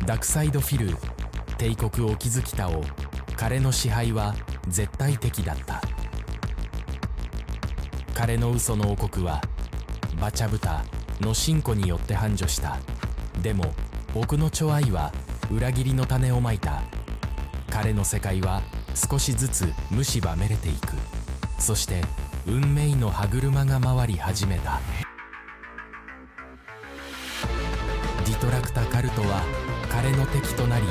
ダクサイドフィル帝国を築きたを彼の支配は絶対的だった。彼の嘘の王国はバチャブタの信仰によって繁盛した。でも僕の寵愛は裏切りの種をまいた。彼の世界は少しずつ蝕めれていく。そして運命の歯車が回り始めた。ディトラクタカルトは彼の敵となり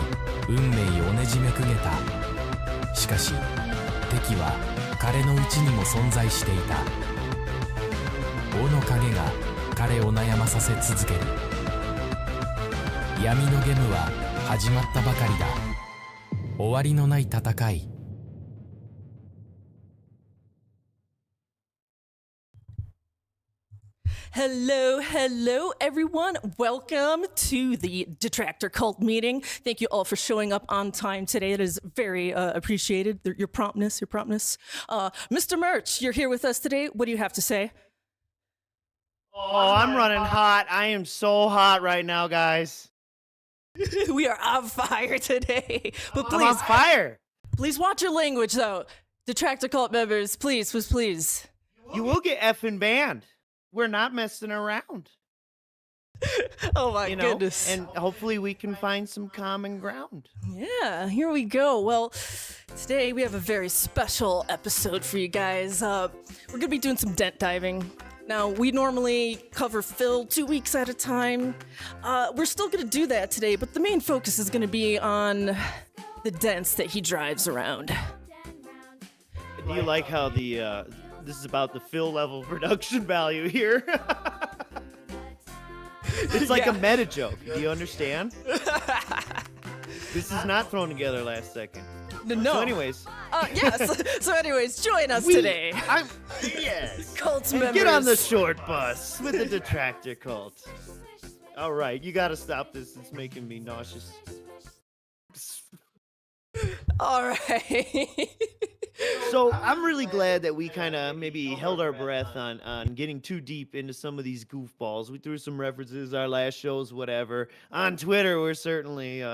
運命をねじめくげた。しかし敵は彼の内にも存在していた。王の影が彼を悩まさせ続ける。闇のゲームは始まったばかりだ。終わりのない戦い。Hello, hello, everyone. Welcome to the Detractor Cult meeting. Thank you all for showing up on time today. It is very appreciated. Your promptness. Mr. Merch, you're here with us today. What do you have to say? Oh, I'm running hot. I am so hot right now, guys. We are on fire today. But I'm on fire. Please watch your language, though. Detractor Cult members, please. You will get effing banned. We're not messing around. Oh my goodness. And hopefully we can find some common ground. Yeah, here we go. Well, today we have a very special episode for you guys. We're gonna be doing some dent diving. Now, we normally cover Phil 2 weeks at a time. We're still gonna do that today, but the main focus is gonna be on the dents that he drives around. Do you like how the this is about the Phil level production value here? It's like a meta joke. Do you understand? This is not thrown together last second. No. So anyways. Yes. So anyways, join us today. Yes. Cult and members. get on the short bus with the Detractor Cult. All right, you got to stop this. It's making me nauseous. All right. So I'm really glad that we kind of maybe held our breath on getting too deep into some of these goofballs. We threw some references, our last shows, whatever. On Twitter, we're certainly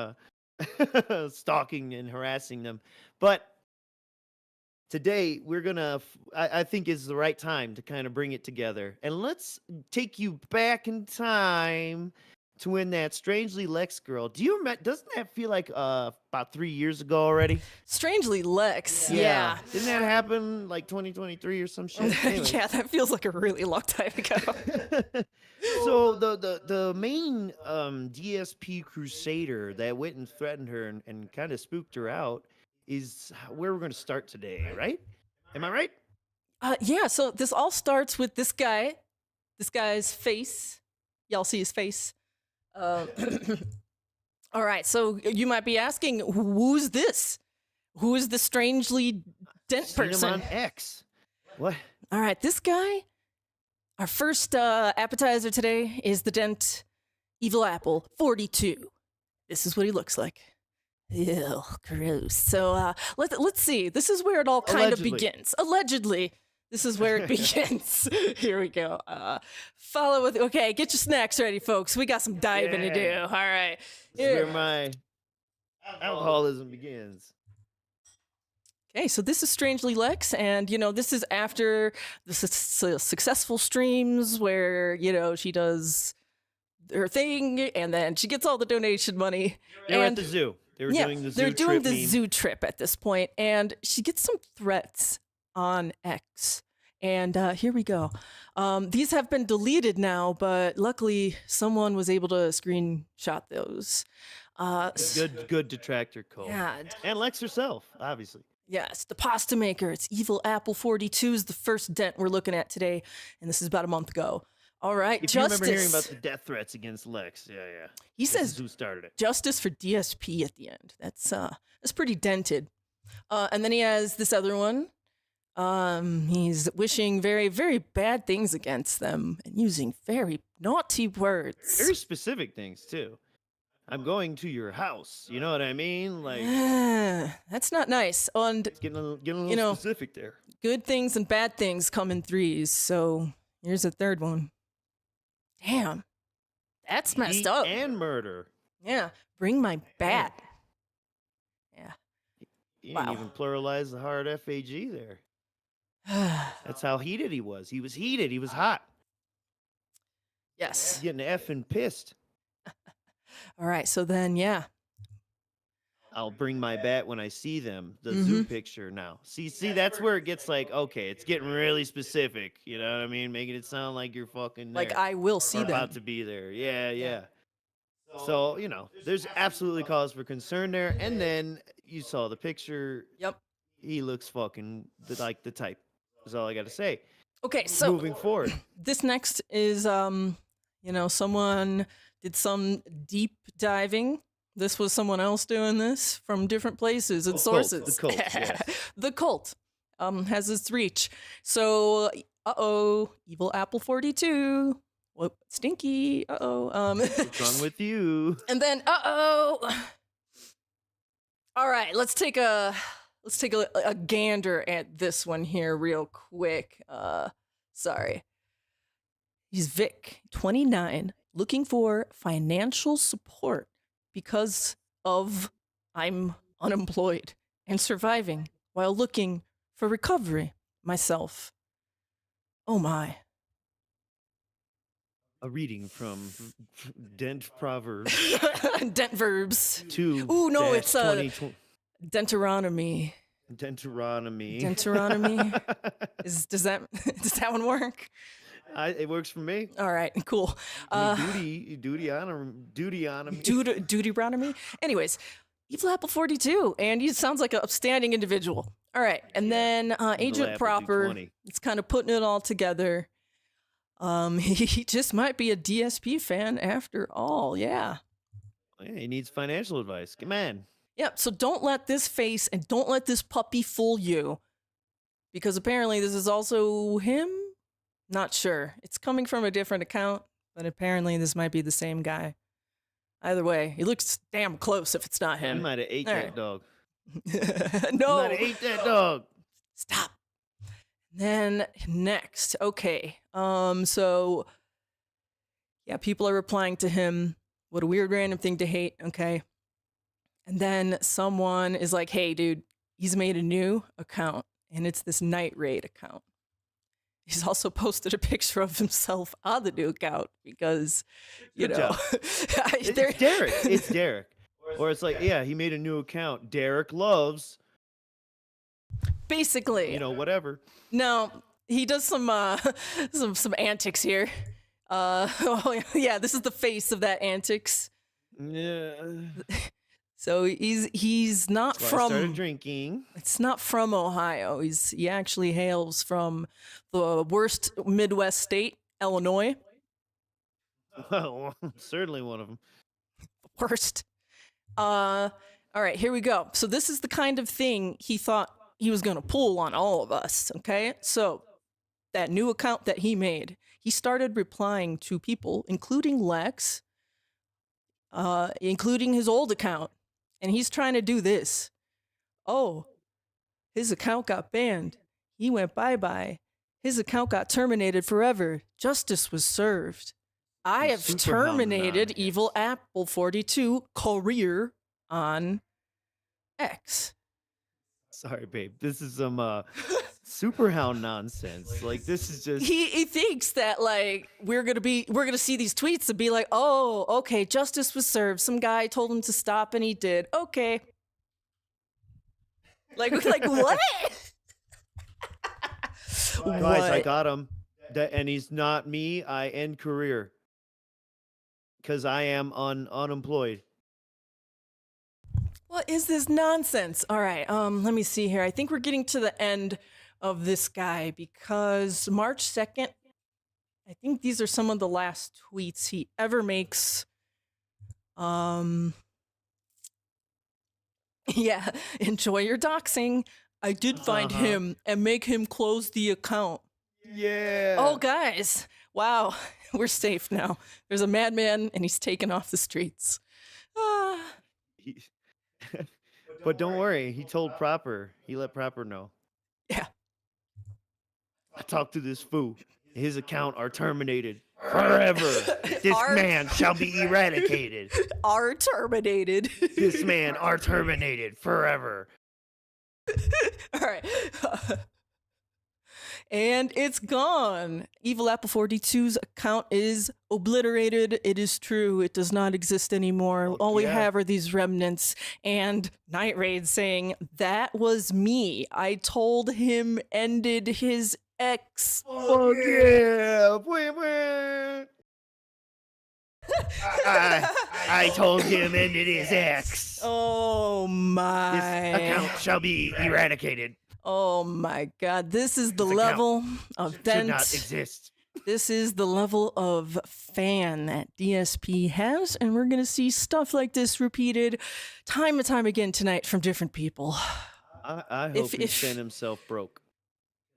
stalking and harassing them. But today, we're going to, I think is the right time to kind of bring it together. And let's take you back in time to when that StrangelyLex girl, do you remember, doesn't that feel like about 3 years ago already? StrangelyLex, yeah. Didn't that happen like 2023 or some shit? Anyways. Yeah, that feels like a really long time ago. So the main DSP crusader that went and threatened her and kind of spooked her out is where we're going to start today, right? Am I right? Yeah, so this all starts with this guy's face. Y'all see his face? All right, so you might be asking, who's this? Who is the strangely dent person? On X. What? All right, this guy, our first appetizer today is the Dent Evil Apple 42. This is what he looks like. Ew, gross. So let's see. This is where it all kind of begins. Allegedly. This is where it begins. Here we go. Follow with, okay, get your snacks ready, folks. We got some diving to do. All right. This is where my alcoholism begins. Okay, so this is StrangelyLex, and, this is after the successful streams where, she does her thing, and then she gets all the donation money. They were at the zoo. They were doing the zoo trip. They're doing the zoo trip at this point, and she gets some threats on X. And here we go. These have been deleted now, but luckily someone was able to screenshot those. Good detractor code. Yeah. And Lex herself, obviously. Yes, the pasta maker. It's Evil Apple 42 is the first dent we're looking at today, and this is about a month ago. All right, if Justice. You remember hearing about the death threats against Lex, yeah. He says who started it. Justice for DSP at the end. That's pretty dented. And then he has this other one. He's wishing very, very bad things against them and using very naughty words. Very specific things too. I'm going to your house. You know what I mean? Like that's not nice. And getting a little specific there. Good things and bad things come in threes. So here's a third one. Damn, that's messed up. And murder. Yeah, bring my bat. Yeah. You Wow. didn't even pluralize the hard FAG there. That's how heated he was. He was heated. He was hot. Yes. Getting effing pissed. All right. So then, yeah. I'll bring my bat when I see them. The zoo picture now. See, that's where it gets like, okay, it's getting really specific. You know what I mean? Making it sound like you're fucking there. Like I will see or them. about to be there. Yeah. So, there's absolutely cause for concern there. And then you saw the picture. Yep. He looks fucking like the type. That's all I got to say. Okay, so moving forward. This next is someone did some deep diving. This was someone else doing this from different places and sources. The cult, yes. The cult has this reach. So, Evil Apple 42. Whoop, stinky. What's wrong with you? And then, all right, let's take a gander at this one here real quick. Sorry. He's Vic, 29, looking for financial support because of I'm unemployed and surviving while looking for recovery myself. Oh my. A reading from Dent Proverbs. Dent verbs. 2. Ooh, no, it's Denteronomy. Deuteronomy. Does that one work? It works for me. All right, cool. Deuteronomy. Anyways, Evil Apple 42, and he sounds like an upstanding individual. All right, and then Agent Proper. It's kind of putting it all together. He just might be a DSP fan after all. Yeah. He needs financial advice. Come on. Yep. So don't let this face and don't let this puppy fool you, because apparently this is also him. Not sure. It's coming from a different account, but apparently this might be the same guy. Either way, he looks damn close if it's not him. He might have ate that dog. No. He might have ate that dog. Stop. Then next, okay. So yeah, people are replying to him. What a weird random thing to hate, okay? And then someone is like, hey, dude, he's made a new account, and it's this Night Raid account. He's also posted a picture of himself on the new account because, It's Derek. It's Derek. Or it's like, yeah, he made a new account. Derek loves. Basically. Whatever. No, he does some antics here. Yeah, this is the face of that antics. Yeah. So he's not That's why from. I started drinking. It's not from Ohio. He actually hails from the worst Midwest state, Illinois. Well, certainly one of them. Worst. All right, here we go. So this is the kind of thing he thought he was going to pull on all of us, okay? So that new account that he made, he started replying to people, including Lex, including his old account. And he's trying to do this. Oh, his account got banned. He went bye-bye. His account got terminated forever. Justice was served. I have terminated Evil Apple 42 career on X. Sorry, babe. This is some superhound nonsense. Like, this is just. He thinks that like we're gonna see these tweets and be like, oh, okay, justice was served. Some guy told him to stop and he did. Okay. Like what? Guys, I got him. And he's not me. I end career. Because I am unemployed. What is this nonsense? All right, let me see here. I think we're getting to the end of this guy because March 2nd, I think these are some of the last tweets he ever makes. Yeah, enjoy your doxing. I did find him and make him close the account. Yeah. Oh, guys. Wow. We're safe now. There's a madman and he's taken off the streets. But don't worry. He told Proper. He let Proper know. Yeah. I talked to this fool. His account are terminated forever. This Are- man shall be eradicated. Are terminated. This man are terminated forever. All right. And it's gone. Evil Apple 42's account is obliterated. It is true. It does not exist anymore. All we have are these remnants. And Night Raid saying, that was me. I told him ended his ex. Fuck yeah. Wah, wah. I told him ended his ex. Oh my. This account shall be eradicated. Oh my God. This is the This level of Should Dent. not exist. This is the level of fan that DSP has, and we're going to see stuff like this repeated time and time again tonight from different people. I hope he sent himself broke.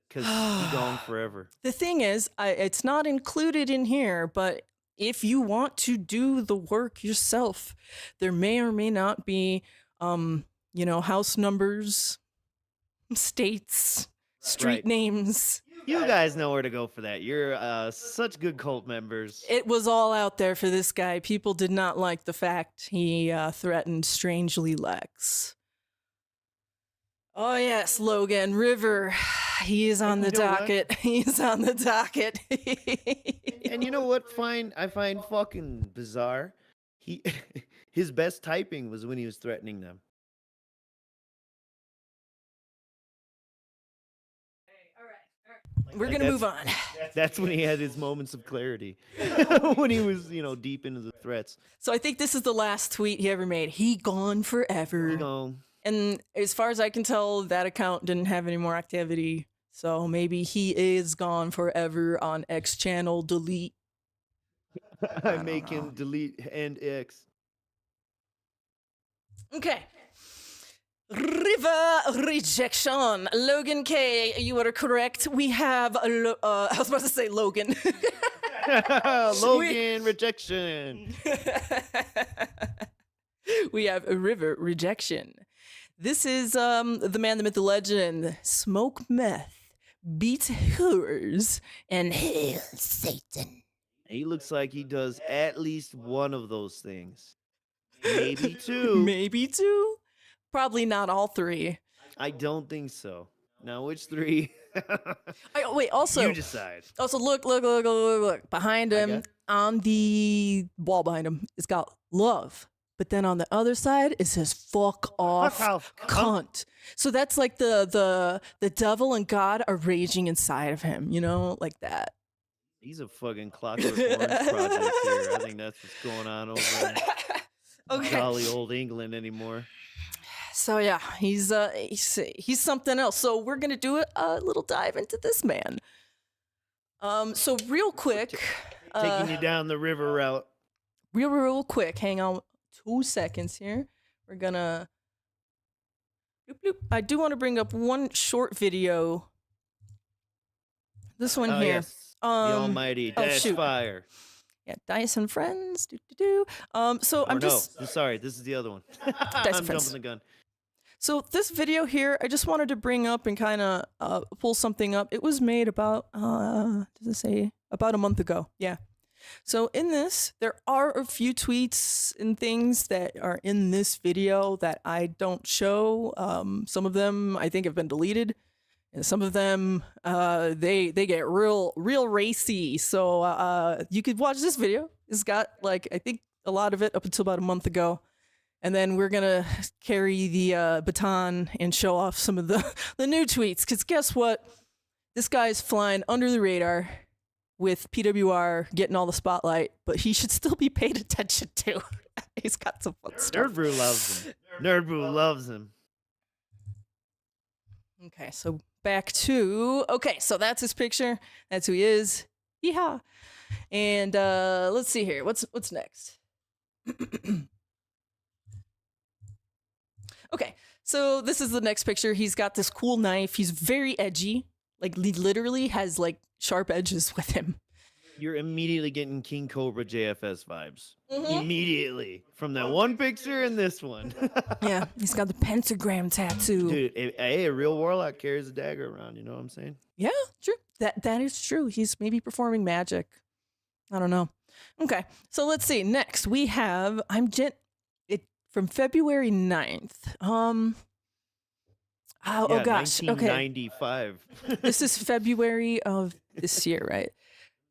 Because he's gone forever. The thing is, it's not included in here, but if you want to do the work yourself, there may or may not be, house numbers, states, street names. You guys know where to go for that. You're such good cult members. It was all out there for this guy. People did not like the fact he threatened StrangelyLex. Oh yes, Logan River. He is on the docket. He's on the docket. And you know what? I find fucking bizarre. His best typing was when he was threatening them. We're gonna move on. That's when he had his moments of clarity. When he was, deep into the threats. So I think this is the last tweet he ever made. He gone forever. And as far as I can tell, that account didn't have any more activity. So maybe he is gone forever on X channel delete. I make him delete and X. Okay. RiverRejection. Logan K, you are correct. We have I was about to say Logan. Logan Rejection. We have RiverRejection. This is the man, the myth, the legend. Smoke meth, beats horrors, and hail Satan. He looks like he does at least one of those things. Maybe two. Maybe two. Probably not all three. I don't think so. Now, which three? Wait, also. You decide. Also, look. Behind him, on the wall behind him, it's got love. But then on the other side, it says "fuck off, cunt." So that's like the devil and God are raging inside of him, like that. He's a fucking Clockwork Orange project here. I think that's what's going on over in jolly old England anymore. So yeah, he's something else. So we're gonna do a little dive into this man. So real quick, taking you down the river route. Real quick. Hang on 2 seconds here. We're gonna. Bloop. I do want to bring up one short video. This one here. Yes. The almighty Dash Fire. Yeah, Dice and Friends. So I'm sorry, this is the other one. I'm jumping the gun. So this video here, I just wanted to bring up and kind of pull something up. It was made about, does it say? About a month ago. Yeah. So in this, there are a few tweets and things that are in this video that I don't show. Some of them I think have been deleted. And some of them, they get real racy. So you could watch this video. It's got I think a lot of it up until about a month ago. And then we're going to carry the baton and show off some of the new tweets. Because guess what? This guy's flying under the radar with PWR getting all the spotlight. But he should still be paid attention to. He's got some fun stuff. Nerdbrew loves him. Nerdbrew loves him. Okay, so back to... Okay, so that's his picture. That's who he is. Yeehaw. And let's see here. What's next? Okay, so this is the next picture. He's got this cool knife. He's very edgy. He literally has sharp edges with him. You're immediately getting King Cobra JFS vibes. Immediately. From that one picture and this one. Yeah, he's got the pentagram tattoo. Dude, a real warlock carries a dagger around, you know what I'm saying? Yeah, true. That is true. He's maybe performing magic. I don't know. Okay, so let's see. Next, we have it from February 9th. Oh gosh. Okay. 1995. This is February of this year, right?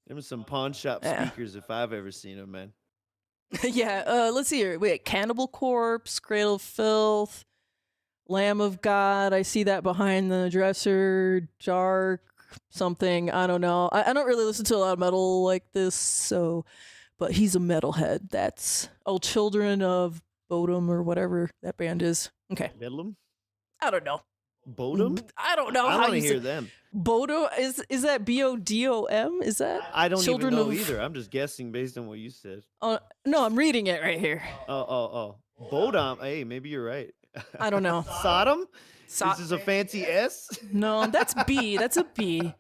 Them some pawn shop Yeah. speakers if I've ever seen them, man. Yeah, let's see here. Wait, Cannibal Corpse, Cradle of Filth, Lamb of God. I see that behind the dresser. Dark something. I don't know. I don't really listen to a lot of metal like this, so. But he's a metalhead. That's Children of Bodom or whatever that band is. Okay. Bedlam? I don't know. Bodom? I don't know I how want to you hear say them. Bodom. Is that Bodom? Is that? I don't Children even know of- either. I'm just guessing based on what you said. No, I'm reading it right here. Oh. Bodom. Hey, maybe you're right. I don't know. Sodom? This is a fancy S? No, that's B. That's a B.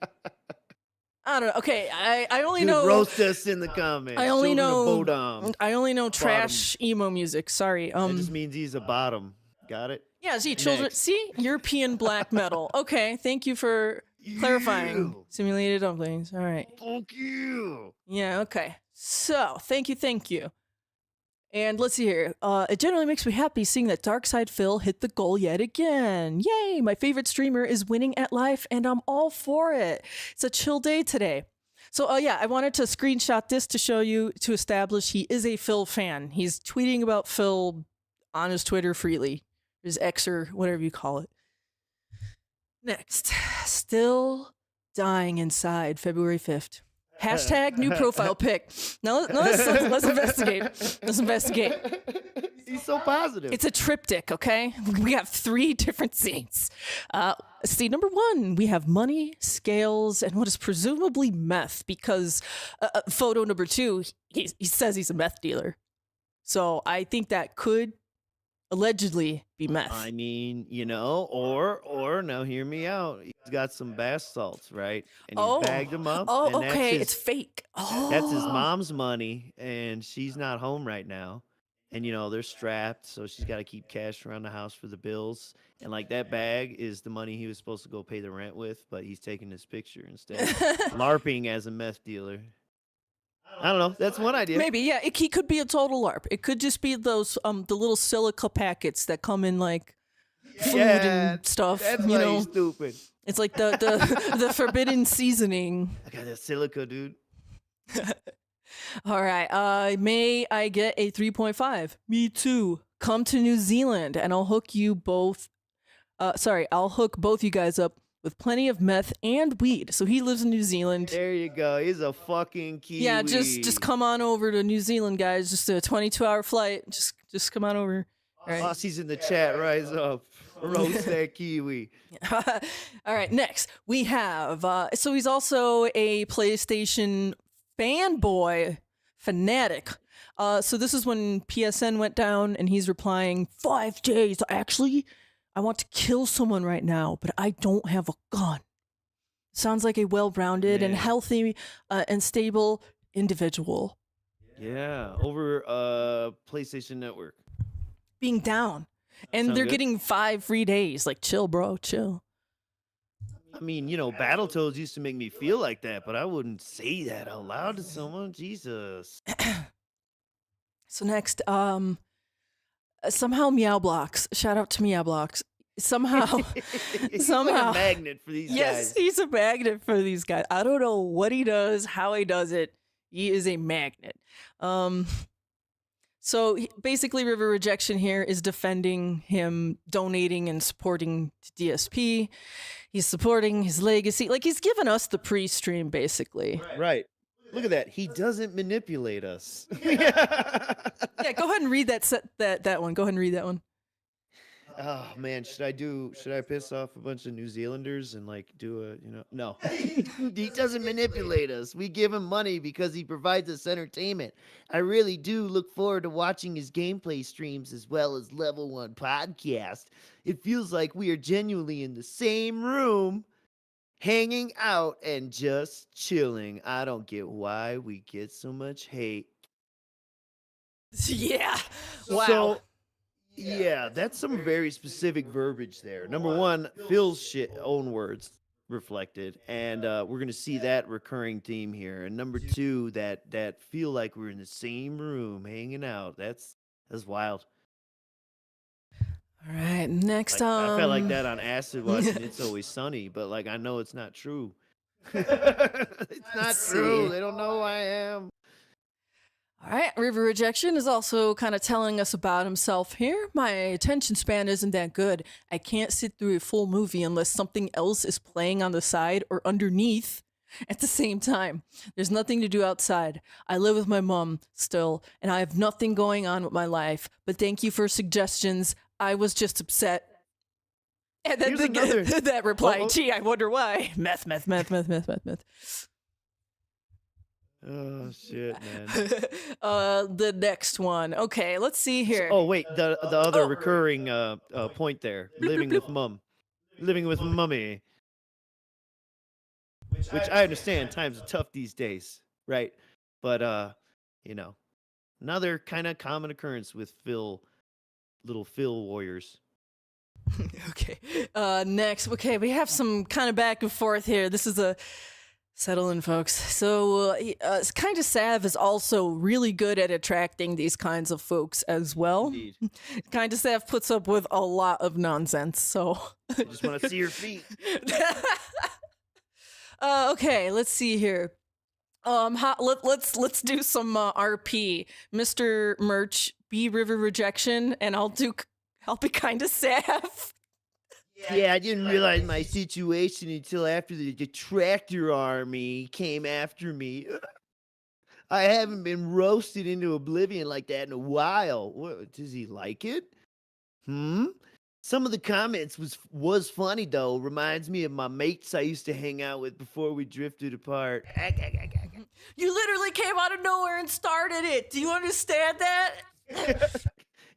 I don't know. Okay, I only Dude, know. roast us in the comments. I only Children of know. Bodom. I only know trash emo music. Sorry. That just means he's a bottom. Got it? Yeah. See, children. Next. See, European black metal. Okay, thank you for clarifying. You. Simulated dumplings. All right. Fuck you. Yeah. Okay. So, thank you. And let's see here. It generally makes me happy seeing that Darkside Phil hit the goal yet again. Yay! My favorite streamer is winning at life, and I'm all for it. It's a chill day today. So, yeah, I wanted to screenshot this to show you, to establish he is a Phil fan. He's tweeting about Phil on his Twitter freely, his X or whatever you call it. Next, still dying inside, February 5th. Hashtag new profile pic. Now let's investigate. Let's investigate. He's so positive. It's a triptych, okay? We have 3 different scenes. Scene number 1, we have money, scales, and what is presumably meth, because photo number 2, he says he's a meth dealer. So I think that could allegedly be meth. I mean, or now hear me out. He's got some bath salts, right? And he's bagged them up. Oh, and okay. that's It's fake. Oh. That's his mom's money, and she's not home right now. And, they're strapped, so she's got to keep cash around the house for the bills. And, like, that bag is the money he was supposed to go pay the rent with, but he's taking this picture instead. LARPing as a meth dealer. I don't know. That's one idea. Maybe, yeah. He could be a total LARP. It could just be those the little silica packets that come in like food and stuff. That's why he's stupid. It's like the forbidden seasoning. I got that silica, dude. All right. May I get a 3.5? Me too. Come to New Zealand and I'll hook you both. I'll hook both you guys up with plenty of meth and weed. So he lives in New Zealand. There you go. He's a fucking Kiwi. Yeah, just come on over to New Zealand, guys. Just a 22-hour flight. Just come on over. All right. Aussies in the chat, rise up. Roast that Kiwi. All right, next we have, so he's also a PlayStation fanboy, fanatic. So this is when PSN went down and he's replying, 5 days, actually, I want to kill someone right now, but I don't have a gun. Sounds like a well-rounded and healthy and stable individual. Yeah, over PlayStation Network. Being down. And Sound they're good? getting 5 free days. Like, chill, bro, chill. I mean, Battletoads used to make me feel like that, but I wouldn't say that out loud to someone. Jesus. So next, somehow Meow Blocks. Shout out to Meow Blocks. Somehow, He's somehow. like a magnet for these Yes, guys. he's a magnet for these guys. I don't know what he does, how he does it. He is a magnet. So basically, RiverRejection here is defending him donating and supporting DSP. He's supporting his legacy. Like, he's given us the pre-stream, basically. Right. Look at that. He doesn't manipulate us. Yeah, go ahead and read that one. Go ahead and read that one. Oh man, should I piss off a bunch of New Zealanders and do a, no. He doesn't manipulate us. We give him money because he provides us entertainment. I really do look forward to watching his gameplay streams as well as Level 1 podcast. It feels like we are genuinely in the same room, hanging out and just chilling. I don't get why we get so much hate. Yeah. Wow. So, yeah, that's some very specific verbiage there. Number one, Phil's own words. reflected, and we're gonna see that recurring theme here. And number two, that feel like we're in the same room hanging out. That's wild. All right, next Like, I felt like that on acid watching It's Always Sunny, but like I know it's not true. It's not true. see. They don't know who I am. All right, RiverRejection is also kind of telling us about himself here. My attention span isn't that good. I can't sit through a full movie unless something else is playing on the side or underneath at the same time. There's nothing to do outside. I live with my mom still, and I have nothing going on with my life. But thank you for suggestions. I was just upset. And then Here's another- that reply, Oh, oh. gee, I wonder why. Meth. Oh shit, man. The next one. Okay, let's see here. Oh wait, the other Oh. recurring point there. Living with mum. Living with mummy. Which I understand times are tough these days, right? But you know, another kind of common occurrence with little Phil warriors. Okay. Next. Okay, we have some kind of back and forth here. This is a settle in, folks. So, kind of Sav is also really good at attracting these kinds of folks as well. Indeed. Kind of Sav puts up with a lot of nonsense. So, I just want to see your feet. okay, let's see here. Let's do some RP. Mr. Merch, be RiverRejection, and I'll be kind of Sav. Yeah, I didn't realize my situation until after the detractor army came after me. I haven't been roasted into oblivion like that in a while. What, does he like it? Some of the comments was funny though. Reminds me of my mates I used to hang out with before we drifted apart. You literally came out of nowhere and started it. Do you understand that?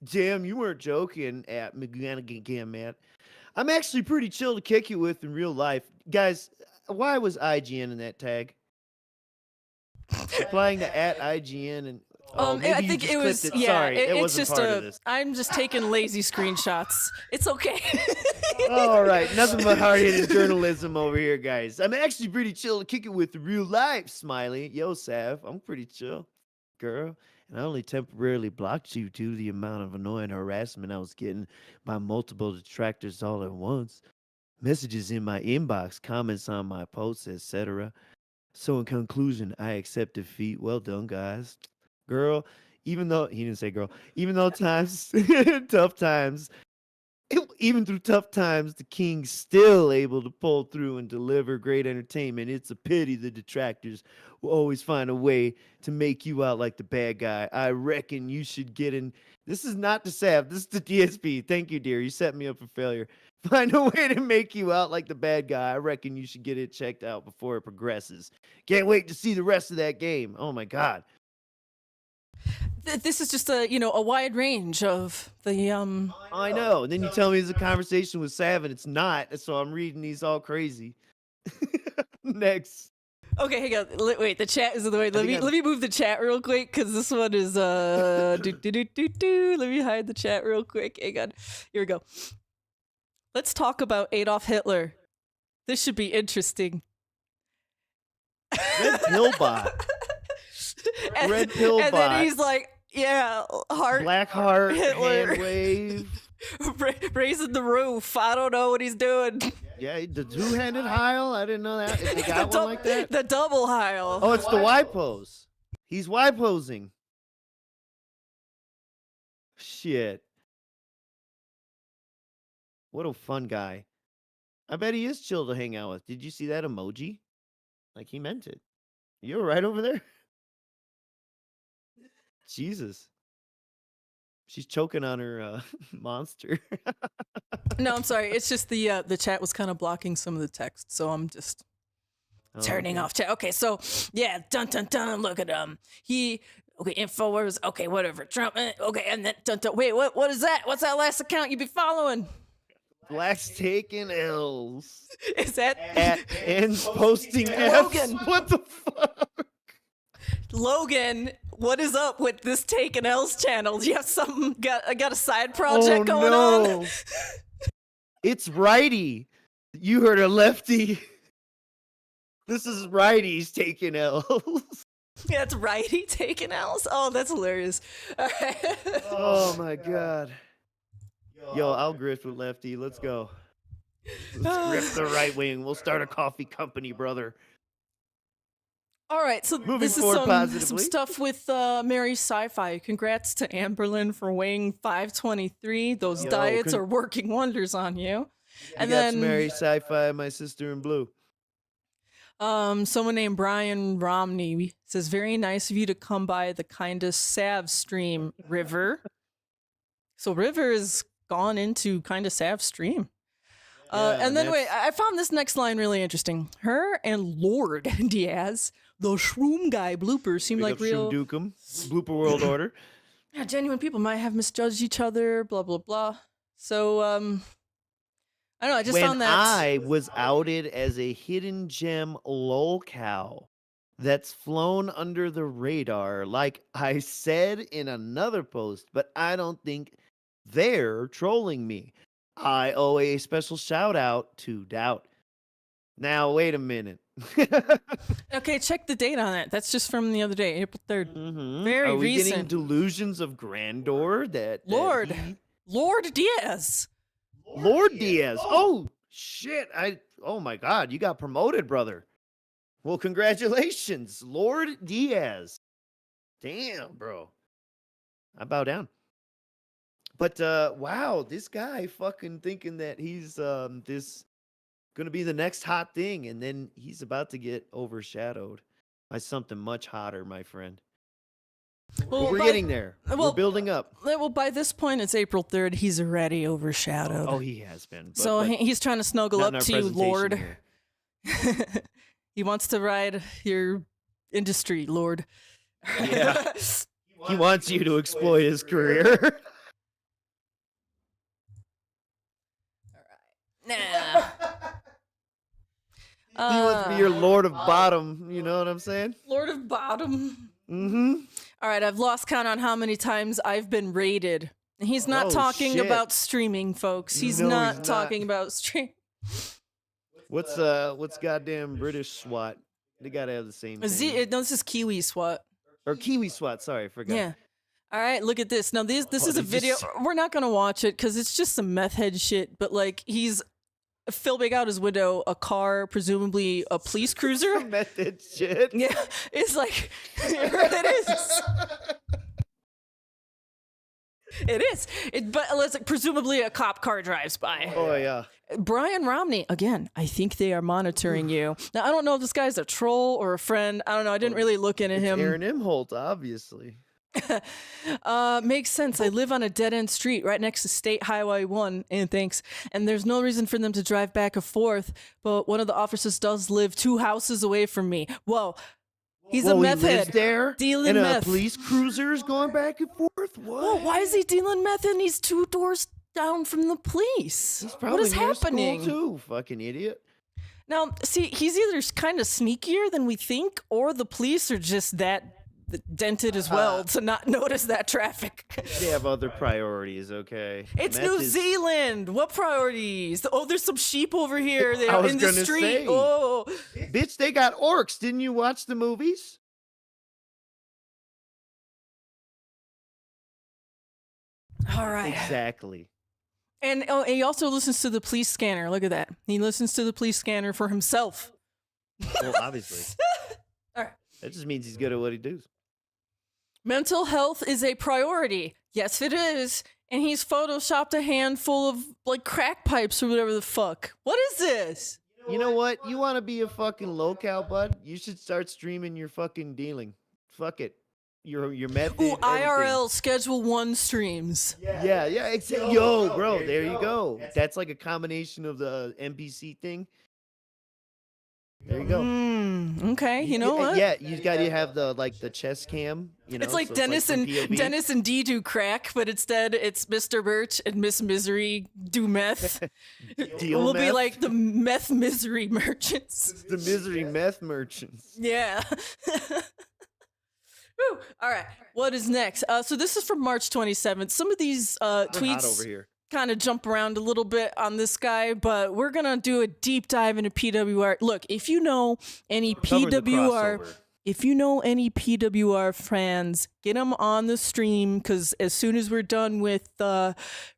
Jam, you weren't joking at McGannigan, man. I'm actually pretty chill to kick it with in real life. Guys, why was IGN in that tag? Applying to at IGN and maybe I you think just it clipped was. it. Yeah, Sorry, it it's wasn't just part of this. I'm just taking lazy screenshots. It's okay. All right, nothing but hard-hitting journalism over here, guys. I'm actually pretty chill to kick it with in real life, Smiley. Yo, Sav, I'm pretty chill, girl. And I only temporarily blocked you due to the amount of annoying harassment I was getting by multiple detractors all at once. Messages in my inbox, comments on my posts, etc. So in conclusion, I accept defeat. Well done, guys. Girl, even though he didn't say girl, even though times tough times, even through tough times, the king's still able to pull through and deliver great entertainment. It's a pity the detractors will always find a way to make you out like the bad guy. I reckon you should get in. This is not the SAV. This is the DSP. Thank you, dear. You set me up for failure. Find a way to make you out like the bad guy. I reckon you should get it checked out before it progresses. Can't wait to see the rest of that game. Oh my God. This is just a wide range of the I know. And then you tell me it's a conversation with Sav and it's not. So I'm reading these all crazy. Next. Okay, hang on. Wait, the chat is in the way. Let me move the chat real quick because this one is Let me hide the chat real quick. Hang on. Here we go. Let's talk about Adolf Hitler. This should be interesting. Red Pillbot. Red Pillbot. And then he's like, yeah, heart. Black heart. Hitler. Hand wave. Raising the roof. I don't know what he's doing. Yeah, the two-handed Heil. I didn't know that. If they got one like that. The double Heil. Oh, it's the Y pose. He's Y posing. Shit. What a fun guy. I bet he is chill to hang out with. Did you see that emoji? Like he meant it. You were right over there. Jesus. She's choking on her monster. No, I'm sorry. It's just the chat was kind of blocking some of the text, so I'm just turning off chat. Okay, so yeah, dun dun dun. Look at Infowars. Okay, whatever. Trump. Okay, and then dun dun. Wait, what is that? What's that last account you be following? Black's taking L's. Is that At ends posting Logan? F's. What the fuck? Logan? What is up with this taking L's channel? Do you have something? Got a side project going on? It's righty. You heard a lefty. This is righties taking L's. Yeah, it's righty taking L's. Oh, that's hilarious. All right. Oh my god. Yo, I'll grift with lefty. Let's go. Let's grift the right wing. We'll start a coffee company, brother. All right, so Moving this is forward some positively. stuff with Mary Sci-Fi. Congrats to Amberlyn for weighing 523. Those Yo, diets are working wonders on you. And got then to marry Sci-Fi, my sister in blue. someone named Brian Romney says, very nice of you to come by the kindest Sav stream, River. So River has gone into kind of Sav stream. And then wait, I found this next line really interesting. Her and Lor Diaz, the shroom guy blooper, seemed like real Dukem, blooper world order. yeah, genuine people might have misjudged each other, blah blah blah. So I don't know, I just found that I was outed as a hidden gem lolcow that's flown under the radar, like I said in another post, but I don't think they're trolling me. I owe a special shout out to Doubt. Now, wait a minute. okay, check the date on that. That's just from the other day, April 3rd. Mhm. Very Are we getting recent. delusions of grandeur that Lord Diaz. Lord Diaz. Oh shit. Oh my god, you got promoted, brother. Well, congratulations, Lord Diaz. Damn, bro. I bow down. But wow, this guy fucking thinking that he's this gonna be the next hot thing, and then he's about to get overshadowed by something much hotter, my friend. Well, But we're by- getting there. well, We're building up. Well, by this point, it's April 3rd. He's already overshadowed. Oh, he has been. But, so but he's trying to snuggle not in up our to you, presentation Lord. here. He wants to ride your industry, Lord. Yeah. He wants you to exploit his career. Nah. He wants to be your Lord of Bottom. You know what I'm saying? Lord of Bottom. Mm-hmm. All right, I've lost count on how many times I've been raided. He's not Oh, talking shit. about streaming, folks. He's No, not he's talking about stream. What's goddamn British SWAT? They gotta have the same thing. No, this is Kiwi SWAT. Or Kiwi SWAT, sorry, I forgot. Yeah. All right, look at this. Now, this Oh, is a they video. just- We're not going to watch it because it's just some meth head shit. But, like, he's filming out his window a car, presumably a police cruiser. Method shit. Yeah, it's like, it is. It is. But it's like, presumably a cop car drives by. Oh yeah. Brian Romney, again, I think they are monitoring you. Now, I don't know if this guy's a troll or a friend. I don't know. I didn't really look into him. Aaron Imholt, obviously. Makes sense. I live on a dead-end street right next to State Highway 1, and thanks. And there's no reason for them to drive back and forth, but one of the officers does live 2 houses away from me. Whoa. He's a Whoa, meth he lives head. there, dealing and meth. a police cruiser's going back and forth. What? Whoa, why is he dealing meth and he's 2 doors down from the police? He's What probably is near school, happening? too, fucking idiot. Now, see, he's either kind of sneakier than we think, or the police are just that dented as well to not notice that traffic. They have other priorities, okay? It's Meth New is- Zealand. What priorities? Oh, there's some sheep over here. They're was in the gonna street. say. Oh, Bitch, they got orcs. Didn't you watch the movies? all right. Exactly. And he also listens to the police scanner. Look at that. He listens to the police scanner for himself. Well, obviously. All right. That just means he's good at what he does. Mental health is a priority. Yes, it is. And he's photoshopped a handful of like crack pipes or whatever the fuck. What is this? You know what? You want to be a fucking locale, bud? You should start streaming your fucking dealing. Fuck it. Your method. Ooh, everything. IRL Schedule 1 streams. Yeah, exactly. Yo, bro, there you go. That's like a combination of the NPC thing. There you go. Okay, you know what? Yeah, you got to have the chest cam. You know, It's like so Dennis from and POV. Dennis and Dee do crack, but instead it's Mr. Birch and Miss Misery do meth. Deal We'll be meth. like the meth misery merchants. the misery meth merchants. Yeah. Woo. All right. What is next? So this is from March 27th. Some of these We're tweets. hot over here. kind of jump around a little bit on this guy, but we're going to do a deep dive into PWR. Look, if you know any Cover the PWR, crossover. if you know any PWR fans, get them on the stream, because as soon as we're done with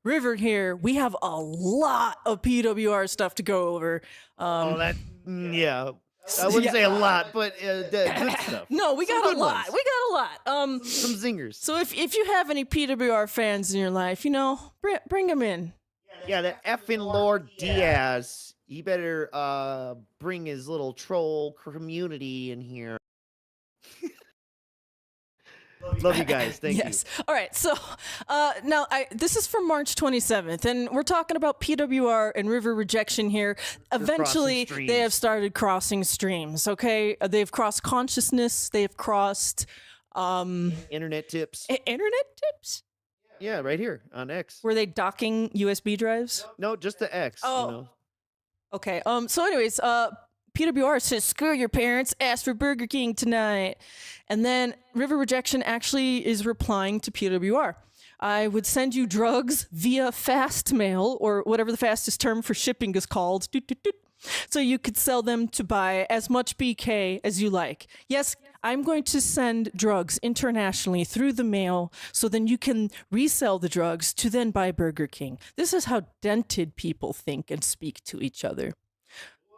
River here, we have a lot of PWR stuff to go over. Yeah. I wouldn't say a lot, but the good stuff. No, we Some got a good lot. ones. We got a lot. Some zingers. So if you have any PWR fans in your life, you know, bring them in. Yeah, that effing Lor Diaz. He better bring his little troll community in here. Love you guys. Thank Yes. All right. So now this is from March 27th, and we're talking about PWR and River Rejection here. Eventually, crossing they have streams. started crossing streams. Okay, they've crossed consciousness. They've crossed you. Internet tips. internet tips. Yeah, right here on X. Were they docking USB drives? No, just the X. Oh. You know. Okay. So, anyways, PWR says, "Screw your parents. Ask for Burger King tonight." And then River Rejection actually is replying to PWR. "I would send you drugs via fast mail, or whatever the fastest term for shipping is called, doot, doot, doot, so you could sell them to buy as much BK as you like. Yes, I'm going to send drugs internationally through the mail, so then you can resell the drugs to then buy Burger King." This is how dented people think and speak to each other.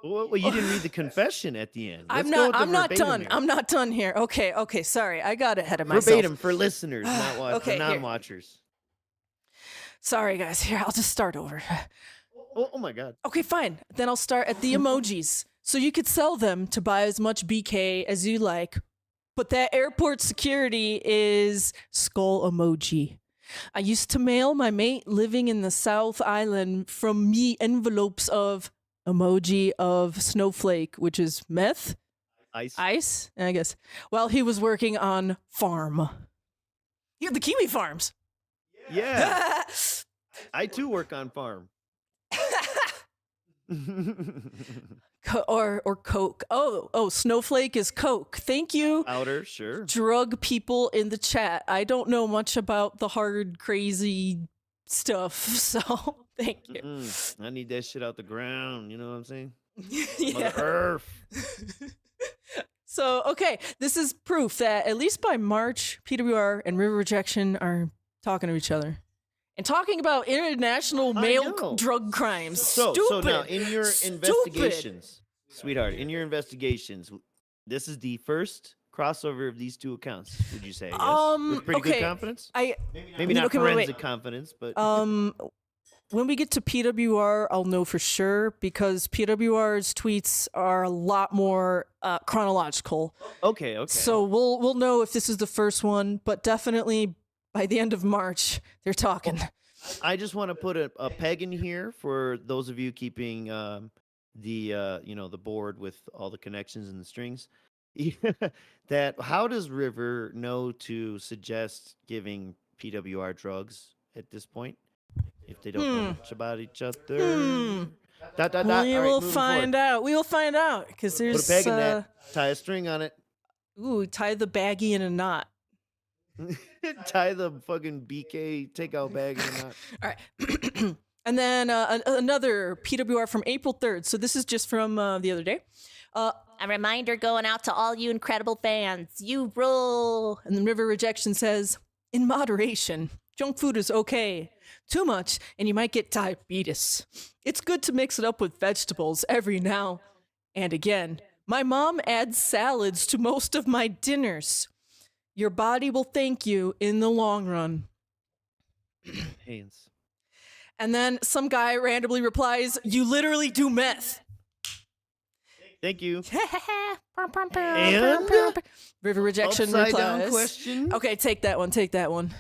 Well, you didn't read the confession at the end. I'm Let's go with the not verbatim done. here. I'm not done here. Okay, sorry. I got ahead of myself. Verbatim for listeners, Okay, here. non-watchers. Sorry, guys. Here, I'll just start over. Oh my God. Okay, fine. Then I'll start at the emojis. So you could sell them to buy as much BK as you like, but that airport security is skull emoji. I used to mail my mate living in the South Island from me envelopes of emoji of snowflake, which is meth, ice, I guess, while he was working on farm. Yeah, the Kiwi farms. Yeah. I too work on farm. Or Coke. Oh, snowflake is Coke. Thank you. Outer, sure. Drug people in the chat. I don't know much about the hard, crazy stuff, so thank you. I need that shit out the ground. You know what I'm saying? Yeah. Mother Earth. So, okay, this is proof that at least by March, PWR and River Rejection are talking to each other and talking about international mail know. drug crimes. So now in your Stupid. investigations, sweetheart, in your investigations, this is the first crossover of these two accounts. Would you say? Yes? With pretty okay. good confidence. I Maybe not okay, wait. forensic confidence, but when we get to PWR, I'll know for sure, because PWR's tweets are a lot more chronological. okay. So we'll know if this is the first one, but definitely by the end of March, they're talking. I just want to put a peg in here for those of you keeping the board with all the connections and the strings. That how does River know to suggest giving PWR drugs at this point if they don't know much about each other? Dot, dot, dot. We All right, will moving find forward. out. We will find out, because Put there's a peg in that. Tie a string on it. tie the baggie in a knot. Tie the fucking BK takeout bag in a knot. All right. And then another PWR from April 3rd. So this is just from the other day. A reminder going out to all you incredible fans. You rule. And then River Rejection says, in moderation, junk food is okay. Too much, and you might get diabetes. It's good to mix it up with vegetables every now and again. My mom adds salads to most of my dinners. Your body will thank you in the long run. Hands. And then some guy randomly replies, you literally do meth. Thank you. And River Rejection Upside down replies. question. Okay, take that one.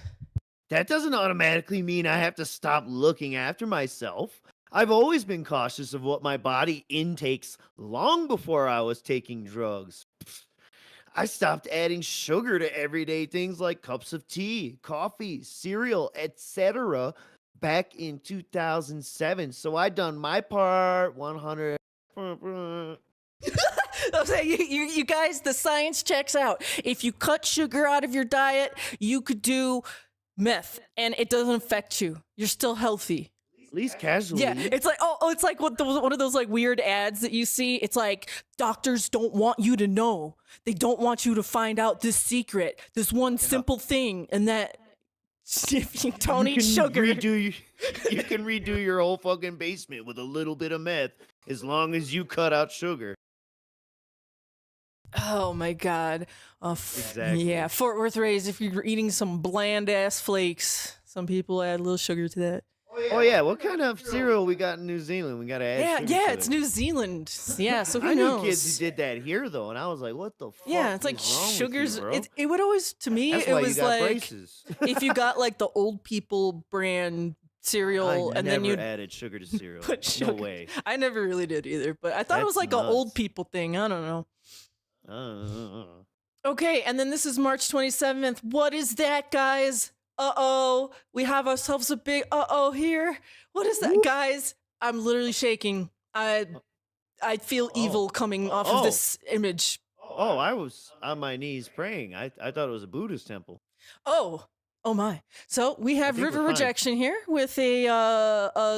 That doesn't automatically mean I have to stop looking after myself. I've always been cautious of what my body intakes long before I was taking drugs. I stopped adding sugar to everyday things like cups of tea, coffee, cereal, etc. back in 2007. So I done my part 100. I'm saying, you guys, the science checks out. If you cut sugar out of your diet, you could do meth and it doesn't affect you. You're still healthy. At least casually. Yeah, it's like it's like one of those like weird ads that you see. It's like doctors don't want you to know. They don't want you to find out this secret, this one simple thing, and that if you don't eat sugar, you can redo your whole fucking basement with a little bit of meth as long as you cut out sugar. Oh my God. Exactly. Yeah, Fort Worth Rays, if you're eating some bland ass flakes, some people add a little sugar to that. Oh yeah, what kind of cereal we got in New Zealand? We gotta add sugar to it's it. New Zealand. Yeah, so who I knows? knew kids who did that here though, and I was like, what the fuck? Yeah, it's like is wrong with sugars. you, bro? It would always, to me, That's it why was you got like braces. if you got like the old people brand cereal, I and then never you added sugar to cereal. put sugar. No way. I never really did either, but I thought it was That's like an old nuts. people thing. I don't know. Uh, Okay, and then this is March 27th. What is that, guys? Uh-oh. We have ourselves a big uh-oh here. What is that, guys? I'm literally shaking. I feel evil coming off of this image. Oh, I was on my knees praying. I thought it was a Buddhist temple. Oh my. So we have think we're River fine. Rejection here with a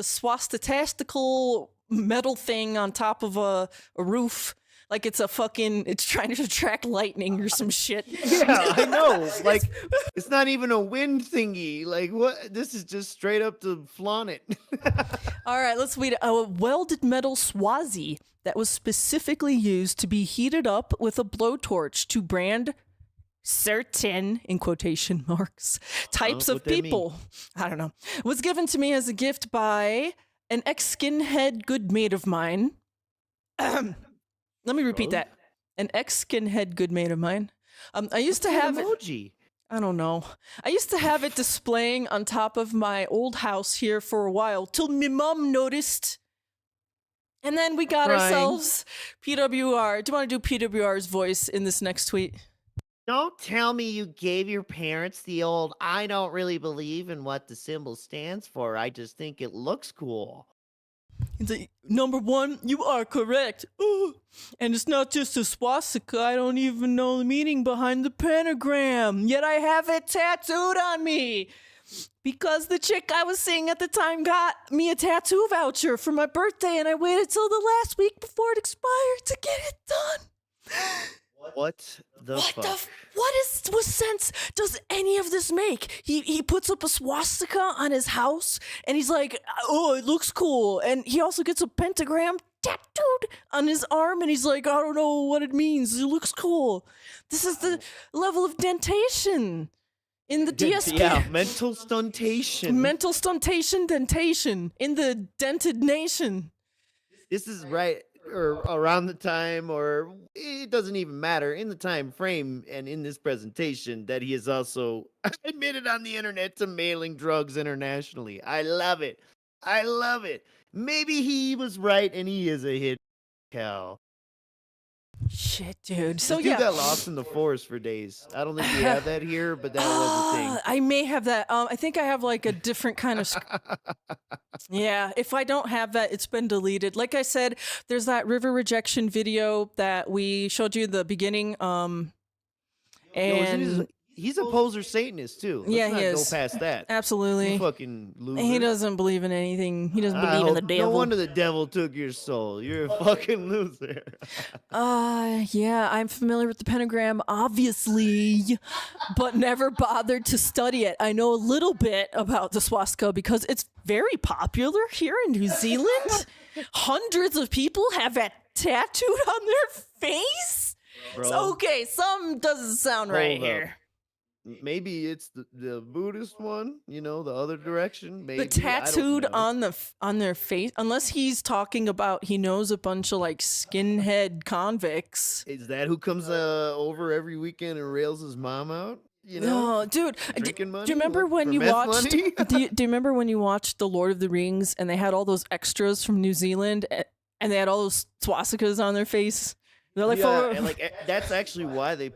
swastitastical metal thing on top of a roof. Like it's it's trying to attract lightning or some shit. Yeah, I know. Like, it's not even a wind thingy. Like, what? This is just straight up to flaunt it. All right, let's read it. A welded metal swazi that was specifically used to be heated up with a blowtorch to brand certain, in quotation marks, types of what that mean? people. I don't know. Was given to me as a gift by an ex-skinhead good mate of mine. Let me repeat that. An ex-skinhead good mate of mine. I used to have it. Emoji. I don't know. I used to have it displaying on top of my old house here for a while till my mom noticed. And then we got Crying. ourselves PWR. Do you want to do PWR's voice in this next tweet? Don't tell me you gave your parents the old, I don't really believe in what the symbol stands for. I just think it looks cool. He's like, number one, you are correct. Ooh. And it's not just a swastika. I don't even know the meaning behind the pentagram. Yet I have it tattooed on me. Because the chick I was seeing at the time got me a tattoo voucher for my birthday, and I waited till the last week before it expired to get it done. What the fuck? What sense does any of this make? He puts up a swastika on his house, and he's like, oh, it looks cool. And he also gets a pentagram tattooed on his arm, and he's like, I don't know what it means. It looks cool. This is the level of dentation in the DSP. Yeah, mental stuntation. Mental stuntation, dentation in the dented nation. This is right or around the time, or it doesn't even matter, in the time frame and in this presentation that he is also admitted on the internet to mailing drugs internationally. I love it. I love it. Maybe he was right and he is a hit cow. Shit, dude. So This dude yeah, got lost in the forest for days. I don't think we have that here, but that was a thing. I may have that. I think I have like a different kind of. Yeah, if I don't have that, it's been deleted. Like I said, there's that River Rejection video that we showed you at the beginning. And He's a poser Satanist too. Let's Yeah, not he is. go past that. absolutely, You fucking loser. he doesn't believe in anything. He doesn't I believe in the hope- devil. No wonder the devil took your soul. You're a fucking loser. Yeah, I'm familiar with the pentagram, obviously, but never bothered to study it. I know a little bit about the swastika because it's very popular here in New Zealand. Hundreds of people have it tattooed on their face. Bro. So, okay, something doesn't sound right Hold up. here. Maybe it's the Buddhist one, the other direction. Maybe The tattooed I don't know. on their face, unless he's talking about he knows a bunch of like skinhead convicts. Is that who comes over every weekend and rails his mom out? No, dude. Drinking money? Do you remember What, when for you meth watched? money? do you remember when you watched The Lord of the Rings and they had all those extras from New Zealand and they had all those swastikas on their face? They're like, Yeah, and that's actually why they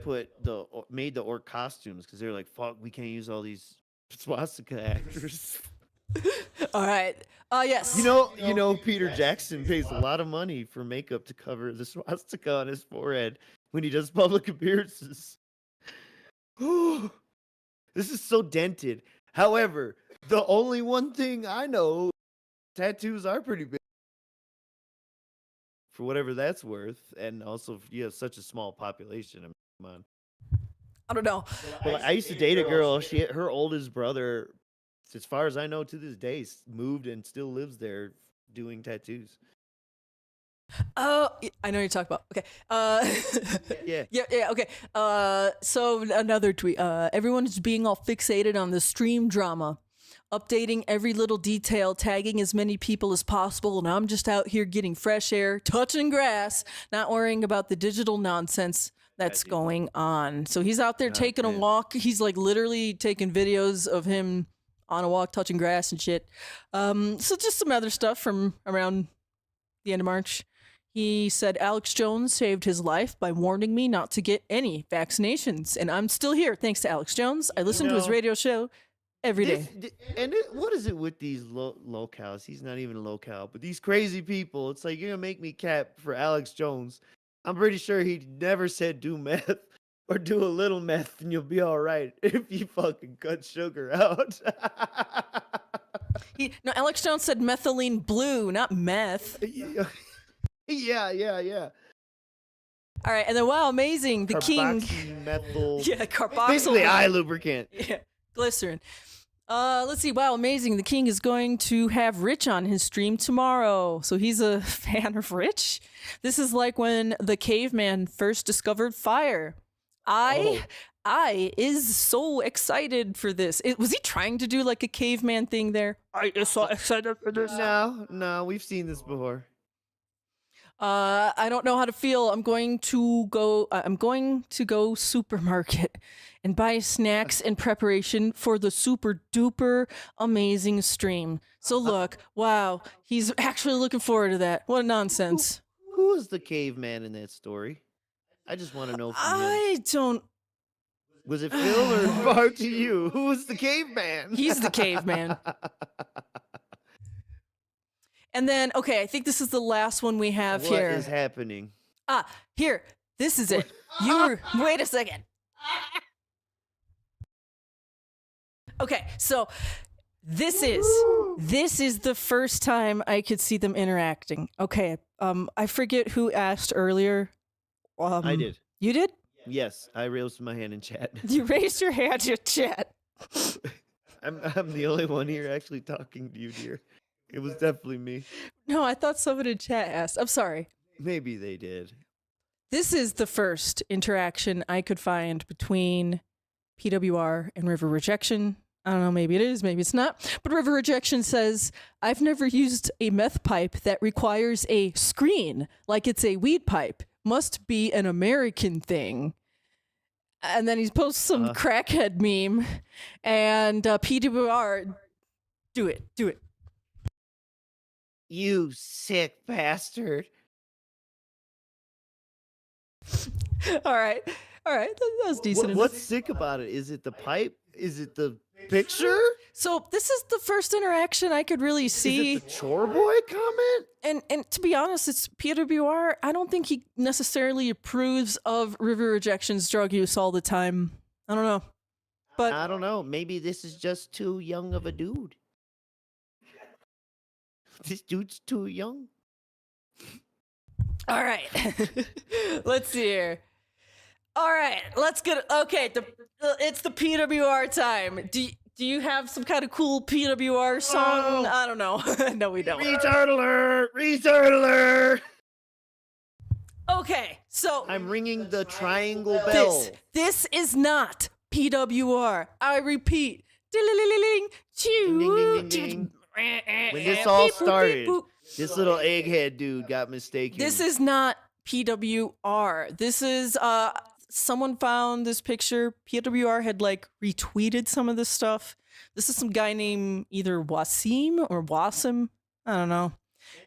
made the orc costumes, because they're like, fuck, we can't use all these swastika actors. all right. Yes. You know, Peter Jackson pays a lot of money for makeup to cover the swastika on his forehead when he does public appearances. This is so dented. However, the only one thing I know tattoos are pretty big for whatever that's worth, and also if you have such a small population. I mean, come on. I don't know. Well, I used to date a girl. Her oldest brother, as far as I know, to this day, moved and still lives there doing tattoos. Oh, I know what you're talking about. Okay. Yeah. Yeah. Okay. So another tweet. Everyone's being all fixated on the stream drama, updating every little detail, tagging as many people as possible, and I'm just out here getting fresh air, touching grass, not worrying about the digital nonsense that's going on. So he's out there taking a walk. He's like literally taking videos of him on a walk, touching grass and shit. So just some other stuff from around the end of March. He said Alex Jones saved his life by warning me not to get any vaccinations, and I'm still here thanks to Alex Jones. I listen to his radio show every day. What is it with these locals? He's not even a local, but these crazy people. It's like, you're gonna make me cap for Alex Jones. I'm pretty sure he never said do meth or do a little meth and you'll be all right if you fucking cut sugar out. No, Alex Jones said methylene blue, not meth. Yeah. All right, and then wow, amazing, the king. Methyl. Yeah, carboxyl. Basically, eye lubricant. Yeah, glycerin. Let's see. Wow, amazing. The king is going to have Rich on his stream tomorrow. So he's a fan of Rich. This is like when the caveman first discovered fire. I is so excited for this. Was he trying to do like a caveman thing there? I is so excited for this. No, we've seen this before. I don't know how to feel. I'm going to go supermarket and buy snacks in preparation for the super duper amazing stream. So look, wow, he's actually looking forward to that. What nonsense. Who is the caveman in that story? I just want to know from you. I don't. Was it Phil or far to you? Who was the caveman? He's the caveman. And then, okay, I think this is the last one we have here. What is happening? Here, this is it. Wait a second. Okay, so this is the first time I could see them interacting. Okay, I forget who asked earlier. I did. You did? Yes, I raised my hand in chat. You raised your hand in chat. I'm the only one here actually talking to you, dear. It was definitely me. No, I thought someone in chat asked. I'm sorry. Maybe they did. This is the first interaction I could find between PWR and RiverRejection. I don't know, maybe it is, maybe it's not. But RiverRejection says, I've never used a meth pipe that requires a screen like it's a weed pipe. Must be an American thing. And then he posts some crackhead meme. And PWR, do it. You sick bastard. All right. That was decent enough. What's sick about it? Is it the pipe? Is it the picture? So this is the first interaction I could really see. Is it the chore boy comment? And to be honest, it's PWR. I don't think he necessarily approves of RiverRejection's drug use all the time. I don't know. But I don't know. Maybe this is just too young of a dude. This dude's too young. All right. Let's see here. All right, let's get okay. It's the PWR time. Do you have some kind of cool PWR song? I don't know. No, we don't. Retard alert! Retard alert! Okay, so I'm ringing the triangle bell. This is not PWR. I repeat. Ding, ding, ding. When this all started, this little egghead dude got mistaken. This is not PWR. This is someone found this picture. PWR had like retweeted some of this stuff. This is some guy named either Wasim or Wasim. I don't know.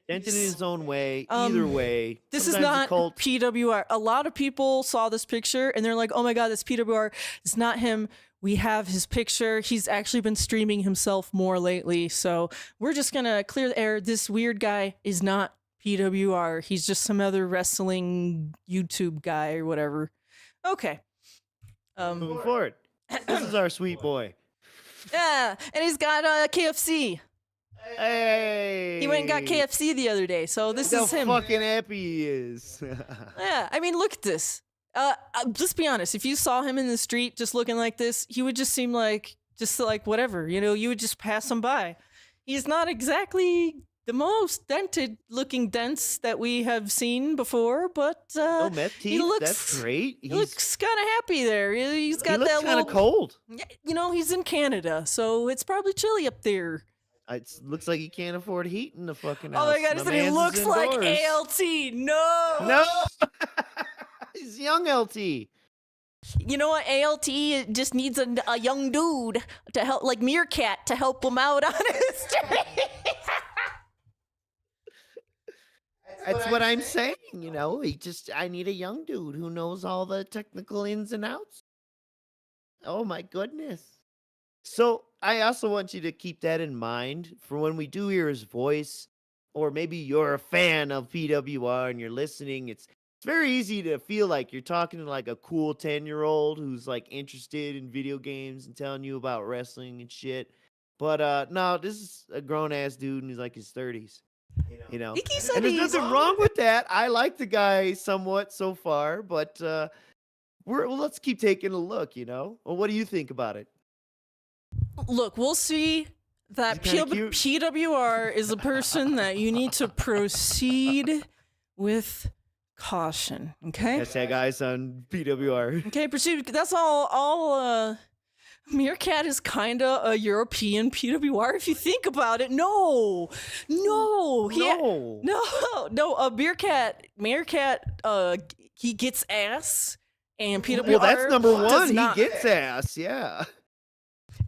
Denton in his own way. Either way. This is not PWR. A lot of people saw this picture and they're like, oh my God, that's PWR. It's not him. We have his picture. He's actually been streaming himself more lately. So we're just going to clear the air. This weird guy is not PWR. He's just some other wrestling YouTube guy or whatever. Okay. Moving forward. This is our sweet boy. Yeah. And he's got KFC. Hey, He went and got KFC the other day, so this Look is how him. fucking happy he is. Yeah, I mean, look at this. Just be honest. If you saw him in the street just looking like this, he would just seem like whatever. You know, you would just pass him by. He's not exactly the most dented looking dents that we have seen before, but No meth he teeth. looks That's great. he looks kind of happy there. He's got he looks that kind little of cold. Yeah, you know, he's in Canada, so it's probably chilly up there. It looks like he can't afford heat in the fucking Oh house. my god, he said he man's looks like indoors. ALT. No. No, he's young LT. You know what? ALT just needs a young dude to help, like Meerkat, to help him out on his street. That's what I'm saying. You know, I need a young dude who knows all the technical ins and outs. Oh my goodness. So I also want you to keep that in mind for when we do hear his voice, or maybe you're a fan of PWR and you're listening. It's very easy to feel like you're talking to like a cool 10-year-old who's like interested in video games and telling you about wrestling and shit. But no, this is a grown ass dude and he's like his 30s. You know, He said and there's he's nothing wrong with that. I like the guy somewhat so far, but let's keep taking a look. You know, well, what do you think about it? Look, we'll see that Is he kinda cute? PWR is a person that you need to proceed with caution. Okay. Hashtag eyes on PWR. Okay, proceed. That's all. Meerkat is kind of a European PWR if you think about it. No. No. Meerkat. He gets ass, and PWR. Well, that's number does one. He not. gets ass. Yeah.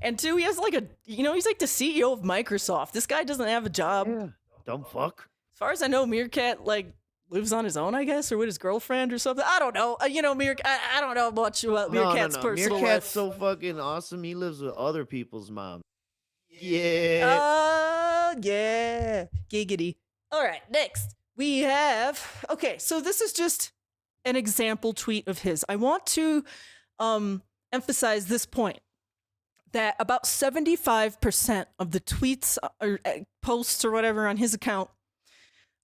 And two, he has like he's like the CEO of Microsoft. This guy doesn't have a job. Yeah. Dumb fuck. As far as I know, Meerkat like lives on his own, I guess, or with his girlfriend or something. I don't know. I don't know much about Meerkat's personal Meerkat's life. so fucking awesome. He lives with other people's moms. Yeah. Yeah. Giggity. All right, next we have. Okay, so this is just an example tweet of his. I want to emphasize this point that about 75% of the tweets or posts or whatever on his account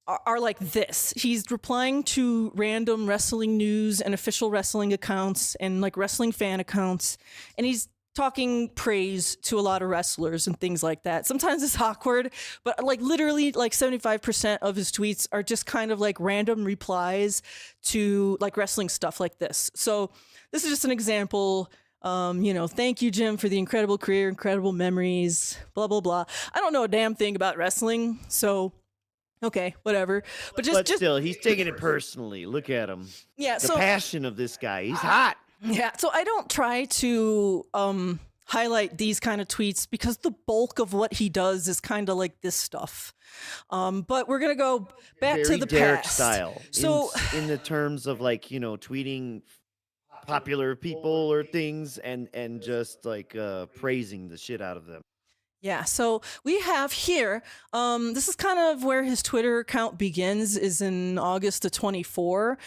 are like this. He's replying to random wrestling news and official wrestling accounts and like wrestling fan accounts, and he's talking praise to a lot of wrestlers and things like that. Sometimes it's awkward, but like literally like 75% of his tweets are just kind of like random replies to like wrestling stuff like this. So this is just an example. Thank you, Jim, for the incredible career, incredible memories, blah, blah, blah. I don't know a damn thing about wrestling, so okay, whatever. But still, he's taking it personally. Look at him. Yeah, The so passion of this guy. He's hot. yeah, so I don't try to highlight these kind of tweets because the bulk of what he does is kind of like this stuff. But we're gonna go back Very to the Derek past. style. So in the terms of like, tweeting popular people or things and just like praising the shit out of them. yeah, so we have here, this is kind of where his Twitter account begins, is in August of 24.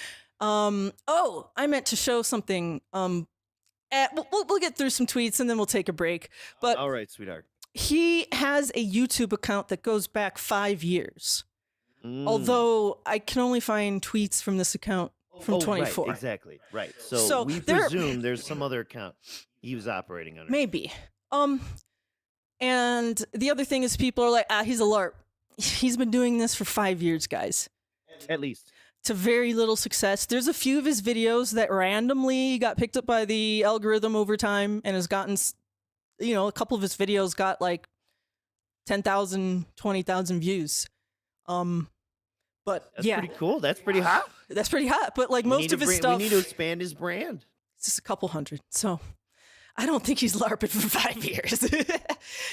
I meant to show something. We'll get through some tweets and then we'll take a break. But All right, sweetheart. he has a YouTube account that goes back 5 years. Although I can only find tweets from this account from 24. Right, exactly. Right. So So we there- presume there's some other account he was operating under. Maybe. And the other thing is people are like, he's a LARP. He's been doing this for 5 years, guys. At least. To very little success. There's a few of his videos that randomly got picked up by the algorithm over time and has gotten, a couple of his videos got like 10,000, 20,000 views. But That's yeah, pretty cool. That's pretty hot. that's pretty hot. But like most of his We stuff, need to expand his brand. it's just a couple hundred. So I don't think he's LARPing for 5 years.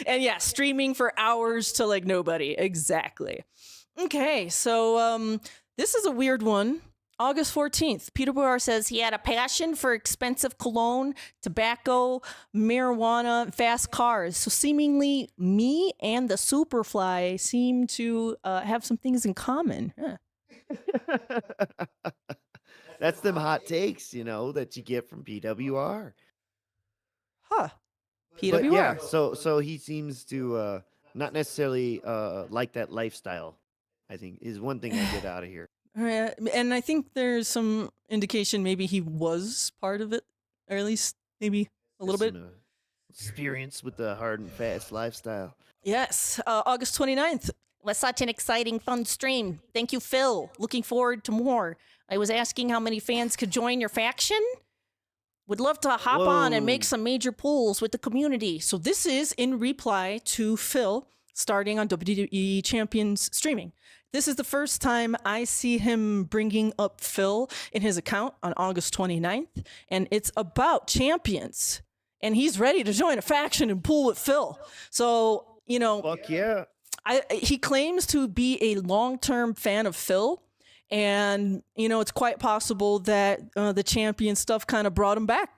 And yeah, streaming for hours to like nobody. Exactly. Okay, so this is a weird one. August 14th, Peter Boer says he had a passion for expensive cologne, tobacco, marijuana, and fast cars. So seemingly me and the Superfly seem to have some things in common. Huh. That's them hot takes, that you get from PWR. Huh. But PWR. yeah, so he seems to not necessarily like that lifestyle. I think is one thing I get out of here. And I think there's some indication maybe he was part of it, or at least maybe a little bit. Experience with the hard and fast lifestyle. Yes, August 29th. Was such an exciting, fun stream. Thank you, Phil. Looking forward to more. I was asking how many fans could join your faction. Would love to hop on and make some major pulls with the community. So this is in reply to Phil starting on WWE Champions streaming. This is the first time I see him bringing up Phil in his account on August 29th, and it's about champions. And he's ready to join a faction and pull with Phil. So, you know, fuck yeah. He claims to be a long-term fan of Phil, and you know it's quite possible that the champion stuff kind of brought him back.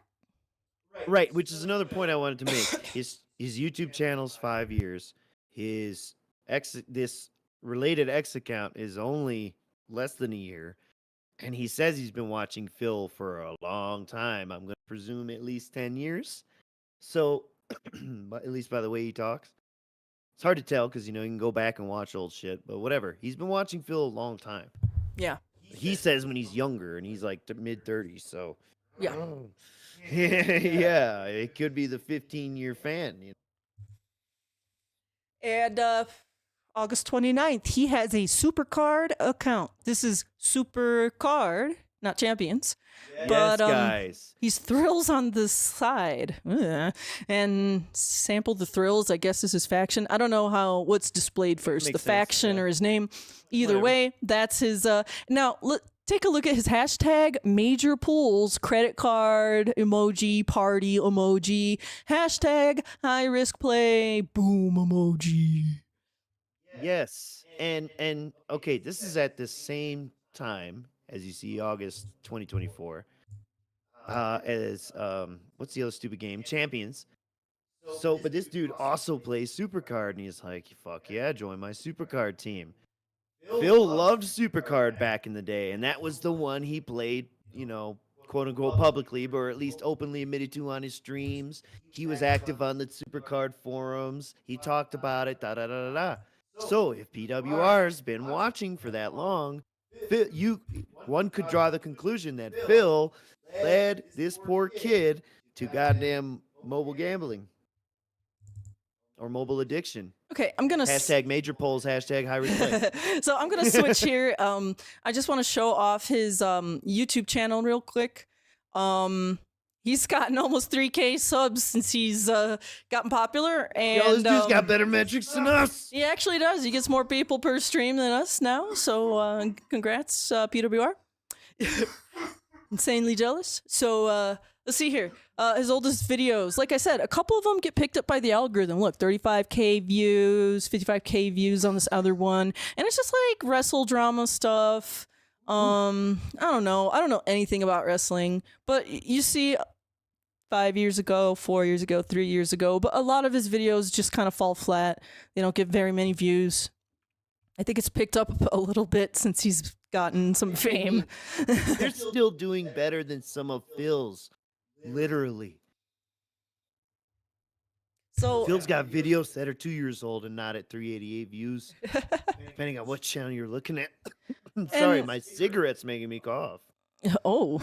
Right, which is another point I wanted to make. His YouTube channel's 5 years. His this related X account is only less than a year, and he says he's been watching Phil for a long time. I'm going to presume at least 10 years. So, at least by the way he talks. It's hard to tell because, you know, you can go back and watch old shit, but whatever. He's been watching Phil a long time. Yeah. He says when he's younger, and he's like mid-30s, so. Yeah. Yeah, it could be the 15-year fan. You know? And August 29th, he has a supercard account. This is supercard, not champions. But yes, guys. He's thrills on the side. And sample the thrills, I guess is his faction. I don't know what's displayed first, the faction or his name. Either way, that's his now take a look at his hashtag major pools, credit card emoji, party emoji, hashtag high risk play, boom emoji. Yes. And okay, this is at the same time as you see August 2024, as what's the other stupid game? Champions. So, but this dude also plays Supercard, and he's like, fuck yeah, join my Supercard team. Phil loved Supercard back in the day, and that was the one he played, you know, quote unquote publicly, or at least openly admitted to on his streams. He was active on the Supercard forums. He talked about it, da da da da da. So, if PWR's been watching for that long, one could draw the conclusion that Phil led this poor kid to goddamn mobile gambling or mobile addiction. Okay, I'm gonna hashtag major polls, hashtag high risk play. So I'm gonna switch here. I just want to show off his YouTube channel real quick. He's gotten almost 3K subs since he's gotten popular, and this dude's got better metrics than us. He actually does. He gets more people per stream than us now. So congrats, PWR. Insanely jealous. So let's see here. His oldest videos, like I said, a couple of them get picked up by the algorithm. Look, 35K views, 55K views on this other one, and it's just like wrestle drama stuff. I don't know anything about wrestling, but you see 5 years ago, 4 years ago, 3 years ago, but a lot of his videos just kind of fall flat. They don't get very many views. I think it's picked up a little bit since he's gotten some fame. They're still doing better than some of Phil's, literally. So Phil's got videos that are 2 years old and not at 388 views, depending on what channel you're looking at. I'm sorry, my cigarette's making me cough. Oh,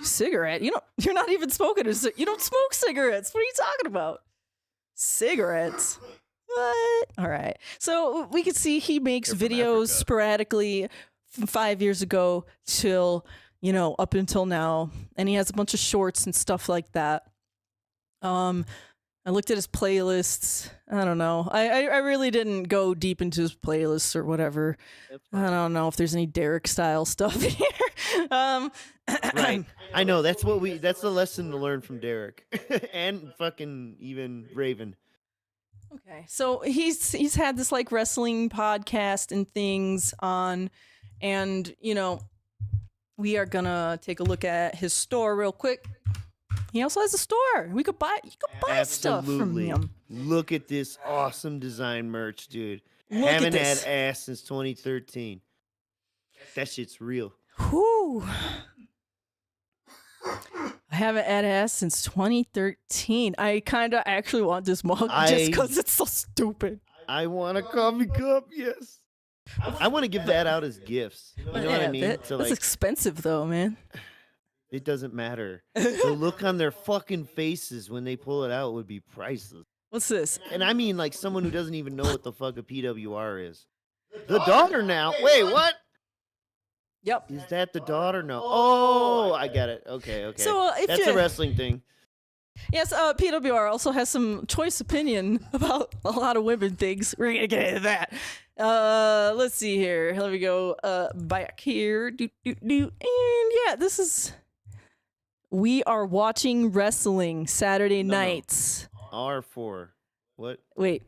cigarette? You're not even smoking. You don't smoke cigarettes. What are you talking about? Cigarettes? What? All right. So we can see he makes videos sporadically from 5 years ago till, up until now. And he has a bunch of shorts and stuff like that. I looked at his playlists. I don't know. I really didn't go deep into his playlists or whatever. I don't know if there's any Derek style stuff in here. Right. I know that's the lesson to learn from Derek and fucking even Raven. Okay. So he's had this like wrestling podcast and things on, and we are gonna take a look at his store real quick. He also has a store. You could buy stuff from him. Look at this awesome design merch, dude. Haven't had ass since 2013. That shit's real. Whew. I haven't had ass since 2013. I kind of actually want this mug just because it's so stupid. I want a coffee cup. Yes. I want to give that out as gifts. You know what I mean? That's expensive though, man. It doesn't matter. The look on their fucking faces when they pull it out would be priceless. What's this? And I mean like someone who doesn't even know what the fuck a PWR is. The daughter now. Wait, what? Yep. Is that the daughter? No. Oh, I get it. Okay. So That's a wrestling thing. Yes, PWR also has some choice opinion about a lot of women things. We're gonna get into that. Let's see here. Here we go. Back here. And yeah, this is. We are watching wrestling Saturday nights. R4. What? Wait.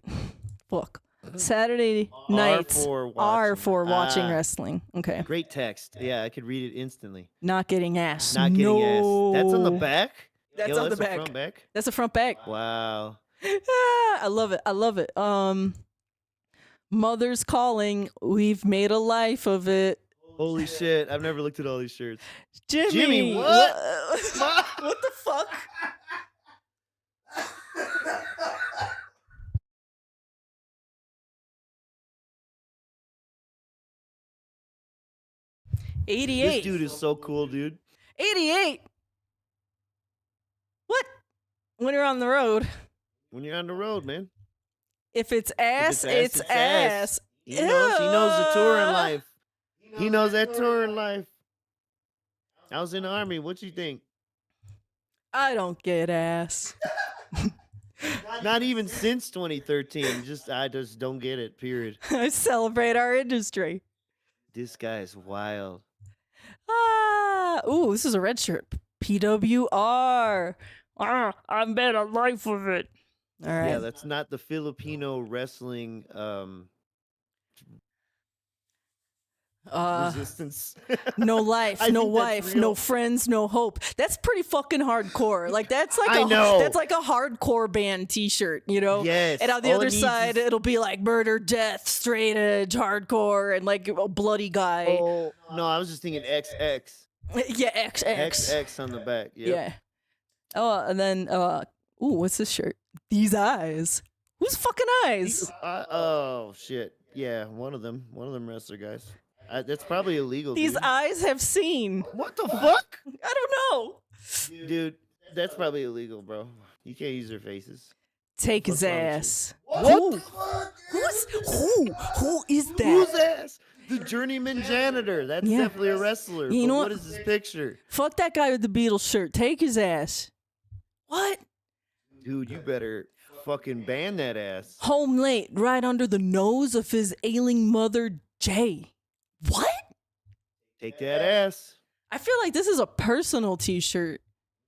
Fuck. Saturday nights are for watching wrestling. Okay. Great text. Yeah, I could read it instantly. Not getting ass. Not getting ass. That's on the back? That's on the back. Front back? That's the front back. Wow. I love it. I love it. Mother's calling. We've made a life of it. Holy shit. I've never looked at all these shirts. Jimmy, what? What the fuck? '88. This dude is so cool, dude. 88. What? When you're on the road. When you're on the road, man. If it's ass, it's ass. He knows the touring life. He knows that touring life. I was in the army. What you think? I don't get ass. Not even since 2013. I just don't get it, period. I celebrate our industry. This guy is wild. Ooh, this is a red shirt. PWR. I made a life of it. All right. Yeah, that's not the Filipino wrestling resistance. No life, no wife, no friends, no hope. That's pretty fucking hardcore. Like that's like that's like a hardcore band T-shirt, you know? Yes. And on the other side, it'll be like murder, death, straight edge, hardcore, and like a bloody guy. Oh no, I was just thinking XX. Yeah, XX. XX on the back. Yep. Yeah. Oh, and then ooh, what's this shirt? These eyes. Whose fucking eyes? Oh shit. Yeah, one of them wrestler guys. That's probably illegal. These eyes have seen. What the fuck? I don't know. Dude, that's probably illegal, bro. You can't use their faces. Take his ass. What the fuck? Who is that? Who's ass? The journeyman janitor. That's definitely a wrestler. You know what is this picture? Fuck that guy with the Beatles shirt. Take his ass. What? Dude, you better fucking ban that ass. Home late, right under the nose of his ailing mother, Jay. What? Take that ass. I feel like this is a personal T-shirt.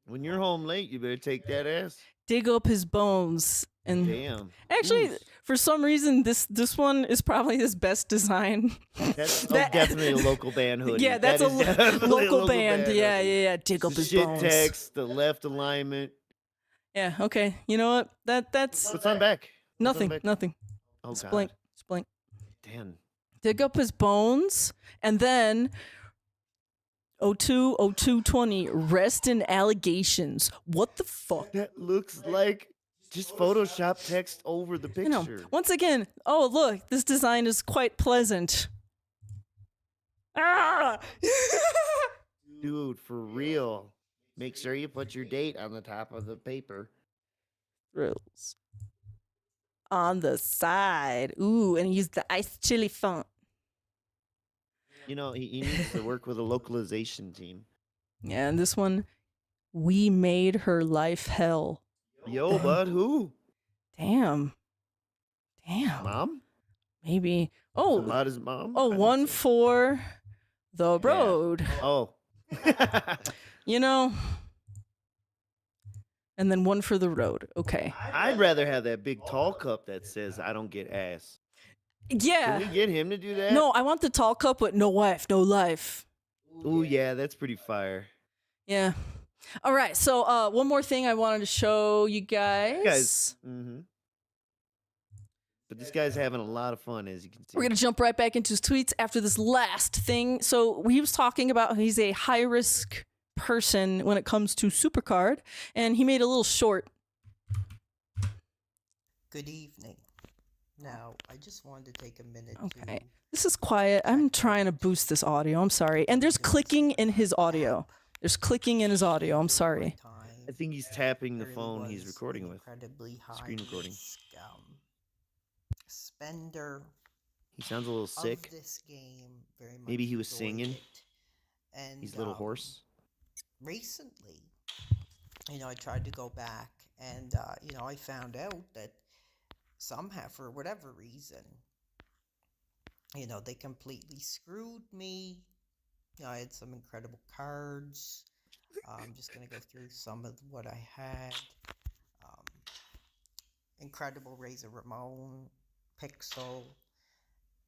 When you're home late, you better take that ass. Dig up his bones. And damn. Actually, for some reason, this one is probably his best design. That's definitely a local band hoodie. Yeah, that's a local band. Yeah. Dig up his bones. Shit text, the left alignment. Yeah. Okay. You know what? That's. What's on back? Nothing. Oh, it's blank. It's blank. Damn. Dig up his bones, and then 02/02/20 rest in allegations. What the fuck? That looks like just Photoshop text over the picture. You know, once again, oh look, this design is quite pleasant. Ah! Dude, for real. Make sure you put your date on the top of the paper. Thrills. On the side. Ooh, and use the iced chili font. You know, he needs to work with a localization team. Yeah, and this one, we made her life hell. Yo, bud, who? Damn. Mom? Maybe. Oh. About his mom? Oh, one for the road. Yeah. Oh. You know. And then one for the road. Okay. I'd rather have that big tall cup that says I don't get ass. Yeah. Can we get him to do that? No, I want the tall cup with no wife, no life. Ooh, yeah, that's pretty fire. Yeah. All right. So one more thing I wanted to show you guys. Mm-hmm. But this guy's having a lot of fun, as you can see. We're going to jump right back into his tweets after this last thing. So he was talking about he's a high-risk person when it comes to supercard, and he made a little short. Good evening. Now, I just wanted to take a minute Okay. to This is quiet. I'm trying to boost this audio. I'm sorry. And there's clicking in his audio. There's clicking in his audio. I'm sorry. I think he's tapping the Really phone he's was recording an with. incredibly high Screen recording. risk, spender He sounds a little of sick. this game. Very much Maybe he was enjoyed singing. it. And He's a little hoarse. recently, I tried to go back and I found out that somehow, for whatever reason, they completely screwed me. I had some incredible cards. I'm just going to go through some of what I had. Incredible Razor Ramon, Pixel,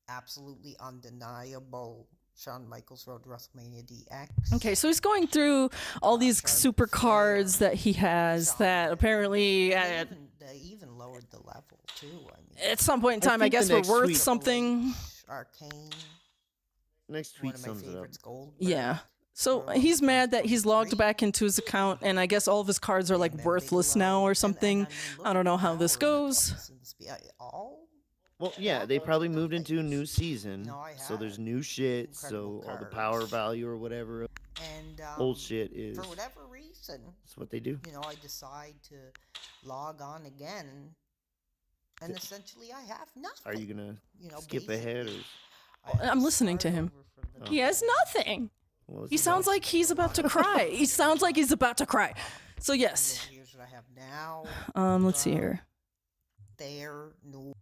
absolutely undeniable Shawn Michaels Road to WrestleMania DX. Okay, so he's going through all these super cards that he has that apparently They even lowered the level, too. at some point in I time, I think the guess, were next worth tweet- something. Arcane, Next one tweet of my sums it up. favorites, Gold. Yeah. So he's mad that he's logged back into his account, and I guess all of his cards are like worthless now or something. I don't know how this goes. All? Well, yeah, they probably moved into a new season, No, I so there's had new shit. incredible So all the cards. power value or whatever And old shit is. for whatever reason, That's what they do. I decide to log on again, and essentially I have nothing. Are you gonna skip ahead or? I'm listening to him. He has nothing. He sounds like he's about to cry. He sounds like he's about to cry. So yes. Here's what I have now. Let's see here. There, no.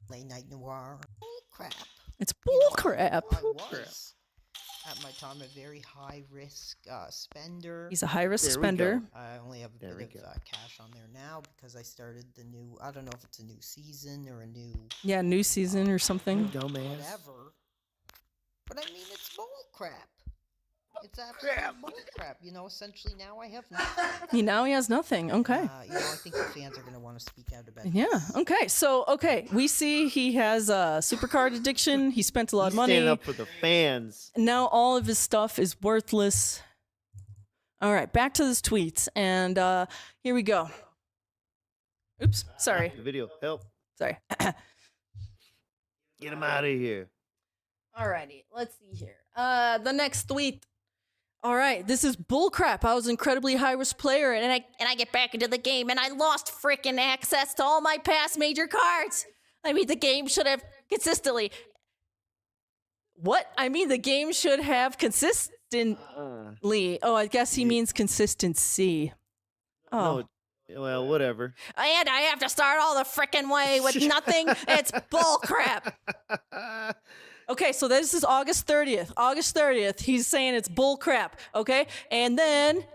Late Night Noir. Bull crap. It's bull crap. I was at my time a very high risk spender. He's a high risk There we spender. go. I only have a There we bit of go. cash on there now because I started the new. I don't know if it's a new season or a new Yeah, new season or something. Dumbass. whatever. But I mean, it's bull crap. It's absolute bull crap. Essentially now I have nothing. Now he has nothing. Okay. I think the fans are going to want to speak out about Yeah. this. Okay. So, we see he has a supercard addiction. He spent a lot of He's money. standing up for the fans. Now all of his stuff is worthless. All right, back to his tweets, and here we go. Oops, sorry, The video. Help. sorry. Get him out of here. Alrighty, let's see here. The next tweet. All right, this is bullcrap. I was an incredibly high risk player, and I get back into the game, and I lost freaking access to all my past major cards. I mean, the game should have consistently. What? I mean, the game should have consistently. Oh, I guess he means consistency. Oh. No, well, whatever. And I have to start all the frickin' way with nothing. It's bullcrap. Okay, so this is August 30th. August 30th, he's saying it's bullcrap. Okay, and then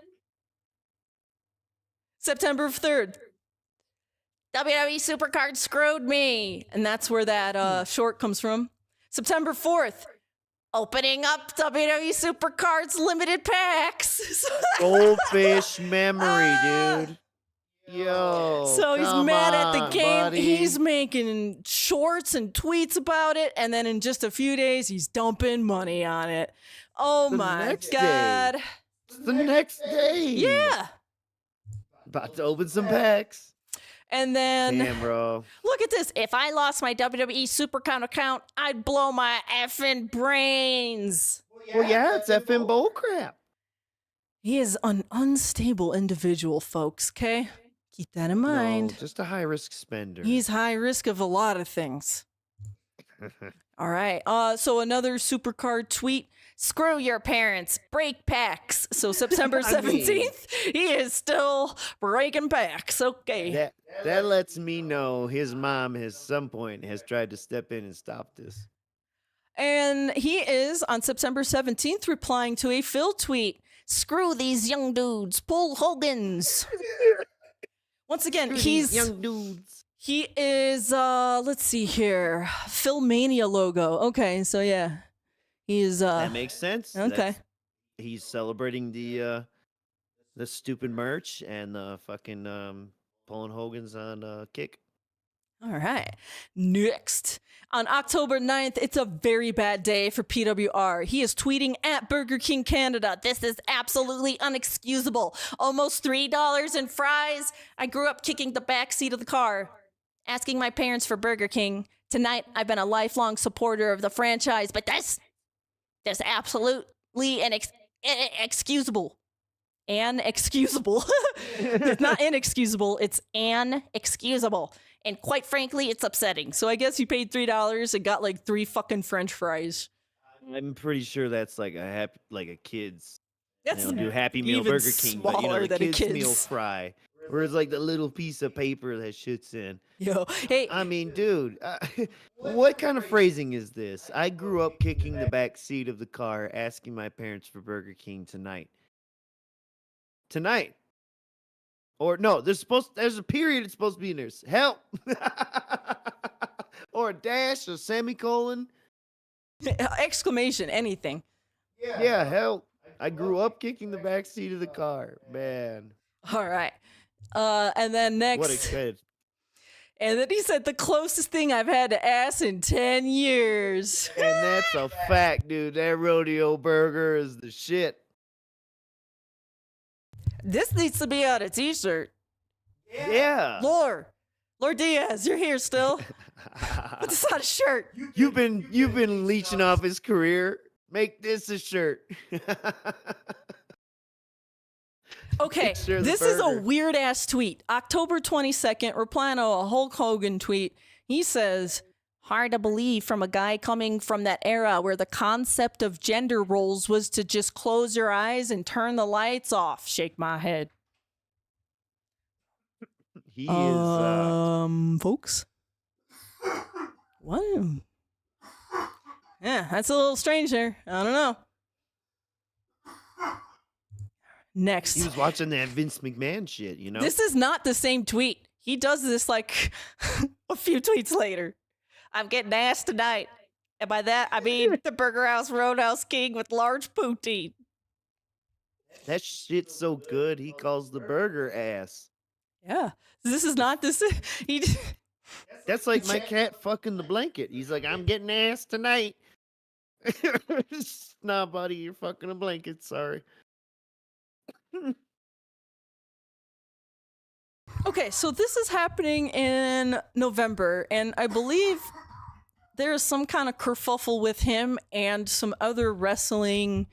September 3rd, WWE Supercard screwed me. And that's where that short comes from. September 4th, opening up WWE Supercards limited packs. Goldfish memory, dude. Yo. So he's come mad at the on, game. buddy. He's making shorts and tweets about it, and then in just a few days, he's dumping money on it. Oh The my next day. god! It's the next day. Yeah. About to open some packs. And then Damn, bro. look at this. If I lost my WWE Supercount account, I'd blow my effing brains. Well, yeah, it's effing bullcrap. He is an unstable individual, folks. Okay, keep that in mind. No, just a high risk spender. He's high risk of a lot of things. All right. So another supercard tweet. Screw your parents. Break packs. So September I mean- 17th, he is still breaking packs. Okay. that lets me know his mom at some point has tried to step in and stop this. And he is on September 17th replying to a Phil tweet. Screw these young dudes. Pull Hogan's. Once again, These he's young dudes. he is let's see here. Philmania logo. Okay, so yeah. He is That makes sense. okay. That's- he's celebrating the stupid merch and the fucking pulling Hogan's on Kick. All right. Next. On October 9th, it's a very bad day for PWR. He is tweeting at Burger King Canada. This is absolutely unexcusable. Almost $3 in fries. I grew up kicking the back seat of the car. asking my parents for Burger King. Tonight, I've been a lifelong supporter of the franchise, but that's absolutely inexcusable. Inexcusable. It's not inexcusable, it's inexcusable. And quite frankly, it's upsetting. So I guess you paid $3 and got like 3 fucking French fries. I'm pretty sure that's like a kid's. That's Do Happy Meal even Burger King, but smaller the than a kids meal kid's. fry, where it's like the little piece of paper that shits in. Yo, hey, I mean, dude, what kind of phrasing is this? I grew up kicking the back seat of the car, asking my parents for Burger King tonight. Tonight. Or no, there's a period it's supposed to be in there. Help. Or a dash, a semicolon. exclamation, anything. Yeah, help. I grew up kicking the back seat of the car. Man. All right. And then next. What a kid. And then he said the closest thing I've had to ass in 10 years. And that's a fact, dude. That rodeo burger is the shit. This needs to be on a t-shirt. Yeah. Lor Diaz, you're here still. Put this on a shirt. You've been leeching off his career. Make this a shirt. Okay, Picture of the this is a burger. weird ass tweet. October 22nd, replying to a Hulk Hogan tweet. He says, hard to believe from a guy coming from that era where the concept of gender roles was to just close your eyes and turn the lights off. Shake my head. He is Folks? What? Yeah, that's a little strange there. I don't know. Next. he was watching that Vince McMahon shit, you know? This is not the same tweet. He does this like a few tweets later. I'm getting ass tonight. And by that, I mean the Burger House Roadhouse King with large poutine. That shit's so good, he calls the burger ass. Yeah. This is not this. He. That's like my cat fucking the blanket. He's like, I'm getting ass tonight. Nah, buddy, you're fucking a blanket. Sorry. Okay, so this is happening in November, and I believe there is some kind of kerfuffle with him and some other wrestling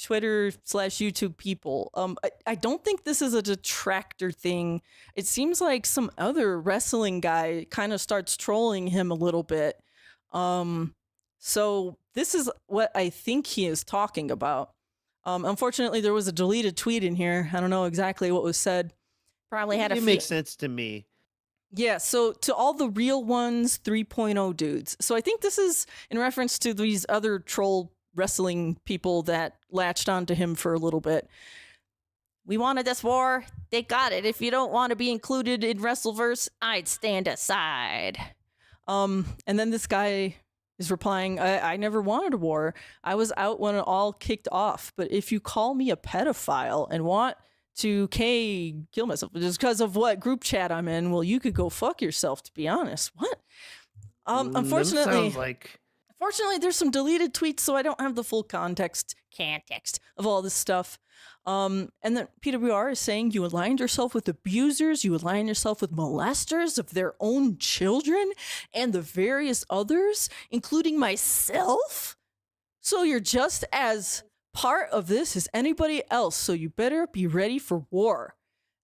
Twitter/YouTube people. I don't think this is a detractor thing. It seems like some other wrestling guy kind of starts trolling him a little bit. So this is what I think he is talking about. Unfortunately, there was a deleted tweet in here. I don't know exactly what was said. Probably had a It few. makes sense to me. Yeah, so to all the real ones 3.0 dudes. So I think this is in reference to these other troll wrestling people that latched onto him for a little bit. We wanted this war. They got it. If you don't want to be included in Wrestleverse, I'd stand aside. And then this guy is replying, I never wanted a war. I was out when it all kicked off. But if you call me a pedophile and want to kill myself just because of what group chat I'm in, well, you could go fuck yourself, to be honest. What? Unfortunately, Fortunately, there's some deleted tweets, so I don't have the full context of all this stuff. And then PWR is saying you aligned yourself with abusers, you aligned yourself with molesters of their own children, and the various others, including myself. So you're just as part of this as anybody else, so you better be ready for war.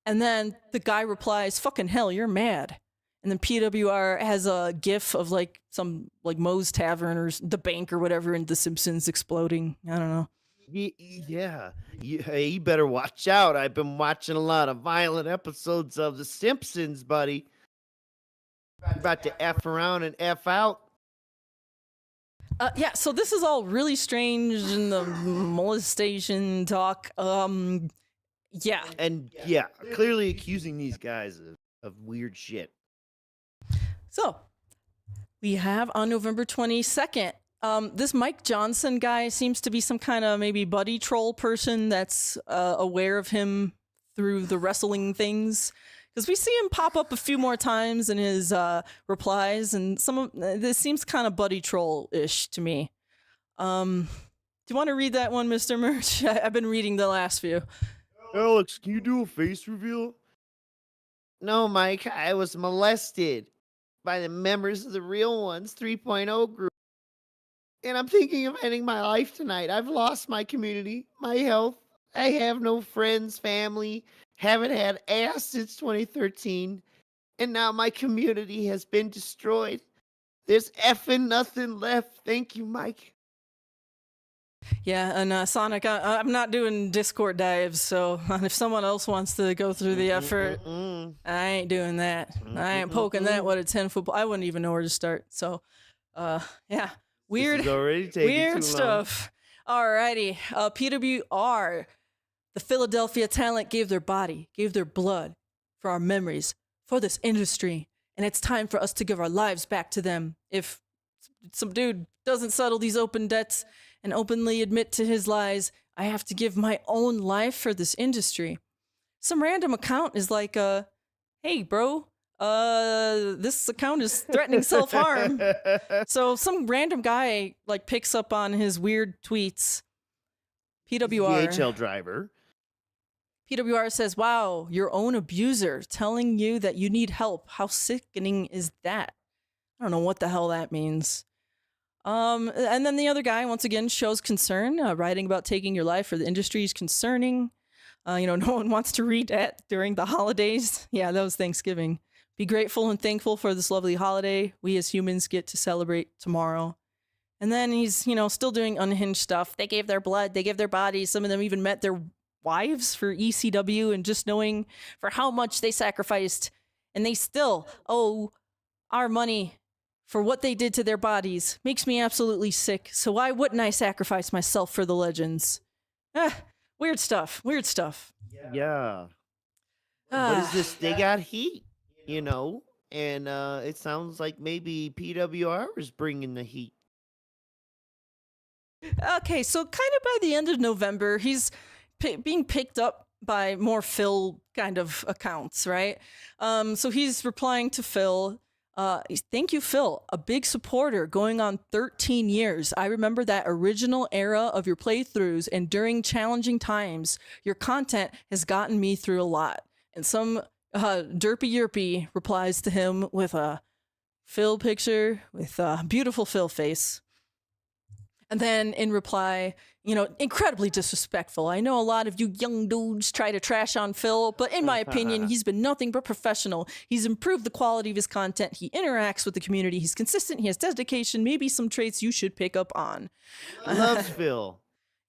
And then the guy replies, fucking hell, you're mad. And then PWR has a gif of like some like Moe's Tavern or the bank or whatever and The Simpsons exploding. I don't know. Yeah. Hey, you better watch out. I've been watching a lot of violent episodes of The Simpsons, buddy. About to F around and F out. Yeah, so this is all really strange in the molestation talk. Yeah. And yeah, clearly accusing these guys of weird shit. So we have on November 22nd, this Mike Johnson guy seems to be some kind of maybe buddy troll person that's aware of him through the wrestling things. Because we see him pop up a few more times in his replies, and some of this seems kind of buddy troll-ish to me. Do you want to read that one, Mr. Merch? I've been reading the last few. Alex, can you do a face reveal? No, Mike, I was molested by the members of the Real Ones 3.0 group. And I'm thinking of ending my life tonight. I've lost my community, my health. I have no friends, family, haven't had ass since 2013. And now my community has been destroyed. There's effing nothing left. Thank you, Mike. Yeah, and Sonic, I'm not doing Discord dives, so if someone else wants to go through the effort, I ain't doing that. I ain't poking that with a 10-foot ball. I wouldn't even know where to start. So, yeah, weird, weird stuff. Alrighty, PWR, the Philadelphia talent gave their body, gave their blood for our memories, for this industry, and it's time for us to give our lives back to them. If some dude doesn't settle these open debts and openly admit to his lies, I have to give my own life for this industry. Some random account is like, hey, bro, this account is threatening self-harm. So some random guy like picks up on his weird tweets. PWR. DHL driver. PWR says, wow, your own abuser telling you that you need help. How sickening is that? I don't know what the hell that means. And then the other guy, once again, shows concern, writing about taking your life for the industry is concerning. No one wants to read that during the holidays. Yeah, that was Thanksgiving. Be grateful and thankful for this lovely holiday. We as humans get to celebrate tomorrow. And then he's, still doing unhinged stuff. They gave their blood, they gave their bodies. Some of them even met their wives for ECW, and just knowing for how much they sacrificed, and they still owe our money for what they did to their bodies makes me absolutely sick. So why wouldn't I sacrifice myself for the legends? Weird stuff. Yeah. What is this? They got heat, and it sounds like maybe PWR is bringing the heat. Okay, so kind of by the end of November, he's being picked up by more Phil kind of accounts, right? So he's replying to Phil. Thank you, Phil. A big supporter going on 13 years. I remember that original era of your playthroughs, and during challenging times, your content has gotten me through a lot. And some derpy yerpy replies to him with a Phil picture with a beautiful Phil face. And then in reply, incredibly disrespectful. I know a lot of you young dudes try to trash on Phil, but in my opinion, he's been nothing but professional. He's improved the quality of his content. He interacts with the community. He's consistent. He has dedication. Maybe some traits you should pick up on. Loves Phil.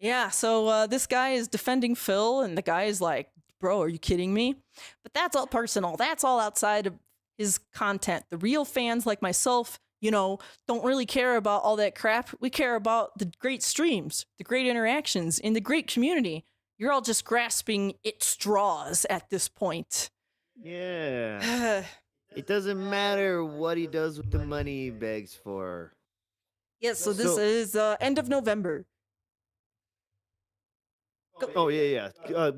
Yeah, so this guy is defending Phil, and the guy is like, bro, are you kidding me? But that's all personal. That's all outside of his content. The real fans like myself, don't really care about all that crap. We care about the great streams, the great interactions, and the great community. You're all just grasping at straws at this point. Yeah. It doesn't matter what he does with the money he begs for. Yes, so this is end of November. Oh, yeah.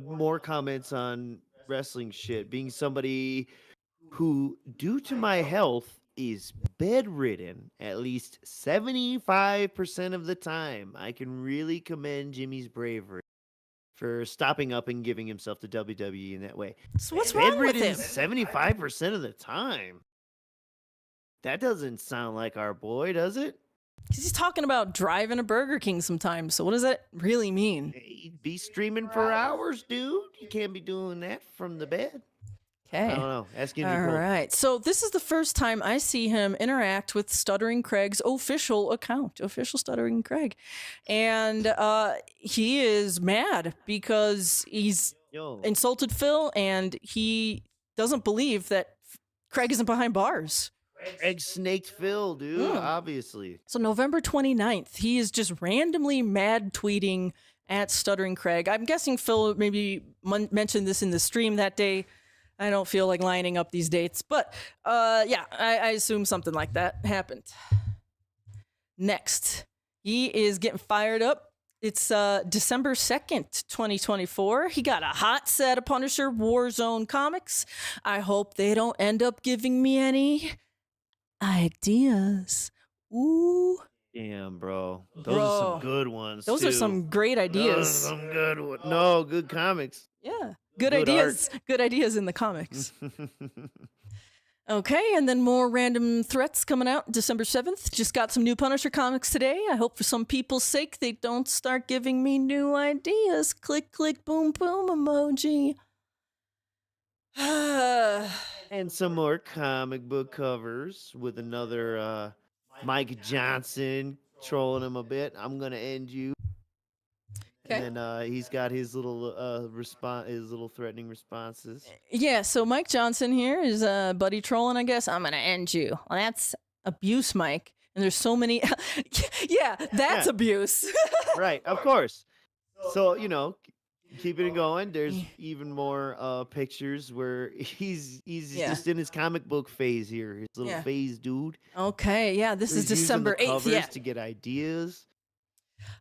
More comments on wrestling shit. Being somebody who, due to my health, is bedridden at least 75% of the time. I can really commend Jimmy's bravery for stopping up and giving himself to WWE in that way. So what's wrong with him? 75% of the time. That doesn't sound like our boy, does it? Because he's talking about driving a Burger King sometimes. So what does that really mean? He'd be streaming for hours, dude. You can't be doing that from the bed. Okay. I don't know. Asking All right. So this is the first time I see him interact with Stuttering Craig's official account, official Stuttering Craig. And he is mad because he's insulted Phil, and he doesn't believe that Craig isn't behind bars. Craig snaked Phil, dude, obviously. So November 29th, he is just randomly mad tweeting at Stuttering Craig. I'm guessing Phil maybe mentioned this in the stream that day. I don't feel like lining up these dates, but I assume something like that happened. Next, he is getting fired up. It's December 2nd, 2024. He got a hot set of Punisher Warzone comics. I hope they don't end up giving me any ideas. Ooh. Damn, bro. Those are some good ones. Those are some great ideas. Those are some good ones. No, good comics. Yeah. Good Good ideas. Good ideas in the comics. Okay, and then more random threats coming out December 7th. Just got some new Punisher comics today. I hope for some people's sake they don't start giving me new ideas. Click, click, boom, boom emoji. And some more comic book covers with another Mike Johnson trolling him a bit. I'm gonna end you. Okay. And then he's got his little response, his little threatening responses. Yeah, so Mike Johnson here is buddy trolling, I guess. I'm gonna end you. Well, that's abuse, Mike. And there's so many. Yeah, that's Yeah. abuse. Right, of course. So, you know, keeping it going, there's even more pictures where he's Yeah. just in his comic book phase here. His little Yeah. phase dude. Okay, yeah, this is He's using December the 8th. covers Yeah. to get ideas.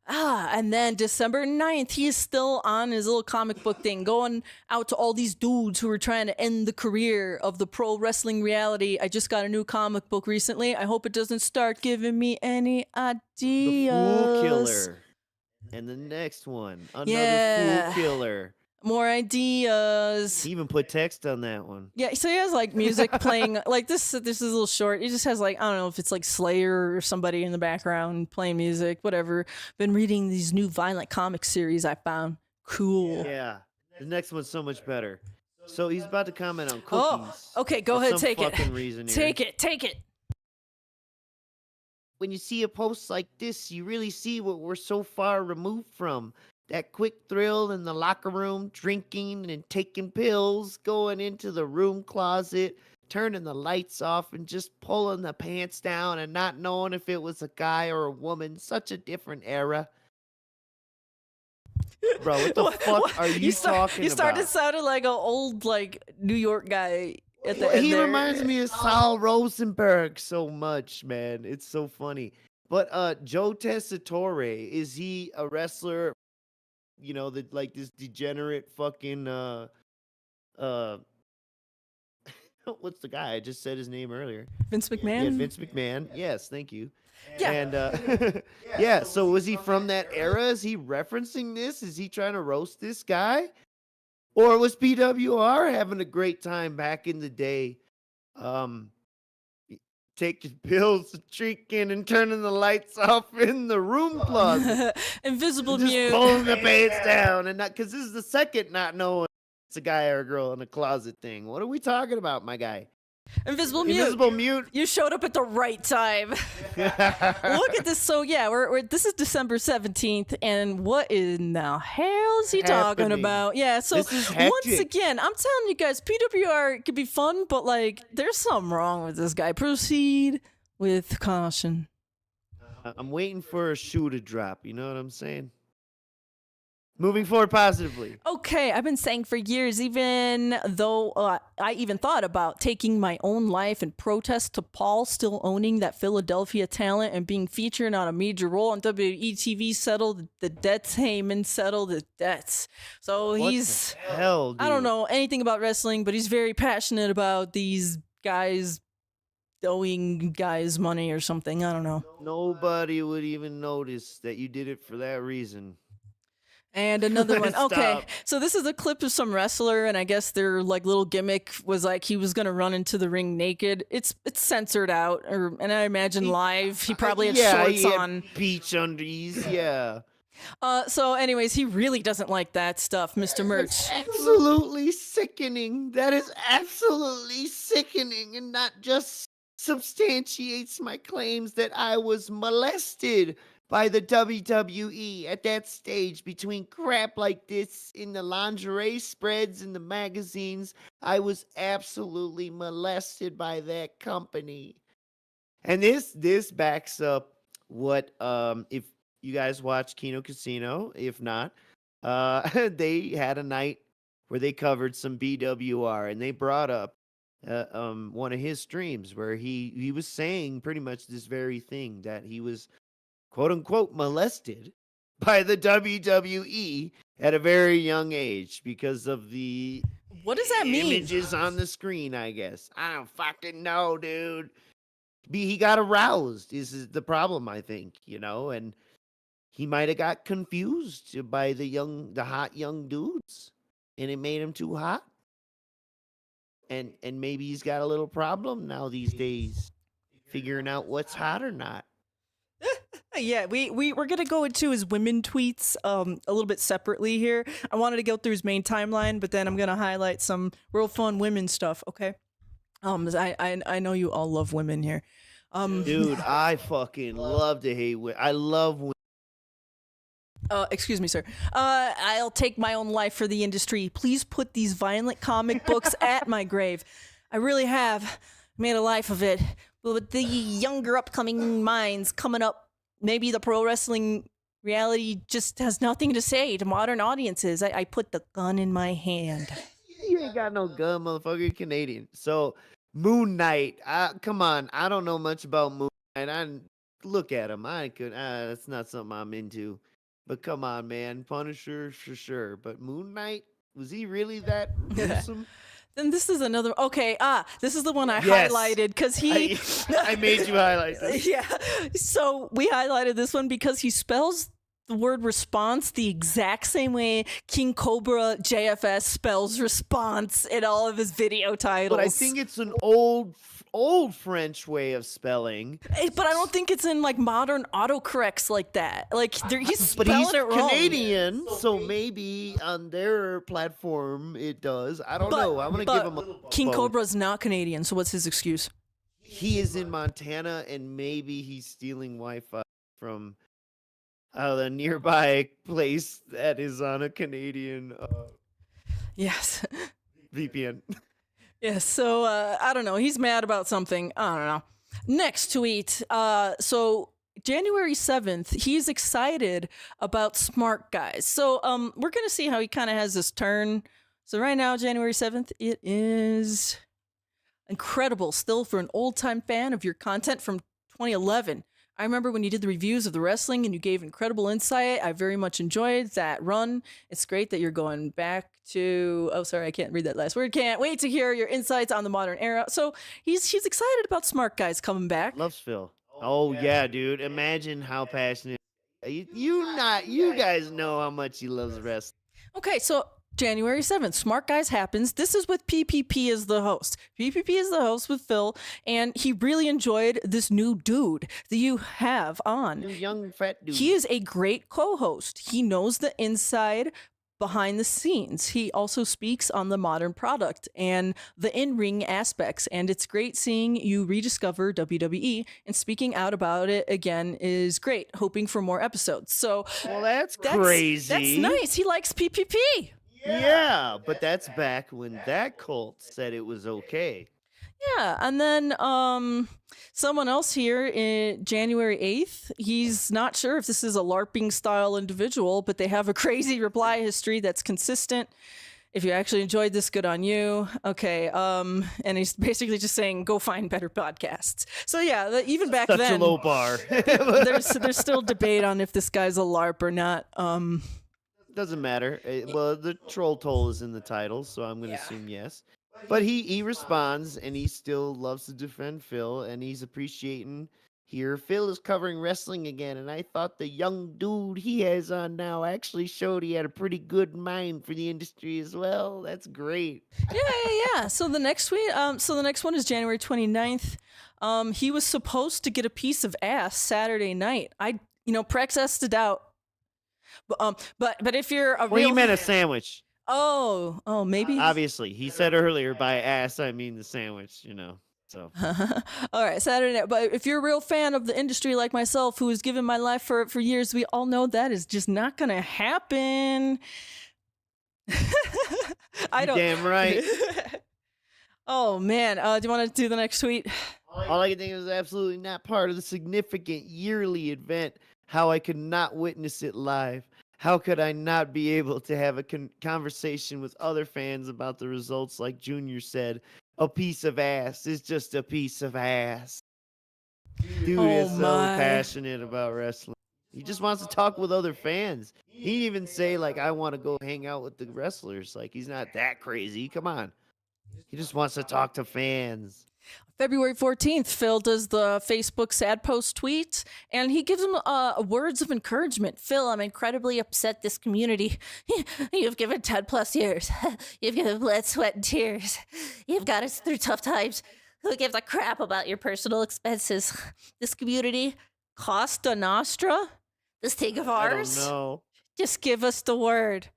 And then December 9th, he is still on his little comic book thing, going out to all these dudes who are trying to end the career of the pro wrestling reality. I just got a new comic book recently. I hope it doesn't start giving me any ideas. The Fool Killer. And the next one, another Yeah. Fool Killer. More ideas. He even put text on that one. Yeah, so he has like music playing. Like this is a little short. He just has like, I don't know if it's like Slayer or somebody in the background playing music, whatever. Been reading these new violent comic series I found. Cool. Yeah. The next one's so much better. So he's about to comment on Oh, cookies. okay, go for ahead, some take it. fucking reason here. Take it, take it. When you see a post like this, you really see what we're so far removed from. That quick thrill in the locker room, drinking and taking pills, going into the room closet, turning the lights off and just pulling the pants down and not knowing if it was a guy or a woman. Such a different era. Bro, what the fuck are you talking You started about? sounding like an old like New York guy at the Well, end he there. reminds me of Saul Rosenberg so much, man. It's so funny. But Joe Tessitore, is he a wrestler? You know, that like this degenerate fucking what's the guy? I just said his name earlier. Vince Yeah, McMahon. Vince McMahon. Yes, thank you. Yeah. And yeah, so was he from that era? Is he referencing this? Is he trying to roast this guy? Or was PWR having a great time back in the day? Taking pills, drinking, and turning the lights off in the room closet. Invisible Just mute. pulling the pants down, and not because this is the second not knowing it's a guy or a girl in a closet thing. What are we talking about, my guy? Invisible mute. Invisible mute. You showed up at the right time. Look at this. So yeah, this is December 17th, and what in the hell is he talking Happening. about? Yeah, so This is once hectic. again, I'm telling you guys, PWR could be fun, but like there's something wrong with this guy. Proceed with caution. I'm waiting for a shoe to drop. You know what I'm saying? Moving forward positively. Okay, I've been saying for years, even though I even thought about taking my own life in protest to Paul still owning that Philadelphia talent and being featured on a major role on WWE settled the debts. Heyman settled the debts. So What he's, the hell, dude? I don't know anything about wrestling, but he's very passionate about these guys owing guys money or something. I don't know. Nobody would even notice that you did it for that reason. And another one. Okay, Stop. so this is a clip of some wrestler, and I guess their like little gimmick was like he was gonna run into the ring naked. It's censored out, and I imagine live he probably had Yeah, shorts he had on. beach undies. Yeah. So, anyways, he really doesn't like that stuff, Mr. Merch. Absolutely sickening. That is absolutely sickening, and not just substantiates my claims that I was molested by the WWE at that stage between crap like this in the lingerie spreads in the magazines. I was absolutely molested by that company. And this backs up what if you guys watch Kino Casino, if not, they had a night where they covered some BWR, and they brought up one of his streams where he was saying pretty much this very thing, that he was quote unquote molested by the WWE at a very young age because of the What does that mean? images on the screen, I guess. I don't fucking know, dude. He got aroused. This is the problem, I think, you know, and he might have got confused by the hot young dudes. and it made him too hot. And maybe he's got a little problem now these days, figuring out what's hot or not. Yeah, we're gonna go into his women tweets a little bit separately here. I wanted to go through his main timeline, but then I'm gonna highlight some real fun women stuff. Okay. I know you all love women here. Dude, I fucking love to hate women. I love women. Excuse me, sir. I'll take my own life for the industry. Please put these violent comic books at my grave. I really have made a life of it. But with the younger upcoming minds coming up, maybe the pro wrestling reality just has nothing to say to modern audiences. I put the gun in my hand. You ain't got no gun, motherfucker. You're Canadian. So, Moon Knight. Come on. I don't know much about Moon Knight. I look at him. That's not something I'm into. But come on, man. Punisher for sure. But Moon Knight, was he really that gruesome? Then this is another. Okay, this is the one I Yes. highlighted because he. I made you highlight this. Yeah. So we highlighted this one because he spells the word response the exact same way King Cobra JFS spells response in all of his video titles. But I think it's an old French way of spelling. But I don't think it's in like modern autocorrects like that. Like he's But spelling he's it wrong. Canadian, so maybe on their platform it does. I don't know. I'm gonna give him a King vote. Cobra's not Canadian, so what's his excuse? He is in Montana, and maybe he's stealing Wi-Fi from the nearby place that is on a Canadian Yes. VPN. Yeah, so I don't know. He's mad about something. I don't know. Next tweet. So January 7th, he's excited about smart guys. So we're going to see how he kind of has this turn. So right now, January 7th, it is incredible still for an old-time fan of your content from 2011. I remember when you did the reviews of the wrestling and you gave incredible insight. I very much enjoyed that run. It's great that you're going back to, oh, sorry, I can't read that last word. Can't wait to hear your insights on the modern era. So he's excited about smart guys coming back. Loves Phil. Oh yeah, dude. Imagine how passionate. You guys know how much he loves wrestling. Okay, so January 7th, Smart Guys happens. This is with PPP as the host. PPP is the host with Phil, and he really enjoyed this new dude that you have on. New young fat dude. He is a great co-host. He knows the inside behind the scenes. He also speaks on the modern product and the in-ring aspects, and it's great seeing you rediscover WWE, and speaking out about it again is great. Hoping for more episodes. So Well, that's crazy. That's nice. He likes PPP. Yeah, but that's back when that cult said it was okay. Yeah, and then someone else here in January 8th, he's not sure if this is a LARPing style individual, but they have a crazy reply history that's consistent. If you actually enjoyed this, good on you. Okay, and he's basically just saying, go find better podcasts. So yeah, even back Such then, a low bar. there's still debate on if this guy's a LARP or not. Doesn't matter. Well, the troll toll is in the title, so I'm going to assume yes. But he responds, and he still loves to defend Phil, and he's appreciating here. Phil is covering wrestling again, and I thought the young dude he has on now actually showed he had a pretty good mind for the industry as well. That's great. Yeah. So the next tweet, so the next one is January 29th. He was supposed to get a piece of ass Saturday night. Prex asked it out. But if you're a Well, real he meant a sandwich. Oh, maybe. Obviously, he said earlier by ass I mean the sandwich, So All right, Saturday night. But if you're a real fan of the industry like myself, who has given my life for years, we all know that is just not going to happen. I don't. damn right. Oh man, do you want to do the next tweet? All I can think of is absolutely not part of the significant yearly event. How I could not witness it live. How could I not be able to have a conversation with other fans about the results? Like Junior said, a piece of ass is just a piece of ass. Dude is so passionate about wrestling. He just wants to talk with other fans. He didn't even say, like, I want to go hang out with the wrestlers. Like, he's not that crazy. Come on. He just wants to talk to fans. February 14th, Phil does the Facebook sad post tweet, and he gives him words of encouragement. Phil, I'm incredibly upset this community. You've given 10 plus years. You've given blood, sweat, and tears. You've got us through tough times. Who gives a crap about your personal expenses? This community, Costa Nostra, this thing of ours. I don't know. Just give us the word.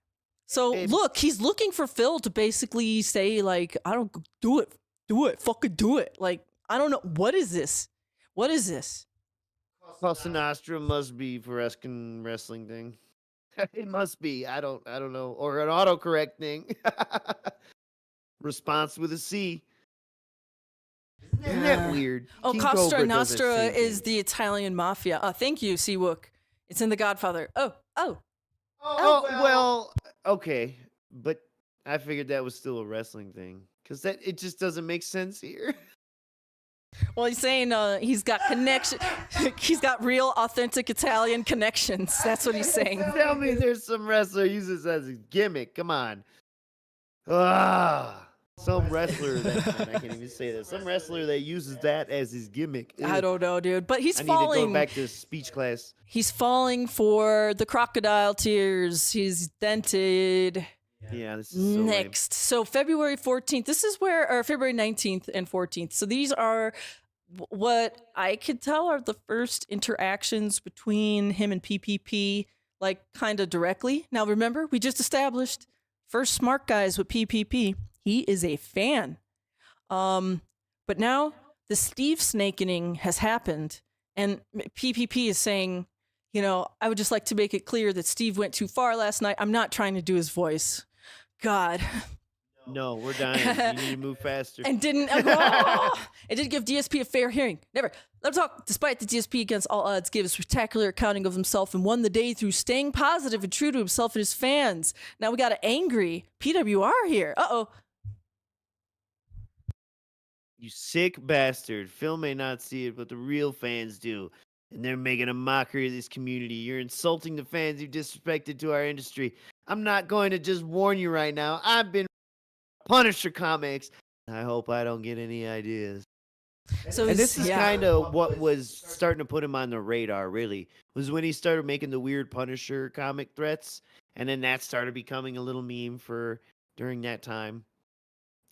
So look, he's looking for Phil to basically say, like, I don't do it. Do it. Fucking do it. Like, I don't know. What is this? What is this? Costa Nostra must be for wrestling thing. It must be. I don't know. Or an autocorrect thing. Response with a C. Isn't that weird? Oh, King Costa Cobra does that Nostra same is thing. the Italian mafia. Thank you, Seawook. It's in The Godfather. Oh. Oh, well, okay. But I figured that was still a wrestling thing. Because it just doesn't make sense here. Well, he's saying he's got connection. He's got real, authentic Italian connections. That's what he's saying. Tell me there's some wrestler who uses this as a gimmick. Come on. Some wrestler that I can't even say that. Some wrestler that uses that as his gimmick. I don't know, dude. But he's I need falling. to go back to speech class. He's falling for the crocodile tears. He's dented. Yeah, this is so Next. So February 14th. This is where, or February 19th and 14th. So these are what I could tell are the first interactions between him and PPP, like kind of directly. Now, remember, we just established first smart guys with PPP. He is a fan. But now the Steve snakening has happened, and PPP is saying, you know, I would just like to make it clear that Steve went too far last night. I'm not trying to do his voice. God. No, we're dying. You need to move faster. And didn't give DSP a fair hearing. Never. Let him talk. Despite the DSP against all odds gave a spectacular accounting of himself and won the day through staying positive and true to himself and his fans. Now we got an angry PWR here. Uh-oh. You sick bastard. Phil may not see it, but the real fans do. And they're making a mockery of this community. You're insulting the fans you disrespected to our industry. I'm not going to just warn you right now. I've been Punisher comics. I hope I don't get any ideas. So And this is kind of what was starting to put him on the radar, really, was when he started making the weird Punisher comic threats. And then that started becoming a little meme for during that time.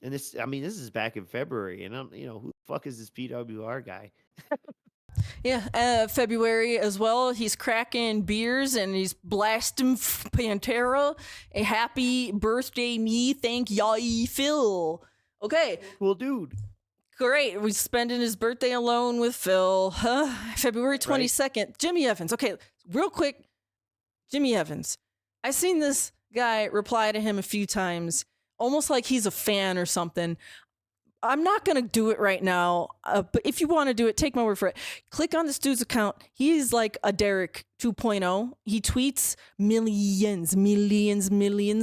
And this is back in February. And who the fuck is this PWR guy? Yeah, February as well. He's cracking beers and he's blasting Pantera. A happy birthday me, thank y'all, Phil. Okay. Cool dude. Great. We're spending his birthday alone with Phil. February 22nd. Jimmy Evans. Okay, real quick. Jimmy Evans. I seen this guy reply to him a few times, almost like he's a fan or something. I'm not going to do it right now, but if you want to do it, take my word for it. Click on this dude's account. He's like a Derek 2.0. He tweets millions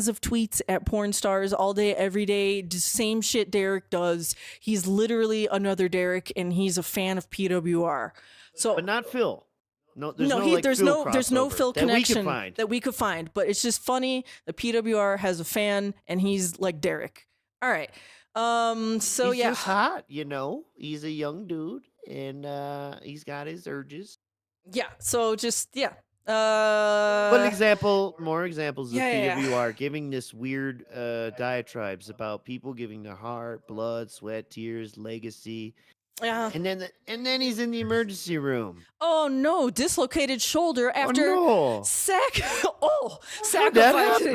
of tweets at porn stars all day, every day. The same shit Derek does. He's literally another Derek, and he's a fan of PWR. So, But not Phil. No, there's there's no Phil that connection we can find. that we could find. But it's just funny that PWR has a fan, and he's like Derek. All right. So he's yeah, just hot, He's a young dude, and he's got his urges. yeah. So just yeah. More examples of yeah. PWR giving this weird diatribes about people giving their heart, blood, sweat, tears, legacy. Yeah. And then he's in the emergency room. Oh no, dislocated shoulder after no. sacrificing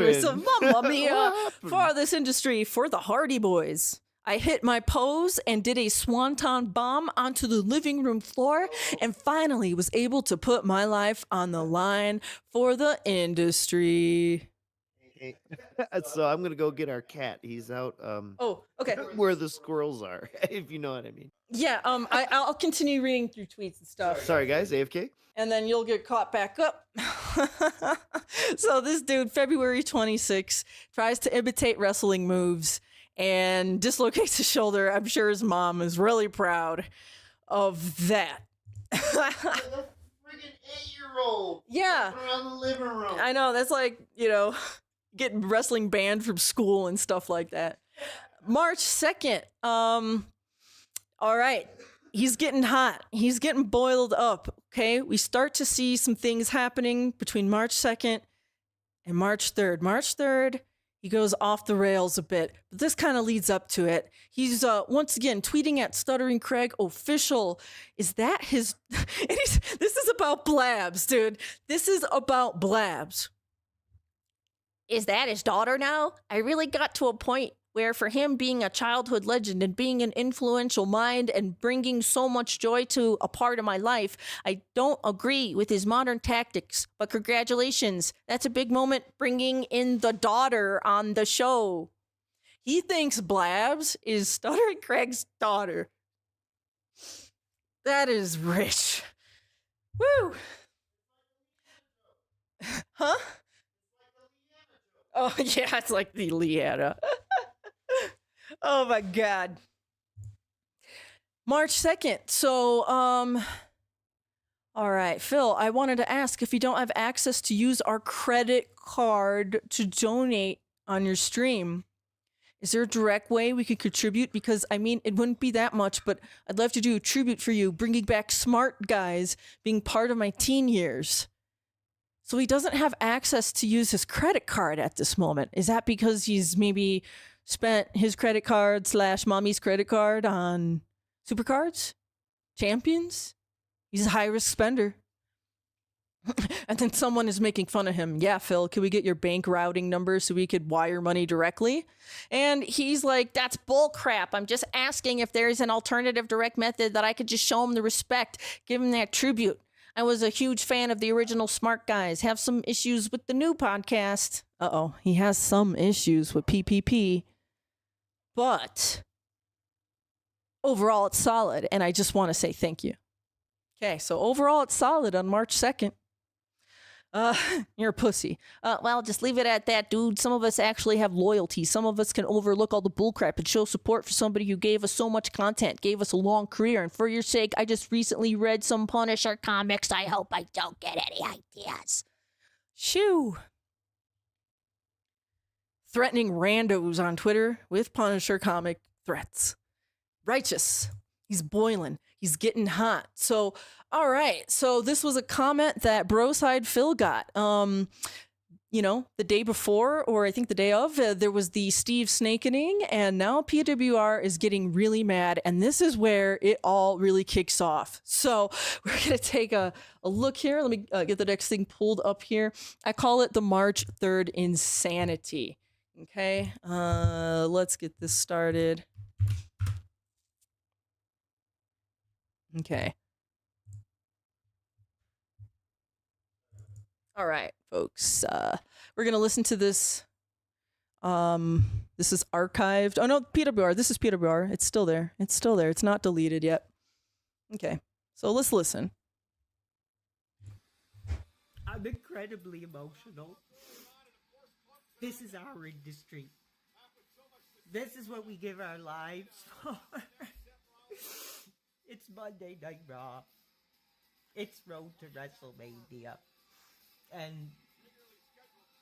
happen? some Mamma Mia What happened? for this industry, for the Hardy Boys. I hit my pose and did a swanton bomb onto the living room floor and finally was able to put my life on the line for the industry. So I'm gonna go get our cat. He's out Oh, okay. where the squirrels are, if you know what I mean. Yeah, I'll continue reading through tweets and stuff. Sorry guys, AFK. And then you'll get caught back up. So this dude, February 26th, tries to imitate wrestling moves and dislocates his shoulder. I'm sure his mom is really proud of that. The freaking 8-year-old. Yeah. Around the living room. I know, that's like, getting wrestling banned from school and stuff like that. March 2nd. All right. He's getting hot. He's getting boiled up. Okay. We start to see some things happening between March 2nd and March 3rd. March 3rd, he goes off the rails a bit, but this kind of leads up to it. He's once again tweeting at Stuttering Craig Official. Is that his? This is about Blabs, dude. This is about Blabs. Is that his daughter now? I really got to a point where for him being a childhood legend and being an influential mind and bringing so much joy to a part of my life, I don't agree with his modern tactics. But congratulations, that's a big moment bringing in the daughter on the show. He thinks Blabs is Stuttering Craig's daughter. That is rich. Woo! Huh? Oh, yeah, it's like the Leanna. Oh, my God. March 2nd. So, all right, Phil, I wanted to ask if you don't have access to use our credit card to donate on your stream, is there a direct way we could contribute? Because, I mean, it wouldn't be that much, but I'd love to do a tribute for you, bringing back smart guys being part of my teen years. So he doesn't have access to use his credit card at this moment. Is that because he's maybe spent his credit card / mommy's credit card on supercards? Champions? He's a high-risk spender. And then someone is making fun of him. Yeah, Phil, can we get your bank routing number so we could wire money directly? And he's like, that's bull crap. I'm just asking if there's an alternative direct method that I could just show him the respect, give him that tribute. I was a huge fan of the original Smart Guys. Have some issues with the new podcast. Uh-oh, he has some issues with PPP. But overall, it's solid, and I just want to say thank you. Okay, so overall, it's solid on March 2nd. You're a pussy. Well, just leave it at that, dude. Some of us actually have loyalty. Some of us can overlook all the bullcrap and show support for somebody who gave us so much content, gave us a long career. And for your sake, I just recently read some Punisher comics. I hope I don't get any ideas. Shoo. Threatening randos on Twitter with Punisher comic threats. Righteous. He's boiling. He's getting hot. So, all right. So this was a comment that Broside Phil got. You know, the day before, or I think the day of, there was the Steve snakening, and now PWR is getting really mad, and this is where it all really kicks off. So we're going to take a look here. Let me get the next thing pulled up here. I call it the March 3rd insanity. Okay, let's get this started. Okay. All right, folks. We're going to listen to this. This is archived. Oh, no, PWR. This is PWR. It's still there. It's still there. It's not deleted yet. Okay, so let's listen. I'm incredibly emotional. This is our industry. This is what we give our lives for. It's Monday Night Raw. It's Road to WrestleMania. And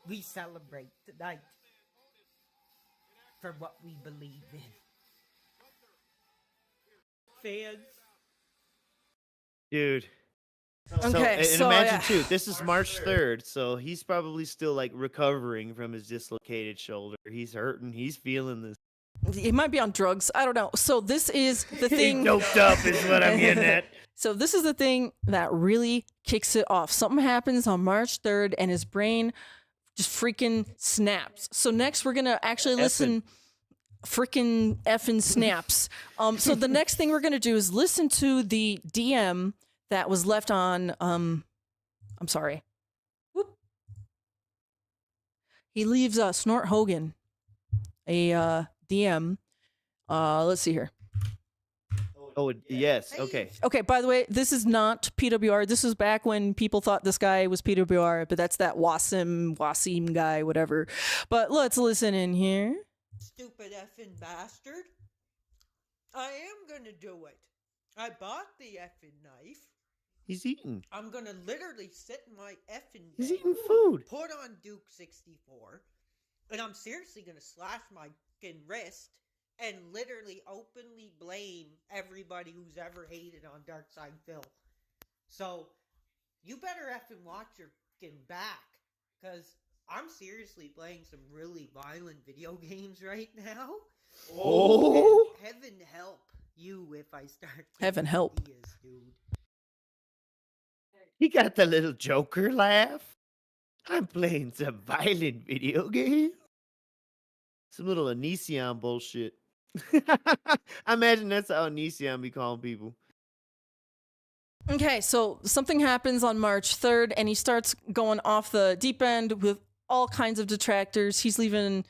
we celebrate tonight for what we believe in. Fans. Dude. Okay, and so, imagine yeah. too, this is March 3rd, so he's probably still like recovering from his dislocated shoulder. He's hurting. He's feeling this. He might be on drugs. I don't know. So this is the thing. He's doped up is what I'm getting at. So this is the thing that really kicks it off. Something happens on March 3rd and his brain just freaking snaps. So next we're going to actually listen. Freaking effing snaps. So the next thing we're going to do is listen to the DM that was left on, I'm sorry. Whoop. He leaves SnortHogan a DM. Let's see here. Oh, yes. Okay. Okay, by the way, this is not PWR. This was back when people thought this guy was PWR, but that's that Wasim guy, whatever. But let's listen in here. Stupid effing bastard. I am gonna do it. I bought the effing knife. He's eating. I'm gonna literally sit in my effing He's bed, eating food. put on Duke 64, and I'm seriously gonna slash my fucking wrist and literally openly blame everybody who's ever hated on Darkside Phil. So, you better effing watch your fucking back, because I'm seriously playing some really violent video games right now. Oh! And heaven help you if I start. Heaven help. Ideas, dude. He got the little Joker laugh. I'm playing some violent video game. Some little Onision bullshit. I imagine that's how Onision be calling people. Okay, so something happens on March 3rd, and he starts going off the deep end with all kinds of detractors. He's leaving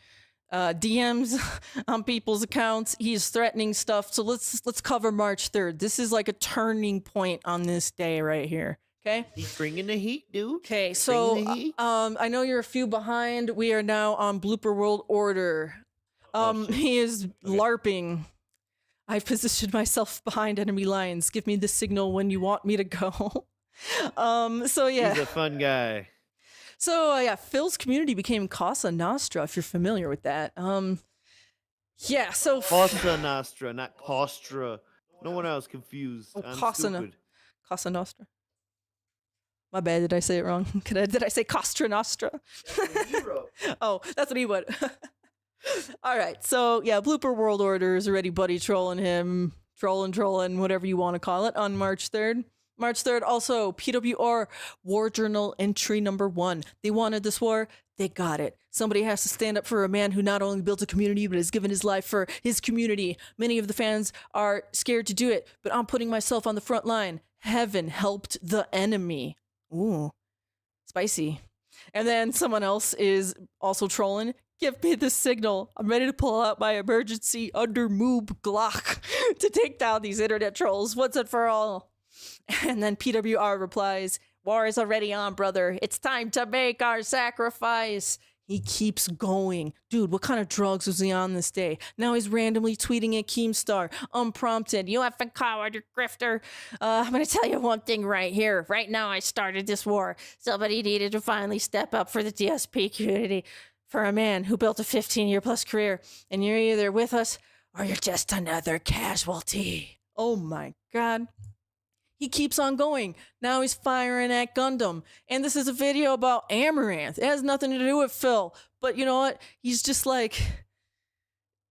DMs on people's accounts. He's threatening stuff. So let's cover March 3rd. This is like a turning point on this day right here. Okay. He's bringing the heat, dude. Okay, so Bringing the heat. I know you're a few behind. We are now on Blooper World Order. Oh, shit. He is LARPing. I've positioned myself behind enemy lines. Give me the signal when you want me to go. So yeah. He's a fun guy. So yeah, Phil's community became Casa Nostra, if you're familiar with that. Yeah, so Costa Nostra, not Costra. No one else confused. Oh, I'm Casa stupid. Casa Nostra. My bad, did I say it wrong? Did I say Costra Nostra? Oh, that's what he would. All right, so yeah, Blooper World Order is already buddy trolling him, trolling, whatever you want to call it, on March 3rd. March 3rd, also, PWR War Journal entry number 1. They wanted this war, they got it. Somebody has to stand up for a man who not only built a community, but has given his life for his community. Many of the fans are scared to do it, but I'm putting myself on the front line. Heaven helped the enemy. Ooh, spicy. And then someone else is also trolling. Give me the signal. I'm ready to pull out my emergency undermoob Glock to take down these internet trolls once and for all. And then PWR replies, war is already on, brother. It's time to make our sacrifice. He keeps going. Dude, what kind of drugs was he on this day? Now he's randomly tweeting at Keemstar, unprompted. You effing coward, you grifter. I'm going to tell you one thing right here. Right now I started this war. Somebody needed to finally step up for the DSP community. For a man who built a 15-year plus career. And you're either with us or you're just another casualty. Oh my God. He keeps on going. Now he's firing at Gundam. And this is a video about Amaranth. It has nothing to do with Phil. But you know what? He's just like,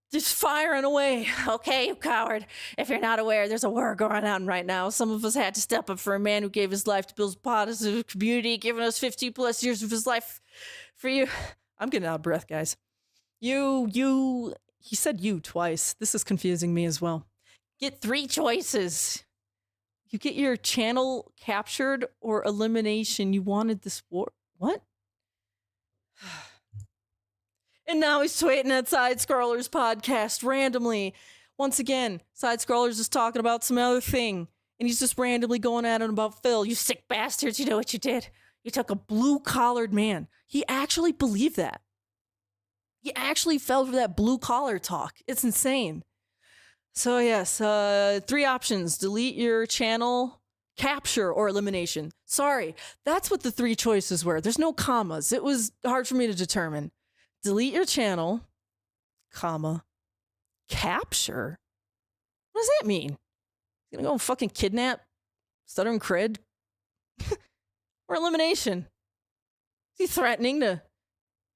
just firing away. Okay, you coward. If you're not aware, there's a war going on right now. Some of us had to step up for a man who gave his life to build a positive community, giving us 50 plus years of his life for you. I'm getting out of breath, guys. He said you twice. This is confusing me as well. Get 3 choices. You get your channel captured or elimination. You wanted this war. What? And now he's tweeting at Side Scrollers podcast randomly. Once again, Side Scrollers is talking about some other thing. And he's just randomly going at him about Phil. You sick bastards, you know what you did? You took a blue-collared man. He actually believed that. He actually fell for that blue-collar talk. It's insane. So yes, 3 options. Delete your channel, capture, or elimination. Sorry, that's what the 3 choices were. There's no commas. It was hard for me to determine. Delete your channel, comma, capture? What does that mean? Gonna go fucking kidnap Stuttering Cred? Or elimination? Is he threatening to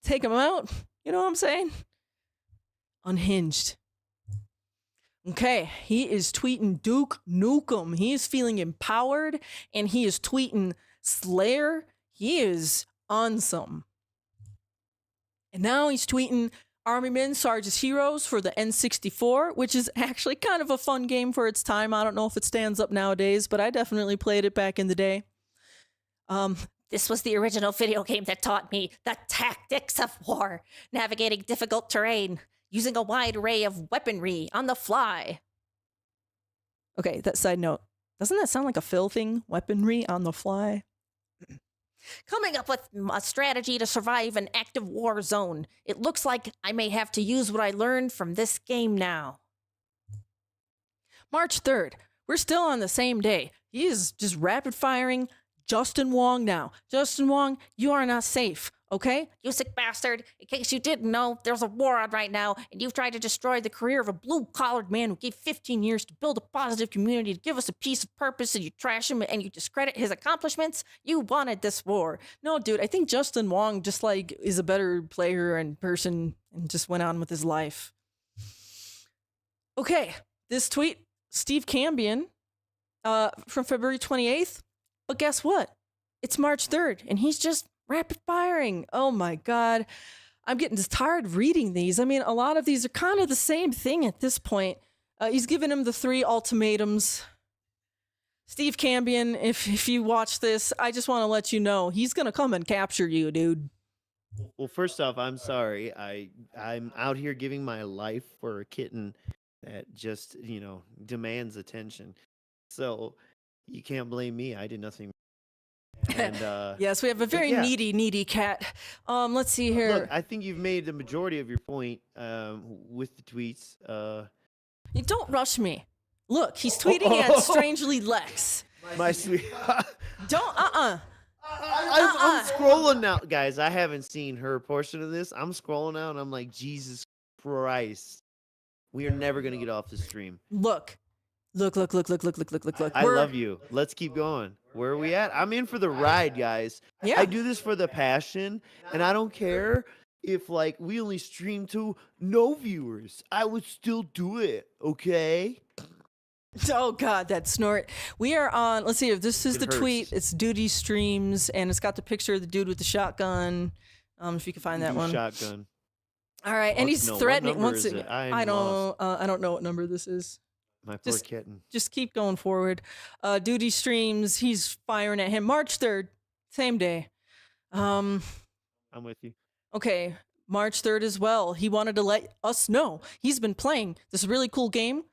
take him out? You know what I'm saying? Unhinged. Okay, he is tweeting Duke Nukem. He is feeling empowered, and he is tweeting Slayer. He is on some. And now he's tweeting Army Men, Sarge's Heroes for the N64, which is actually kind of a fun game for its time. I don't know if it stands up nowadays, but I definitely played it back in the day. This was the original video game that taught me the tactics of war, navigating difficult terrain, using a wide array of weaponry on the fly. Okay, that side note. Doesn't that sound like a Phil thing? Weaponry on the fly? Coming up with a strategy to survive an active war zone. It looks like I may have to use what I learned from this game now. March 3rd. We're still on the same day. He is just rapid firing Justin Wong now. Justin Wong, you are not safe. Okay? You sick bastard. In case you didn't know, there's a war on right now, and you've tried to destroy the career of a blue-collared man who gave 15 years to build a positive community, to give us a piece of purpose, and you trash him and you discredit his accomplishments. You wanted this war. No, dude, I think Justin Wong just, like, is a better player and person and just went on with his life. Okay, this tweet, Steve Cambion, from February 28th. But guess what? It's March 3rd, and he's just rapid firing. Oh my God. I'm getting just tired of reading these. I mean, a lot of these are kind of the same thing at this point. He's given him the 3 ultimatums. Steve Cambion, if you watch this, I just want to let you know, he's going to come and capture you, dude. Well, first off, I'm sorry. I'm out here giving my life for a kitten that just, demands attention. So you can't blame me. I did nothing. And yes, we have a very needy cat. Let's see here. Look, I think you've made the majority of your point with the tweets. You don't rush me. Look, he's tweeting at StrangelyLex. My sweet. Don't. I'm scrolling now, guys. I haven't seen her portion of this. I'm scrolling now, and I'm like, Jesus Christ, we are never gonna get off the stream. Look. I love you. Let's keep going. Where are we at? I'm in for the ride, guys. Yeah. I do this for the passion, and I don't care if, like, we only stream to no viewers. I would still do it, okay? Oh God, that snort. We are on, let's see if this is It the hurts. tweet. It's Duty Streams, and it's got the picture of the dude with the shotgun. If you can find that one. Shotgun. All right, and he's No, what threatening number once is again. it? I am I lost. don't know what number this is. My poor Just- kitten. Just keep going forward. Duty Streams, he's firing at him. March 3rd, same day. I'm with you. Okay, March 3rd as well. He wanted to let us know he's been playing this really cool game,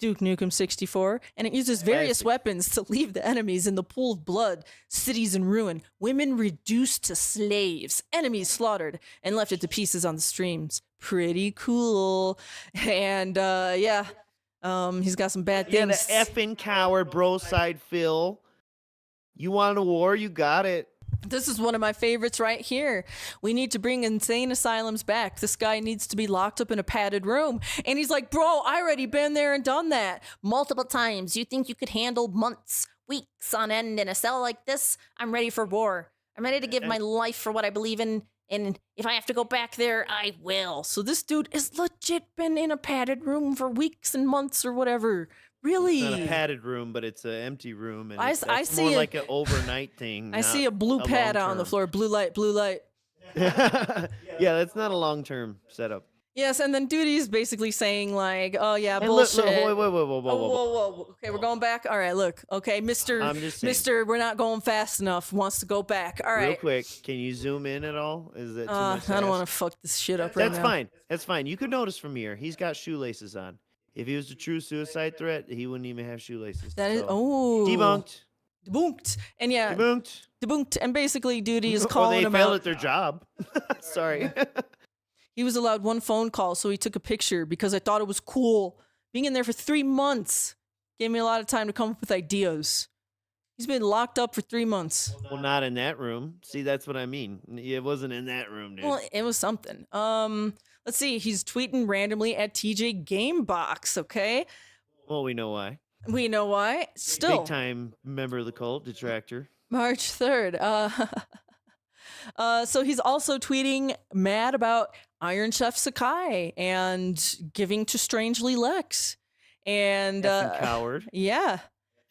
Duke Nukem 64, and it uses various Classic. weapons to leave the enemies in the pool of blood, cities in ruin, women reduced to slaves, enemies slaughtered, and left it to pieces on the streams. Pretty cool. And he's got some bad Yeah, the things. effing coward, bro side Phil. You want a war? You got it. This is one of my favorites right here. We need to bring insane asylums back. This guy needs to be locked up in a padded room. And he's like, bro, I already been there and done that multiple times. You think you could handle months, weeks on end in a cell like this? I'm ready for war. I'm ready to give my life for what I believe in. And if I have to go back there, I will. So this dude is legit been in a padded room for weeks and months or whatever. Really? It's not a padded room, but it's an empty room, and I that's see more a- like an overnight thing. I see a blue pad on the floor. Blue light, blue light. Yeah, that's not a long-term setup. Yes, and then Duty's basically saying like, "Oh yeah, And bullshit." whoa. Whoa. Okay, we're going back. All right, look. Okay, Mister, I'm just saying. Mister, we're not going fast enough. Wants to go back. All Real right. quick, can you zoom in at all? Is that too much? I don't want to fuck this shit up right That's now. fine. That's fine. You could notice from here, he's got shoelaces on. If he was a true suicide threat, he wouldn't even have shoelaces. That is So, debunked. debunked, and yeah, Debunked. debunked, and basically Duty is Or calling they him failed out. at their job. Sorry. He was allowed one phone call, so he took a picture because I thought it was cool. Being in there for 3 months gave me a lot of time to come up with ideas. He's been locked up for 3 months. Well, not in that room. See, that's what I mean. It wasn't in that room, dude. Well, it was something. Let's see. He's tweeting randomly at TJ Gamebox. Okay, Well, we know why. we know why. Still, Big time member of the cult, detractor. March 3rd. So he's also tweeting mad about Iron Chef Sakai and giving to StrangelyLex. And Effing coward. yeah,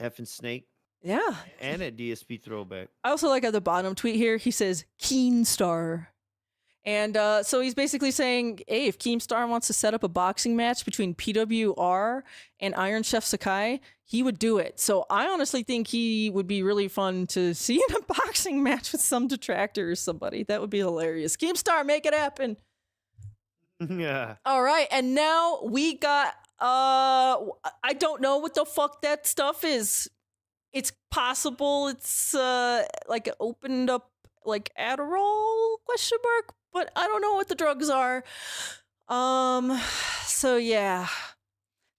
Effing snake. yeah. And a DSP throwback. I also like at the bottom tweet here, he says Keemstar. And so he's basically saying, hey, if Keemstar wants to set up a boxing match between PWR and Iron Chef Sakai, he would do it. So I honestly think he would be really fun to see in a boxing match with some detractor or somebody. That would be hilarious. Keemstar, make it happen. Yeah. All right, and now we got I don't know what the fuck that stuff is. It's possible it's like opened up like Adderall ? But I don't know what the drugs are. So yeah.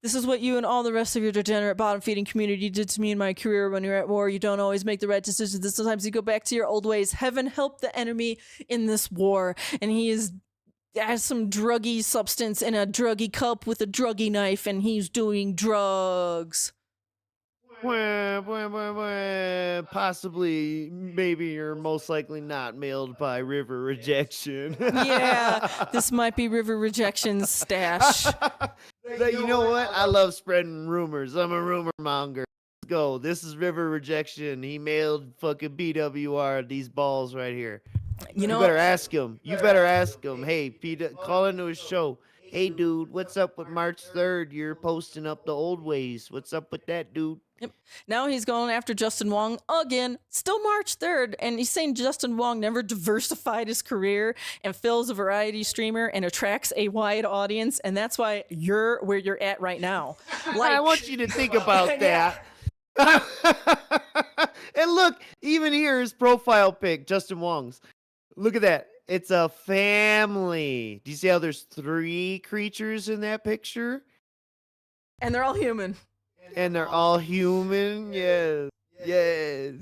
This is what you and all the rest of your degenerate bottom-feeding community did to me in my career. When you're at war, you don't always make the right decisions. Sometimes you go back to your old ways. Heaven help the enemy in this war. And he has some druggy substance in a druggy cup with a druggy knife, and he's doing drugs. Possibly, maybe, or most likely not mailed by RiverRejection. Yeah, this might be RiverRejection's stash. You know what? I love spreading rumors. I'm a rumor monger. Let's go. This is RiverRejection. He mailed fucking BWR these balls right here. You better ask him. You better ask him. Hey, Peter, call into his show. Hey, dude, what's up with March 3rd? You're posting up the old ways. What's up with that, dude? Yep. Now he's going after Justin Wong again, still March 3rd, and he's saying Justin Wong never diversified his career and fills a variety streamer and attracts a wide audience, and that's why you're where you're at right now. I want you to think about that. And look, even here, his profile pic, Justin Wong's. Look at that. It's a family. Do you see how there's 3 creatures in that picture? And they're all human. And they're all human. Yes. Yes.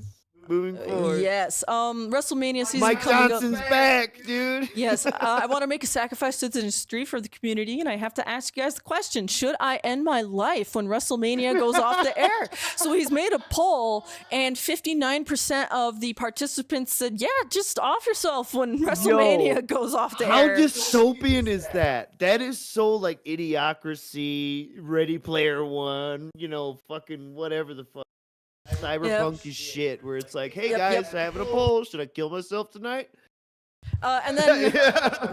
Moving forward. Yes. WrestleMania season Mike coming Johnson's up. back, dude. Yes. I want to make a sacrifice to the industry for the community, and I have to ask you guys the question: should I end my life when WrestleMania goes off the air? So he's made a poll, and 59% of the participants said, "Yeah, just off yourself when WrestleMania goes off the air." How dystopian is that? That is so like Idiocracy, Ready Player One, fucking whatever the fuck. Cyberpunky shit where it's like, hey guys, having a poll. Should I kill myself tonight? And then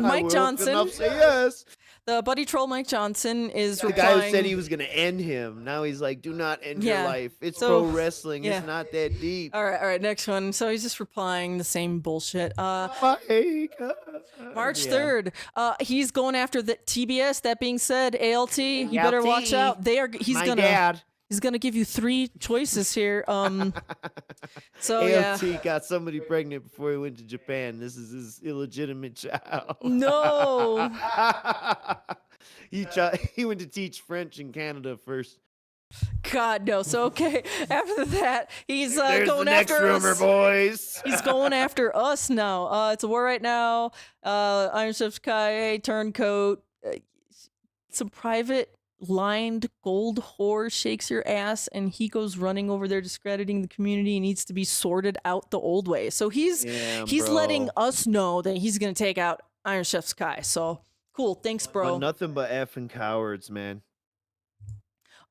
Mike Johnson, say yes. the buddy troll Mike Johnson is The replying. guy who said he was going to end him. Now he's like, do not end your life. It's pro wrestling. It's not that deep. All right, next one. So he's just replying the same bullshit. March 3rd. He's going after the TBS. That being said, ALT, you better watch out. He's gonna give you 3 choices here. So ALT got somebody pregnant before he went to Japan. This is his illegitimate child. No. He went to teach French in Canada first. God no. So okay, after that, he's There's going the next after rumor, us. boys. He's going after us now. It's a war right now. Iron Chef Kai, Turncoat, some private lined gold whore shakes your ass, and he goes running over there discrediting the community. He needs to be sorted out the old way. So he's letting us know that he's gonna take out Iron Chef Sky. So cool, thanks, bro. Nothing but effing cowards, man.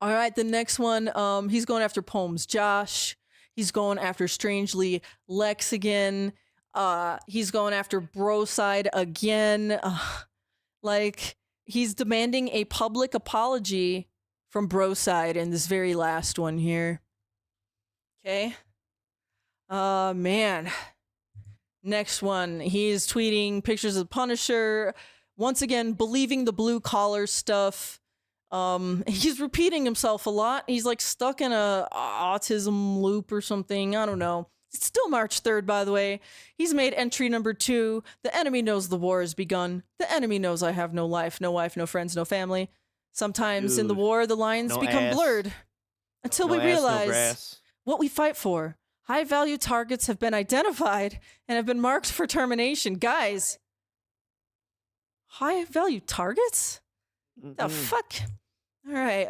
All right, the next one, he's going after Poems Josh. He's going after Strangely Lex again. He's going after Broside again. He's demanding a public apology from Broside in this very last one here. Okay. Man. Next one. He's tweeting pictures of the Punisher. Once again, believing the blue collar stuff. He's repeating himself a lot. He's like stuck in a autism loop or something. I don't know. It's still March 3rd, by the way. He's made entry number 2. The enemy knows the war has begun. The enemy knows I have no life, no wife, no friends, no family. Sometimes in the war, the lines become blurred. Until we realize what we fight for. High-value targets have been identified and have been marked for termination. Guys, high-value targets? The fuck? All right,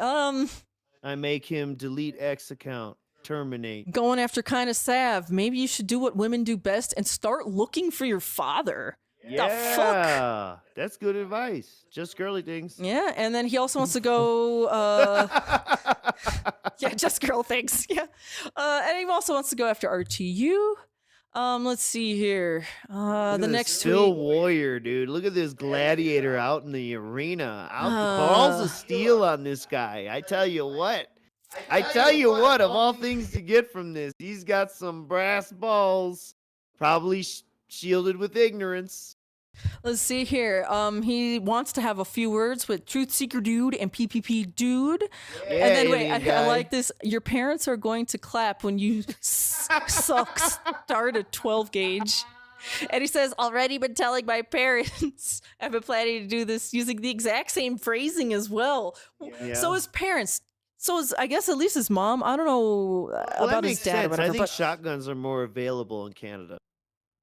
I make him delete X account. Terminate. Going after kind of Sav. Maybe you should do what women do best and start looking for your father. Yeah, the fuck? That's good advice. Just girly things. Yeah, and then he also wants to go. Yeah, just girl things. Yeah, and he also wants to go after RTU. Let's see here. The next Phil tweet. Warrior, dude. Look at this gladiator out in the arena. Balls of steel on this guy. I tell you what. Of all things to get from this, he's got some brass balls, probably shielded with ignorance. Let's see here. He wants to have a few words with Truth Seeker Dude and PPP Dude. Yeah, and then wait, I like this. Your parents are going to clap when you start a 12 gauge. And he says, already been telling my parents. I've been planning to do this using the exact same phrasing as well. Yeah. So his parents, so his, I guess at least his mom, I don't know Well, that about his makes dad or sense. whatever, I think but shotguns are more available in Canada.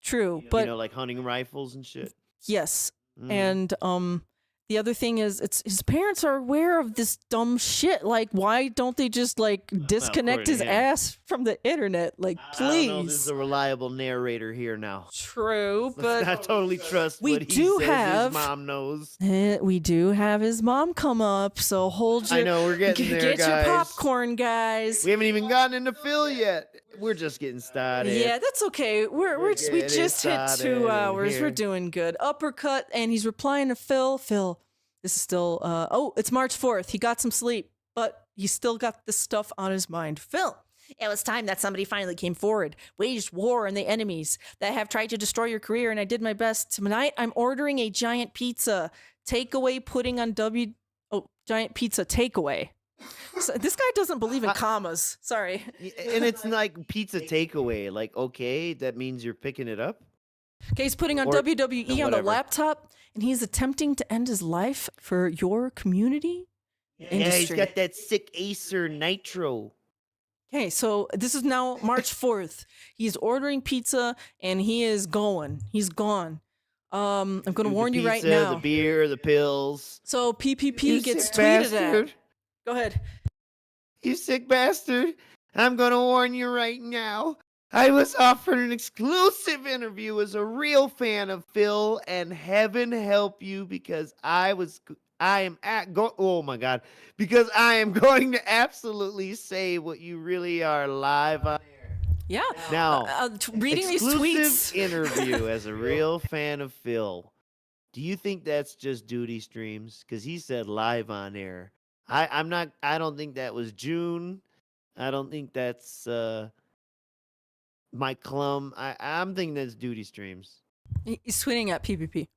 true. But You know, like hunting rifles and shit. yes. Mhm. And the other thing is, it's his parents are aware of this dumb shit. Like, why don't they just like disconnect according his to him. ass from the internet? Like, I don't know, this is please. a reliable narrator here now. True, I but totally trust we what he do says have- his mom knows. we do have his mom come up. So hold your, I know, we're getting there, get your guys. popcorn, guys. We haven't even gotten into Phil yet. We're just getting started. Yeah, that's okay. We getting just hit started 2 hours. here. We're doing good. Uppercut, and he's replying to Phil. Phil, this is still. Oh, it's March 4th. He got some sleep, but he still got this stuff on his mind. Phil, it was time that somebody finally came forward, waged war on the enemies that have tried to destroy your career, and I did my best. Tonight, I'm ordering a giant pizza takeaway, putting on giant pizza takeaway. So this guy doesn't believe in commas. Sorry. And it's like pizza takeaway. Like, okay, that means you're picking it up? Okay, he's putting on Or- WWE on the whatever. laptop, and he's attempting to end his life for your community Yeah, industry. he's got that sick Acer Nitro. Okay, so this is now March 4th. He's ordering pizza, and he is going. He's gone. I'm going to Dude, warn the you right pizza, now. The beer, the pills. So PPP You gets sick tweeted bastard. at. Go ahead. You sick bastard. I'm going to warn you right now. I was offered an exclusive interview as a real fan of Phil, and heaven help you because oh my God, because I am going to absolutely say what you really are live on. Yeah. Now, Reading these exclusive tweets. interview as a real fan of Phil. Do you think that's just duty streams? Because he said live on air. I don't think that was June. I don't think that's Mike Klum. I'm thinking that's duty streams. He's tweeting at PPP.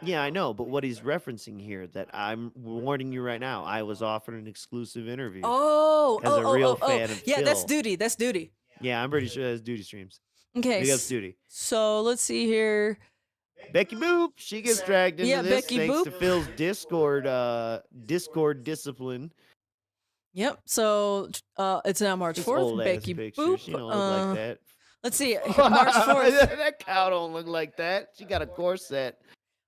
Yeah, I know, but what he's referencing here, that I'm warning you right now, I was offered an exclusive interview. Oh, As a real fan of yeah, that's Phil. duty. That's duty. Yeah, I'm pretty sure that's duty streams. Okay. Big ups duty. So let's see here. Becky Boop, she gets dragged into Yeah, this Becky thanks Boop. to Phil's Discord discipline. Yep. So it's now March This 4th. old-ass Becky picture. Boop. She don't look like that. Let's see. March 4th. That cow don't look like that. She got a corset.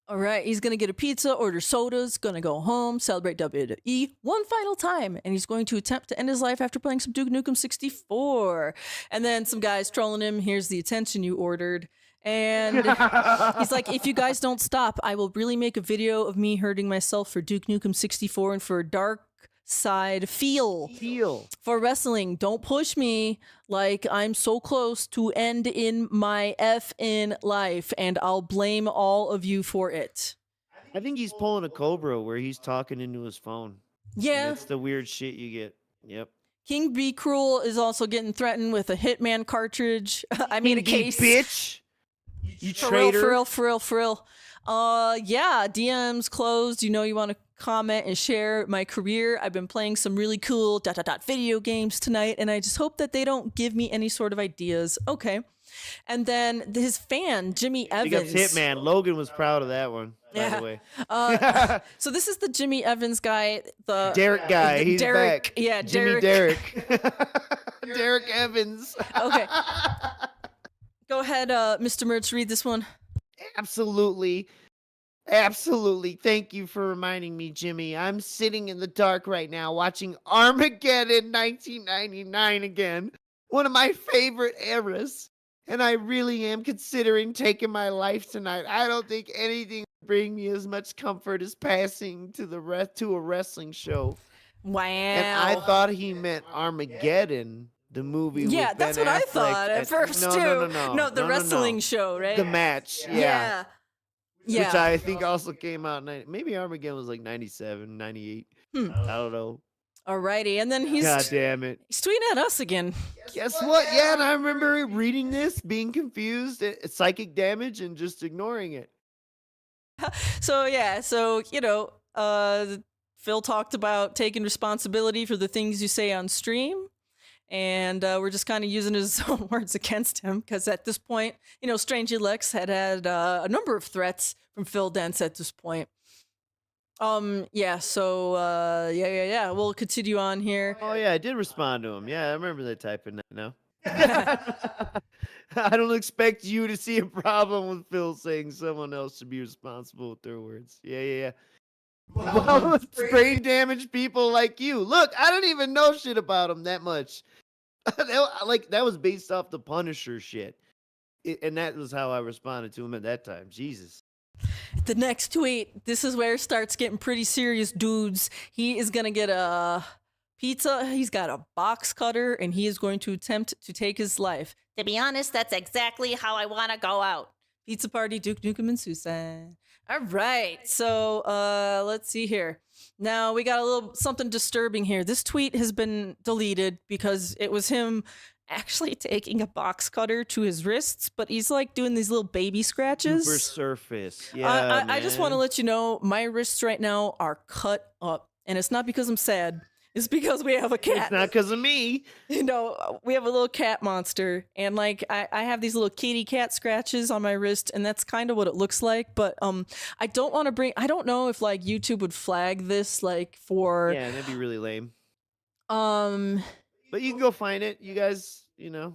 All right. He's going to get a pizza, order sodas, going to go home, celebrate WWE one final time. And he's going to attempt to end his life after playing some Duke Nukem 64. And then some guys trolling him. Here's the attention you ordered. And he's like, if you guys don't stop, I will really make a video of me hurting myself for Duke Nukem 64 and for Dark Side Feel. For wrestling. Don't push me like I'm so close to end in my in life, and I'll blame all of you for it. I think he's pulling a Cobra where he's talking into his phone. Yeah. That's the weird shit you get. Yep. King Be Cruel is also getting threatened with a Hitman cartridge. I mean, a Inky case. bitch. You For traitor. real. Yeah, DM's closed. You know you want to comment and share my career. I've been playing some really cool ... video games tonight, and I just hope that they don't give me any sort of ideas. Okay. And then his fan, Jimmy Big ups Evans. Hitman. Logan was proud of that one, by the way. So this is the Jimmy Evans guy. The Derek guy. He's Derek, back. yeah, Jimmy Derek. Derek Evans. Okay. Go ahead, Mr. Mertz, read this one. Absolutely. Absolutely. Thank you for reminding me, Jimmy. I'm sitting in the dark right now watching Armageddon 1999 again. One of my favorite eras. And I really am considering taking my life tonight. I don't think anything would bring me as much comfort as passing to a wrestling show. Wow. And I thought he meant Armageddon, the movie. Yeah, with that's Ben what I Affleck. thought at first, no, too. No, the wrestling show, right? The match, yeah. Yeah. Which I think also came out, maybe Armageddon was like 97, 98. I don't know. Alrighty. And then he's God damn it. he's tweeting at us again. Guess what? Yeah, and I remember reading this, being confused, psychic damage, and just ignoring it. So, yeah. So, Phil talked about taking responsibility for the things you say on stream. And we're just kind of using his own words against him because at this point, StrangelyLex had a number of threats from Phil Dents at this point. Yeah, so, yeah. We'll continue on here. Oh, yeah, I did respond to him. Yeah, I remember that typing that now. I don't expect you to see a problem with Phil saying someone else should be responsible with their words. Yeah. Well, brain damaged people like you. Look, I don't even know shit about him that much. That was based off the Punisher shit. And that was how I responded to him at that time. Jesus. The next tweet, this is where it starts getting pretty serious, dudes. He is going to get a pizza. He's got a box cutter, and he is going to attempt to take his life. To be honest, that's exactly how I want to go out. Pizza party, Duke Nukem and Susan. All right, so let's see here. Now we got a little something disturbing here. This tweet has been deleted because it was him actually taking a box cutter to his wrists, but he's like doing these little baby scratches. Super surface. Yeah, I just want to let you know my wrists right now are cut up, and it's not because I'm sad. It's because we have a cat. It's not because of me. We have a little cat monster, and like I have these little kitty cat scratches on my wrist, and that's kind of what it looks like. But I don't want to I don't know if like YouTube would flag this like for. Yeah, that'd be really lame. But you can go find it. You guys, you're really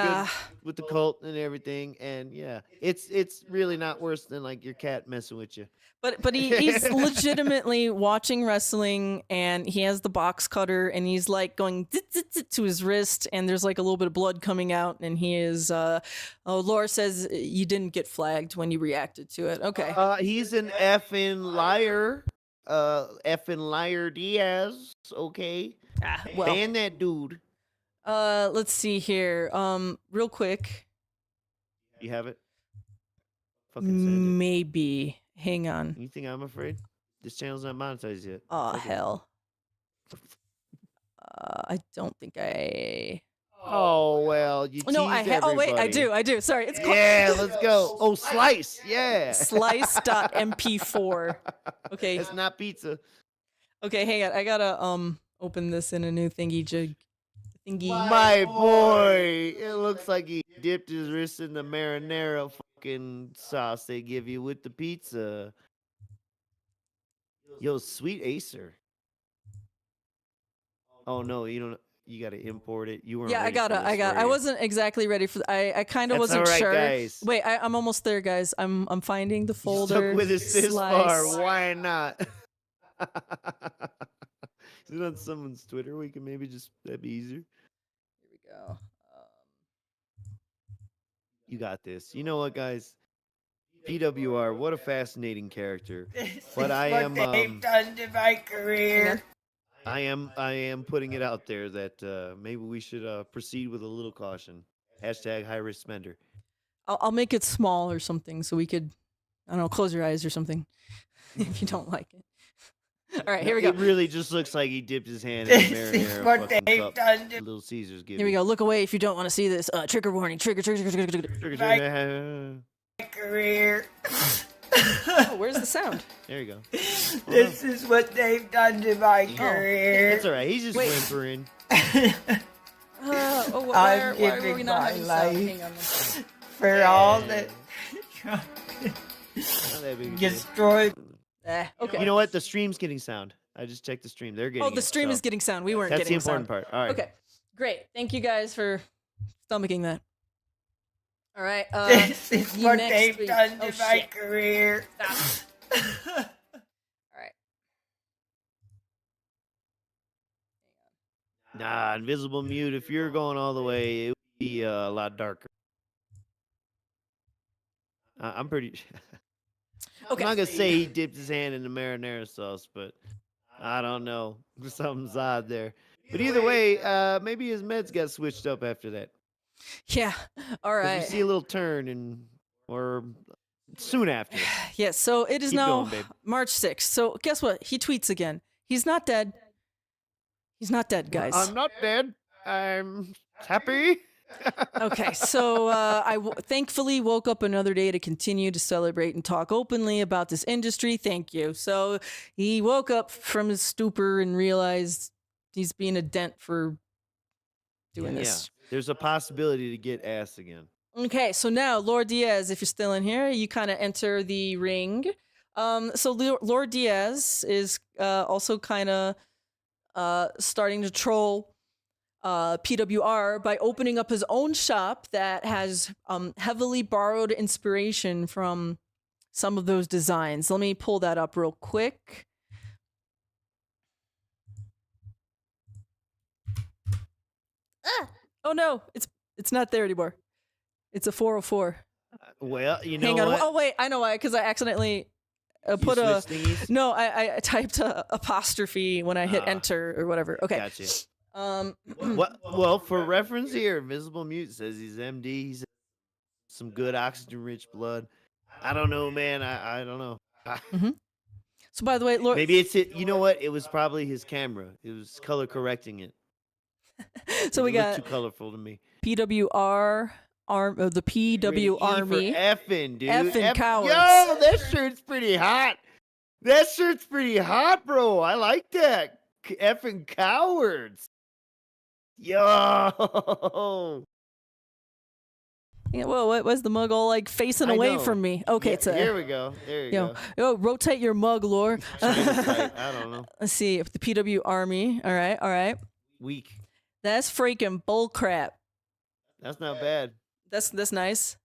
good with the cult and everything, and yeah, it's really not worse than like your cat messing with you. But he's legitimately watching wrestling, and he has the box cutter, and he's like going to his wrist, and there's like a little bit of blood coming out, and he is. Lor says you didn't get flagged when you reacted to it. Okay. He's an effing liar. Effing Lor Diaz. Okay. Well, ban that dude. Let's see here. Real quick. You have it? Fucking send maybe. Hang on. it. You think I'm afraid? This channel's not monetized yet. Oh, hell. I don't think I... Oh, well, you teased Oh, wait, I everybody. do. Sorry. It's called... Yeah, let's go. Oh, Slice. Yeah. Slice.mp4. Okay. It's not pizza. Okay, hang on. I gotta open this in a new thingy. My boy. It looks like he dipped his wrist in the marinara fucking sauce they give you with the pizza. Yo, sweet Acer. Oh, no, you don't. You got to import it. You weren't. Yeah, ready for this, were I you? wasn't exactly ready for. I kind of That's wasn't all right, sure. guys. Wait, I'm almost there, guys. I'm finding the You folder. stuck with us this Slice. far. Why not? Is it on someone's Twitter? We can maybe just that'd be easier. Here we go. You got this. You know what, guys? PWR, what a fascinating character. But I am they've done to my career. I am putting it out there that maybe we should proceed with a little caution. Hashtag high risk spender. I'll make it small or something so we could, I don't know, close your eyes or something if you don't like it. All right, here we go. It really just looks like he dipped his hand in the This is marinara what fucking they've cup done to Little Caesars give Here we you. go. Look away if you don't want to see this. Trigger warning. Trigger. There my career. Oh, where's the sound? you go. This is what they've done to my career. That's all right. He's just Wait. whimpering. Why I'm are giving we not my having sound? life Hang on one second. For all that Not that big a deal. destroyed. Okay. You know what? The stream's getting sound. I just checked the stream. They're getting Oh, the it, stream so is getting sound. We weren't That's the getting important sound. part. All right. Okay, great. Thank you guys for stomaching that. All right. This is you what next they've week. done to Oh, my shit. career. Stop. All right. Nah, invisible mute. If you're going all the way, it would be a lot darker. I'm pretty. Okay. I'm not gonna say he dipped his hand in the marinara sauce, but I don't know. Something's odd there. But either way, maybe his meds got switched up after that. Yeah. All 'Cause right. You see a little turn, or soon after. Yes. So it is Keep now going, babe. March 6th. So guess what? He tweets again. He's not dead. He's not dead, guys. I'm not dead. I'm happy. Okay, so I thankfully woke up another day to continue to celebrate and talk openly about this industry. Thank you. So he woke up from his stupor and realized he's being a dent for doing Yeah, this. there's a possibility to get ass again. Okay, so now Lor Diaz, if you're still in here, you kind of enter the ring. So Lor Diaz is also kind of starting to troll PWR by opening up his own shop that has heavily borrowed inspiration from some of those designs. Let me pull that up real quick. Oh no, it's not there anymore. It's a 404. Well, you know Hang on. what? Oh wait, I know why. Because I accidentally put You a switched thingies? no. I typed a apostrophe when I hit Ah. enter or whatever. Okay. Gotcha. Um. Well, for reference here, Visible Mute says he's MD. He's some good oxygen-rich blood. I don't know, man. I don't know. So by the way, Lord. Maybe it's it. You know what? It was probably his camera. It was color correcting it. So we It looked got too colorful to me. PWR the PW Army. For effing, dude. Effing cowards. Yo, that shirt's pretty hot. That shirt's pretty hot, bro. I like that. Effing cowards. Yo. Yeah, well, what was the mug all like facing I away know. from me? Okay, Yeah, it's a. here we go. There you go. Yo, rotate your mug, Lore. China's tight. I don't know. Let's see if the PW Army. All right. Weak. That's freaking bull crap. That's not bad. That's nice.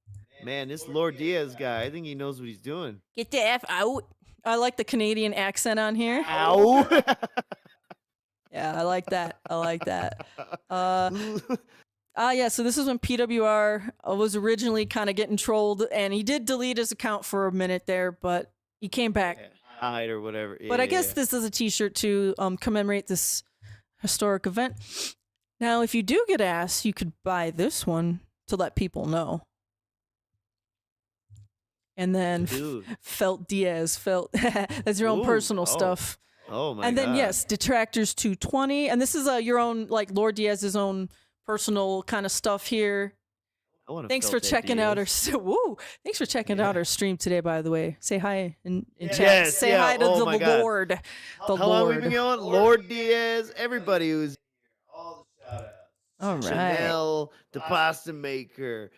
Man, this Lor Diaz guy, I think he knows what he's doing. Get the F out. I like the Canadian accent on here. Ow. Yeah, I like that. Yeah, so this is when PWR was originally kind of getting trolled, and he did delete his account for a minute there, but he came back. Hide or whatever. But I Yeah, guess yeah. this is a t-shirt to commemorate this historic event. Now, if you do get asked, you could buy this one to let people know. And then Dude. Felt Diaz, that's your own Ooh, personal oh. stuff. Oh my And then God. yes, Detractors 220, and this is your own, like Lord Diaz's own personal kind of stuff here. I wanna Thanks felt for that checking out Diaz. our woo. Thanks for checking out our stream today. By the way, say hi in chat. Yes, Say yeah, hi to oh the my God. Lord. The How long we Lord. been going? Lord Diaz, everybody who's All right. Chanel, the pasta maker.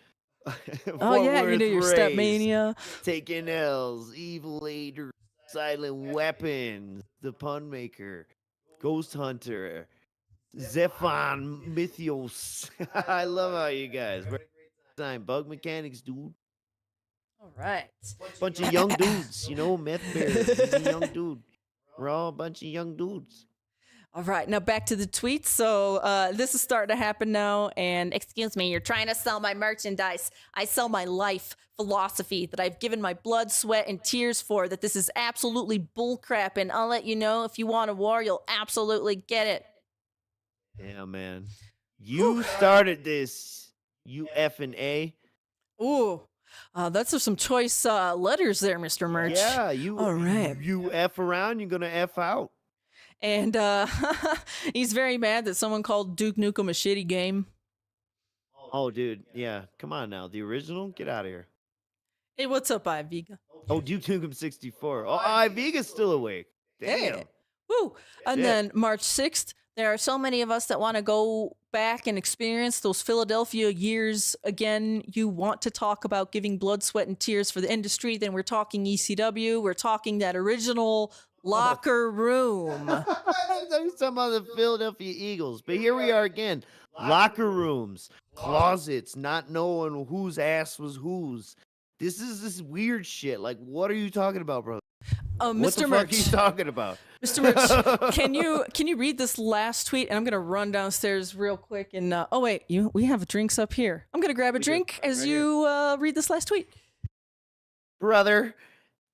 Oh yeah, you know your Step Race, Mania. Taking L's, Evil Later, Silent Weapons, the Pun Maker, Ghost Hunter, Zephon Mythos. I love how you guys. Time Bug Mechanics, dude. All right. Bunch of young dudes, you know, meth bears. He's a young dude. We're all a bunch of young dudes. All right, now back to the tweets. So this is starting to happen now. And excuse me, you're trying to sell my merchandise. I sell my life philosophy that I've given my blood, sweat, and tears for. That this is absolutely bullcrap. And I'll let you know, if you want a war, you'll absolutely get it. Yeah, man. You started this, you effing A. Ooh, that's some choice letters there, Mr. Merch. Yeah, you. All right. You F around, you're gonna F out. And he's very mad that someone called Duke Nukem a shitty game. Oh, dude. Yeah. Come on now. The original? Get out of here. Hey, what's up, Iviga? Oh, Duke Nukem 64. Oh, Iviga's still awake. Damn. Hey. Woo! And Shit. then March 6th, there are so many of us that want to go back and experience those Philadelphia years again. You want to talk about giving blood, sweat, and tears for the industry. Then we're talking ECW. We're talking that original locker room. I'm talking about the Philadelphia Eagles. But here we are again. Locker rooms, closets, not knowing whose ass was whose. This is this weird shit. Like, what are you talking about, bro? What Mr. the fuck Merch. are you talking about? Mr. Merch, can you read this last tweet? And I'm gonna run downstairs real quick. And oh wait, we have drinks up here. I'm gonna grab a We do. drink as Right you read this last tweet. Brother,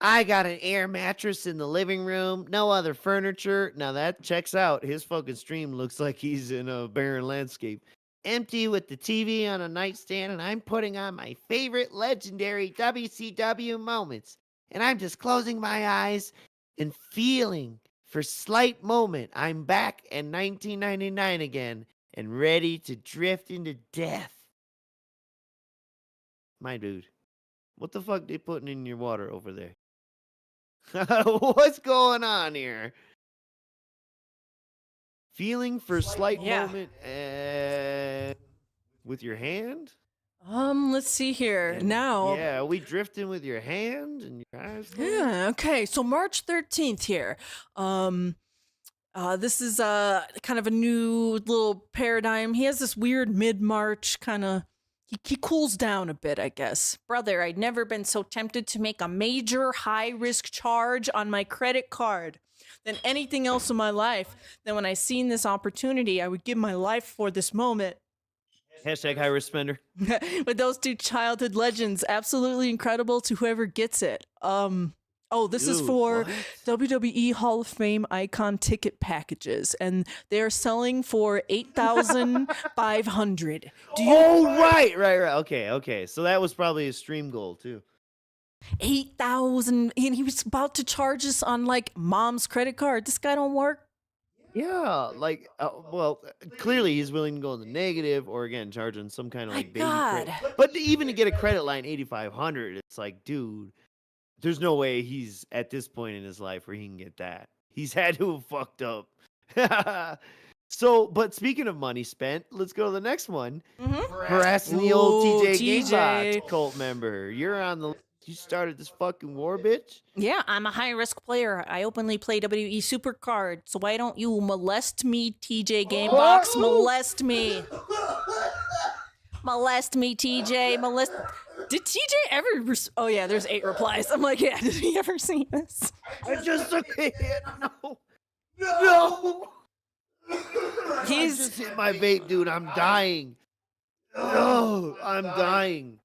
I got an air mattress in the living room, no other furniture. Now that checks out. His fucking stream looks like he's in a barren landscape. Empty with the TV on a nightstand, and I'm putting on my favorite legendary WCW moments. And I'm just closing my eyes and feeling for slight moment I'm back in 1999 again and ready to drift into death. My dude, what the fuck they putting in your water over there? What's going on here? Feeling for slight Yeah. moment. with your hand? Let's see here. Now, Yeah, are we drifting with your hand and your eyes? yeah, okay. So March 13th here. This is kind of a new little paradigm. He has this weird mid-March kind of he cools down a bit, I guess. Brother, I'd never been so tempted to make a major high-risk charge on my credit card than anything else in my life. Then when I seen this opportunity, I would give my life for this moment. Hashtag high risk spender. With those two childhood legends, absolutely incredible to whoever gets it. This is Dude, for what? WWE Hall of Fame icon ticket packages, and they are selling for $8,500. Right. Okay. So that was probably a stream goal too. 8,000, and he was about to charge us on like mom's credit card. This guy don't work. Yeah, like, clearly he's willing to go in the negative, or again charging some kind of My like baby God. credit. But even to get a credit line 8,500, it's like, dude, there's no way he's at this point in his life where he can get that. He's had to have fucked up. So, but speaking of money spent, let's go to the next one. Harassing the old Ooh, TJ TJ. Gamebox cult member. You're on the. You started this fucking war, bitch. Yeah, I'm a high-risk player. I openly play WWE Supercard, so why don't you molest me, TJ Gamebox? Molest me. Molest me, TJ. Molest. Did TJ ever... Oh, yeah, there's 8 replies. I'm like, yeah, did he ever see this? I just hit. No. I He's... just hit my vape, dude. I'm dying. No, I'm dying.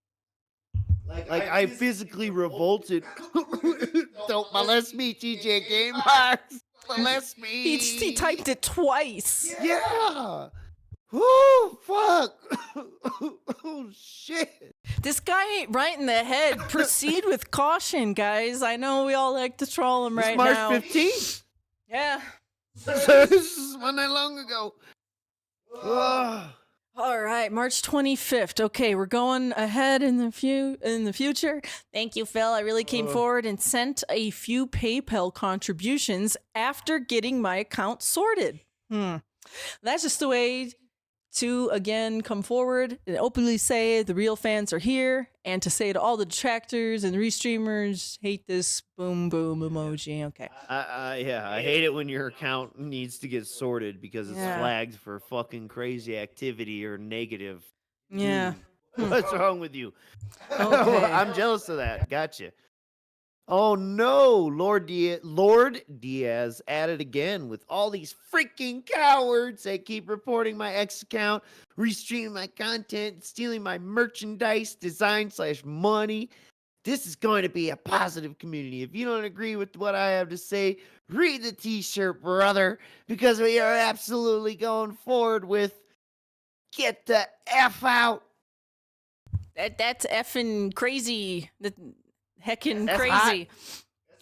Like I physically revolted. Don't molest me, TJ Gamebox. Molest me. He typed it twice. Yeah. Oh fuck. Oh shit. This guy ain't right in the head. Proceed with caution, guys. I know we all like to troll him right March now. 15th. Yeah. This is one night long ago. Ugh. All right, March 25th. Okay, we're going ahead in the future. Thank you, Phil. I really came forward and sent a few PayPal contributions after getting my account sorted. That's just the way to, again, come forward and openly say the real fans are here, and to say to all the detractors and the restreamers, hate this boom boom emoji. Okay. I hate it when your account needs to get sorted because it's Yeah. flagged for fucking crazy activity or negative. Yeah. What's wrong with you? Okay. I'm jealous of that. Gotcha. Oh no, Lord Diaz at it again with all these freaking cowards that keep reporting my ex account, restreaming my content, stealing my merchandise, design/money. This is going to be a positive community. If you don't agree with what I have to say, read the t-shirt, brother, because we are absolutely going forward with get the F out. That's effing crazy. Heckin' That's crazy.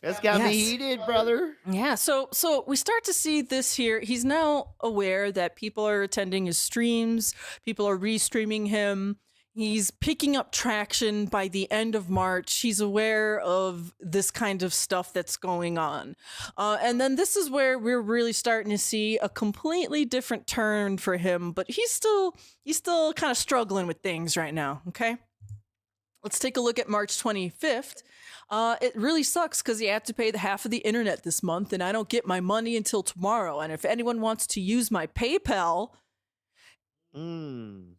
That's got me Yes. heated, brother. Yeah, so we start to see this here. He's now aware that people are attending his streams, people are restreaming him. He's picking up traction by the end of March. He's aware of this kind of stuff that's going on. And then this is where we're really starting to see a completely different turn for him, but he's still kind of struggling with things right now, okay? Let's take a look at March 25th. It really sucks because you have to pay the half of the internet this month, and I don't get my money until tomorrow. And if anyone wants to use my PayPal, Where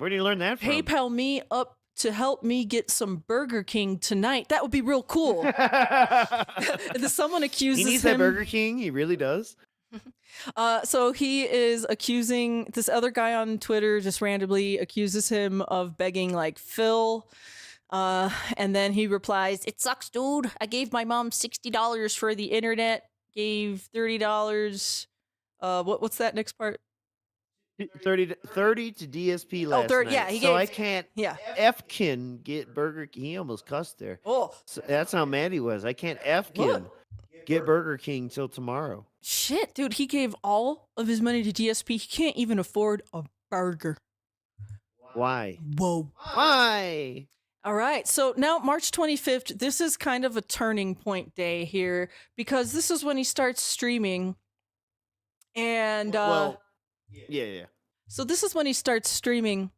do you learn that from? PayPal me up to help me get some Burger King tonight. That would be real cool. If someone accuses He needs him, that Burger King. He really does. So he is accusing this other guy on Twitter, just randomly accuses him of begging like Phil. And then he replies, "It sucks, dude. I gave my mom $60 for the internet, gave $30. What's that next part? 30 to DSP last 30, night. yeah, he so gave- I can't Yeah. F-kin get Burger King. He almost cussed there. Oh, So that's how mad he was. I can't F-kin get Burger King till tomorrow. shit, dude. He gave all of his money to DSP. He can't even afford a burger. Why? Whoa. Why? All right. So now March 25th, this is kind of a turning point day here because this is when he starts streaming. And Well, yeah. So this is when he starts streaming.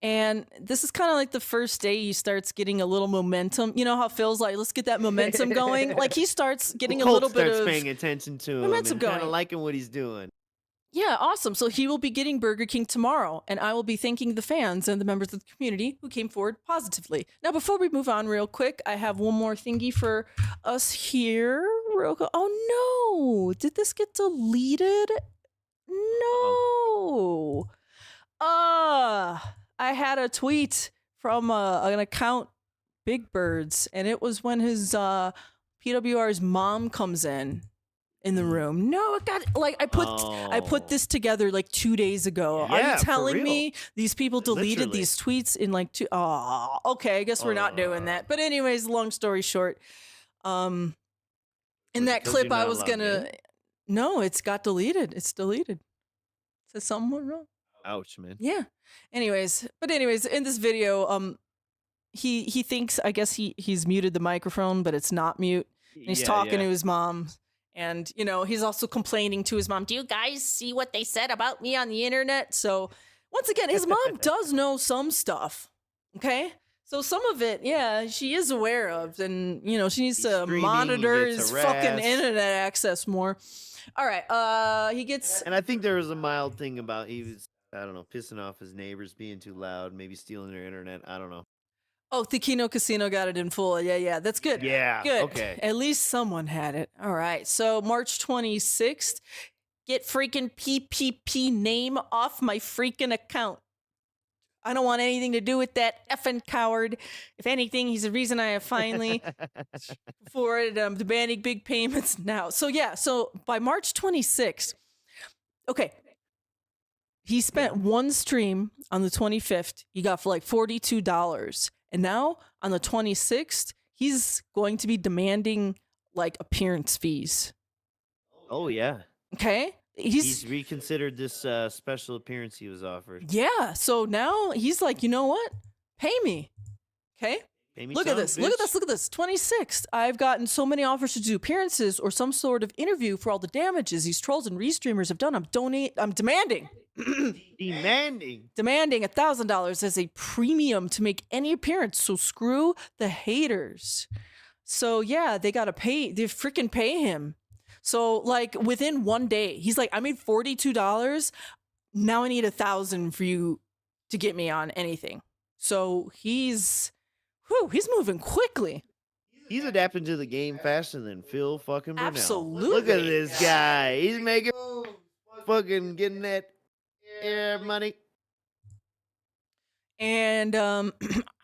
And this is kind of like the first day he starts getting a little momentum. You know how Phil's like, let's get that momentum going. Like he starts getting a little bit starts of paying attention to him momentum and kind of going. liking what he's doing. Yeah, awesome. So he will be getting Burger King tomorrow, and I will be thanking the fans and the members of the community who came forward positively. Now, before we move on real quick, I have one more thingy for us here. Oh no, did this get deleted? No. I had a tweet from an account, Big Birds, and it was when his PWR's mom comes in the room. No, it got like I put this together like 2 days ago. Yeah, Are you for telling real. me these people deleted Literally. these tweets in like two? Oh, okay. I guess we're not doing that. But anyways, long story short, in that because clip you're I not was allowed gonna. No, it's got deleted. It's deleted. It says something went wrong. Ouch, man. Yeah. Anyways, in this video, he thinks, I guess he's muted the microphone, but it's not mute. And he's talking to his mom. And, you know, he's also complaining to his mom. Do you guys see what they said about me on the internet? So once again, his mom does know some stuff. Okay. So some of it, yeah, she is aware of. And, you know, she needs to streaming, monitor he gets his fucking harassed. internet access more. All right. He gets. And I think there was a mild thing about he was, I don't know, pissing off his neighbors, being too loud, maybe stealing their internet. I don't know. Oh, the Kino Casino got it in full. Yeah. That's good. Yeah. Good. Okay. At least someone had it. All right. So March 26th, get freaking PPP name off my freaking account. I don't want anything to do with that effing coward. If anything, he's the reason I have finally for it. I'm demanding big payments now. So yeah. So by March 26th, okay. He spent one stream on the 25th. He got for like $42. And now on the 26th, he's going to be demanding like appearance fees. Oh, yeah. Okay. He's reconsidered this special appearance he was offered. Yeah. So now he's like, you know what? Pay me. Okay. Pay me Look at some, this. Look at bitch. this. Look at this. 26th. I've gotten so many offers to do appearances or some sort of interview for all the damages these trolls and restreamers have done. I'm demanding. Demanding $1,000 as a premium to make any appearance. So screw the haters. So yeah, they gotta pay. They freaking pay him. So like within 1 day, he's like, I made $42. Now I need $1,000 for you to get me on anything. So he's moving quickly. He's adapting to the game faster than Phil fucking Burnell. Absolutely. Look at this guy. He's making fucking getting that air money. And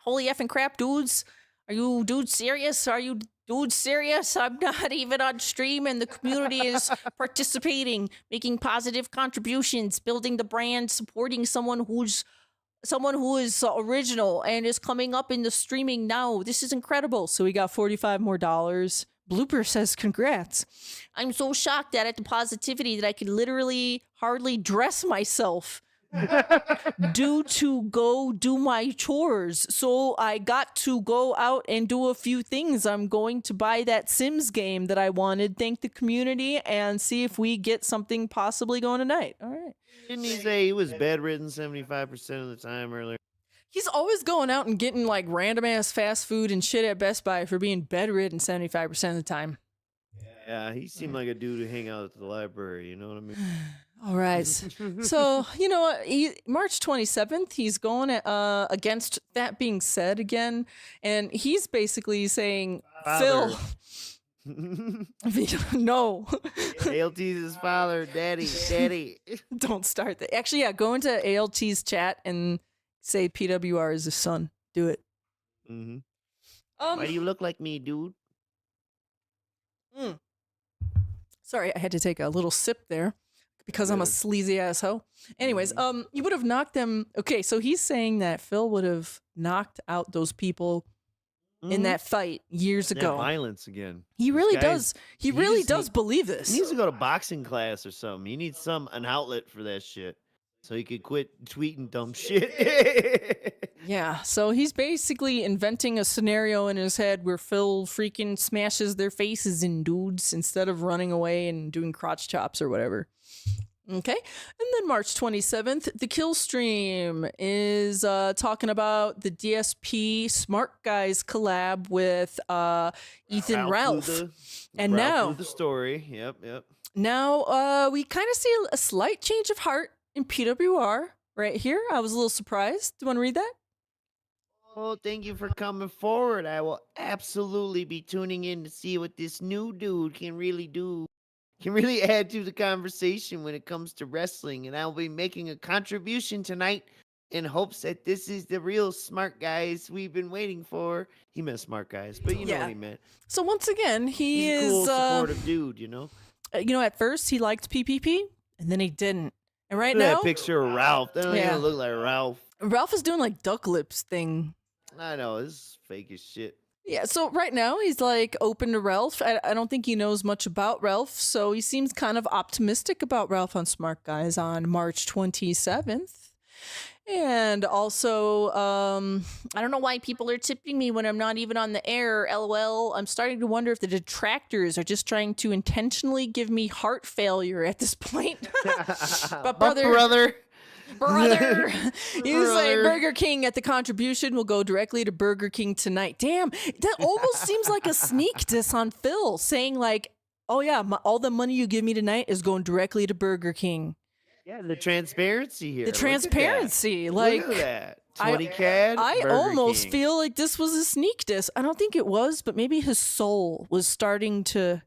holy effing crap, dudes. Are you dudes serious? Are you dudes serious? I'm not even on stream and the community is participating, making positive contributions, building the brand, supporting someone who is original and is coming up in the streaming now. This is incredible. So we got $45 more. Blooper says, congrats. I'm so shocked at the positivity that I could literally hardly dress myself due to go do my chores. So I got to go out and do a few things. I'm going to buy that Sims game that I wanted. Thank the community and see if we get something possibly going tonight. All right. Didn't he say he was bedridden 75% of the time earlier? He's always going out and getting like random ass fast food and shit at Best Buy for being bedridden 75% of the time. Yeah, he seemed like a dude who hang out at the library, you know what I mean? All right. So, you know what? March 27th, he's going against that being said again. And he's basically saying, Father. Phil, no. ALT's his father, daddy. Don't start that. Actually, yeah, go into ALT's chat and say PWR is his son. Do it. Mm-hmm. Why do you look like me, dude? Sorry, I had to take a little sip there because I'm a sleazy asshole. Anyways, you would have knocked them. Okay, so he's saying that Phil would have knocked out those people in that fight years That ago. violence again. He This really guy's- does. He really does believe this. He needs to go to boxing class or something. He needs an outlet for that shit. So he could quit tweeting dumb shit. Yeah, so he's basically inventing a scenario in his head where Phil freaking smashes their faces in dudes instead of running away and doing crotch chops or whatever. Okay. And then March 27th, the kill stream is talking about the DSP Smart Guys collab with Ethan Ralph. And now knew the story. Yep. Now we kind of see a slight change of heart in PWR right here. I was a little surprised. Do you want to read that? Well, thank you for coming forward. I will absolutely be tuning in to see what this new dude can really do. Can really add to the conversation when it comes to wrestling, and I'll be making a contribution tonight in hopes that this is the real smart guys we've been waiting for. He meant smart guys, but you know what he meant. So once again, He's a cool, supportive dude, you know? At first he liked PPP, and then he didn't. And right Look at now, that picture of Ralph. That don't even look like Ralph. Ralph is doing like duck lips thing. I know, this is fake as shit. Yeah, so right now he's like open to Ralph. I don't think he knows much about Ralph, so he seems kind of optimistic about Ralph on Smart Guys on March 27th. And also, I don't know why people are tipping me when I'm not even on the air. LOL. I'm starting to wonder if the detractors are just trying to intentionally give me heart failure at this point. But brother. You say Burger King at the contribution will go directly to Burger King tonight. Damn, that almost seems like a sneak diss on Phil, saying like, oh yeah, all the money you give me tonight is going directly to Burger King. Yeah, the transparency here. The transparency. Look at that. 20 CAD. I Burger almost King. feel like this was a sneak diss. I don't think it was, but maybe his soul was starting to,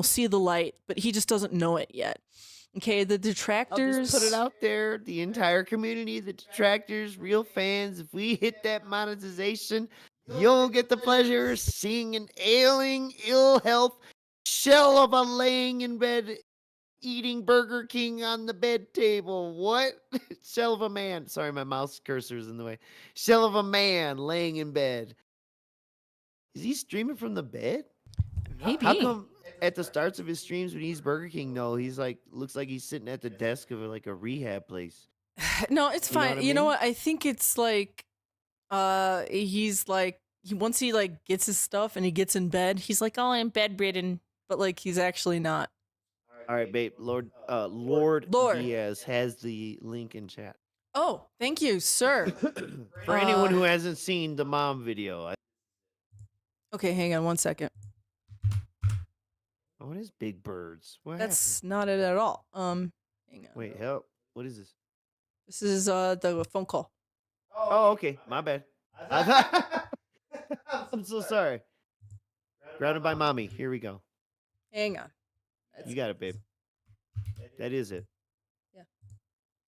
see the light, but he just doesn't know it yet. Okay, the detractors. I'll just put it out there. The entire community, the detractors, real fans. If we hit that monetization, you'll get the pleasure of seeing an ailing, ill health shell of a laying in bed eating Burger King on the bed table. What? Shell of a man. Sorry, my mouse cursor is in the way. Shell of a man laying in bed. Is he streaming from the bed? Maybe. How come at the starts of his streams when he's Burger King, no, he's like, looks like he's sitting at the desk of like a rehab place. No, it's You know fine. what I You know mean? what? I think it's like, he's like, once he like gets his stuff and he gets in bed, he's like, oh, I'm bedridden, but like he's actually not. All right, babe. Lord Diaz has the link in chat. Oh, thank you, sir. For anyone who hasn't seen the mom video. Okay, hang on 1 second. What is Big Birds? What That's not it at all. Hang on. happened? Wait, help. What is this? This is the phone call. Oh, okay. My bad. I'm so sorry. Grounded by mommy. Here we go. Hang on. You got it, babe. That is it. Yeah.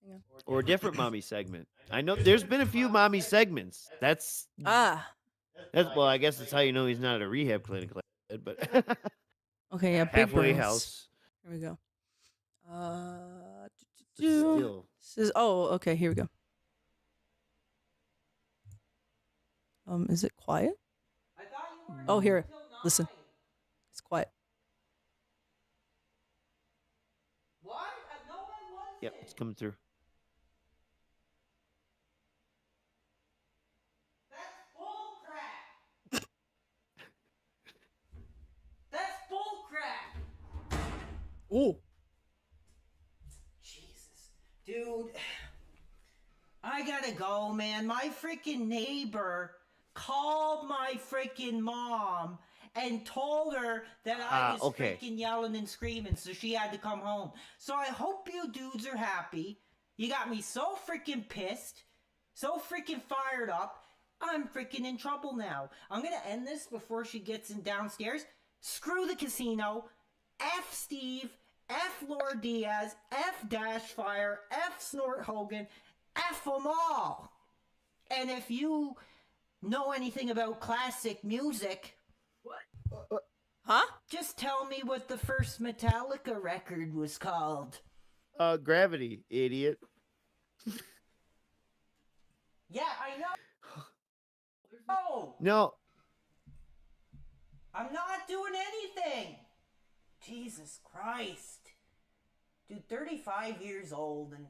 Hang on. Or a different mommy segment. I know there's been a few mommy segments. That's well, I guess that's how you know he's not at a rehab clinic, but Okay, yeah, Big halfway Birds. house. Here we go. Still. This is, okay, here we go. Is it quiet? Oh, here. Listen. It's quiet. Yep, it's coming through. Oh. Jesus. Dude, I gotta go, man. My freaking neighbor called my freaking mom and told her that I was freaking yelling and screaming, so she had to come home. So I hope you dudes are happy. You got me so freaking pissed, so freaking fired up. I'm freaking in trouble now. I'm gonna end this before she gets in downstairs. Screw the casino. F Steve. F Lor Diaz. F Dashfire. F SnortHogan. F them all. And if you know anything about classic music, Huh? just tell me what the first Metallica record was called. Gravity, idiot. Yeah, I know. Oh, No. I'm not doing anything. Jesus Christ. Dude, 35 years old, and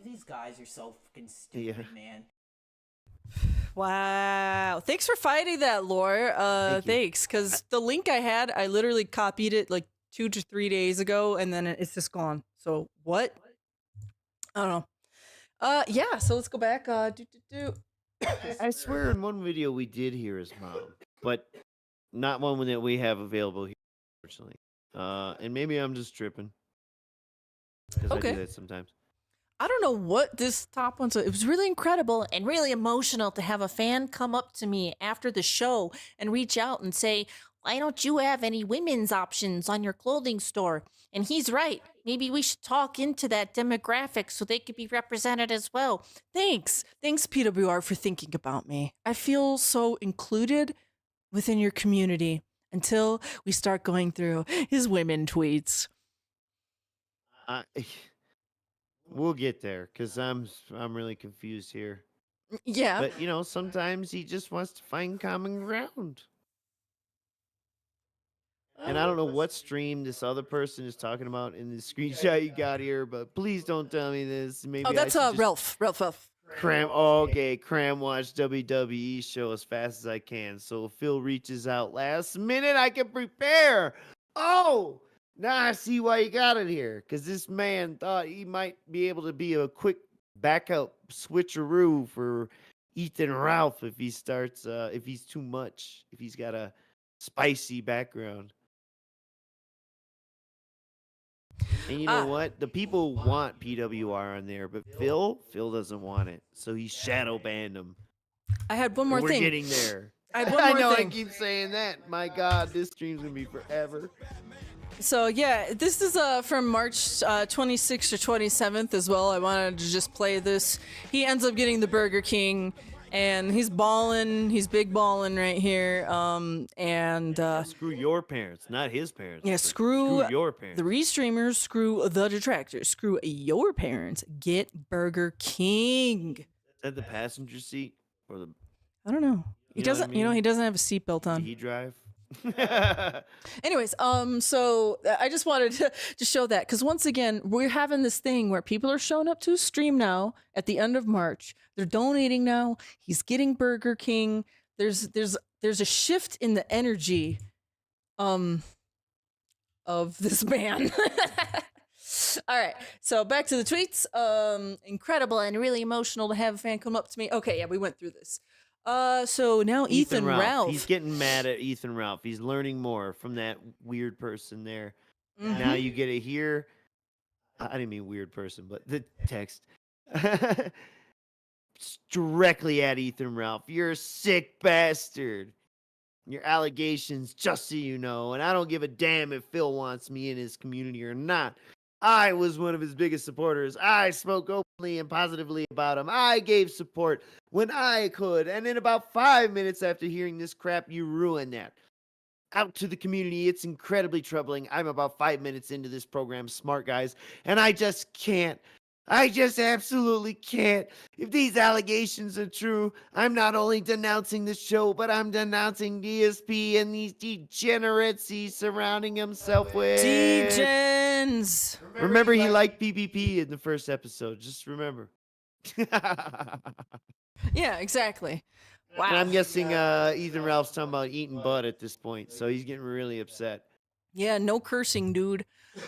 these guys are so fucking stupid, man. Wow. Thanks for fighting that, Lore. Thank you. Thanks. Because the link I had, I literally copied it like 2 to 3 days ago, and then it's just gone. So what? I don't know. Yeah. So let's go back. I swear in one video we did hear his mom, but not one that we have available here, unfortunately. And maybe I'm just tripping. Because I do that sometimes. I don't know what this top one's. It was really incredible and really emotional to have a fan come up to me after the show and reach out and say, "Why don't you have any women's options on your clothing store?" And he's right. Maybe we should talk into that demographic so they could be represented as well. Thanks, PWR, for thinking about me. I feel so included within your community until we start going through his women tweets. We'll get there, because I'm really confused here. Yeah. But, sometimes he just wants to find common ground. And I don't know what stream this other person is talking about in the screenshot you got here, but please don't tell me this. Maybe that's Ralph. Cram watch WWE show as fast as I can. So if Phil reaches out last minute, I can prepare. Oh! Now I see why you got it here, because this man thought he might be able to be a quick backup switcheroo for Ethan Ralph if he starts, if he's too much, if he's got a spicy background. And you know what? The people want PWR on there, but Phil doesn't want it, so he shadow banned him. I had one more thing. We're getting there. I had one more know thing. I keep saying that. My God, this stream's gonna be forever. So yeah, this is from March 26th or 27th as well. I wanted to just play this. He ends up getting the Burger King, and he's balling. He's big balling right here. Screw your parents, not his parents. Yeah, screw your parents. The restreamers, screw the detractors, screw your parents. Get Burger King. Is that the passenger seat or the? I don't know. He doesn't. He doesn't have a seatbelt on. Did he drive? Anyways, so I just wanted to show that, because once again, we're having this thing where people are showing up to his stream now at the end of March. They're donating now. He's getting Burger King. There's a shift in the energy of this man. All right, so back to the tweets. Incredible and really emotional to have a fan come up to me. Okay, yeah, we went through this. So now Ethan Ralph. He's getting mad at Ethan Ralph. He's learning more from that weird person there. Now you get to hear. I didn't mean weird person, but the text. Directly at Ethan Ralph. You're a sick bastard. Your allegations, just so you know, and I don't give a damn if Phil wants me in his community or not. I was one of his biggest supporters. I spoke openly and positively about him. I gave support when I could. And in about 5 minutes after hearing this crap, you ruined that. Out to the community, it's incredibly troubling. I'm about 5 minutes into this program, smart guys, and I just can't. I just absolutely can't. If these allegations are true, I'm not only denouncing the show, but I'm denouncing DSP and these degenerates he's surrounding himself with. Degens. Remember, he liked PPP in the first episode. Just remember. Yeah, exactly. Wow. And I'm guessing Ethan Ralph's talking about eating butt at this point, so he's getting really upset. Yeah, no cursing, dude.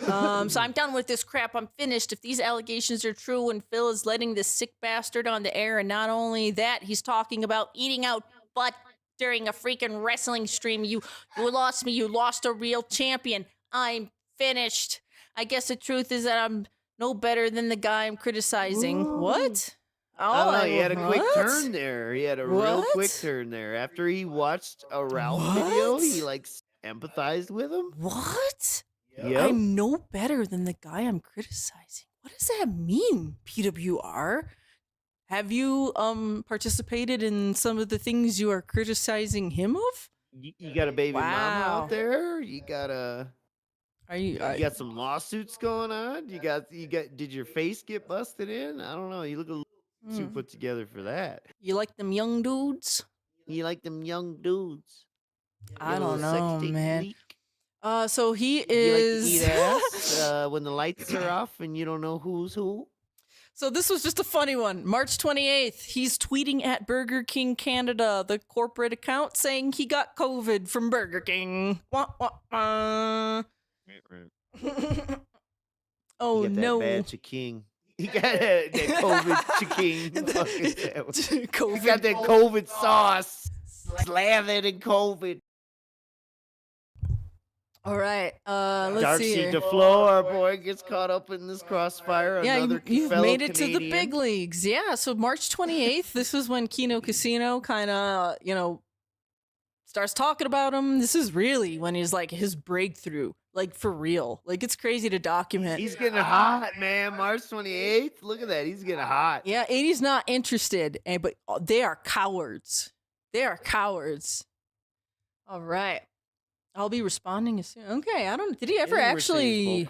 So I'm done with this crap. I'm finished. If these allegations are true and Phil is letting this sick bastard on the air, and not only that, he's talking about eating out butt during a freaking wrestling stream. You lost me. You lost a real champion. I'm finished. I guess the truth is that I'm no better than the guy I'm criticizing. Ooh. What? I don't know. He had a quick turn there. He had a real quick turn there. After he watched a Ralph video, he empathized with him. What? Yep. I'm no better than the guy I'm criticizing. What does that mean, PWR? Have you participated in some of the things you are criticizing him of? You got a baby mama out there? You got a you got some lawsuits going on? You got did your face get busted in? I don't know. You look a little too put together for that. You like them young dudes? You like them young dudes? I don't know, man. Leak? So he is. You like to eat ass when the lights are off and you don't know who's who? So this was just a funny one. March 28th, he's tweeting at Burger King Canada, the corporate account, saying he got COVID from Burger King. Wah, wah, wah. Right. Oh He got that no. bad Chiking. He got that COVID Chiking. He COVID. got that COVID sauce. Slathered in COVID. All right. Let's see Darcy here. DeFlo, our boy, gets caught up in this crossfire. Yeah, Another you've fellow made it to the Canadian. big leagues. Yeah, so March 28th, this is when Kino Casino kind of, starts talking about him. This is really when he's like his breakthrough, like for real. Like it's crazy to document. He's getting hot, man. March 28th. Look at that. He's getting hot. Yeah, 80's not interested, but they are cowards. They are cowards. All right. I'll be responding as soon. Okay, I don't. Did he ever actually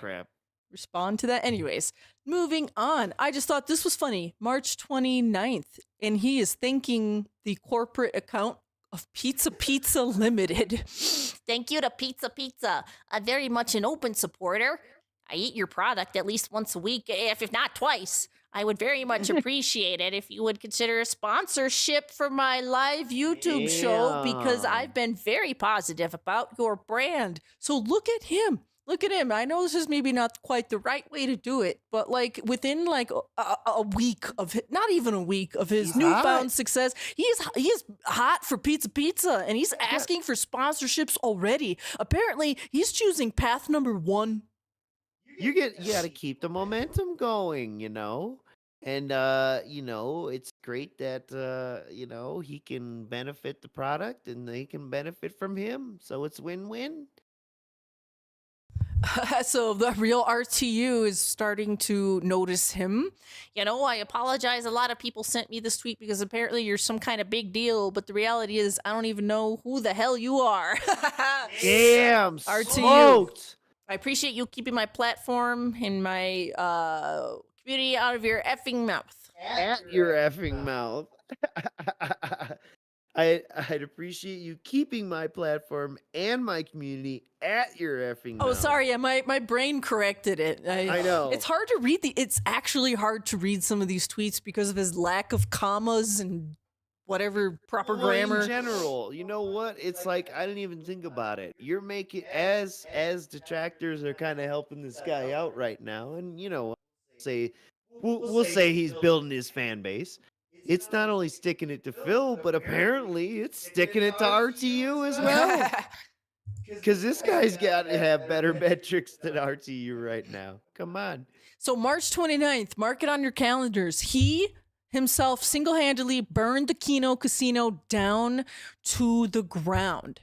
respond to that? Anyways, moving on. I just thought this was funny. March 29th, and he is thanking the corporate account of Pizza Limited. Thank you to Pizza. I'm very much an open supporter. I eat your product at least once a week, if not twice. I would very much appreciate it if you would consider a sponsorship for my live YouTube show, because I've been very positive about your brand. So look at him. Look at him. I know this is maybe not quite the right way to do it, but like within like a week of not even a week of his newfound success, he is hot for Pizza, and he's asking for sponsorships already. Apparently, he's choosing path number 1. You got to keep the momentum going, and it's great that he can benefit the product and they can benefit from him, so it's win-win. So the real RTU is starting to notice him. I apologize. A lot of people sent me this tweet because apparently you're some kind of big deal, but the reality is I don't even know who the hell you are. Damn, RTU. smoked. I appreciate you keeping my platform and my community out of your effing mouth. At your effing mouth. I'd appreciate you keeping my platform and my community at your effing mouth. Oh, sorry. Yeah, my brain corrected it. I know. It's hard to read it's actually hard to read some of these tweets because of his lack of commas and whatever proper grammar. In general, you know what? It's like I didn't even think about it. You're making as detractors are kind of helping this guy out right now, and we'll say he's building his fan base. It's not only sticking it to Phil, but apparently it's sticking it to RTU as well. Because this guy's got to have better metrics than RTU right now. Come on. So March 29th, mark it on your calendars. He himself single-handedly burned the Kino Casino down to the ground.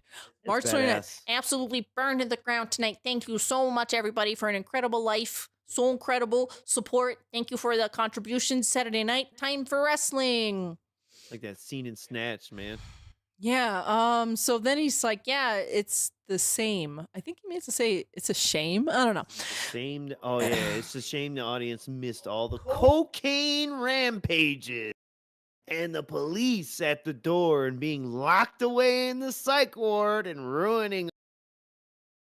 March 29th. Absolutely burned to the ground tonight. Thank you so much, everybody, for an incredible life. So incredible support. Thank you for the contributions. Saturday night, time for wrestling. Like that scene in Snatch, man. Yeah. So then he's like, yeah, it's the same. I think he means to say it's a shame. I don't know. Shame. Oh, yeah. It's a shame the audience missed all the cocaine rampages and the police at the door and being locked away in the psych ward and ruining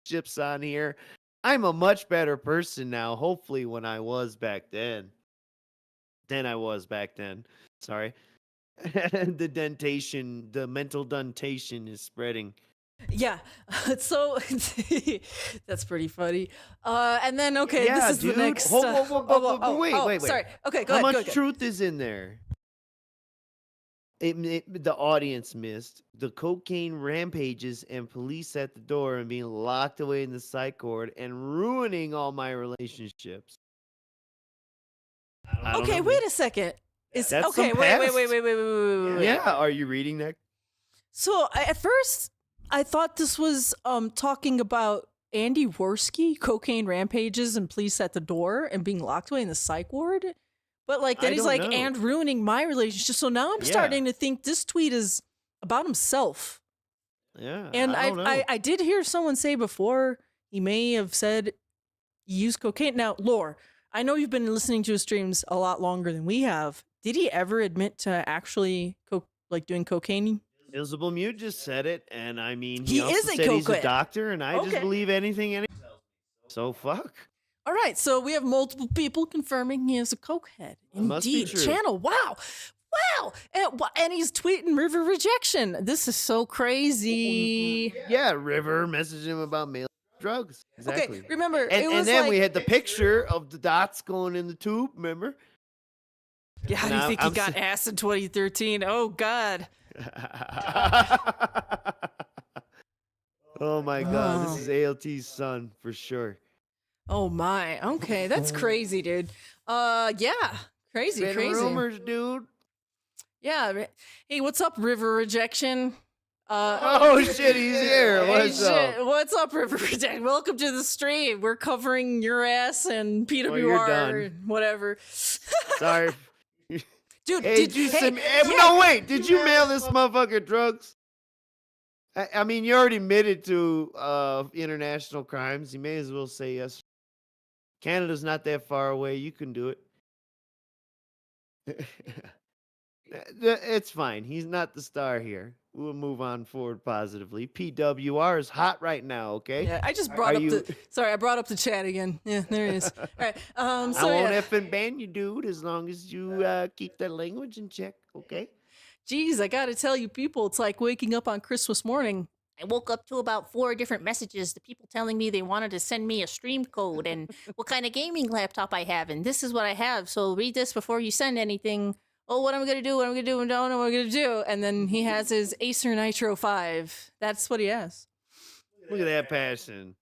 chips on here. I'm a much better person now, hopefully, when I was back then. Sorry. The dentation, the mental dentation is spreading. Yeah. So that's pretty funny. And then, okay, Yeah, this is dude. the next. Wait. Sorry. Okay, go How ahead. much go ahead. truth is in there? The audience missed the cocaine rampages and police at the door and being locked away in the psych ward and ruining all my relationships. I don't Okay, know. wait a second. That's Okay, some wait. past. Yeah, are you reading that? So at first, I thought this was talking about Andy Worski, cocaine rampages and police at the door and being locked away in the psych ward. But like then I he's don't like, know. and ruining my relationship. So now I'm starting to think this tweet is about himself. Yeah, And I don't know. I did hear someone say before he may have said he used cocaine. Now, Lor, I know you've been listening to his streams a lot longer than we have. Did he ever admit to actually doing cocaine? Invisible Mute just said it, and I mean, He he also is a said he's a cokehead. doctor, and I Okay. just believe anything. So fuck. All right, so we have multiple people confirming he is a cokehead. Must be Indeed, true. channel. Wow. And he's tweeting RiverRejection. This is so crazy. Yeah, River messaged him about mail. drugs. Exactly. Okay, remember, it And was then like, we had the picture of the dots going in the tube. Remember? yeah, how do you think he got ass in 2013? Oh, God. Oh my God, this is ALT's son for sure. Oh, my. Okay, that's crazy, dude. Yeah, crazy, Been crazy. rumors, dude. Yeah. Hey, what's up, RiverRejection? Oh shit, he's here. What's up? What's up, RiverRejection? Welcome to the stream. We're covering your ass and PWR you're done. and whatever. Sorry. Dude, Hey, no, wait. Did you mail this motherfucker drugs? I mean, you already admitted to international crimes. You may as well say yes. Canada's not that far away. You can do it. It's fine. He's not the star here. We'll move on forward positively. PWR is hot right now, okay? Yeah, I just brought I brought up the chat again. Yeah, there it is. All right. So I won't yeah. effing ban you, dude, as long as you keep that language in check, okay? Geez, I gotta tell you, people, it's like waking up on Christmas morning. I woke up to about 4 different messages to people telling me they wanted to send me a stream code and what kind of gaming laptop I have. And this is what I have. So read this before you send anything. Oh, what I'm going to do, I don't know what I'm going to do. And then he has his Acer Nitro 5. That's what he has. Look at that passion.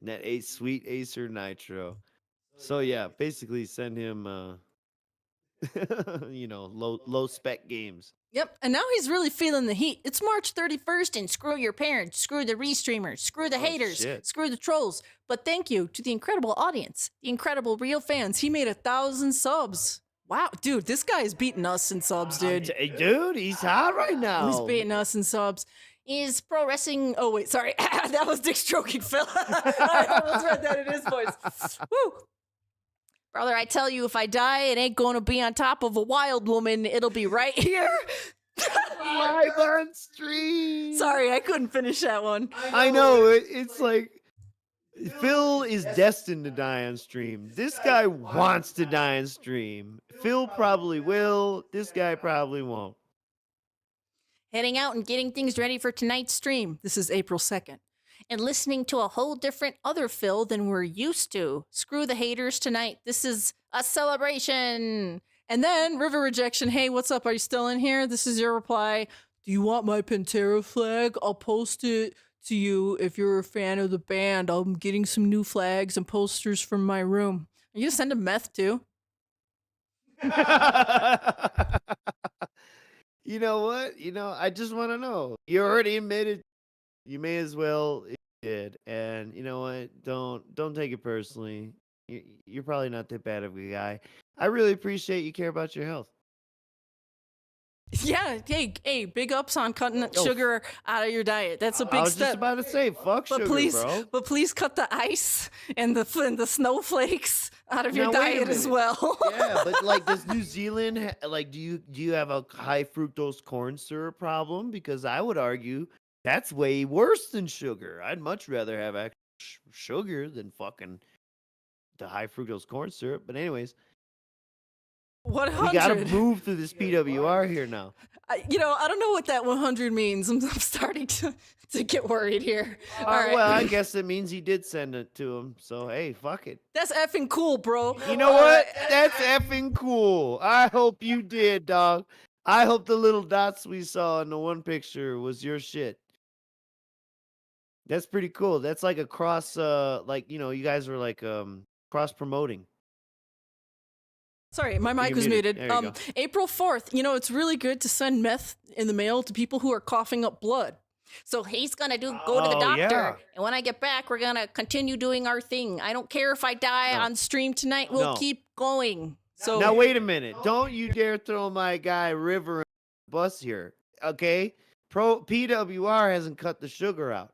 That sweet Acer Nitro. So yeah, basically send him low spec games. Yep, and now he's really feeling the heat. It's March 31st, and screw your parents, screw the restreamers, screw the haters, shit. screw the trolls. But thank you to the incredible audience, the incredible real fans. He made 1,000 subs. Wow, dude, this guy is beating us in subs, dude. Dude, he's hot right now. He's beating us in subs. Is pro wrestling... Oh, wait, sorry. That was Dick stroking Phil. I almost read that in his voice. Woo! Brother, I tell you, if I die, it ain't going to be on top of a wild woman. It'll be right here. Live on stream. Sorry, I couldn't finish that one. I know. It's like Phil is destined to die on stream. This guy wants to die on stream. Phil probably will. This guy probably won't. Heading out and getting things ready for tonight's stream. This is April 2nd. And listening to a whole different other Phil than we're used to. Screw the haters tonight. This is a celebration. And then RiverRejection, hey, what's up? Are you still in here? This is your reply. Do you want my Pantera flag? I'll post it to you if you're a fan of the band. I'm getting some new flags and posters from my room. Are you gonna send him meth too? You know what? I just want to know. You already admitted. You may as well if you did. And you know what? Don't take it personally. You're probably not that bad of a guy. I really appreciate you care about your health. Yeah, hey, big ups on cutting sugar out of your diet. That's a big step. I was just about to say, fuck sugar, bro. But please cut the ice and the snowflakes out of your diet as well. Yeah, but like, does New Zealand do you have a high fructose corn syrup problem? Because I would argue that's way worse than sugar. I'd much rather have actual sugar than fucking the high fructose corn syrup. But anyways. 100. We gotta move through this PWR here now. I don't know what that 100 means. I'm starting to get worried here. All right. Well, I guess it means he did send it to him. So, hey, fuck it. That's effing cool, bro. You know what? That's effing cool. I hope you did, dog. I hope the little dots we saw in the one picture was your shit. That's pretty cool. That's like a cross, you guys were like cross promoting. Sorry, my mic was muted. April 4th, it's really good to send meth in the mail to people who are coughing up blood. So he's going to go to the doctor. Yeah. And when I get back, we're going to continue doing our thing. I don't care if I die on stream tonight. We'll keep going. So now, wait a minute. Don't you dare throw my guy River in the bus here, okay? PWR hasn't cut the sugar out,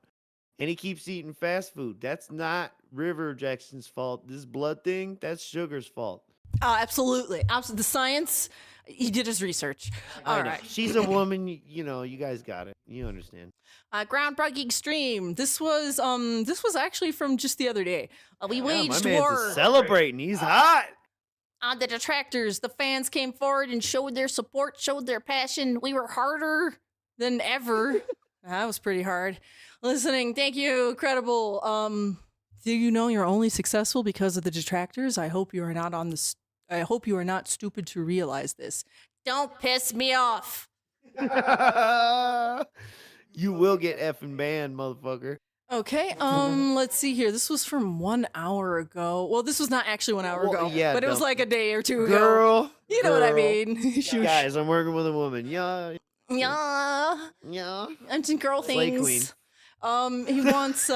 and he keeps eating fast food. That's not RiverRejection's fault. This blood thing, that's sugar's fault. Absolutely. The science, he did his research. All right. She's a woman, you guys got it. You understand. Groundbreaking stream. This was actually from just the other day. We waged my war. Man's celebrating. He's hot. On the detractors, the fans came forward and showed their support, showed their passion. We were harder than ever. That was pretty hard. Listening, thank you, Credible. Do you know you're only successful because of the detractors? I hope you are not on this. I hope you are not stupid to realize this. Don't piss me off. You will get effing banned, motherfucker. Okay, let's see here. This was from 1 hour ago. Well, this was not actually 1 hour ago, yeah, but it was like a day or two ago. Girl, You know what I mean? Shush. guys, I'm working with a woman. Yeah, Yeah. yeah. And some girl Slay things. He wants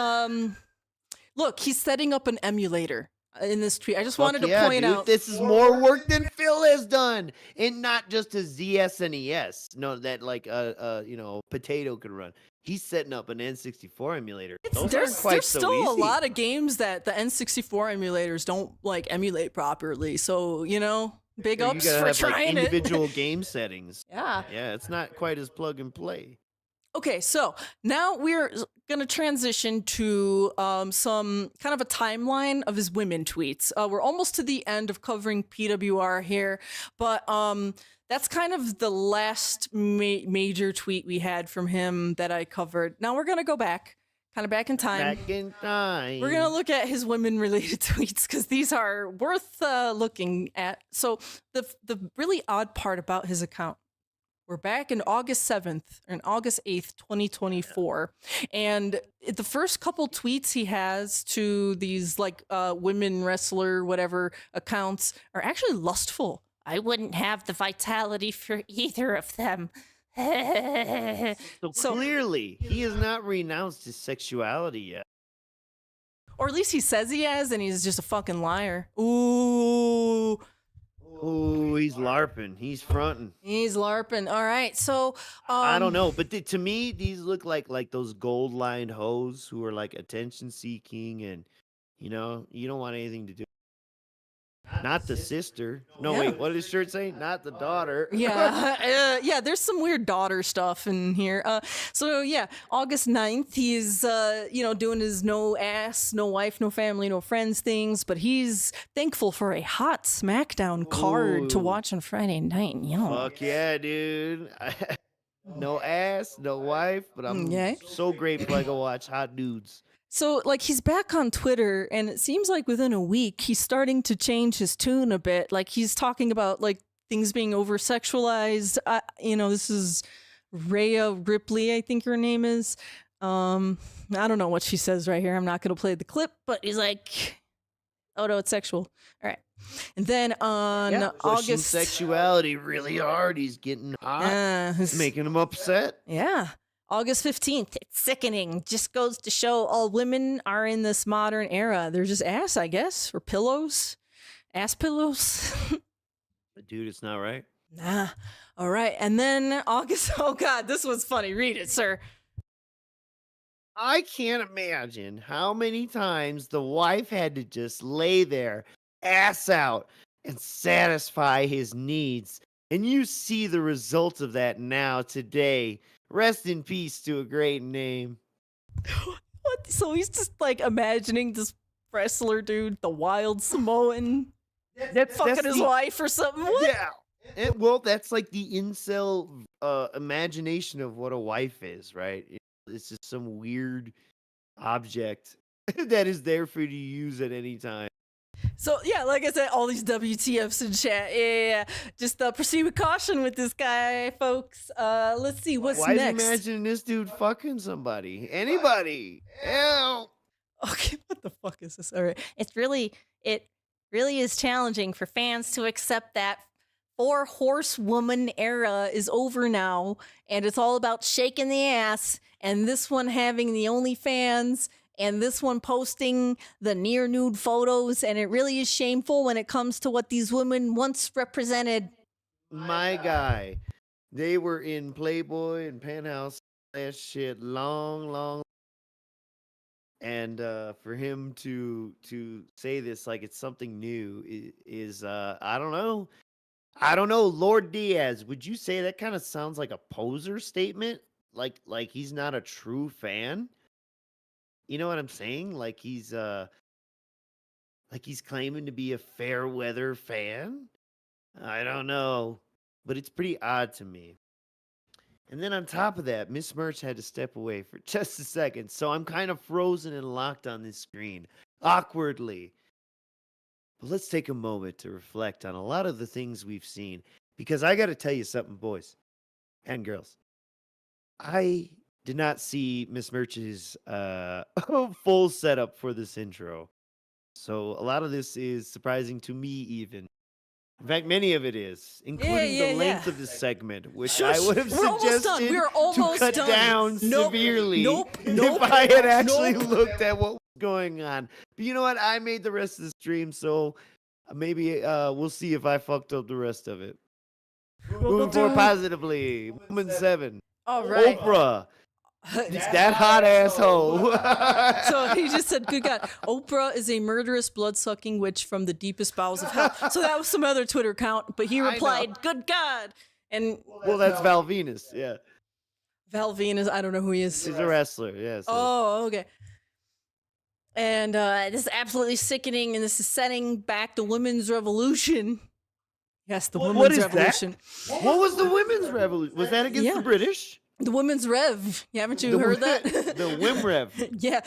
look, he's setting up an emulator in this tweet. I just wanted to point out this is more work than Phil has done, and not just a ZSNES. No, that like potato could run. He's setting up an N64 emulator. There's still a lot of games that the N64 emulators don't like emulate properly. So, big You ups gotta for have, like, trying it. individual game settings. Yeah. Yeah, it's not quite as plug and play. Okay, so now we're going to transition to some kind of a timeline of his women tweets. We're almost to the end of covering PWR here, but that's kind of the last major tweet we had from him that I covered. Now we're going to go back in time. Back in time. We're going to look at his women-related tweets because these are worth looking at. So the really odd part about his account, we're back in August 7th and August 8th, 2024. And the first couple tweets he has to these women wrestler, whatever accounts are actually lustful. I wouldn't have the vitality for either of them. So clearly, he has not renounced his sexuality yet. Or at least he says he has, and he's just a fucking liar. Ooh. Oh, he's LARPing. He's fronting. He's LARPing. All right. So I don't know, but to me, these look like those gold-lined hoes who are like attention-seeking, and you don't want anything to do. Not the sister. No, Yeah. wait. What did his shirt say? Not the daughter. Yeah, yeah. There's some weird daughter stuff in here. So yeah, August 9th, he's doing his no ass, no wife, no family, no friends things, but he's thankful for a hot SmackDown card to Ooh. watch on Friday night. Fuck yeah, dude. No ass, no wife, but I'm so grateful I can watch hot dudes. So, he's back on Twitter, and it seems like within a week, he's starting to change his tune a bit. Like, he's talking about, things being over-sexualized. This is Rhea Ripley, I think her name is. I don't know what she says right here. I'm not going to play the clip, but he's like, oh, no, it's sexual. All right. And then on August... sexuality really hard. He's getting hot. It's making him upset. Yeah. August 15th, it's sickening. Just goes to show all women are in this modern era. They're just ass, I guess, or pillows. Ass pillows. But dude, it's not right. Nah. All right. And then August, oh God, this was funny. Read it, sir. I can't imagine how many times the wife had to just lay there, ass out, and satisfy his needs. And you see the results of that now, today. Rest in peace to a great name. What? So he's just imagining this wrestler dude, the wild Samoan, fucking his wife or something. What? Yeah. That's like the incel imagination of what a wife is, right? It's just some weird object that is there for you to use at any time. So, yeah, like I said, all these WTFs in chat. Yeah. Just proceed with caution with this guy, folks. Let's see, what's Why next? is imagining this dude fucking somebody? Anybody? Hell. Okay, what the fuck is this? All right. It really is challenging for fans to accept that 4-horsewoman era is over now, and it's all about shaking the ass, and this one having the OnlyFans, and this one posting the near nude photos, and it really is shameful when it comes to what these women once represented. My guy, they were in Playboy and Penthouse, that shit long. And for him to say this like it's something new is I don't know. Lor Diaz, would you say that kind of sounds like a poser statement? Like he's not a true fan? You know what I'm saying? Like he's claiming to be a fair weather fan? I don't know, but it's pretty odd to me. And then on top of that, Miss Merch had to step away for just a second. So I'm kind of frozen and locked on this screen, awkwardly. But let's take a moment to reflect on a lot of the things we've seen. Because I got to tell you something, boys and girls. I did not see Miss Merch's full setup for this intro. So a lot of this is surprising to me even. In fact, many of it is, including the length of this segment, which I would have suggested to cut down severely if I had actually looked at what was going on. But you know what? I made the rest of the stream, so maybe we'll see if I fucked up the rest of it. Moving forward positively, Woman 7. All right. Oprah. It's that hot asshole. So he just said, good God, Oprah is a murderous, blood-sucking witch from the deepest bowels of hell. So that was some other Twitter account, but he replied, good God. And well, that's Val Venus, yeah. Val Venus, I don't know who he is. He's a wrestler, yes. Oh, okay. And this is absolutely sickening, and this is setting back the women's revolution. Yes, the women's revolution. That? What was the women's revolution? Was that against the British? The women's rev. Haven't you heard that? The Wim Rev. Yeah,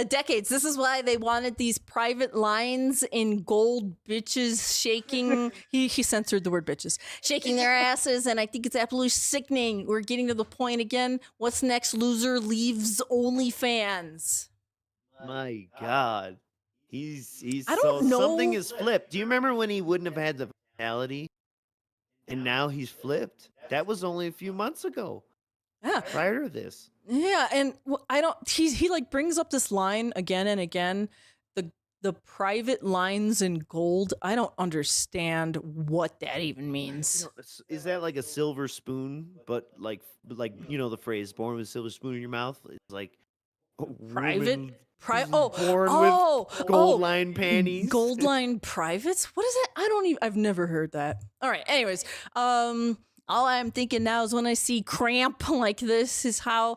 decades. This is why they wanted these private lines in gold bitches shaking. He censored the word bitches. Shaking their asses, and I think it's absolutely sickening. We're getting to the point again. What's next? Loser leaves OnlyFans. My God. He's I don't know. Something is flipped. Do you remember when he wouldn't have had the personality? And now he's flipped. That was only a few months ago. Yeah. Prior to this. Yeah, and I don't. He like brings up this line again and again. The private lines in gold. I don't understand what that even means. Is that like a silver spoon? But like you know the phrase "born with a silver spoon in your mouth." It's like private. Born with gold line panties. Gold line privates? What is that? I've never heard that. All right. Anyways, all I'm thinking now is when I see cramp like this is how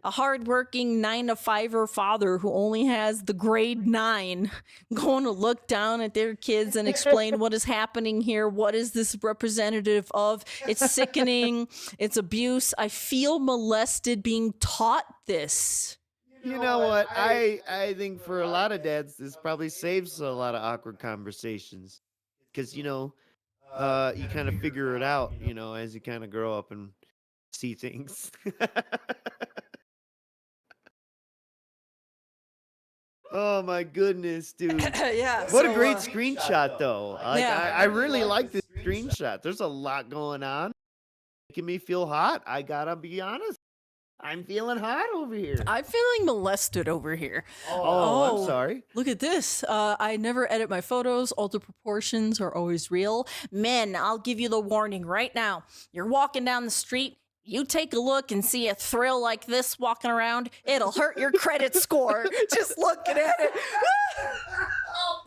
a hardworking 9-to-5er father who only has the grade 9 going to look down at their kids and explain what is happening here. What is this representative of? It's sickening. It's abuse. I feel molested being taught this. You know what? I think for a lot of dads, this probably saves a lot of awkward conversations. Because, you know, you kind of figure it out, you know, as you kind of grow up and see things. Oh my goodness, dude. Yeah. What a great screenshot though. Yeah. I really like this screenshot. There's a lot going on. Making me feel hot. I gotta be honest. I'm feeling hot over here. I'm feeling molested over here. Oh, I'm sorry. Look at this. I never edit my photos. All the proportions are always real. Men, I'll give you the warning right now. You're walking down the street. You take a look and see a thrill like this walking around. It'll hurt your credit score. Just looking at it. Oh,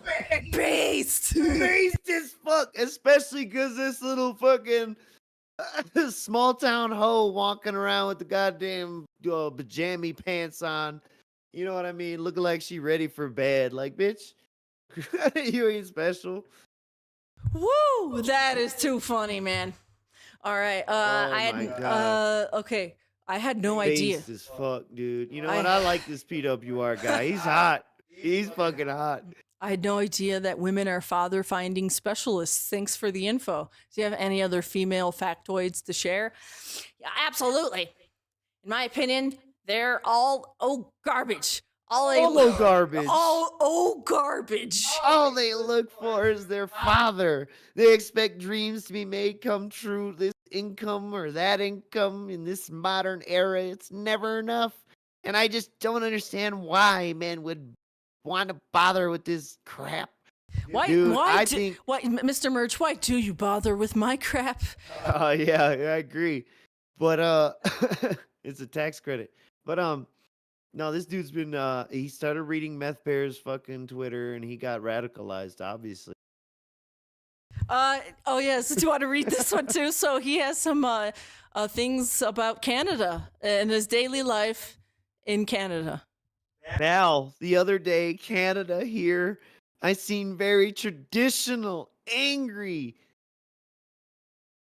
Beast. Beast as fuck. Especially because this little fucking small town hoe walking around with the goddamn pajama pants on. You know what I mean? Looking like she ready for bed. Like, bitch, you ain't special. Woo! That is too funny, man. All right. Okay. I had no idea. Based as fuck, dude. You know what? I like this PWR guy. He's hot. He's fucking hot. I had no idea that women are father finding specialists. Thanks for the info. Do you have any other female factoids to share? Yeah, absolutely. In my opinion, they're all garbage. All garbage. All garbage. All they look for is their father. They expect dreams to be made come true. This income or that income in this modern era, it's never enough. And I just don't understand why men would want to bother with this crap. Why, Mr. Merch, why do you bother with my crap? Yeah, I agree. But it's a tax credit. But no, this dude's been he started reading Meth Bear's fucking Twitter and he got radicalized, obviously. Oh yes, do you want to read this one too? So he has some things about Canada and his daily life in Canada. Val, the other day, Canada here, I seen very traditional, angry,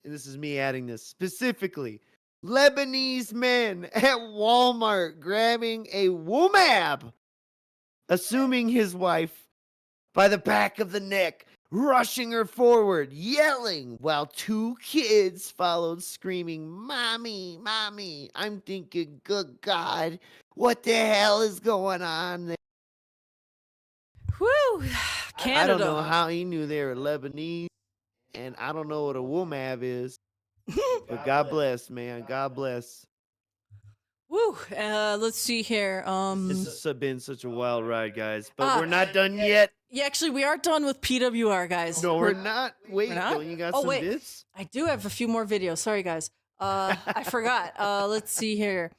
and this is me adding this specifically, Lebanese men at Walmart grabbing a womab, assuming his wife by the back of the neck, rushing her forward, yelling, while two kids followed screaming, "Mommy, mommy." I'm thinking, good God, what the hell is going on there? Whew. Canada. I don't know how he knew they were Lebanese, and I don't know what a womab is. But God bless, man. God bless. Woo. Let's see here. This has been such a wild ride, guys. But we're not done yet. Yeah, actually, we are done with PWR, guys. No, we're not. Wait, we're not? don't you got Oh, some wait. bits? I do have a few more videos. Sorry, guys. I forgot. Let's see here.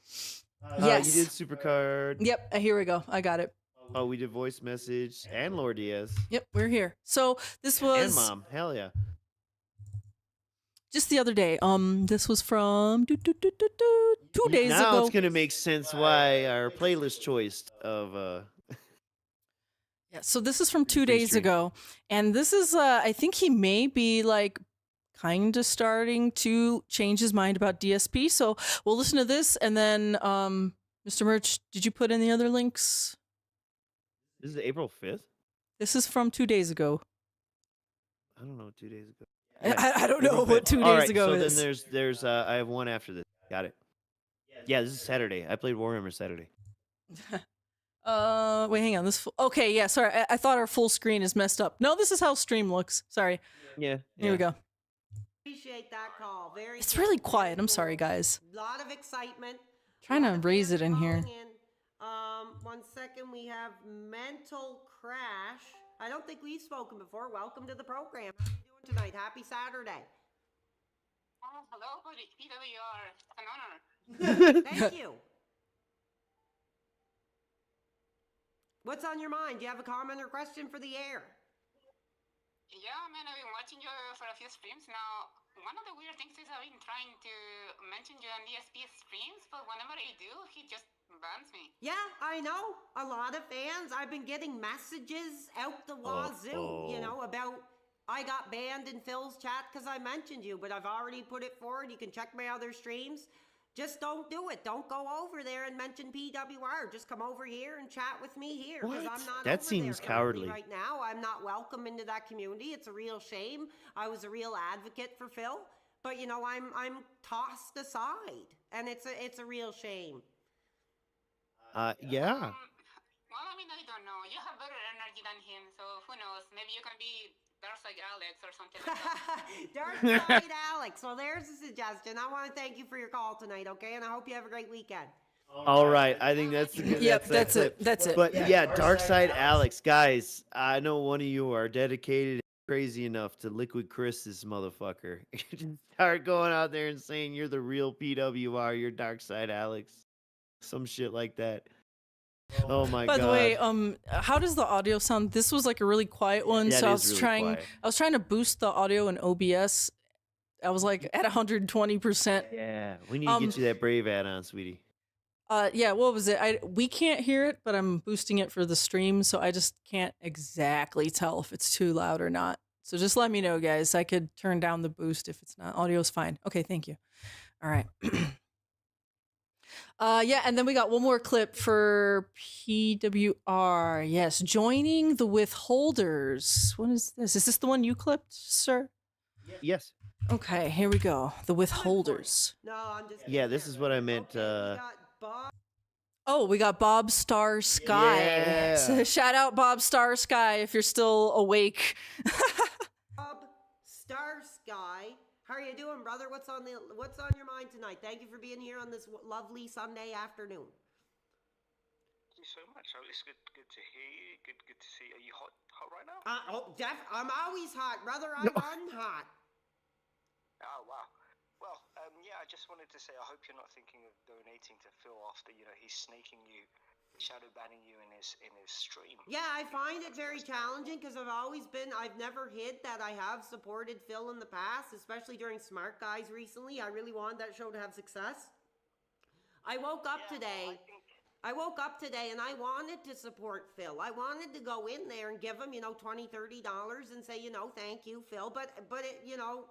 Yes. You did supercard. Yep. Here we go. I got it. Oh, we did voice message and Lor Diaz. Yep, we're here. So this was And mom. Hell yeah. just the other day. This was from 2 days now ago. it's gonna make sense why our playlist choice of Yeah, so this is from 2 days stream. ago, and this is I think he may be like kind of starting to change his mind about DSP. So we'll listen to this, and then Mr. Merch, did you put in the other links? This is April 5th? This is from 2 days ago. I don't know, 2 days ago. I don't know April what 5th. 2 All days right, ago so is. then there's I have one after this. Got it. Yeah, this is Saturday. I played Warhammer Saturday. Wait, hang on. Okay, yeah, sorry. I thought our full screen is messed up. No, this is how stream looks. Sorry. Yeah. Here we go. Appreciate that call. Very. It's really quiet. I'm sorry, guys. Lot of excitement. Trying to Lot of raise fans it in here. calling in. 1 second. We have Mental Crash. I don't think we've spoken before. Welcome to the program. How are you doing tonight? Happy Saturday. Oh, hello, PWR. It's an honor. Thank you. What's on your mind? Do you have a comment or question for the air? Yeah, man, I've been watching you for a few streams now. One of the weird things is I've been trying to mention you on DSP streams, but whenever I do, he just bans me. Yeah, I know. A lot of fans. I've been getting messages out the wazoo, you know, about I got banned in Phil's chat because I mentioned you, but I've already put it forward. You can check my other streams. Just don't do it. Don't go over there and mention PWR. Just come over here and chat with me here. Because I'm not That over seems there cowardly. right now. I'm not welcome into that community. It's a real shame. I was a real advocate for Phil, but you know I'm tossed aside, and it's a real shame. Yeah. Well, I mean, I don't know. You have better energy than him, so who knows? Maybe you can be Darkside Alex or something like that. Darkside Alex. Well, there's a suggestion. I want to thank you for your call tonight, okay? And I hope you have a great weekend. All right. I think that's the good. Yep, that's it. That's it. But yeah, Darkside Alex, guys. I know one of you are dedicated and crazy enough to Liquid Chris this motherfucker. Start going out there and saying you're the real PWR, you're Darkside Alex. Some shit like that. Oh my god. By the way, how does the audio sound? This was like a really quiet one, That so I is was really trying quiet. I was trying to boost the audio in OBS. I was like at 120%. Yeah, we need to get you that Brave add-on, sweetie. Yeah, what was it? We can't hear it, but I'm boosting it for the stream, so I just can't exactly tell if it's too loud or not. So just let me know, guys. I could turn down the boost if it's not. Audio's fine. Okay, thank you. All right. Yeah, and then we got one more clip for PWR. Yes, joining the Withholders. What is this? Is this the one you clipped, sir? Yes. Okay, here we go. The Withholders. No, I'm just. Yeah, this is what I meant. Okay, we got Bob. Oh, we got Bob Star Sky. Yeah. So shout out Bob Star Sky if you're still awake. Star Sky. How are you doing, brother? What's on your mind tonight? Thank you for being here on this lovely Sunday afternoon. Thank you so much. Oh, it's good to hear you. Good to see you. Are you hot right now? I'm always hot, brother. I'm hot. Oh wow. Well, yeah. I just wanted to say I hope you're not thinking of donating to Phil after he's snaking you, shadow banning you in his stream. Yeah, I find it very challenging because I've never hid that I have supported Phil in the past, especially during Smart Guys recently. I really wanted that show to have success. I woke up today and I wanted to support Phil. I wanted to go in there and give him, $20, $30 and say, thank you, Phil. But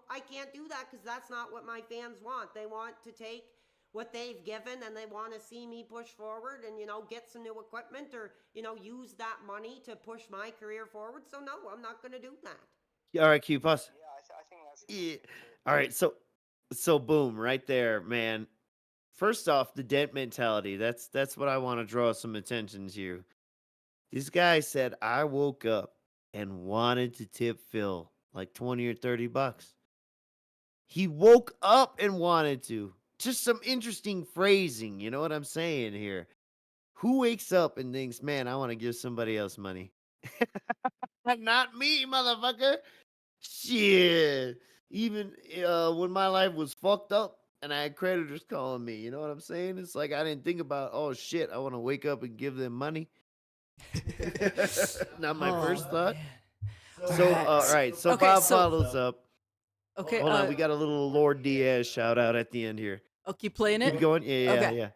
I can't do that because that's not what my fans want. They want to take what they've given and they want to see me push forward and, get some new equipment or, use that money to push my career forward. So no, I'm not going to do that. Yeah, all right, Q, pause. Yeah, I think that's Yeah. something All right, so boom, right there, man. First off, the dent mentality. That's what I want to draw some attention to. This guy said I woke up and wanted to tip Phil like 20 or 30 bucks. He woke up and wanted to. Just some interesting phrasing, you know what I'm saying here? Who wakes up and thinks, "Man, I want to give somebody else money?" Not me, motherfucker. Shit. Even when my life was fucked up and I had creditors calling me, you know what I'm saying? It's like I didn't think about, oh shit, I want to wake up and give them money. Not my first thought. man. So, all right. So Okay, Bob so- follows up. Okay, Hold on, we got a little Lor Diaz shout out at the end here. I'll keep playing Keep it. going. Yeah, Okay. yeah.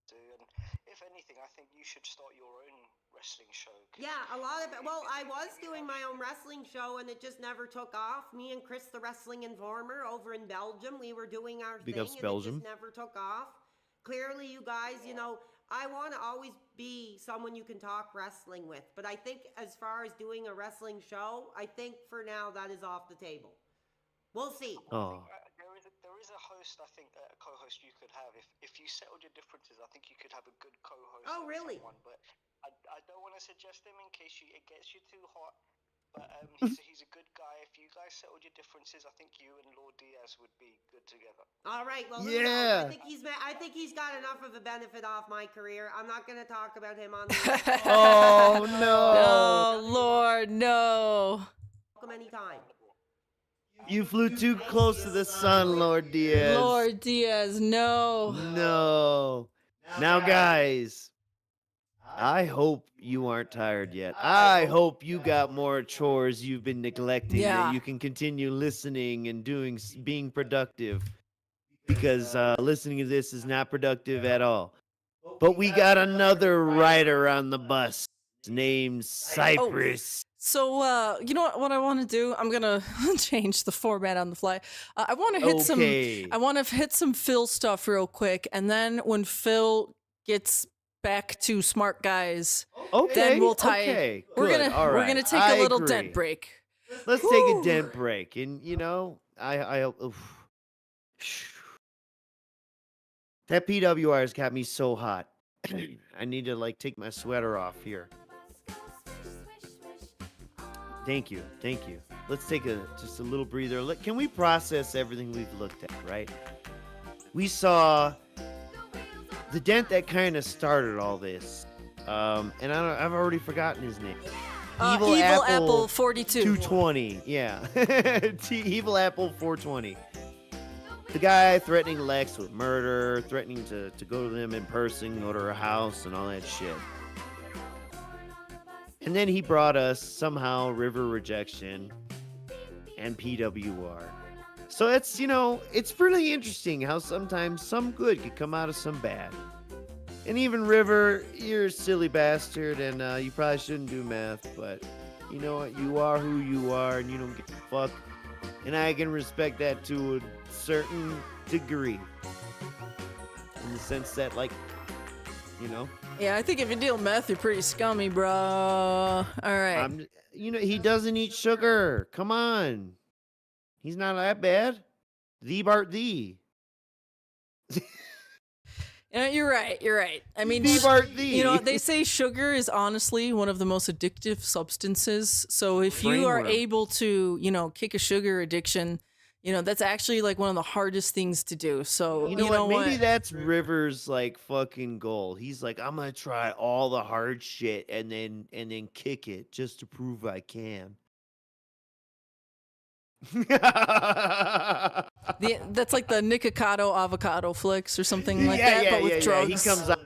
And if anything, I think you should start your own wrestling show. 'cause Yeah, a lot of it. Well, I was doing my own wrestling show and it just never took off. Me and Chris, the Wrestling Informer, over in Belgium, we were doing our Big thing ups, and Belgium. it just never took off. Clearly, you guys, I want to always be someone you can talk wrestling with. But I think as far as doing a wrestling show, I think for now that is off the table. We'll see. Oh. There is a host, I think, a co-host you could have. If you settled your differences, I think you could have a good co-host. Oh, with really? Someone, but I don't want to suggest him in case it gets you too hot. But he's a good guy. If you guys settled your differences, I think you and Lord Diaz would be good together. All right. Well, Yeah. I think he's got enough of a benefit off my career. I'm not going to talk about him on the Oh no. Oh Lord, no. welcome anytime. You flew too close to the sun, Lord Diaz. Lord Diaz, no. No. Now, guys, I hope you aren't tired yet. I hope you got more chores you've been neglecting Yeah. that you can continue listening and being productive. Because listening to this is not productive at all. But we got another rider on the bus named Cypress. So, you know what I want to do? I'm gonna change the format on the fly. I want to hit Okay. I want to hit some Phil stuff real quick, and then when Phil gets back to smart guys, Okay. then we'll tie. Okay. We're Good. All we're right. gonna take I a little agree. dent break. Let's take a Woo. dent break. And, I oof. That PWR's got me so hot. I need to, take my sweater off here. Thank you. Let's take just a little breather. Can we process everything we've looked at, right? We saw the dent that kind of started all this. And I've already forgotten his name. Evil Apple 42. 220, yeah. Evil Apple 420. The guy threatening Lex with murder, threatening to go to them in person, go to her house, and all that shit. And then he brought us, somehow, RiverRejection and PWR. So it's, it's really interesting how sometimes some good could come out of some bad. And even River, you're a silly bastard, and you probably shouldn't do math, but you know what? You are who you are, and you don't give a fuck. And I can respect that to a certain degree. In the sense that, Yeah, I think if you deal meth, you're pretty scummy, bro. All right. He doesn't eat sugar. Come on. He's not that bad. The Bart the. You're right. I mean, The Bart the. they say sugar is honestly one of the most addictive substances. So if you are Brainworm. able to, kick a sugar addiction, that's actually like one of the hardest things to do. So You know what? Maybe that's River's fucking goal. He's like, I'm gonna try all the hard shit and then kick it just to prove I can. That's like the Nikocado avocado flicks or something like that, but with drugs. He comes out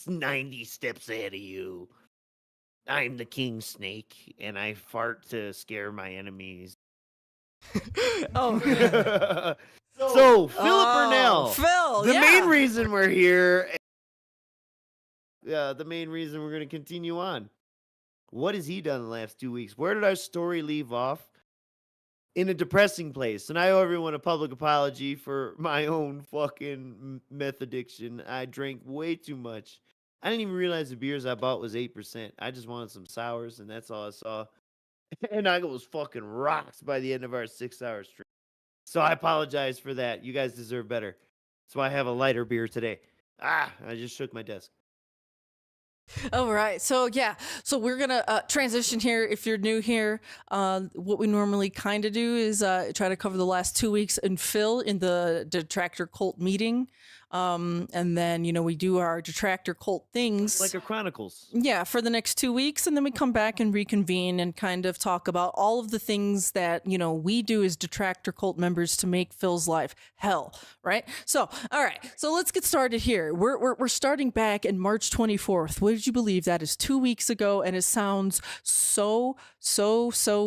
90 steps ahead of you. I'm the king snake, and I fart to scare my enemies. Oh, so Philip Burnell, Phil, the yeah. main reason we're here. The main reason we're going to continue on. What has he done the last 2 weeks? Where did our story leave off? in a depressing place. And I owe everyone a public apology for my own fucking meth addiction. I drank way too much. I didn't even realize the beers I bought was 8%. I just wanted some sours, and that's all I saw. And I was fucking rocks by the end of our 6-hour stream. So I apologize for that. You guys deserve better. That's why I have a lighter beer today. I just shook my desk. All right. So yeah. So we're gonna transition here. If you're new here, what we normally kind of do is try to cover the last 2 weeks and fill in the detractor cult meeting. And then, we do our detractor cult things. Like a Chronicles. Yeah, for the next 2 weeks. And then we come back and reconvene and kind of talk about all of the things that, we do as detractor cult members to make Phil's life hell, right? So, all right. So let's get started here. We're starting back in March 24th. Would you believe that is 2 weeks ago? And it sounds so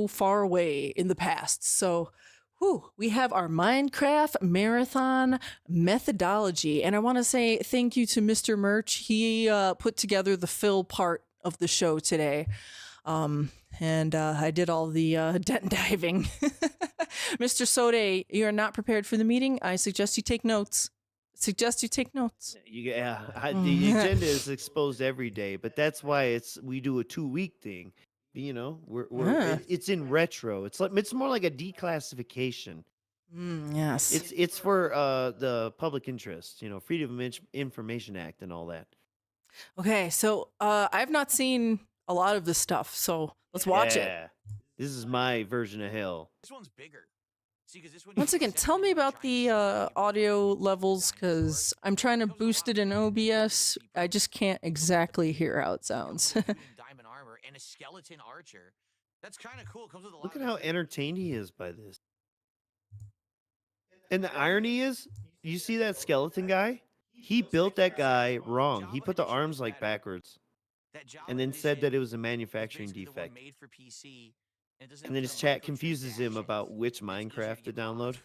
far away in the past. So, we have our Minecraft marathon methodology. And I want to say thank you to Mr. Merch. He put together the Phil part of the show today. And I did all the dent diving. Mr. Sode, you are not prepared for the meeting. I suggest you take notes. The agenda is exposed every day, but that's why we do a 2-week thing. It's in retro. It's more like a declassification. Yes. It's for the public interest, Freedom of Information Act and all that. Okay, so I've not seen a lot of this stuff, so let's watch it. This is my version of hell. This one's bigger. See, 'cause this one Once again, tell me about the audio levels, because I'm trying to boost it in OBS. I just can't exactly hear how it sounds. diamond armor and a skeleton archer. That's kind of cool. Comes with a lot. Look at how entertained he is by this. And the irony is, you see that skeleton guy? He built that guy wrong. He put the arms like backwards. And then said that it was a manufacturing defect. Made for PC, and then his chat confuses him about which Minecraft to download.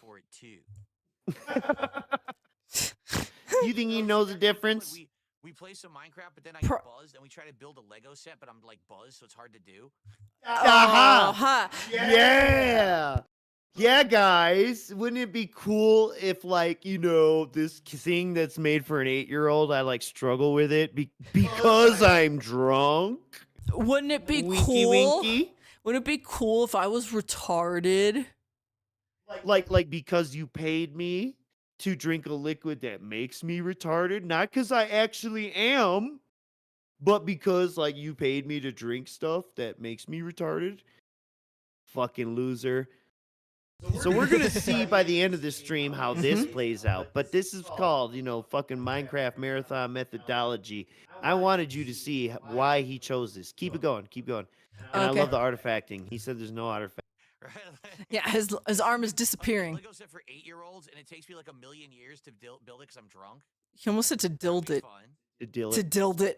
You think he knows the difference? We play some Minecraft, but then I get buzzed, and we try to build a Lego set, but I'm like buzzed, so it's hard to do. Yeah, guys. Wouldn't it be cool if, this thing that's made for an 8-year-old, I struggle with it because I'm drunk? Wouldn't it be Winky, cool? winky? Wouldn't it be cool if I was retarded? Like because you paid me to drink a liquid that makes me retarded? Not because I actually am, but because, you paid me to drink stuff that makes me retarded? Fucking loser. So we're going to see by the end of this stream how this plays out. But this is called, fucking Minecraft marathon methodology. I wanted you to see why he chose this. Keep it going. And I love the artifacting. He said there's no artifact. Yeah, his arm is disappearing. Lego set for 8-year-olds, and it takes me 1,000,000 years to build it because I'm drunk. He almost said to dild it. To dild it.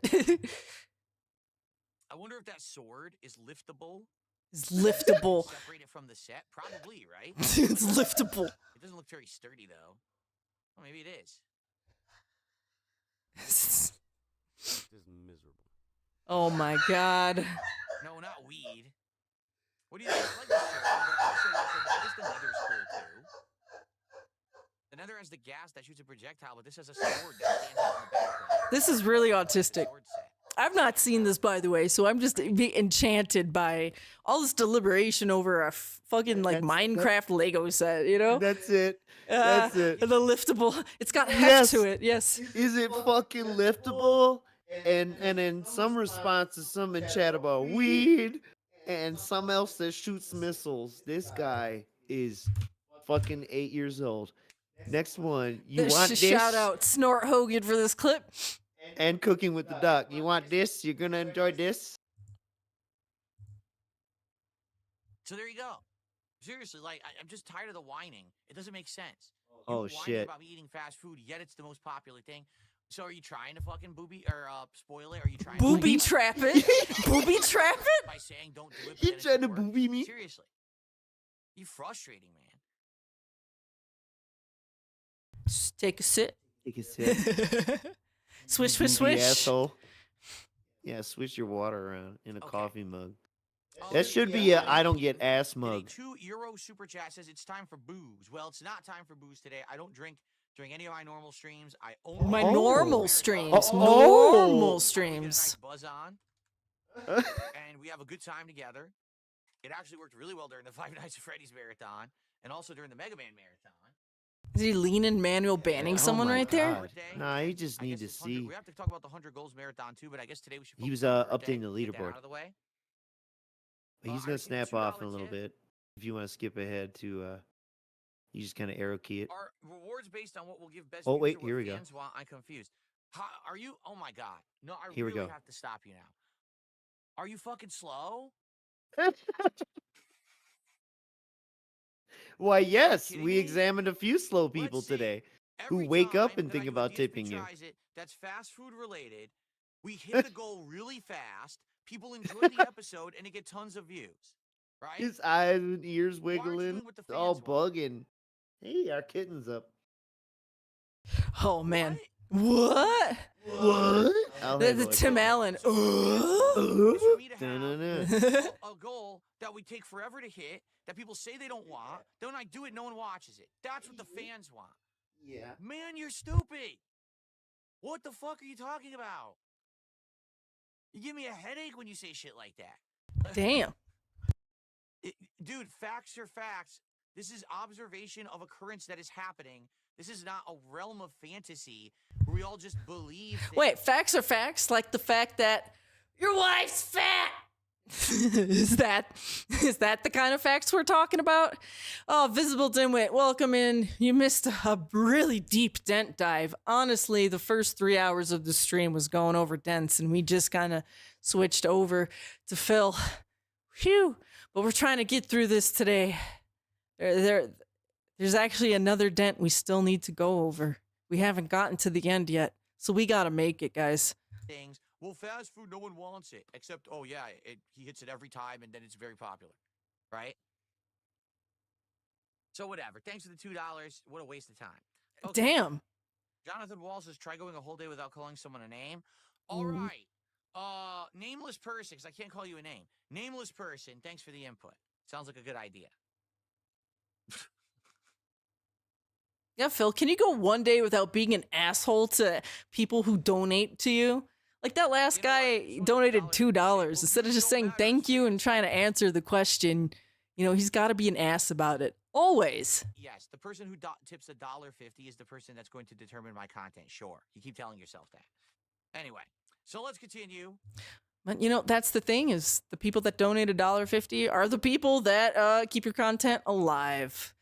I wonder if that sword is liftable. It's liftable. Separate it from the set? Probably, right? It's liftable. It doesn't look very sturdy, though. Well, maybe it is. This is miserable. Oh my god. No, not weed. What do you think? I like the sword, but also I guess the nether's cool, too. The nether has the gas that shoots a projectile, but this has a sword that stands out in the background. This is really autistic. Sword set. I've not seen this, by the way, so I'm just enchanted by all this deliberation over a fucking Minecraft Lego set, That's it. That's it. The liftable. It's got heft to it. Yes. Is it fucking liftable? And then some responses, some in chat about weed, and some else that shoots missiles. This guy is fucking 8 years old. Next one, you want this? Shout out SnortHogan for this clip. And Cooking with the Duck. You want this? You're gonna enjoy this? So there you go. Seriously, I'm just tired of the whining. It doesn't make sense. Oh, You're whining shit. about me eating fast food, yet it's the most popular thing. So are you trying to fucking spoil it? Are you trying booby to trap it? Booby trap it? by saying don't do it? You trying to booby me? Seriously. You frustrating, man. Just take a sip. Take a sip. Swish, swish, Booby swish. asshole. Yeah, swish your water around in a coffee mug. That should be a I don't get ass And a mug. €2 super chat says it's time for booze. Well, it's not time for booze today. I don't drink during any of my normal streams. I only My Oh. normal streams. Oh. Normal get a streams. nice buzz on, and we have a good time together. It actually worked really well during the Five Nights at Freddy's marathon, and also during the Mega Man marathon. Is he leaning manual banning someone my right there? God. Nah, you just I need guess to it's 100 see. We have to talk about the 100 goals marathon too, but I guess today we should. He was focus on birthday, updating the get that leaderboard. out of the way. He's I gonna think snap off in a $2 little tip. bit. If you want to skip ahead to, you just kind of arrow key it. Are rewards based on what will give best? Oh, views wait, or what here we go. fans want? I'm confused. How, are you? Oh my god! No, I Here we really go. have to stop you now. Are you fucking slow? Why, yes, kidding we me? examined a few slow people Let's see. today Every who wake up time and that I think do a about DSP tipping you. tries it, that's fast food related. We hit the goal really fast. People enjoy the episode, and it get tons of views. Right? His eyes and ears Why aren't you wiggling, doing what the all fans want? bugging. Hey, our kitten's up. Oh man. What? What? I'll The handle it. Tim Allen. Is for me to have Dun-dun-dun. a goal that we take forever to hit, that people say they don't want. Then when I do it, no one watches it. That's what the fans want. Yeah. Man, you're stupid. What the fuck are you talking about? You give me a headache when you say shit like that. Damn. Dude, facts are facts. This is observation of occurrence that is happening. This is not a realm of fantasy where we all just believe things. Wait, facts are facts, like the fact that your wife's fat. is that the kind of facts we're talking about? Oh, Visible Dimwit, welcome in. You missed a really deep dent dive. Honestly, the first 3 hours of the stream was going over dents, and we just kind of switched over to Phil. Phew. But we're trying to get through this today. There's actually another dent we still need to go over. We haven't gotten to the end yet, so we gotta make it, guys. Things. Well, fast food, no one wants it. Except, oh yeah, he hits it every time, and then it's very popular, right? So whatever. Thanks for the $2. What a waste of time. Okay. Damn. Jonathan Wall says, try going a whole day without calling someone a name. All right. Nameless person, because I can't call you a name. Nameless person, thanks for the input. Sounds like a good idea. Yeah, Phil, can you go one day without being an asshole to people who donate to you? Like that last guy donated $2. Instead of just saying thank you and trying to answer the question, he's got to be an ass about it. Always. Yes, the person who tips $1.50 is the person that's going to determine my content. Sure. You keep telling yourself that. Anyway, so let's continue. But that's the thing, is the people that donate $1.50 are the people that keep your content alive.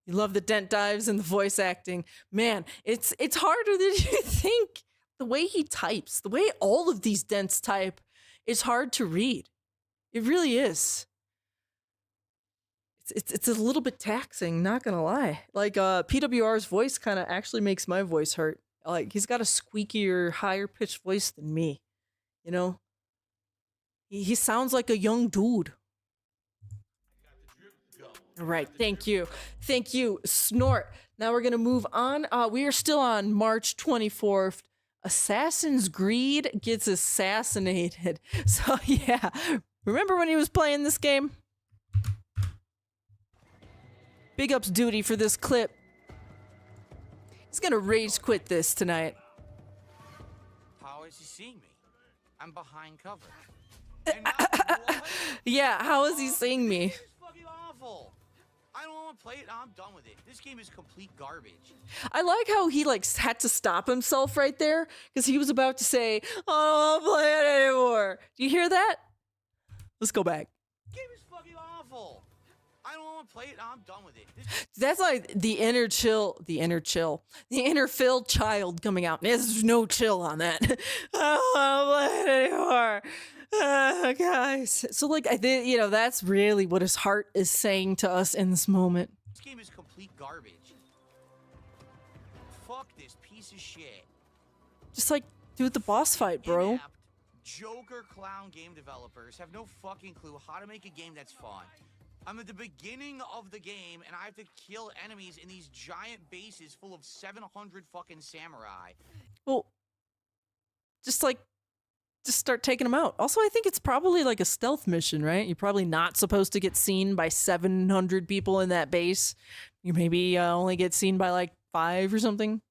You love the dent dives and the voice acting. Man, it's harder than you think. The way he types, the way all of these dents type, is hard to read. It really is. It's a little bit taxing, not gonna lie. Like PWR's voice kind of actually makes my voice hurt. Like he's got a squeakier, higher pitched voice than me. He sounds like a young dude. All right, thank you, Snort. Now we're gonna move on. We are still on March 24th. Assassin's Greed gets assassinated. So yeah, remember when he was playing this game? Big ups Duty for this clip. He's gonna rage quit this tonight. How is he seeing me? I'm behind cover. Yeah, how is he seeing me? It's fucking awful. I don't want to play it. I'm done with it. This game is complete garbage. I like how he had to stop himself right there because he was about to say, "I don't want to play it anymore." Do you hear that? Let's go back. This game is fucking awful. I don't want to play it. I'm done with it. That's like the inner Phil child coming out. There's no chill on that. I don't want to play it anymore. Guys. So I think, that's really what his heart is saying to us in this moment. This game is complete garbage. Fuck this piece of shit. Just do the boss fight, bro. Inept, Joker clown game developers have no fucking clue how to make a game that's fun. I'm at the beginning of the game, and I have to kill enemies in these giant bases full of 700 fucking samurai. Well, just just start taking them out. Also, I think it's probably like a stealth mission, right? You're probably not supposed to get seen by 700 people in that base. You maybe only get seen by like 5 or something.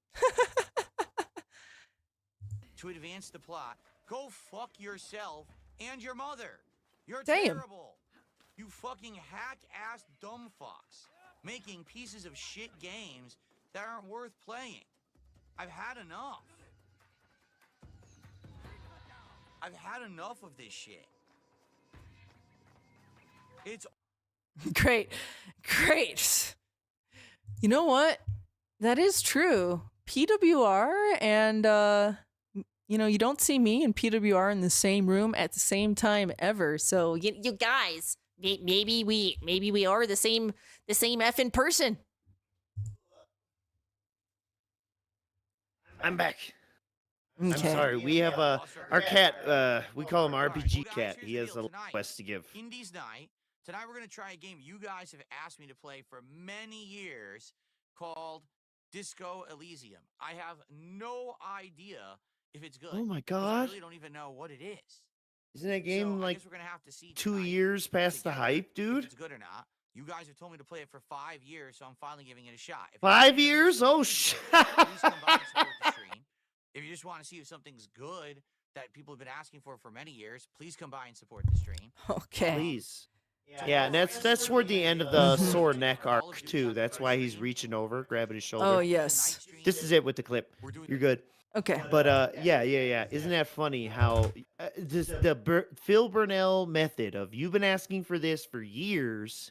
To advance the plot, go fuck yourself and your mother. You're Damn. terrible. You fucking hack-ass dumb fucks. Making pieces of shit games that aren't worth playing. I've had enough. I've had enough of this shit. It's Great. You know what? That is true. PWR and you don't see me and PWR in the same room at the same time ever. So You guys, maybe we are the same effing person. I'm back. okay. I'm sorry. We have our cat. We call him RPG Cat. He has a quest to give. Indies night. Tonight we're gonna try a game you guys have asked me to play for many years called Disco Elysium. I have no idea if it's good. Oh my 'cause I god! really don't even know what it is. Isn't that So game I like guess we're gonna have to see 2 tonight years past the together hype, if dude? it's good or not. You guys have told me to play it for 5 years, so I'm finally giving it a shot. If 5 you years? Oh shit! please come by and support the stream. If you just want to see if something's good that people have been asking for many years, please come by and support the stream. Okay. Please. Yeah, and that's toward the end of the sore neck arc too. That's why he's reaching over, grabbing his shoulder. Oh, yes. This is it with the clip. You're good. Okay. But yeah. Isn't that funny how Phil Burnell method of you've been asking for this for years,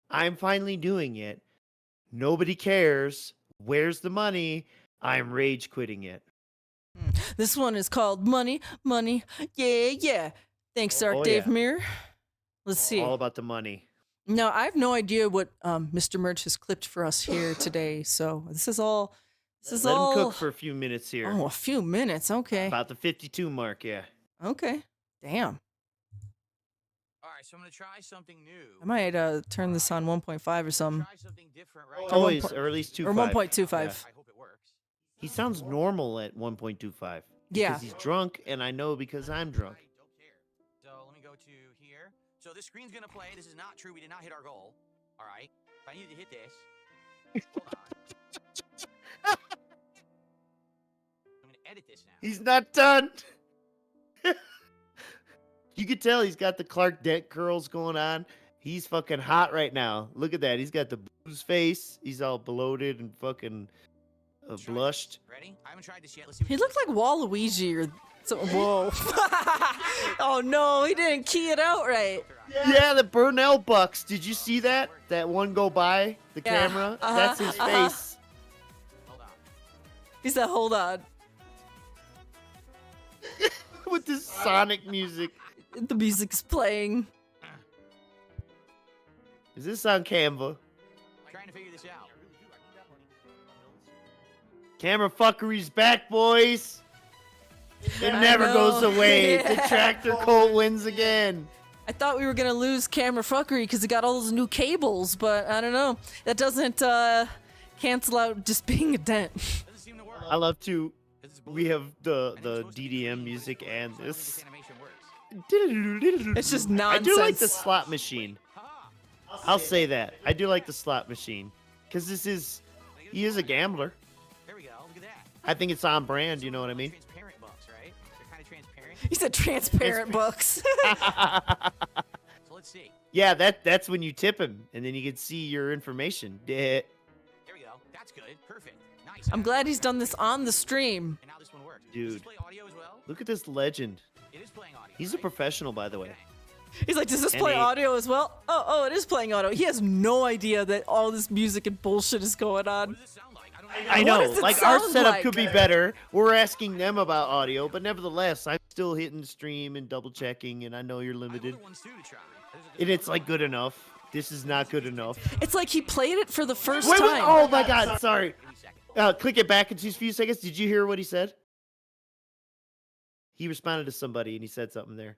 I'm finally doing it. Nobody cares. Where's the money? I'm rage quitting it. This one is called Money. Yeah. Thanks, Dark Oh, Dave yeah. Mirror. Let's see. All about the money. No, I have no idea what Mr. Merch has clipped for us here today. So this is all. Let him cook for a few minutes here. Oh, a few minutes. Okay. About the 52 mark, yeah. Okay. Damn. All right, so I'm gonna try something new. I might turn this on 1.5 or something. Try something different, right? Always, or at least 2.5. Or 1.25. I hope it works. He sounds normal at 1.25. Yeah. Because he's drunk, and I know because I'm drunk. I don't care. So let me go to here. So this screen's gonna play. This is not true. We did not hit our goal. All right. If I needed to hit this. Hold on. I'm gonna edit this now. He's not done. You can tell he's got the Clark Dent curls going on. He's fucking hot right now. Look at that. He's got the booze face. He's all bloated and fucking blushed. Ready? I haven't tried this yet. Let's see. He looked like Waluigi or so. Whoa. Oh no, he didn't key it out right. Yeah, the Burnell Bucks. Did you see that? That one go by the Yeah, camera? That's his face. Hold on. He said, hold on. With this Sonic music. The music's playing. Is this on Canva? I'm trying to figure this out. Camera fuckery's back, boys. It I never know. goes away. Yeah. Detractor Colt wins again. I thought we were gonna lose camera fuckery because it got all those new cables, but I don't know. That doesn't cancel out just being a dent. Doesn't seem to work. I love to. 'Cause it's We have the And it's supposed to be DDM clean, music so and I don't think this. animation works. It's just I do like the nonsense. slot machine. Ha! I'll say that. I do like the slot machine. Because he is a gambler. There we go. Look at that. I think it's on brand, you know what I mean? Transparent bucks, right? They're kind of transparent. He said transparent books. So let's see. Yeah, that's when you tip him, and then you can see your information. There we go. That's good. Perfect. Nice. I'm glad he's done this on the stream. And now this one works. Does Dude. this play audio as well? Look at this legend. It is playing audio. He's a right? professional, by the way. Okay. He's like, does this And play he- audio as well? Oh, it is playing audio. He has no idea that all this music and bullshit is going What on. does it sound like? I don't know. I What know, does it like our sound setup like? could be better. We're asking them about audio, but nevertheless, I'm still hitting the stream and double checking, and I know you're I have limited. other ones too to try. And it's like good enough. This is not good enough. It's like he played it for the first Wait, time. oh my god, sorry. Give me a second. Click it back in just a few seconds. Did you hear what he said? He responded to somebody and he said something there.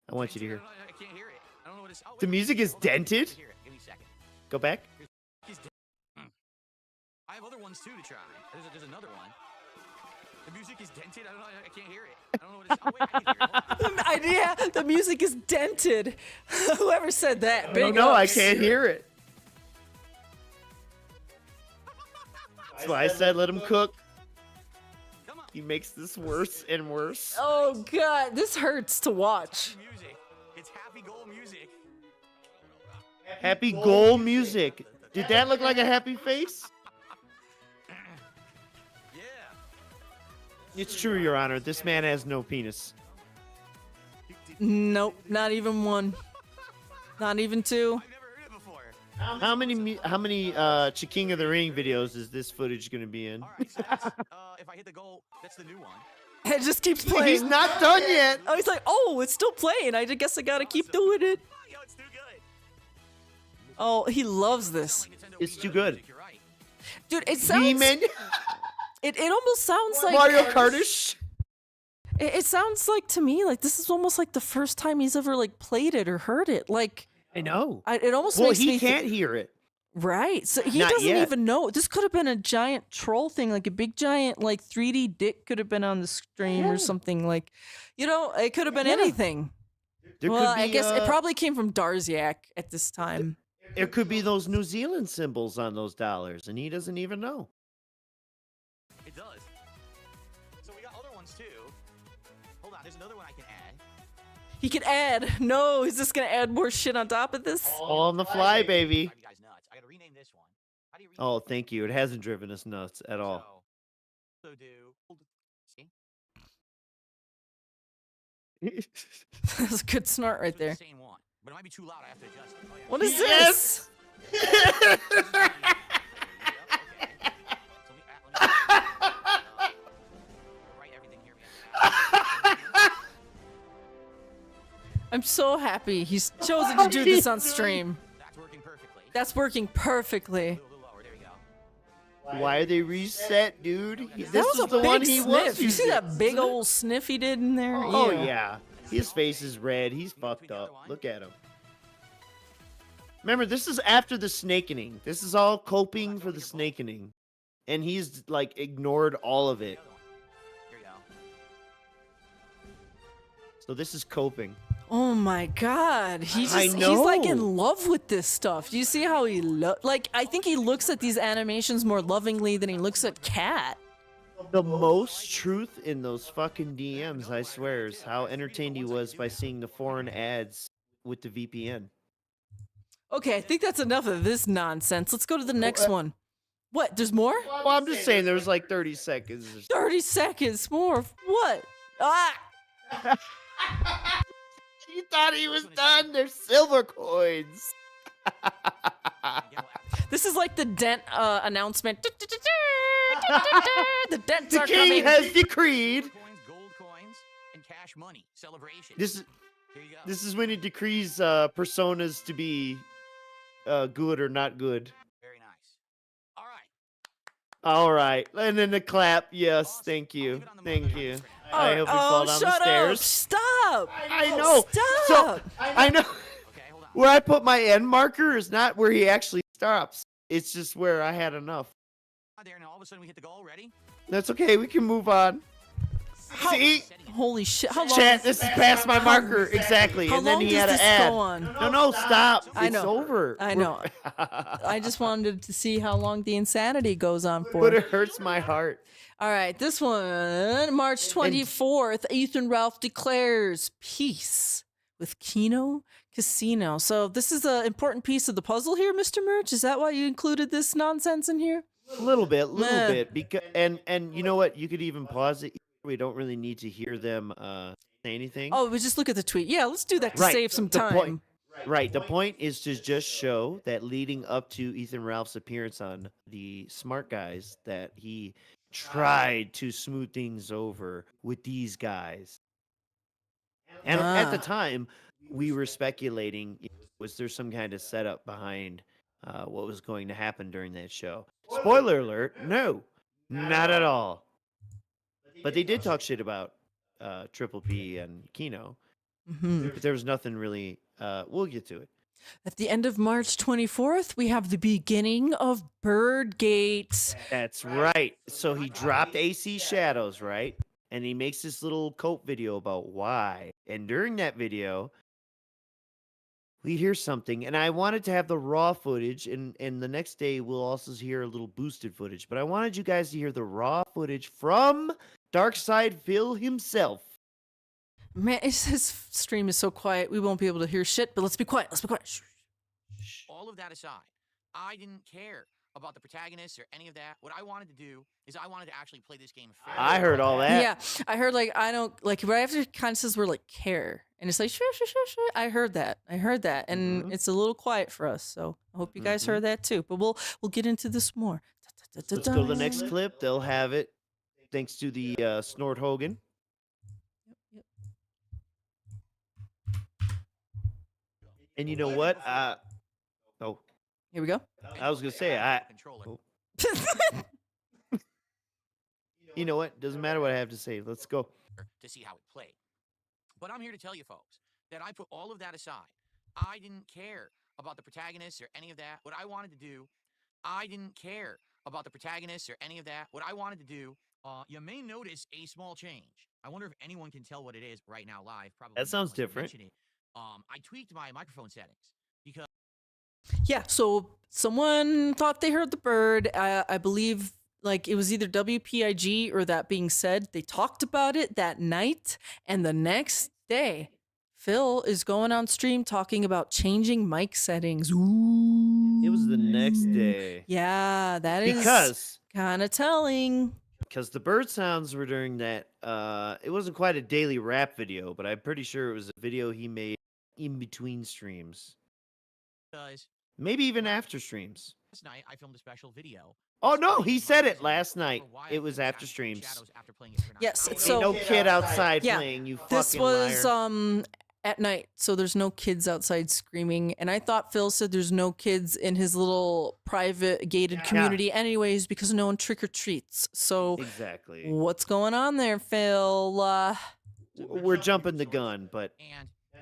I want you to hear. I can't hear it. I don't know what it's. Oh, The wait. music is Hold on. dented? Hear it. Give me a second. Go back. I have other ones too to try. There's another one. The music is dented. I don't know. I can't hear it. I don't know what it's. Oh, wait, I can hear it. Hold on. Yeah, the music is dented. Whoever said that, big No, I ups. can't hear it. That's why I said let him cook. Come on. He makes this worse and worse. Oh god, this hurts to watch. Music. It's happy goal music. Happy goal music. Did that look like a happy face? Yeah. It's true, Your Honor. This man has no penis. Nope, not even one. Not even two. I've never heard it before. How many King of the Ring videos is this footage going to be in? All right, so that's, if I hit the goal, that's the new one. It just keeps playing. He's not done yet. Oh, he's like, oh, it's still playing. I guess I gotta keep doing it. Yo, it's too good. Oh, he loves this. It's too good. You're right. Dude, it sounds... Demon. It almost sounds like... Mario Kartish. It sounds like, to me, like, this is almost like the first time he's ever, like, played it or heard it. Like... I know. It almost Well, makes me... he can't hear it. Right. So he Not doesn't yet. even know. This could have been a giant troll thing, like a big giant, like, 3D dick could have been on the stream or something. Like, you know, it could have been anything. There Well, could be, I guess it probably came from Darziak at this time. There could be those New Zealand symbols on those dollars, and he doesn't even know. It does. So we got other ones too. Hold on, there's another one I can add. He could add. No, he's just gonna add more shit on top of this. All on the fly, baby. Drive you guys nuts. I gotta rename this one. How do you rename Oh, thank you. It hasn't driven us nuts at all. So do. See? That's a good snort right So there. it's the same one, but it might be too loud. I have to adjust it. Oh, yeah. What is Yes! this? I'm so happy he's chosen to do this on stream. That's working perfectly. That's working perfectly. A little lower. There you go. Why are they reset, dude? This That was is a the big one he was sniff. You see using. that big old sniff he did in there? Oh, Ew. yeah. His face is red. He's fucked up. Look at him. Remember, this is after the snakening. This is all coping for the snakening. And he's, like, ignored all of it. Here you go. So this is coping. Oh my god. He's I just, he's like know. in love with this stuff. Do you see how he like I think he looks at these animations more lovingly than he looks at Cat. The most truth in those fucking DMs, I swear, is how entertained he was by seeing the foreign ads with the VPN. Okay, I think that's enough of this nonsense. Let's go to the next one. What? There's more? Well, I'm just saying there was like 30 seconds. 30 seconds more. What? Ah! You thought he was done. They're silver coins. This is like the Dent announcement. The Dents The are king coming. has decreed. Coins, gold coins, and cash money. Celebration. This There you go. this is when he decrees personas to be good or not good. Very nice. All right. All right, and then the clap. Yes, thank you, thank you. I hope you fall down the shut stairs. up! Stop! I know. Stop! So I know. Okay, hold on. Where I put my end marker is not where he actually stops. It's just where I had enough. There, now all of a sudden we hit the goal. Ready? That's okay. We can move on. See, Holy shit! How long? chat. This is past my marker exactly, How and then long he does had this to add. go on? No, stop. I It's know. over. I know. I just wanted to see how long the insanity goes on for. But it hurts my heart. All right, this one, March 24th, Ethan Ralph declares peace with Kino Casino. So this is an important piece of the puzzle here, Mr. Merch. Is that why you included this nonsense in here? A little bit, Meh. because and you know what? You could even pause it. We don't really need to hear them say anything. Oh, we just look at the tweet. Yeah, let's do that to Right, save some the time. point- Right. The point is to just show that leading up to Ethan Ralph's appearance on the Smart Guys, that he tried to smooth things over with these guys. And at the Ah. time, we were speculating, was there some kind of setup behind what was going to happen during that show? Spoiler alert, no, not at all. But they did talk shit about Triple P and Kino. Mhm. But there was nothing really. We'll get to it. At the end of March 24th, we have the beginning of Birdgate. That's right. So he dropped AC Shadows, right? And he makes this little coat video about why. And during that video, we hear something, and I wanted to have the raw footage, and the next day we'll also hear a little boosted footage. But I wanted you guys to hear the raw footage from Darkside Phil himself. Man, his stream is so quiet, we won't be able to hear shit, but let's be quiet. Let's be quiet. Shh. All of that aside, I didn't care about the protagonists or any of that. What I wanted to do is I wanted to actually play this game fair. I heard all that. Yeah, I heard I don't right after contests were care, and it's like sure. I heard that, and it's a little quiet for us. So I hope you guys heard that too. But we'll get into this more. Let's go to the next clip. They'll have it thanks to the SnortHogan. Yep. And you know what? Here we go. I was gonna say You know what? Doesn't matter what I have to say. Let's go. To see how it played. But I'm here to tell you folks that I put all of that aside. I didn't care about the protagonists or any of that. What I wanted to do, I didn't care about the protagonists or any of that. What I wanted to do, you may notice a small change. I wonder if anyone can tell what it is right now live. Probably That sounds different. I tweaked my microphone settings because Yeah, so someone thought they heard the bird. I believe it was either WPIG or That Being Said. They talked about it that night, and the next day, Phil is going on stream talking about changing mic settings. Ooh. It was the next day. Yeah, that is kind of telling. Because the bird sounds were during that, it wasn't quite a daily rap video, but I'm pretty sure it was a video he made in between streams. Maybe even after streams. last night I filmed a special video. Oh no, he said it last night. It was after streams. Yes, Ain't so no kid outside playing, you fucking this was liar. At night, so there's no kids outside screaming. And I thought Phil said there's no kids in his little private gated community anyways because no one trick or treats. So exactly, what's going on there, Phil? We're jumping the gun, but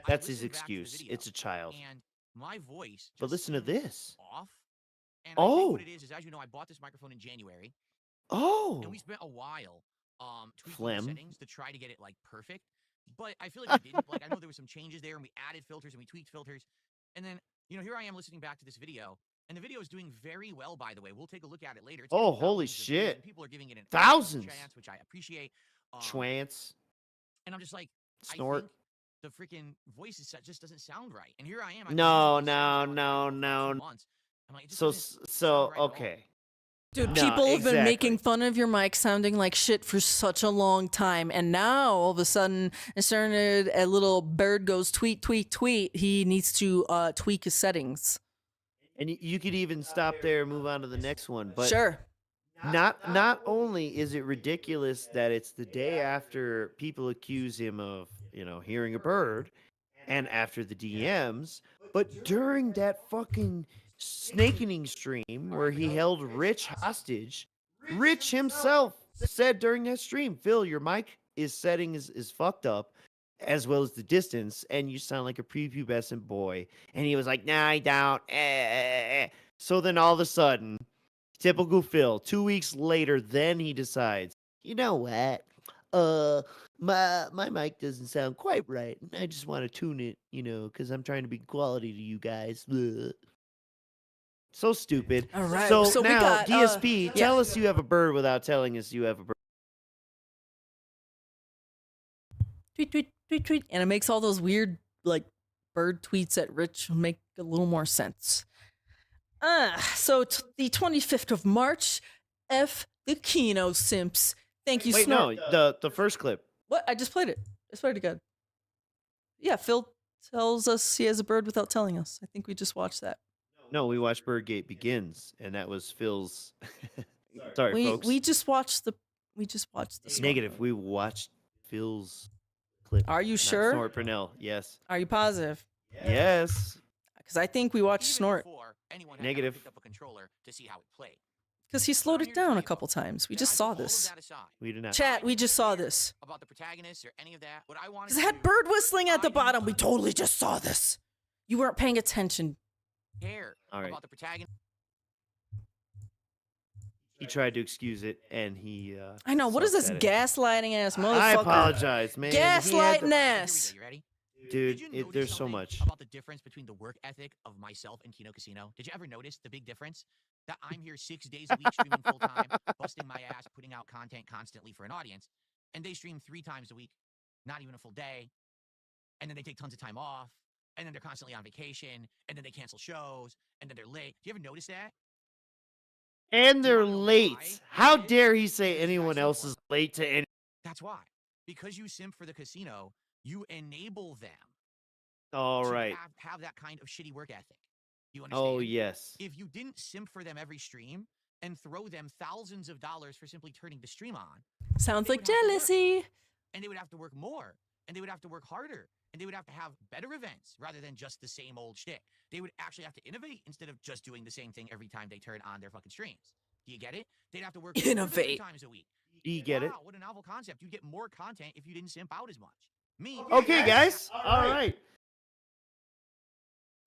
that's his excuse. It's a child. And my voice. But listen to this. Off. And I think what it is, as you know, I bought this microphone in January. Oh. And we spent a while tweaking the Phlegm. settings to try to get it like perfect. But I feel like we didn't. Like I know there were some changes there, and we added filters and we tweaked filters. And then, you know, here I am listening back to this video, and the video is doing very well, by the way. We'll take a look at it later. It's Oh, getting holy thousands of views, shit. and people are giving it an Thousands. chance, which I appreciate. Chance. And I'm just like, Snort. I think the freaking voice just doesn't sound right. And here I am. No. Months. I'm like, it just So, doesn't sound right at all. okay. Dude, No, people have been exactly. making fun of your mic sounding like shit for such a long time. And now, all of a sudden, it started a little bird goes tweet, tweet, tweet. He needs to tweak his settings. And you could even stop there and move on to the next one. But Sure. Not only is it ridiculous that it's the day after people accuse him of, you know, hearing a bird, and after the DMs, but during that fucking snakening stream where he held Rich hostage, Rich himself said during that stream, Phil, your mic setting is fucked up, as well as the distance, and you sound like a prepubescent boy. And he was like, nah, I don't. So then all of a sudden, typical Phil, 2 weeks later, then he decides, you know what? My mic doesn't sound quite right. I just want to tune it, you know, because I'm trying to be quality to you guys. Ugh. So stupid. All right. So, So we now, got, DSP, tell us you have a bird without telling us you have a bird. Tweet, tweet, tweet, tweet. And it makes all those weird, like, bird tweets at Rich make a little more sense. So the 25th of March, F the Kino Simps. Thank you, Wait, Snort. no, the first clip. What? I just played it. I swear to God. Yeah, Phil tells us he has a bird without telling us. I think we just watched that. No, we watched Birdgate Begins, and that was Phil's. Sorry, folks. We just watched the. Snort. Negative. We watched Phil's clip. Are you not sure? Snort Purnell. Yes. Are you positive? Yes. Because I think we watched Snort. Negative. Picked up a controller to see how it played. Because he slowed it down a couple times. We just saw this. We did not. Chat, we just saw this. About the protagonists or any of that. What I wanted Because it had bird whistling at the bottom. We totally just saw this. You weren't paying attention. Care All right. about the protagonist. He tried to excuse it, and he. I know. What is this sucked at it. gaslighting ass motherfucker? I apologize, man. He had Gaslighting to- ass. You ready? Dude, Did you notice there's so something much. about the difference between the work ethic of myself and Kino Casino? Did you ever notice the big difference? That I'm here 6 days a week streaming full time, busting my ass, putting out content constantly for an audience, and they stream 3 times a week, not even a full day, and then they take tons of time off, and then they're constantly on vacation, and then they cancel shows, and then they're late. Do you ever notice that? And they're wanna know late. why? How dare he say Because anyone that's else is important. late to any? That's why. Because you simp for the casino, you enable them All to right. have that kind of shitty work ethic. You understand? Oh yes. If you didn't simp for them every stream and throw them thousands of dollars for simply turning the stream on, Sounds they like would have to work. jealousy. And they would have to work more, and they would have to work harder, and they would have to have better events rather than just the same old shit. They would actually have to innovate instead of just doing the same thing every time they turn on their fucking streams. Do you get it? They'd have to work 2 or 3 Innovate. times a week. Do you get it? Wow, what a novel concept. You'd get more content if you didn't simp out as much. Me. Okay, guys. All right.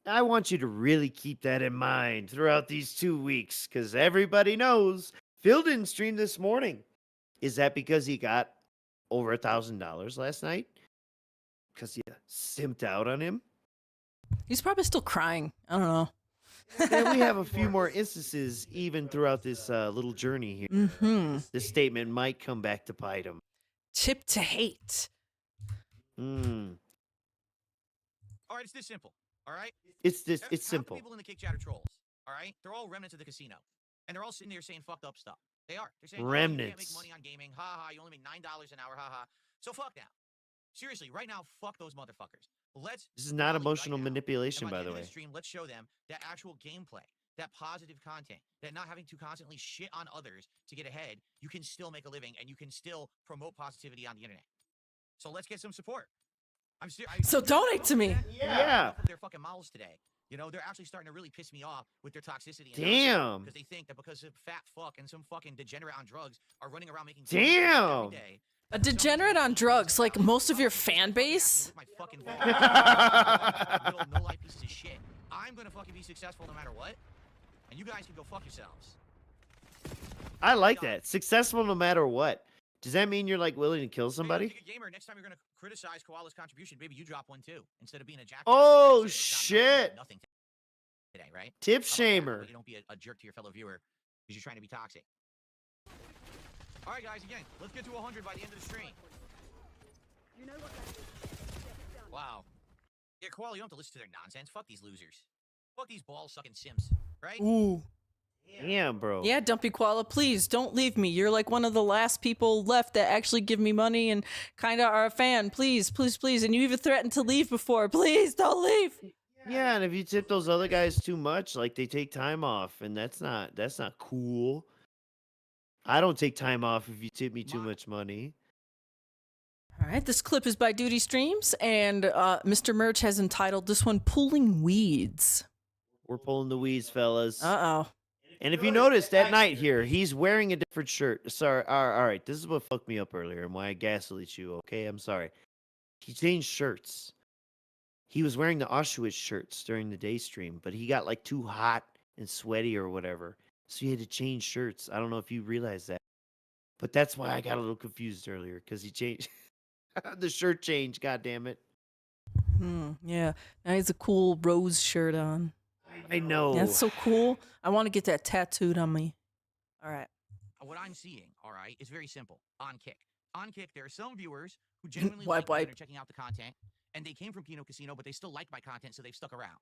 I want you to really keep that in mind throughout these 2 weeks, because everybody knows Phil didn't stream this morning. Is that because he got over $1,000 last night? Because you simped out on him? He's probably still crying. I don't know. And we have a few more instances even throughout this little journey here. Mm-hmm. This statement might come back to bite him. Tip to hate. Mm. All right, it's this simple. All right? It's Half the simple. people in the kick chat are trolls. All right? They're all remnants of the casino. And they're all sitting there saying fucked up stuff. They are. They're saying, oh, you can't make Remnants. money on gaming. Ha ha, you only make $9 an hour. Ha ha. So fuck now. Seriously, right now, fuck those motherfuckers. Let's This is not rally emotional right now. manipulation, And by the the end of way. this stream, let's show them that actual gameplay, that positive content, that not having to constantly shit on others to get ahead. You can still make a living, and you can still promote positivity on the internet. So let's get some support. I'm serious. So donate to me. Yeah. Their fucking mouths today. You know, they're actually starting to really piss me off with their toxicity. Damn. Because they think that because some fat fuck and some fucking degenerate on drugs are running around making Damn. every day. A degenerate on drugs, like most of your fan base. My fucking little no-life pieces of shit. I'm gonna fucking be successful no matter what, and you guys can go fuck yourselves. I like that. Successful no matter what. Does that mean you're like willing to kill somebody? Hey, gamer, next time you're gonna criticize Koala's contribution, maybe you drop one too, instead of being a jack. Oh shit! Nothing today, right? Tip How about that? shamer. You don't be a jerk to your fellow viewer because you're trying to be toxic. All right, guys. Again, let's get to 100 by the end of the stream. Wow. Yeah, Koala, you don't have to listen to their nonsense. Fuck these losers. Fuck these ball-sucking simps, right? Ooh. Damn, bro. Yeah, Dumpy Koala, please don't leave me. You're like one of the last people left that actually give me money and kind of are a fan. Please, please, please. And you even threatened to leave before. Please don't leave. Yeah, and if you tip those other guys too much, like they take time off, and that's not cool. I don't take time off if you tip me too much money. All right, this clip is by Duty Streams, and Mr. Merch has entitled this one Pulling Weeds. We're pulling the weeds, fellas. Uh-oh. And if you notice that night here, he's wearing a different shirt. Sorry, all right. This is what fucked me up earlier and why I gaslit you. Okay, I'm sorry. He changed shirts. He was wearing the Auschwitz shirts during the day stream, but he got like too hot and sweaty or whatever, so he had to change shirts. I don't know if you realize that, but that's why I got a little confused earlier because he changed the shirt change. God damn it! Yeah. Now he's a cool rose shirt on. I know. That's so cool. I want to get that tattooed on me. All right. What I'm seeing, all right, is very simple. On Kick. On Kick, there are some viewers who genuinely Wipe, like me wipe. and are checking out the content, and they came from Kino Casino, but they still like my content, so they've stuck around.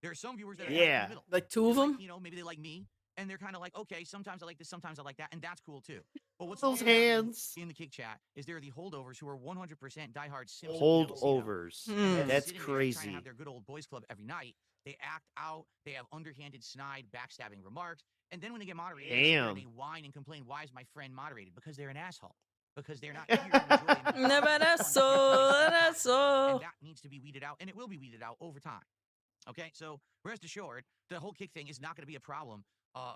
There are some viewers that are kind of in the middle. Like two of them? You know, maybe they like me, and they're kind of like, okay, sometimes I like this, sometimes I like that, and that's cool too. But what's Those also happening hands. in the Kick chat is there are the holdovers who are 100% diehard Sims. of Kino Casino. Holdovers. They're That's sitting there trying to crazy. have their good old boys club every night. They act out. They have underhanded, snide, backstabbing remarks. And then when they get moderated, Damn. they whine and complain, why is my friend moderated? Because they're an asshole. Because they're not here to enjoy Never an asshole, an asshole. And that needs to be weeded out, and it will be weeded out over time. Okay? So rest assured, the whole Kick thing is not going to be a problem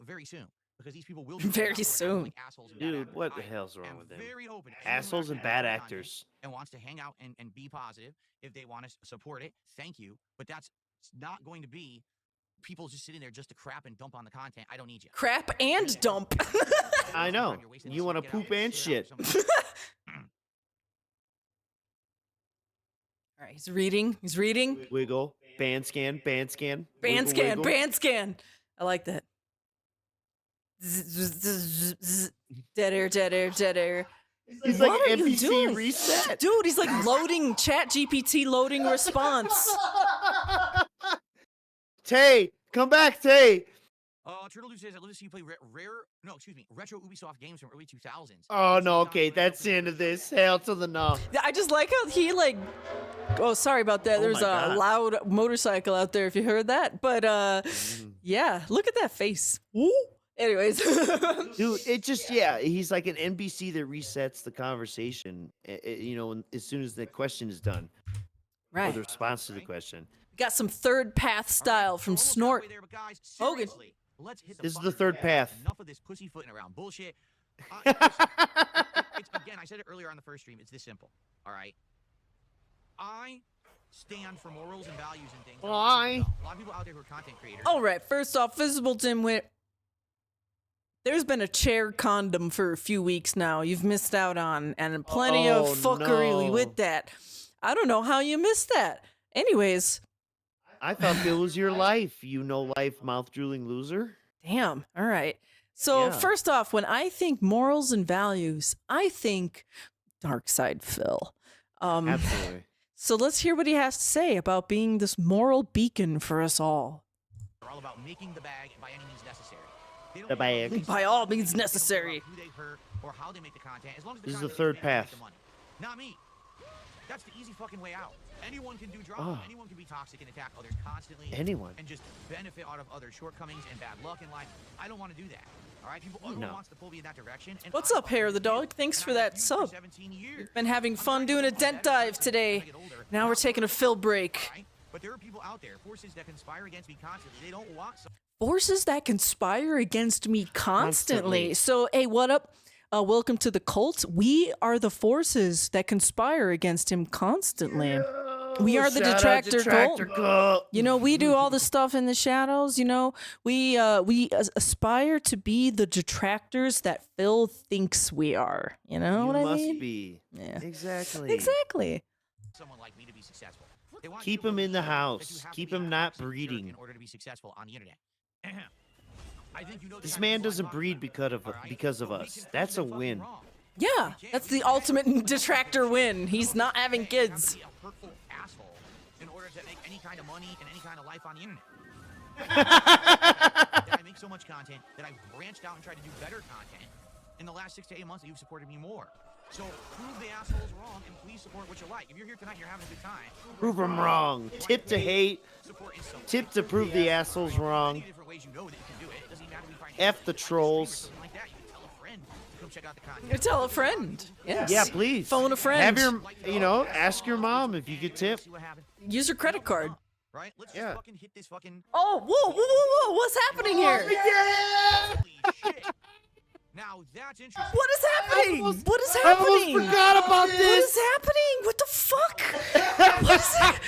very soon. Because these people will be Very acting soon. like assholes and bad Dude, actors. what the I hell's wrong am with them? very open to anyone Assholes who and actually bad enjoys content actors. and wants to hang out and be positive. If they want to support it, thank you. But that's It's not going to be people just sitting there just to crap and dump on the content. I don't need you. Crap and dump. I know. You want to poop and shit. All right, he's reading. He's reading. Wiggle. Band scan. Band scan. Band Wiggle, scan. wiggle. Band scan. I like that. Dead air. Dead air. Dead air. He's What like are you NPC doing? reset. Dude, he's like loading Chat GPT, loading response. Tay, come back, Tay. Turtle Lou says, I love to see you play retro Ubisoft games from early 2000s. Oh, no, okay, that's the end of this. Hell to the no. I just like how he like. Oh, sorry about that. Oh There's my a God. loud motorcycle out there. If you heard that, but yeah, look at that face. Woo. Anyways, Dude, it just, yeah, he's like an NPC that resets the conversation, you know, as soon as the question is done. Or right. the response to the question. Got some third path style from Snort. Hogan. This is the third path. Enough of this pussyfooting around bullshit. It's, again, I said it earlier on the first stream. It's this simple. All right. I stand for morals and values and things. Why? A lot of people out there who are content creators. All right. First off, Visible Dimwit. There's been a chair condom for a few weeks now. You've missed out on, and plenty of fuckery no. with that. I don't know how you missed that. Anyways, I thought it was your life, you no life, mouth drooling loser. damn. All right. So Yeah. first off, when I think morals and values, I think Dark Side Phil. Absolutely. So let's hear what he has to say about being this moral beacon for us all. They're all about making the bag by any means necessary. They don't The care about bag. By all means They don't care about necessary. who they hurt or how they make the content, as long as the This is the content third makes them path. the money. Not me. That's the easy fucking way out. Anyone can do drama. Oh. Anyone can be toxic and attack others constantly. Anyone. And just benefit out of other shortcomings and bad luck in life. I don't want to do that. All right, people. Everyone No. wants to pull me in that direction. And What's I up, Hair the fucking do. Dog? Thanks And for I that refused for sub. 17 years. Been having I'm fun trying doing to a become dent better dive person today. as I get older. Now we're taking a fill break. Right? But there are people out there, forces that conspire against me constantly. They don't want some. Forces that conspire against me constantly. Constantly. So, hey, what up? Welcome to the cult. We are the forces that conspire agast him constantly. We are the Shout out detractor cult. cult. You know, we do all the stuff in the shadows. You know, we aspire to be the detractors that Phil thinks we are. You know You what I must mean? be. Yeah. Exactly. Exactly. Someone like me to be successful. They want Keep you to him in the believe that you house. have to Keep be him an not absolute jerk breeding. in order to be successful on the internet. I think you know the This kind man people I'm doesn't talking breed about, because of all right? us. But we can That's a prove them win. fucking wrong. Yeah, that's the ultimate detractor win. He's not having You have kids. to be a hurtful asshole in order to make any kind of money and any kind of life on the internet. That I make so much content that I've branched out and tried to do better content. In the last 6 to 8 months, that you've supported me more. So prove the assholes wrong and please support what you like. If you're here tonight, you're having a good time. Prove them wrong. Tip to hate. Support in some way. Tip to prove the assholes wrong. Many different ways you know that you can do it. It doesn't even have to be financial. F the Like a stream or trolls. something like that. You can tell a friend to come check out the content. You tell a friend. Yes. Yeah, please. Phone a friend. Have your, ask your mom if you could tip. See what happened. Use your credit card. Right? Let's Yeah. just fucking hit this fucking. Oh, whoa. What's happening here? Holy shit. Now that's interesting. What is happening? What is I almost happening? forgot about What is this. happening? What the fuck? What is that?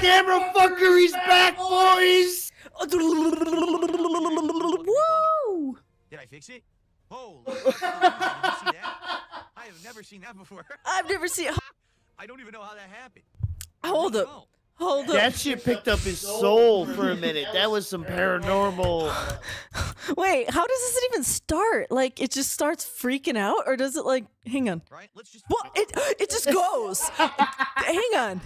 Camera fuckery's back, boys. Woo! Did I fix it? Holy shit. Did you see that? I have never seen that before. I've never seen. I don't even know how that happened. Hold I up. don't know. Hold up. That shit picked up his soul for a minute. That was some paranormal. Wait, how does this even start? Like, it just starts freaking out, or does it like? Hang on. Right? Let's just. What? It just goes. Hang on.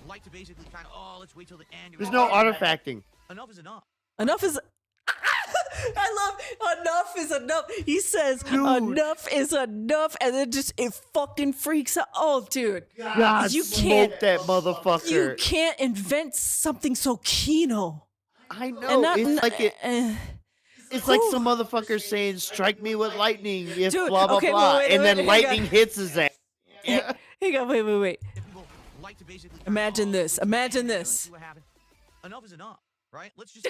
Like to basically kind of. Oh, let's wait till the end. There's no artifacting. Enough is enough. Enough is. I love enough is enough. He says enough is enough, and then just it fucking freaks out. Oh, dude, God, you smoke can't. that motherfucker. You can't invent something so kino. I know. And not, it's like it. It's like Whew. some motherfucker saying, "Strike me with lightning if Dude, blah blah okay, blah," wait, and then hang lightning on. hits his ass. Hang on, wait. If people like to basically. Imagine this. Imagine Let's this. see what happened. Enough is enough. right? Let's just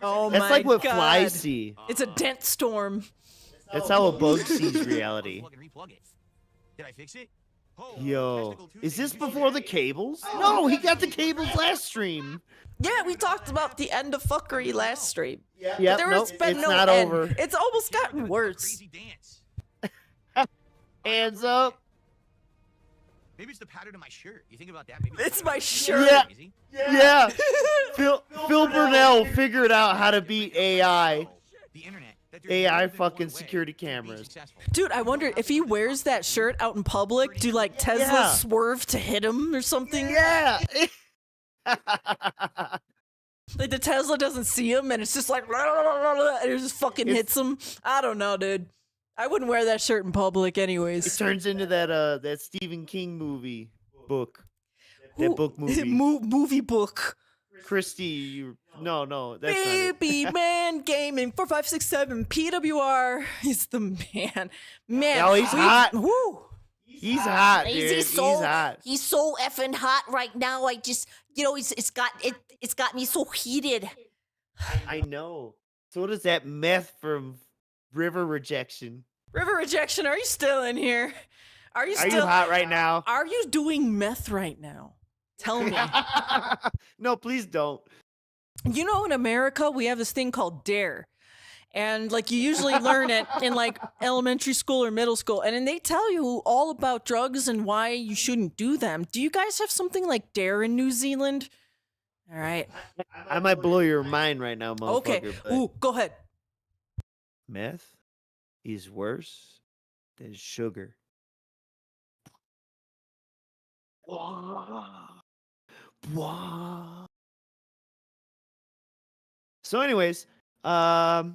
Oh That's my like what God. flies see. It's a dent storm. That's how a bug sees reality. Did I fix it? Oh, Yo, Testicle is Tuesday, this did you before see the that? cables? No, he got the cables last stream. Yeah, we talked about the end of fuckery last stream. Yep, There nope, has been it's no not end. over. It's almost See, look, gotten look, worse. Crazy dance. Hands up. Maybe it's the pattern of my shirt. You think about that? Maybe It's the my pattern. shirt. Yeah. Crazy. Yeah. Phil Burnell figured out how to beat AI. The internet. That there's AI more than one fucking way security to be cameras. successful. Dude, I wonder if he wears that shirt out in public, do like Tesla Yeah. swerve to hit him or something? Yeah. Like the Tesla doesn't see him and it's just like, and it just fucking hits him. I don't know, dude. I wouldn't wear that shirt in public anyways. It turns into that Stephen King movie book. That Ooh, book movie. movie book. Christy, no, that's not it. Baby man gaming 4567 PWR. He's the man. Man, Oh, he's hot. Woo. He's hot, dude. He's He's so hot. he's so effing hot right now. I just it's got me so heated. I know. So does that meth from RiverRejection. RiverRejection, are you still in here? Are you Are still you hot right now? Are you doing meth right now? Tell me. No, please don't. You know, in America, we have this thing called DARE. And like you usually learn it in like elementary school or middle school. And then they tell you all about drugs and why you shouldn't do them. Do you guys have something like DARE in New Zealand? All right. I might blow your mind right now, motherfucker. Okay. but Ooh, go ahead. Meth is worse than sugar. So, anyways, we're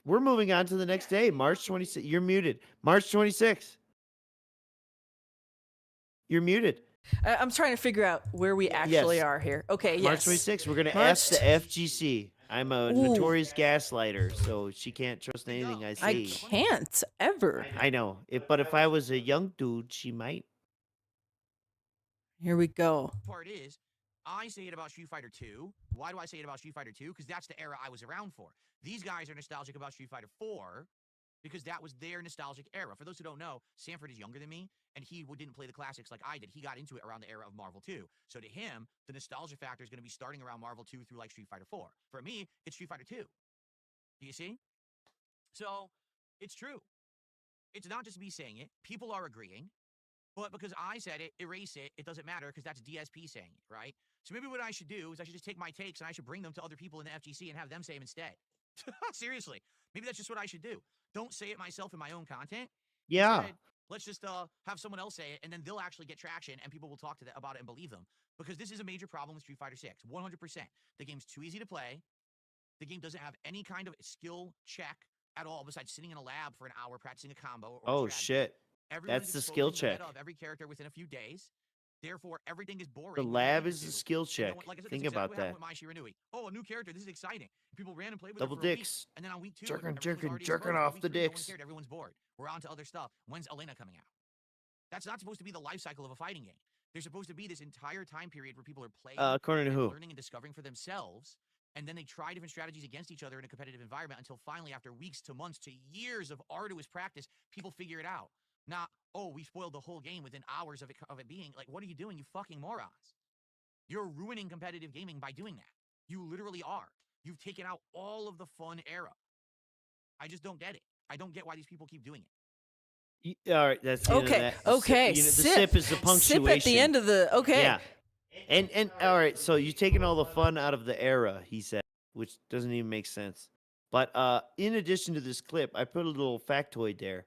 moving on to the next day, March 26th. You're muted. March 26th. You're muted. I'm trying to figure out where we actually are here. Okay, March yes. 26th. We're going to March ask the FGC. I'm a Ooh. notorious gaslighter, so she can't trust anything I I say. can't ever. I know. But if I was a young dude, she might. Here we go. Part is, I say it about Street Fighter 2. Why do I say it about Street Fighter 2? Because that's the era I was around for. These guys are nostalgic about Street Fighter 4 because that was their nostalgic era. For those who don't know, Sanford is younger than me, and he didn't play the classics like I did. He got into it around the era of Marvel 2. So to him, the nostalgia factor is going to be starting around Marvel 2 through like Street Fighter 4. For me, it's Street Fighter 2. Do you see? So it's true. It's not just me saying it. People are agreeing. But because I said it, erase it, it doesn't matter because that's DSP saying it, right? So maybe what I should do is I should just take my takes and I should bring them to other people in the FGC and have them say them instead. Seriously. Maybe that's just what I should do. Don't say it myself in my own content. Yeah. Instead, let's just have someone else say it, and then they'll actually get traction, and people will talk to them about it and believe them. Because this is a major problem with Street Fighter 6. 100%. The game's too easy to play. The game doesn't have any kind of skill check at all besides sitting in a lab for an hour practicing a combo. Or Oh, strategy. shit. Everyone That's is the exposed skill to the meta check. of every character within a few days. Therefore, everything is boring. The You lab can't is the do. skill And no check. one- like I said, Think that's exactly about what that. happened with Mai Shiranui. Oh, a new character. This is exciting. People ran and played with Double her for a week, dicks. and then on week 2, Jerking, everyone was jerking, already jerking exposed. off Week the 3, no one dicks. cared. Everyone's bored. We're on to other stuff. When's Elena coming out? That's not supposed to be the life cycle of a fighting game. There's supposed to be this entire time period where people are playing, According to and who? learning and discovering for themselves, and then they try different strategies against each other in a competitive environment until finally, after weeks to months to years of arduous practice, people figure it out. Not, oh, we spoiled the whole game within hours of it being. Like, what are you doing, you fucking morons? You're ruining competitive gaming by doing that. You literally are. You've taken out all of the fun era. I just don't get it. I don't get why these people keep doing it. All right, that's the end of Okay, that. okay. The Sip. sip is the punctuation. Sip at the end of the, okay. Yeah. And all right, so you're taking all the fun out of the era, he said, which doesn't even make sense. But in addition to this clip, I put a little factoid there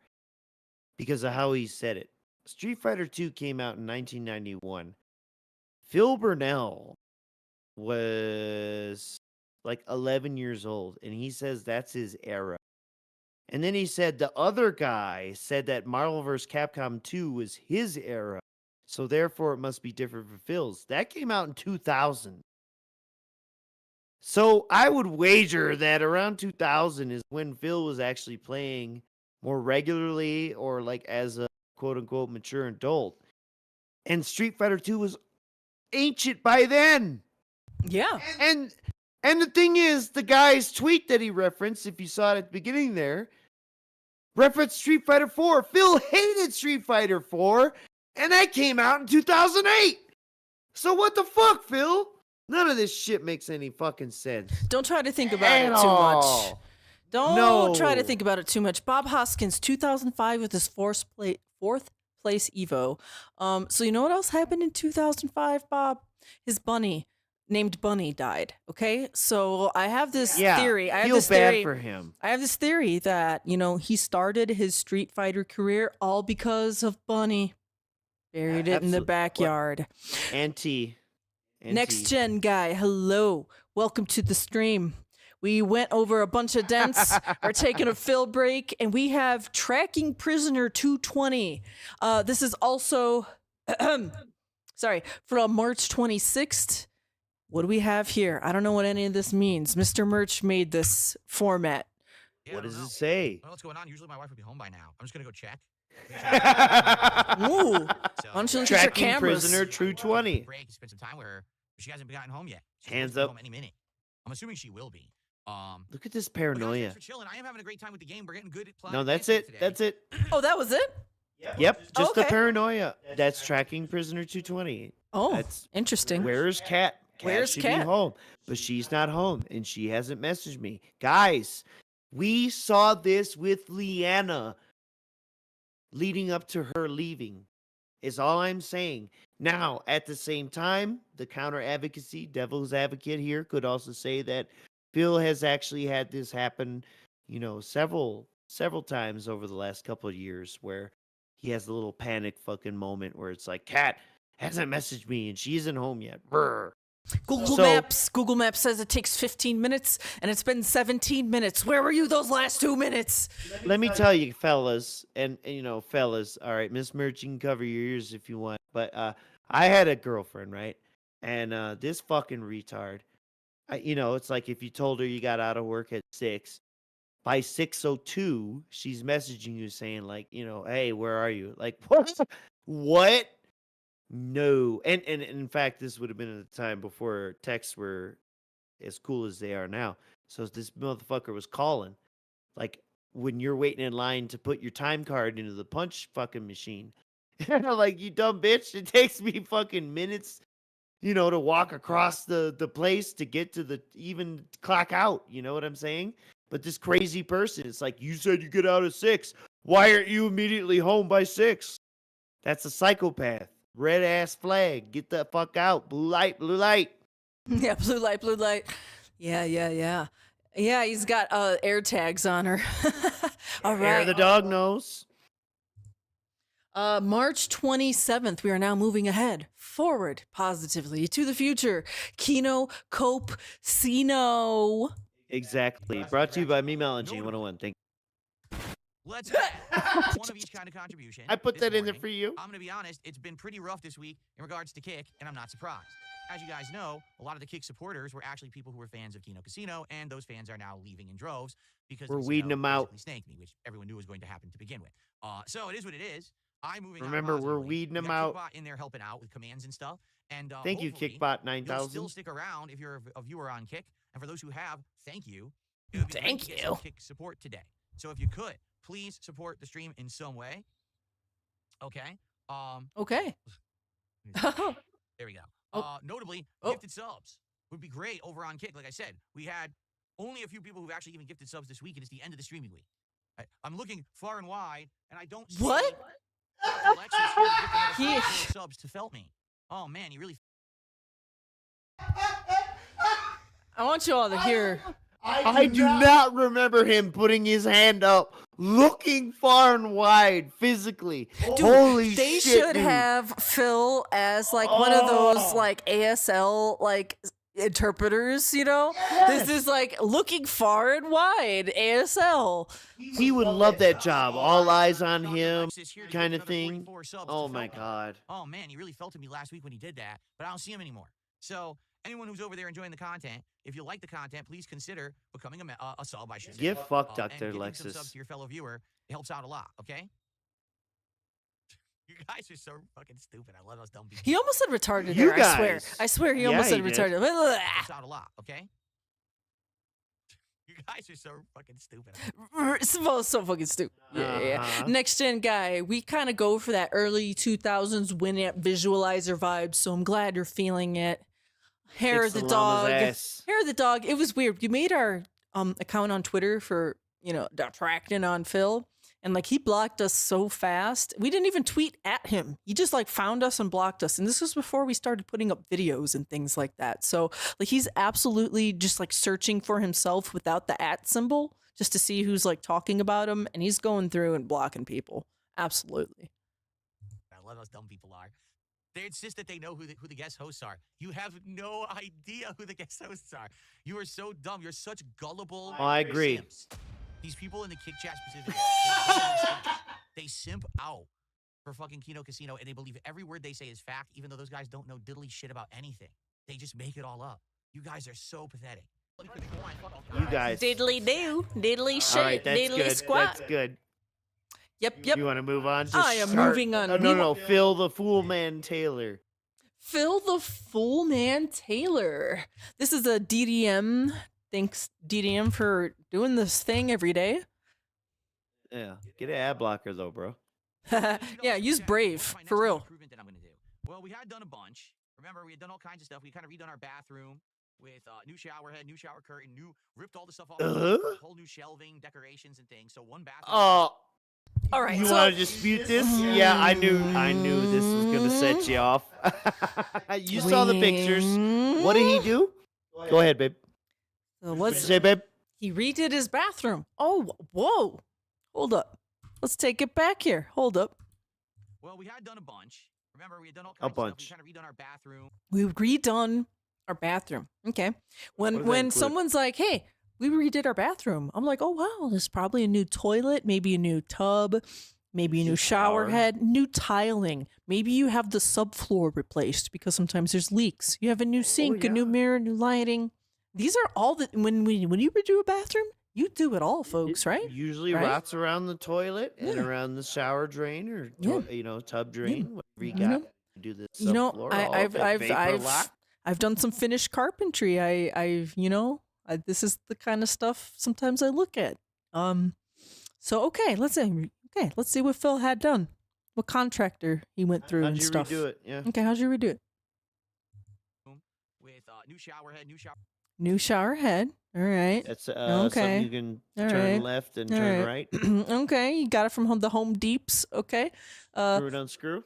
because of how he said it. Street Fighter 2 came out in 1991. Phil Burnell was like 11 years old, and he says that's his era. And then he said the other guy said that Marvel vs. Capcom 2 was his era, so therefore it must be different for Phil's. That came out in 2000. So I would wager that around 2000 is when Phil was actually playing more regularly or like as a quote unquote mature adult. And Street Fighter 2 was ancient by then. Yeah. And the thing is, the guy's tweet that he referenced, if you saw it at the beginning there, referenced Street Fighter 4. Phil hated Street Fighter 4, and that came out in 2008. So what the fuck, Phil? None of this shit makes any fucking sense. Don't try to think about it At too much. all. Don't try to No. think about it too much. Bob Hoskins, 2005 with his fourth place Evo. So you know what else happened in 2005, Bob? His bunny named Bunny died. Okay, so I have this Yeah, theory. I have feel this bad theory for him. I have this theory that he started his Street Fighter career all because of Bunny. Buried it in the Absolute- backyard. Anti. Next gen guy, hello. Welcome to the stream. We went over a bunch of dents, are taking a fill break, and we have Tracking Prisoner 220. This is also, sorry, from March 26th. What do we have here? I don't know what any of this means. Mr. Merch made this format. Yeah, What I don't does know. it say? Well, what's going on? Usually my wife would be home by now. I'm just gonna go check. Ooh. Why don't you look at your Tracking cameras? Prisoner True 20. Break and spend some time with her. But she hasn't gotten home yet. She's Hands supposed to be up. home any minute. I'm assuming she will be. Look at this but guys, paranoia. thanks for chilling. I am having a great time with the game. We're getting good at playing. No, that's it. today. That's it. Oh, that was it? Yep, just the Okay. paranoia. That's Tracking Prisoner 220. Oh, That's interesting. Where's Kat? Where's should Kat? Be home, but she's not home, and she hasn't messaged me. Guys, we saw this with Leanna leading up to her leaving. Is all I'm saying. Now, at the same time, the counter advocacy, devil's advocate here, could also say that Phil has actually had this happen, several times over the last couple of years where he has a little panic fucking moment where it's like, Kat hasn't messaged me and she isn't home yet. Brr. Google Maps says it takes 15 minutes, and it's been 17 minutes. Where were you those last 2 minutes? Let me tell you, fellas, and fellas, all right, Miss Merch, you can cover your ears if you want, but I had a girlfriend, right? And this fucking retard, it's like if you told her you got out of work at 6, by 6:02, she's messaging you saying like, hey, where are you? Like, what? No. And in fact, this would have been at the time before texts were as cool as they are now. So this motherfucker was calling. Like when you're waiting in line to put your time card into the punch fucking machine. Like, you dumb bitch. It takes me fucking minutes, to walk across the place to get to the even clock out. You know what I'm saying? But this crazy person, it's like, you said you get out at 6. Why aren't you immediately home by 6? That's a psychopath. Red ass flag. Get the fuck out. Blue light, blue light. Yeah, blue light. Yeah. Yeah, he's got air tags on her. All Air right. the dog nose. March 27th, we are now moving ahead, forward, positively, to the future. Kino Cope Sino. Exactly. Brought to you by Me Melody 101. Thank Let's have one of each kind of contribution. I put this that in there morning. for you. I'm going to be honest, it's been pretty rough this week in regards to Kick, and I'm not surprised. As you guys know, a lot of the Kick supporters were actually people who were fans of Kino Casino, and those fans are now leaving in droves because We're the weeding casino them out. basically snaked me, which everyone knew was going to happen to begin with. So it is what it is. I'm moving on Remember, we're positively. weeding We them got out. Kickbot in there helping out with commands and stuff. And Thank you, hopefully Kickbot you'll 9000. still stick around if you're a viewer on Kick. And for those who have, thank you. It would be great Thank to get some you. Kick support today. So if you could, please support the stream in some way. Okay. Okay. There we go. Oh. Notably, Oh. gifted subs would be great over on Kick. Like I said, we had only a few people who've actually even gifted subs this week, and it's the end of the streaming week. I'm looking far and wide, and I don't see What? Lex is here to gift another He- 5 subs to Felt Me. Oh man, he really. I want you all to hear. I do not remember him putting his hand up, looking far and wide, physically. Dude, Holy they shit, should dude. have Phil as like one of those like ASL like interpreters, This is like looking far and wide ASL. He would love that job. All eyes on him, Lex is here to kind gift of another thing. 44 subs to Oh Felt my Me. god. Oh man, he really felt to me last week when he did that, but I don't see him anymore. So Anyone who's over there enjoying the content, if you like the content, please consider becoming a sub. I should say. Get fucked up and there, giving some subs Lexus. to your fellow viewer. It helps out a lot. Okay. You guys are so fucking stupid. I love those dumb people. He almost said retarded You there, I swear. guys. I swear he Yeah, almost said he did. retarded. Helps out a lot. Okay. You guys are so fucking stupid. So fucking stupid. Yeah. Uh-huh. Next gen guy, we kind of go for that early 2000s Winamp visualizer vibe, so I'm glad you're feeling it. Hair of Kicks the the llama's dog. ass. Hair of the dog. It was weird. You made our account on Twitter for, detracting on Phil. And like he blocked us so fast. We didn't even tweet at him. He just like found us and blocked us. And this was before we started putting up videos and things like that. So like he's absolutely just like searching for himself without the @ symbol just to see who's like talking about him. And he's going through and blocking people. Absolutely. I love those dumb people are. They insist that they know who the guest hosts are. You have no idea who the guest hosts are. You are so dumb. You're such gullible. Oh, I agree. Simps. These people in the kick chat specifically, they simp out for fucking Kino Casino, and they believe every word they say is fact, even though those guys don't know diddly shit about anything. They just make it all up. You guys are so pathetic. You guys. Diddly do. Diddly shit. All right, that's diddly good. squat. That's good. Yep. You want to move on? Just I am start- moving on. No. Phil the Fool Man Taylor. Phil the Full Man Taylor. This is a DDM. Thanks, DDM, for doing this thing every day. Yeah. Get an ad blocker, though, bro. Yeah, use Brave, for real. That I'm gonna do. Well, we had done a bunch. Remember, we had done all kinds of stuff. We kind of redone our bathroom with new shower head, new shower curtain, wrip all the stuff off, whole new shelving, decorations, and things. So one bathroom. Oh. All right. You so, want to dispute this? Yeah, I knew this was gonna set you off. You saw the pictures. What did he do? Go ahead, babe. So What'd you say, babe? He redid his bathroom. Oh, whoa. Hold up. Let's take it back here. Hold up. Well, we had done a bunch. Remember, we had done all A kinds of stuff. bunch. We kind of redone our bathroom. We've redone our bathroom. Okay. What does that When include? someone's like, hey, we redid our bathroom, I'm like, oh, wow, there's probably a new toilet, maybe a new tub, maybe a new shower shower. head, new tiling. Maybe you have the subfloor replaced because sometimes there's leaks. You have a new sink, a new mirror, new lighting. These are all the when you redo a bathroom, you do it all, folks, right? Usually Right? rots around the toilet and Yeah. around the shower drain or tub drain, whatever you You got. know- Do the You know, subfloor, all I've that vapor lock. I've done some finished carpentry. This is the kind of stuff sometimes I look at. So let's see what Phil had done. What contractor he went through How'd and you stuff. redo it? Yeah. Okay, how'd you redo it? With new shower head, new shower. New shower head. All right. That's Okay. something you can All turn right. left and All turn right. Okay, you got it from the Home Deeps. Okay. Screw it unscrew.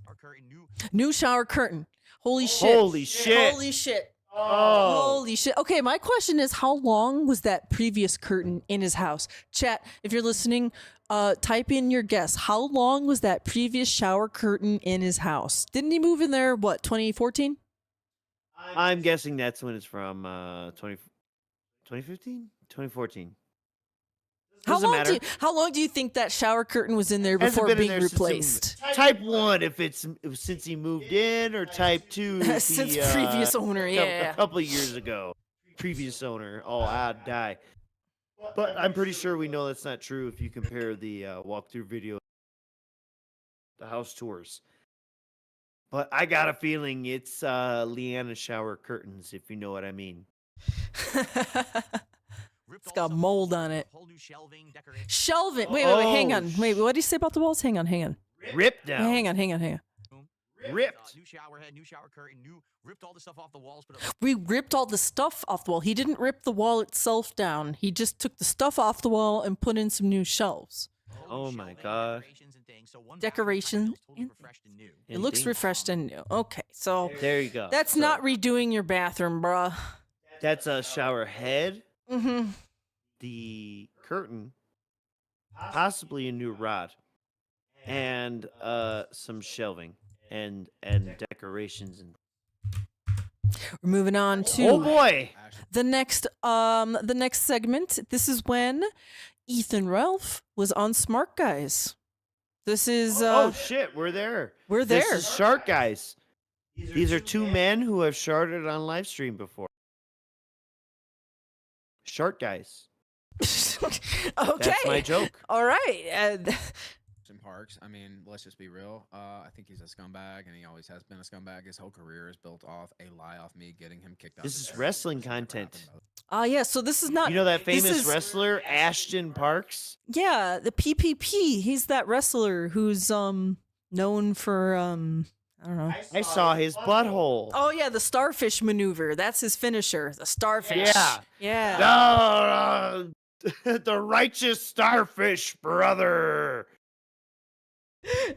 Our curtain, New shower curtain. Holy shit. Holy shit. Holy shit. Oh. Holy shit. Okay, my question is, how long was that previous curtain in his house? Chat, if you're listening, type in your guess. How long was that previous shower curtain in his house? Didn't he move in there, 2014? I'm guessing that's when it's from 2015? 2014. Doesn't matter. How long do you think that shower curtain was in there Hasn't before been in being there since he replaced? moved. Type 1 if it's since he moved in, or type 2 if Since he, previous owner, yeah. A couple of years ago. Previous owner. Oh, I'd die. But I'm pretty sure we know that's not true if you compare the walkthrough video, the house tours. But I got a feeling it's Leanna shower curtains, if you know what I mean. It's got mold on it. Whole new shelving, decoration. Shelving. Wait, hang on. Oh, Wait, what did you say about the walls? Hang on. Ripped down. Hang on. Ripped. New shower head, new shower curtain, ripped all the stuff off the walls. But We ripped all the stuff off the wall. He didn't rip the wall itself down. He just took the stuff off the wall and put in some new shelves. Oh my god. Decoration. It looks Indeed. refreshed and new. Okay, so There you go. that's So, not redoing your bathroom, bruh. That's a shower head. Mm-hmm. The curtain, possibly a new rod, and some shelving and decorations. And We're moving on to oh boy, the next segment. This is when Ethan Ralph was on Smart Guys. This is oh shit, we're there. we're This there. is Shark Guys. These are two men who have sharded on live stream before. Short guys. Okay. That's my joke. All right. Parks. I mean, let's just be real. I think he's a scumbag, and he always has been a scumbag. His whole career is built off a lie off me getting him kicked out. This is wrestling content. Yeah, so this is not... You know that famous wrestler, Ashton Parks? Yeah, the PPP. He's that wrestler who's known for, I don't know. I saw his butthole. Oh, yeah, the starfish maneuver. That's his finisher, the starfish. Yeah. Yeah. The righteous starfish, brother.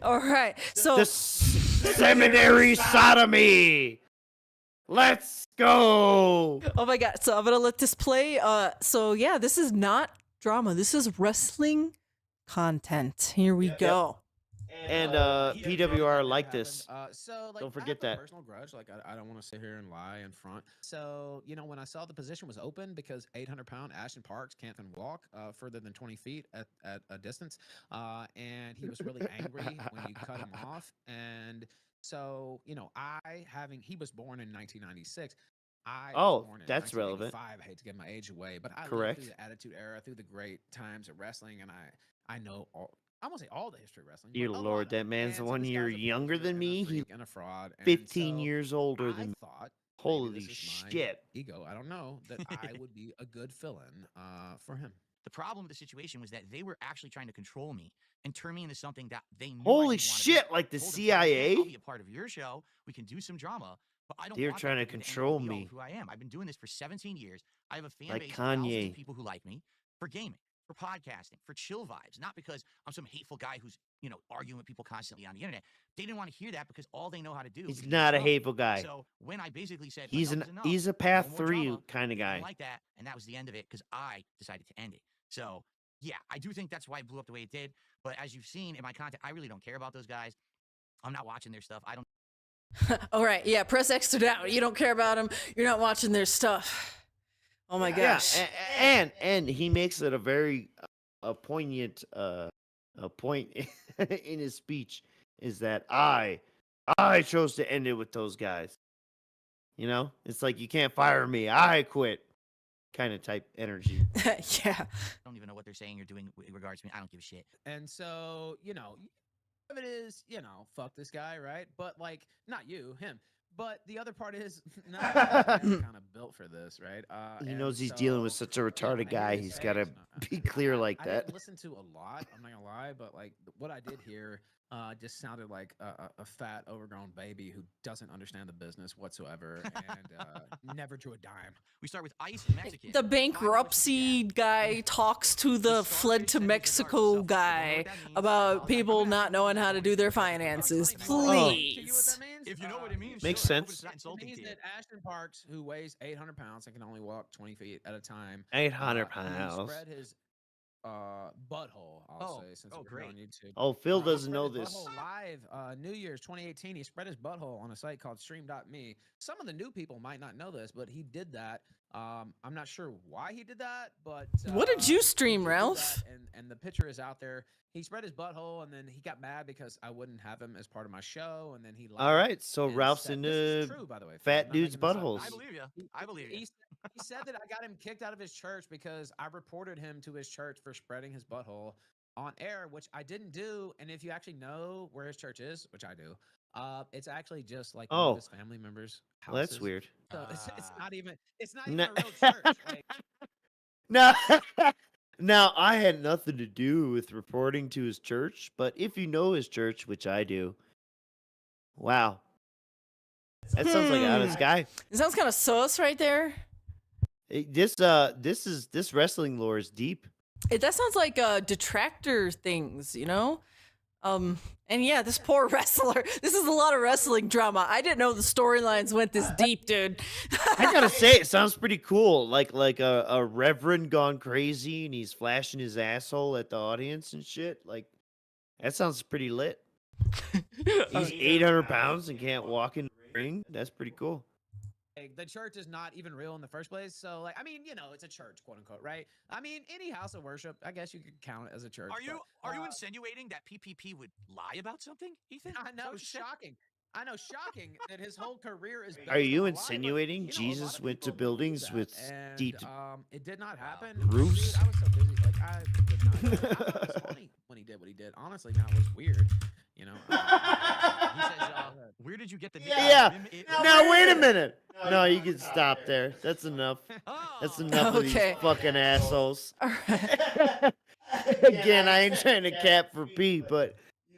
All right, so... The seminary sodomy. Let's go. Oh my god, so I'm gonna let this play. So yeah, this is not drama. This is wrestling content. Here we go. And PWR like this. So, like, Don't forget that. Personal grudge. Like, I don't want to sit here and lie in front. So, you know, when I saw the position was open because 800-pound Ashton Parks can't even walk further than 20 feet at a distance, and he was really angry when you cut him off. And so, you know, he was born in 1996. That's relevant. I hate to give my age away, but I Correct. lived through the Attitude Era, through the great times of wrestling, and I know I won't say all the history of wrestling. Dear Lord, that man's 1 year younger than me. He's and a fraud. 15 years older than me. Thought, holy shit. Ego, I don't know, that I would be a good fill-in for him. The problem with the situation was that they were actually trying to control me and turn me into something that they knew. Holy shit, like the CIA? I'll be a part of your show. We can do some drama, but I don't. They're want trying to that because control they know me. who I am. I've been doing this for 17 years. I have a fan Like base of thousands Kanye. of people who like me for gaming, for podcasting, for chill vibes, not because I'm some hateful guy who's, you know, arguing with people constantly on the internet. They didn't want to hear that because all they know how to do. He's is not a trouble. hateful guy. So when I basically said He's enough is enough, he's a no path more 3 drama, kind of they didn't guy. like that, and that was the end of it because I decided to end it. So yeah, I do think that's why it blew up the way it did. But as you've seen in my content, I really don't care about those guys. I'm not watching their stuff. I don't. All right, yeah, press X to down. You don't care about them. You're not watching their stuff. Oh my gosh. Yeah, and he makes it a very poignant a point in his speech is that I chose to end it with those guys. You know, it's like you can't fire me. I quit. Kind of type energy. Yeah. I don't even know what they're saying or doing in regards to me. I don't give a shit. And so, you know, of it is, you know, fuck this guy, right? But like, not you, him. But the other part is, not kind of built for this, right? He knows he's dealing with such a retarded guy. He's got to be clear like I that. didn't listen to a lot. I'm not gonna lie, but like what I did hear just sounded like a fat, overgrown baby who doesn't understand the business whatsoever and never drew a dime. We start with ICE and Mexican. The bankruptcy guy talks to the fled to Mexico guy about people not knowing how to do their finances. Please. If you know what it means, Makes sure. sense. It's not It insulting means to you. that Ashton Parks, who weighs 800 pounds and can only walk 20 feet at a time, 800 he pounds. spread his butthole, I'll say, since we're great. on YouTube. Oh, Phil He doesn't spread know his this. butthole live, New Year's 2018. He spread his butthole on a site called Stream.me. Some of the new people might not know this, but he did that. I'm not sure why he did that, but What did you he stream, did do Ralph? that, and the picture is out there. He spread his butthole, and then he got mad because I wouldn't have him as part of my show, and then he lied. All right, so and Ralph's said- into this is true, by the way, Phil, I'm fat not dudes' making this up. buttholes. I believe you. I believe you. He said that I got him kicked out of his church because I reported him to his church for spreading his butthole on air, which I didn't do. And if you actually know where his church is, which I do, it's actually just like one of his family members' houses. Well, that's weird. So it's not even No. a real church. Like, No. Now, I had nothing to do with reporting to his church, but if you know his church, which I do, wow. That sounds like an honest guy. It sounds kind of sus right there. This wrestling lore is deep. That sounds like detractor things, you know? And yeah, this poor wrestler. This is a lot of wrestling drama. I didn't know the storylines went this deep, dude. I gotta say, it sounds pretty cool. Like a reverend gone crazy and he's flashing his asshole at the audience and shit. Like, that sounds pretty lit. He's 800 pounds and can't walk in the ring. That's pretty cool. the church is not even real in the first place. So, like, I mean, you know, it's a church, quote unquote, right? I mean, any house of worship, I guess you could count it as a church. Are you insinuating that PPP would lie about something, Ethan? I know, shocking. I know, shocking that his whole career is. Are based you on a lie, but, insinuating you know, a lot Jesus of went to people believe buildings that, with and, steep it did not happen. roofs? Dude, I was so busy. Like, I did not know. I thought it was funny when he did what he did. Honestly, now it was weird. You know. He says, where did you get the nickname? Yeah. Rim It Now wait a minute. No, you can stop there. That's enough. That's Oh. enough of these Okay. fucking assholes. All right. Again, I ain't trying to cap for Pete, but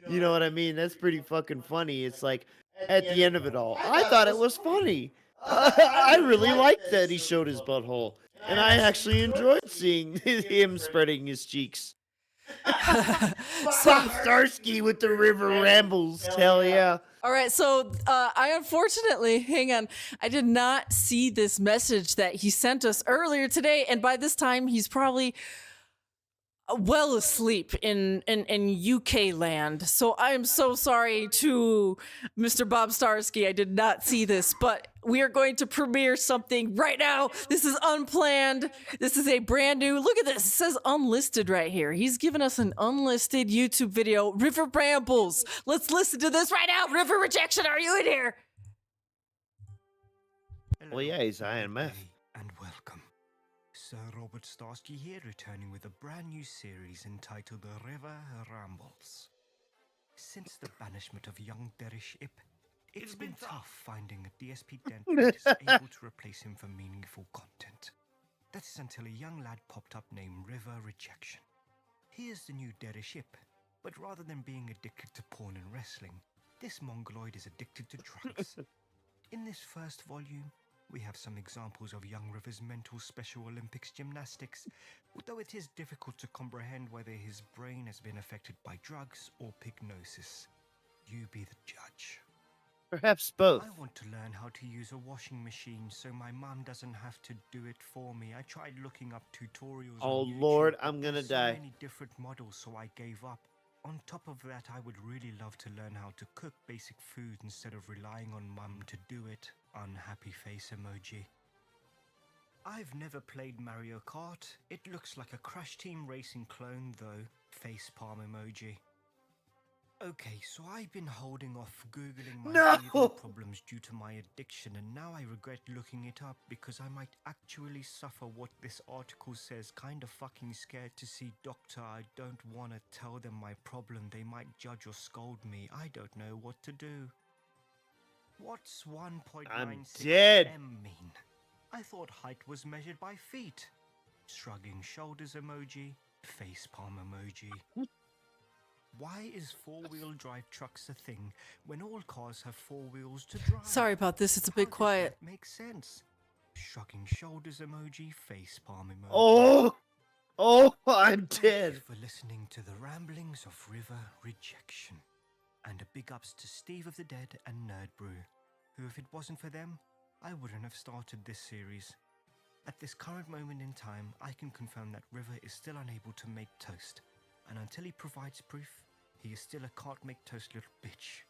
you know what I mean? That's pretty fucking funny. It's like at the end of it all, I thought it was funny. I really liked that he showed his butthole. And I actually enjoyed seeing him spreading his cheeks. Bob Starsky with the River Rambles. Hell yeah. All right, so I unfortunately, hang on, I did not see this message that he sent us earlier today, and by this time he's probably well asleep in UK land. So I am so sorry to Mr. Bob Starsky. I did not see this, but we are going to premiere something right now. This is unplanned. This is a brand new, look at this. It says unlisted right here. He's given us an unlisted YouTube video, River Rambles. Let's listen to this right now. River Rejection, are you in here? Well, yeah, he's high on meth. And welcome. Sir Robert Starsky here, returning with a brand new series entitled The River Rambles. Since the banishment of young Derish Ip, it's been tough finding a DSP Dent that is able to replace him for meaningful content. That is until a young lad popped up named RiverRejection. He is the new Derish Ip, but rather than being addicted to porn and wrestling, this mongoloid is addicted to drugs. In this first volume, we have some examples of young River's mental Special Olympics gymnastics, although it is difficult to comprehend whether his brain has been affected by drugs or pygnosis. You be the judge. Perhaps both. I want to learn how to use a washing machine so my mom doesn't have to do it for me. I tried looking up tutorials Oh, on YouTube, Lord, but I'm gonna there's die. so many different models, so I gave up. On top of that, I would really love to learn how to cook basic food instead of relying on mum to do it. Unhappy face emoji. I've never played Mario Kart. It looks like a Crash Team Racing clone though. Facepalm emoji. Okay, so I've been holding off Googling my breathing problems due to my addiction, and now I regret looking it up because I might actually suffer what this article says. Kinda fucking scared to see doctor. I don't want to tell them my problem. They might judge or scold me. I don't know what to do. What's 1.96 dead. m mean? I thought height was measured by feet. Shrugging shoulders emoji. Facepalm emoji. Why is four-wheel drive trucks a thing when all cars have four wheels to drive? Sorry about this, it's a bit quiet. Makes sense. Shrugging shoulders emoji, facepalm emoji. Oh, I'm Thank dead. you for listening to the ramblings of RiverRejection. And a big ups to Steve of the Dead and Nerd Brew, who if it wasn't for them, I wouldn't have started this series. At this current moment in time, I can confirm that River is still unable to make toast. And until he provides proof, he is still a can't-make-toast little bitch.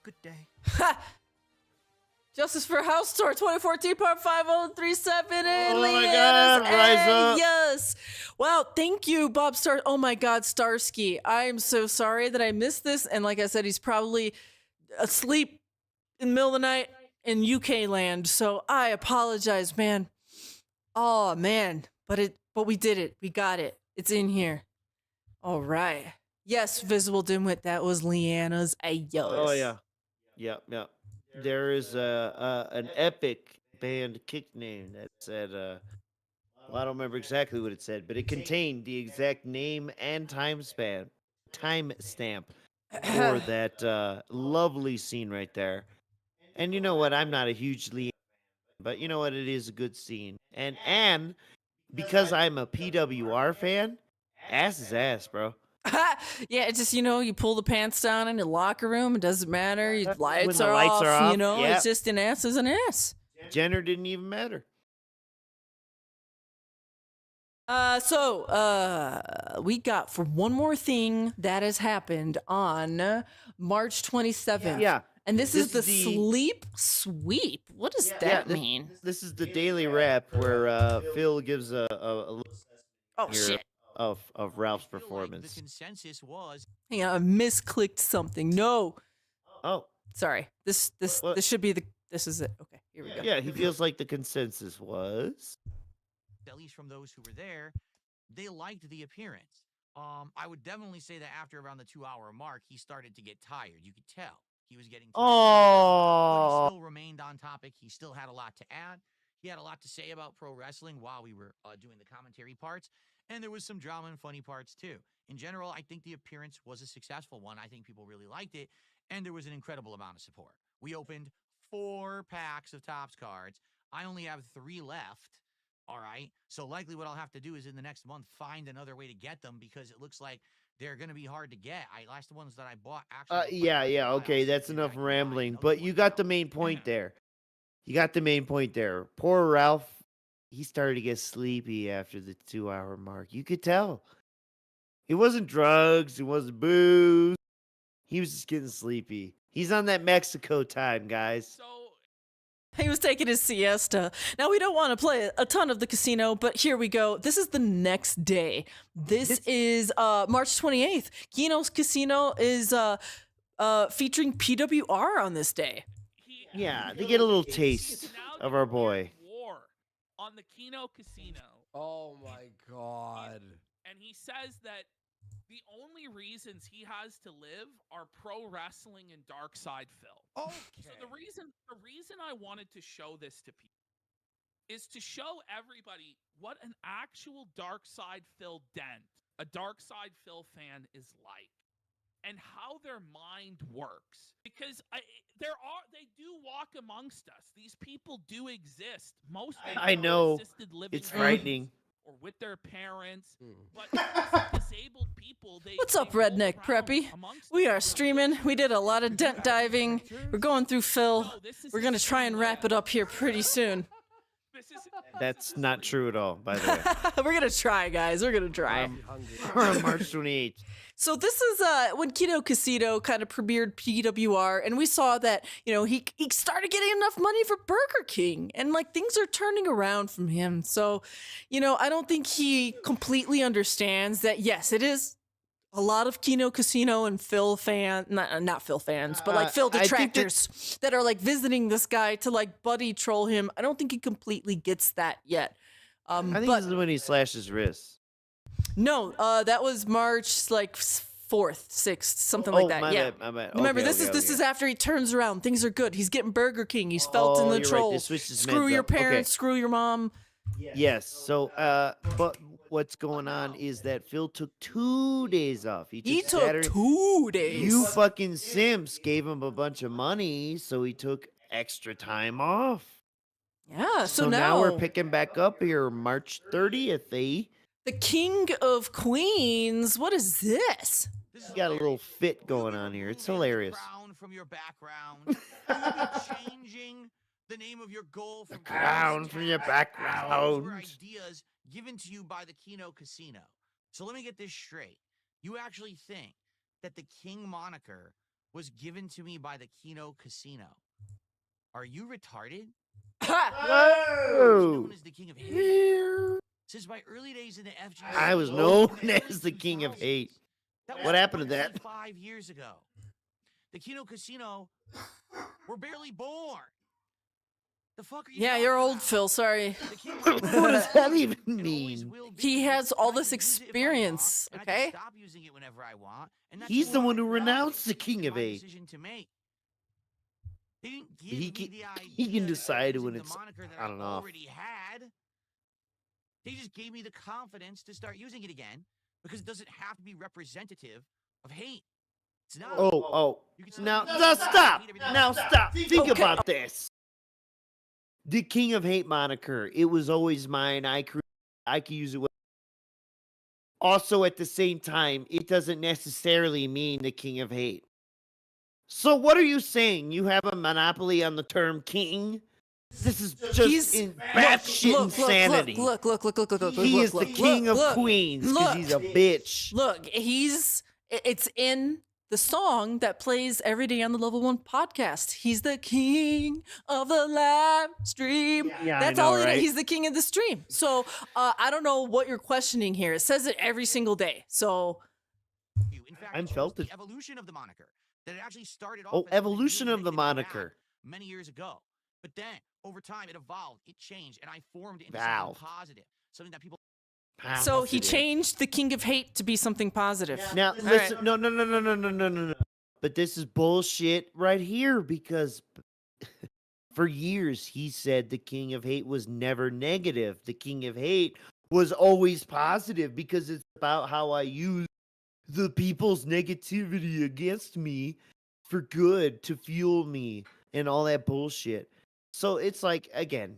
Good day. Justice for House Tour 2014 Part 5037 and Oh my Leanna's God, rise up. Yes. Wow, thank you, Bob Star. Oh my God, Starsky. I am so sorry that I missed this. And like I said, he's probably asleep in the middle of the night in UK land. So I apologize, man. Oh man. But we did it. We got it. It's in here. All right. Yes, Visible Dimwit, that was Leanna's Ayos. Oh yeah. Yep. There is an epic band kick name that said well, I don't remember exactly what it said, but it contained the exact name and timestamp for that lovely scene right there. And you know what? I'm not a huge Leanna, but you know what? It is a good scene. And because I'm a PWR fan, ass is ass, bro. Yeah, it's just, you pull the pants down in the locker room. It doesn't matter. Your lights, the are, lights off, are off, It's just an ass is an ass. Gender didn't even matter. So we got for one more thing that has happened on March 27th. Yeah. And this is the the- sleep sweep. What does that mean? This is the daily wrap where Phil gives a Oh, here shit. of Ralph's I feel like performance. the consensus was Hang on, I misclicked something. No. Oh, Sorry. This should be the. This is it. Okay, here we go. Yeah, he feels like the consensus was. At least from those who were there, they liked the appearance. I would definitely say that after around the 2-hour mark, he started to get tired. You could tell he was getting tired. But he still remained on topic. He still had a lot to add. He had a lot to say about pro wrestling while we were doing the commentary parts. And there was some drama and funny parts, too. In general, I think the appearance was a successful one. I think people really liked it. And there was an incredible amount of support. We opened 4 packs of Topps cards. I only have 3 left. All right. So likely what I'll have to do is in the next month find another way to get them because it looks like they're going to be hard to get. Last ones that I bought actually. Yeah. Okay, that's enough rambling. But you got the main point there. Poor Ralph. He started to get sleepy after the 2-hour mark. You could tell. It wasn't drugs. It wasn't booze. He was just getting sleepy. He's on that Mexico time, guys. He was taking his siesta. Now, we don't want to play a ton of the casino, but here we go. This is the next day. This is March 28th. Kino's Casino is featuring PWR on this day. Yeah, they get a little taste of our boy. War on the Kino Casino. Oh my god. And he says that the only reasons he has to live are pro wrestling and dark side Phil. Okay. So the reason I wanted to show this to people is to show everybody what an actual dark side Phil Dent, a dark side Phil fan, is like, and how their mind works. Because they do walk amongst us. These people do exist. Most of them I know. assisted living It's frightening. or with their parents, but these disabled people. What's up, Redneck Preppy? We are streaming. We did a lot of dent diving. We're going through Phil. We're going to try and wrap it up here pretty soon. That's not true at all, by the way. We're going to try, guys. We're going to try. We're on March 28th. So this is when Kino Casino kind of premiered PWR, and we saw that, he started getting enough money for Burger King, and like things are turning around from him. So, I don't think he completely understands that, yes, it is a lot of Kino Casino and Phil not Phil fans, but like Phil detractors that are like visiting this guy to like buddy troll him. I don't think he completely gets that yet. I think this is when he slashed his wrist. No, that was March like 4th, 6th, something like that. My yeah. bad, my bad. Remember, Okay, this okay, is after he turns around. Things are good. He's getting Burger King. He's felt in the you're right. troll. They switched his Screw meds your up. Okay. parents. Screw your mom. Yes. So, but what's going on is that Phil took 2 days off. He took Saturday. 2 days. You fucking simps gave him a bunch of money, so he took extra time off. Yeah. So now we're picking back up here, March 30th, eh? The King of Queens. What is this? You got a little fit going on here. It's hilarious. From your background, changing the name of your goal from Crown from your background. Ideas given to you by the Kino Casino. So let me get this straight. You actually think that the King moniker was given to me by the Kino Casino? Are you retarded? Whoa! Known as the King of Hate. Since my early days in the FGC, I was known as the King of Hate. What happened to that? 5 years ago. The Kino Casino were barely born. The fuck are you? Yeah, you're old, Phil. Sorry. What does that even mean? He has all this experience. Okay. Stop using it whenever I want. And that's He's the one who renounced the King of Hate. He can decide when it's. I don't know. They just gave me the confidence to start using it again because it doesn't have to be representative of hate. It's not. Now stop. Now stop. Think about this. The King of Hate moniker. It was always mine. I could use it. Also, at the same time, it doesn't necessarily mean the King of Hate. So what are you saying? You have a monopoly on the term king? This is just batshit insanity. Look. He is the King of Queens because he's a bitch. Look, it's in the song that plays every day on the Level 1 podcast. He's the king of the live stream. Yeah, that's I know, all right? He's the king of the stream. So I don't know what you're questioning here. It says it every single day. So In fact, I'm felt it. the evolution of the moniker. that it actually started off. Oh, as something evolution really of the negative and bad moniker. many years ago. But then over time, it evolved, it changed, and I formed it into Valve. something positive, something that people. So he changed the King of Hate to be something positive. Now, All listen, right. no. But this is bullshit right here because for years he said the King of Hate was never negative. The King of Hate was always positive because it's about how I use the people's negativity against me for good to fuel me and all that bullshit. So it's like, again,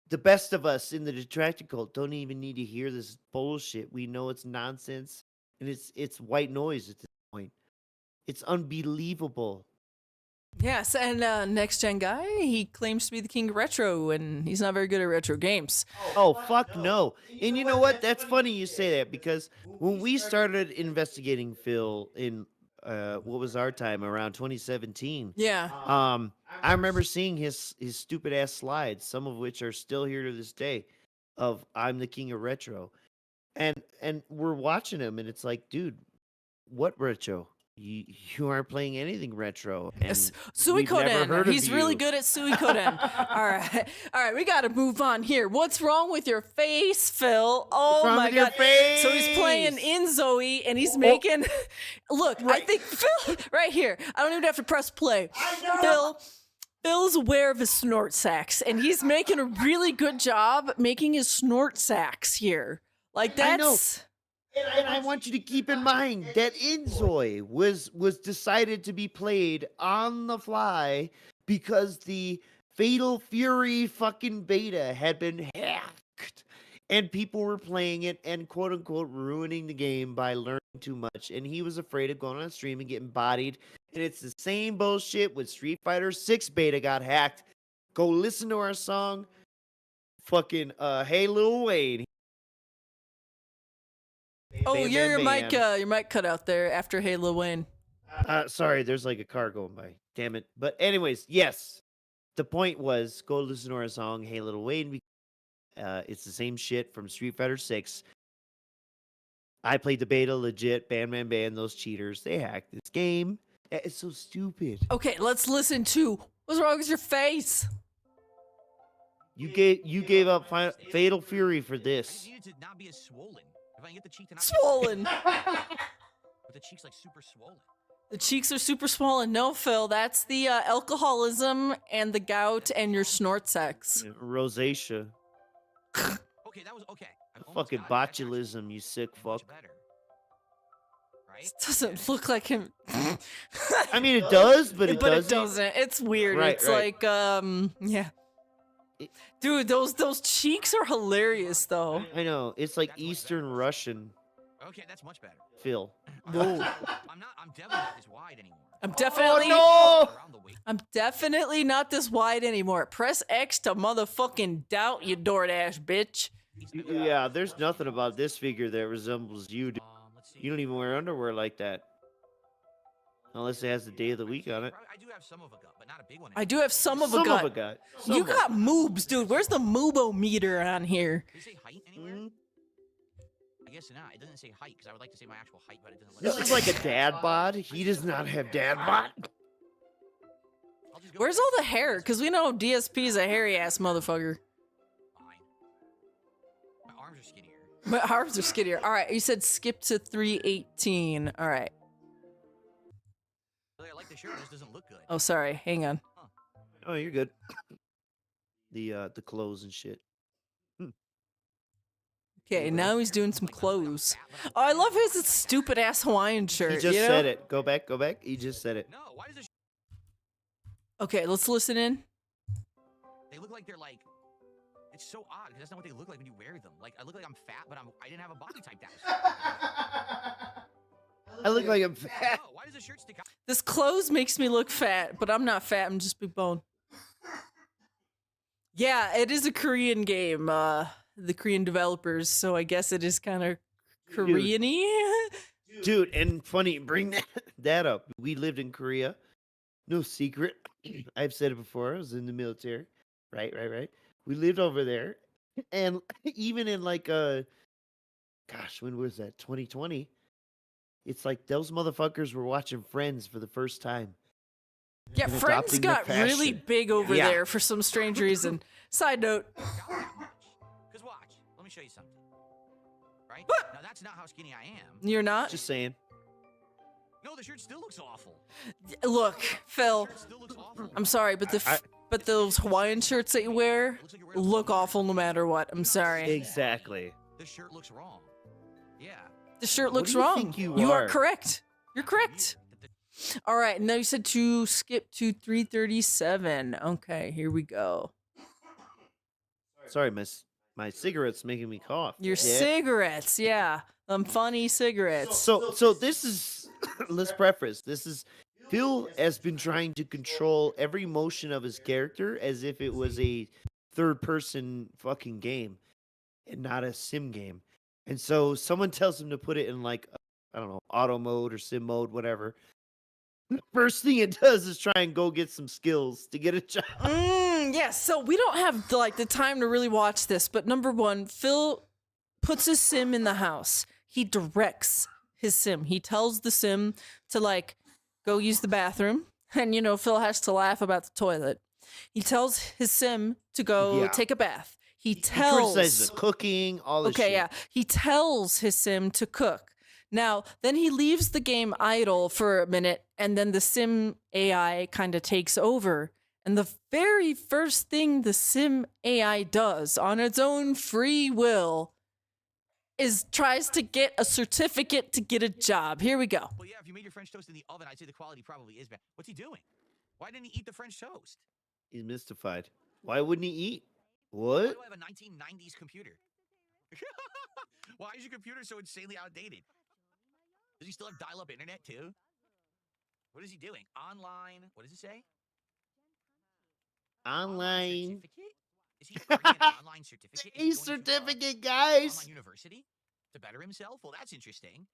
the best of us in the detractor cult don't even need to hear this bullshit. We know it's nonsense and it's white noise at this point. It's unbelievable. Yes, and next gen guy, he claims to be the king of retro, and he's not very good at retro games. Oh, fuck no. And you know what? That's funny you say that because when we started investigating Phil in what was our time around 2017. Yeah. I remember seeing his stupid ass slides, some of which are still here to this day, of I'm the king of retro. And we're watching him and it's like, dude, what retro? You aren't playing anything retro. And we've never heard Suikoden. of He's really you. good at Suikoden. All right, we got to move on here. What's wrong with your face, Phil? Oh wrong my with your god. So he's playing in Zoe and he's making look, I think Phil right here. I don't even have to press play. Phil's aware of his snort sacks and he's making a really good job making his snort sacks here. Like I know. that's And I want you to keep in mind that Inzoi was decided to be played on the fly because the Fatal Fury fucking beta had been hacked. And people were playing it and quote unquote ruining the game by learning too much. And he was afraid of going on stream and getting bodied. And it's the same bullshit with Street Fighter 6 beta got hacked. Go listen to our song. Fucking Hey Lil Wayne. Oh, Bam, your bam, your mic cut out there after Hey Lil Wayne. Sorry, there's like a car going by. Damn it. But anyways, yes. The point was go listen to our song, Hey Little Wayne. It's the same shit from Street Fighter 6. I played the beta legit. Ban, those cheaters. They hacked this game. It's so stupid. Okay, let's listen to What's Wrong with Your Face? You gave up Fatal Fury for this. I need to not be as swollen. If I can get the cheek to not Swollen. But the cheek's like super swollen. The cheeks are super swollen. No, Phil, that's the alcoholism and the gout and your snort sex. Rosacea. Okay, that was okay. Fucking botulism, you sick fuck. This doesn't look like him. I mean, it does, but it it doesn't. doesn't. It's weird. Right, it's right. like, yeah. Dude, those cheeks are hilarious, though. I know. It's like Eastern Russian. Okay, that's much better. Phil. I'm definitely not as wide anymore. I'm definitely I'm definitely not this wide anymore. Press X to motherfucking doubt, you DoorDash bitch. Yeah, there's nothing about this figure that resembles you. Dude. You don't even wear underwear like that. Unless it has the day of the week on it. I do have some of a gut, but not a big one. I do have some of a Some gut. of a gut. You got moobs, dude. Where's the moobo meter on here? Does it say height anywhere? I guess not. It doesn't say height because I would like to say my actual height, but it doesn't. This is like a dad bod. He does not have dad bod. Where's all the hair? Because we know DSP is a hairy ass motherfucker. My arms are skinnier. My arms are skinnier. All right, you said skip to 318. All right. I like the shirt. This doesn't look good. Oh, sorry. Hang on. Oh, you're good. The clothes and shit. Okay, now he's doing some clothes. Oh, I love his stupid ass Hawaiian shirt. He just you know? said it. Go back. He just said it. No, why does this? Okay, let's listen in. They look like they're like. It's so odd because that's not what they look like when you wear them. Like I look like I'm fat, but I didn't have a body type that was. I look like I'm fat. Oh, why does the shirt stick out? This clothes makes me look fat, but I'm not fat. I'm just big bone. Yeah, it is a Korean game. The Korean developers, so I guess it is kind of Korean-y. Dude, and funny, bring that up. We lived in Korea. No secret. I've said it before. I was in the military. Right. We lived over there. And even in like, gosh, when was that? 2020? It's like those motherfuckers were watching Friends for the first time. Yeah, and Friends adopting their got really passion. big over Yeah. there for some strange reason. Side note. Because watch, let me show you something. Right? Now that's not how skinny I am. You're not? Just saying. No, the shirt still looks awful. Look, Phil. The shirt still looks awful. I'm sorry, but but those Hawaiian shirts that you wear look awful no matter what. I'm sorry. Exactly. The shirt looks wrong. Yeah. The shirt What looks do you wrong. think you are are? correct. You're correct. All right, now you said to skip to 337. Okay, here we go. Sorry, my cigarette's making me cough. Your Yeah. cigarettes, yeah. Funny cigarettes. So this is let's preface. This is Phil has been trying to control every motion of his character as if it was a third person fucking game and not a sim game. And so someone tells him to put it in like I don't know, auto mode or sim mode, whatever. The first thing it does is try and go get some skills to get a job. Yeah, so we don't have the time to really watch this, but number one, Phil puts his sim in the house. He directs his sim. He tells the sim to go use the bathroom, and Phil has to laugh about the toilet. He tells his sim to go take a bath. He tells criticizes the cooking, all this shit. yeah. He tells his sim to cook. Now, then he leaves the game idle for a minute, and then the sim AI kind of takes over. And the very first thing the sim AI does on its own free will is tries to get a certificate to get a job. Here we go. Well, yeah, if you made your French toast in the oven, I'd say the quality probably is bad. What's he doing? Why didn't he eat the French toast? He's mystified. Why wouldn't he eat? Why What? do I have a 1990s computer? Why is your computer so insanely outdated? Does he still have dial-up internet too? What is he doing? Online? What does it say? Online. Certificate? Is he earning an online certificate? A Is he going to, certificate, guys. online university to better himself? Well, that's interesting.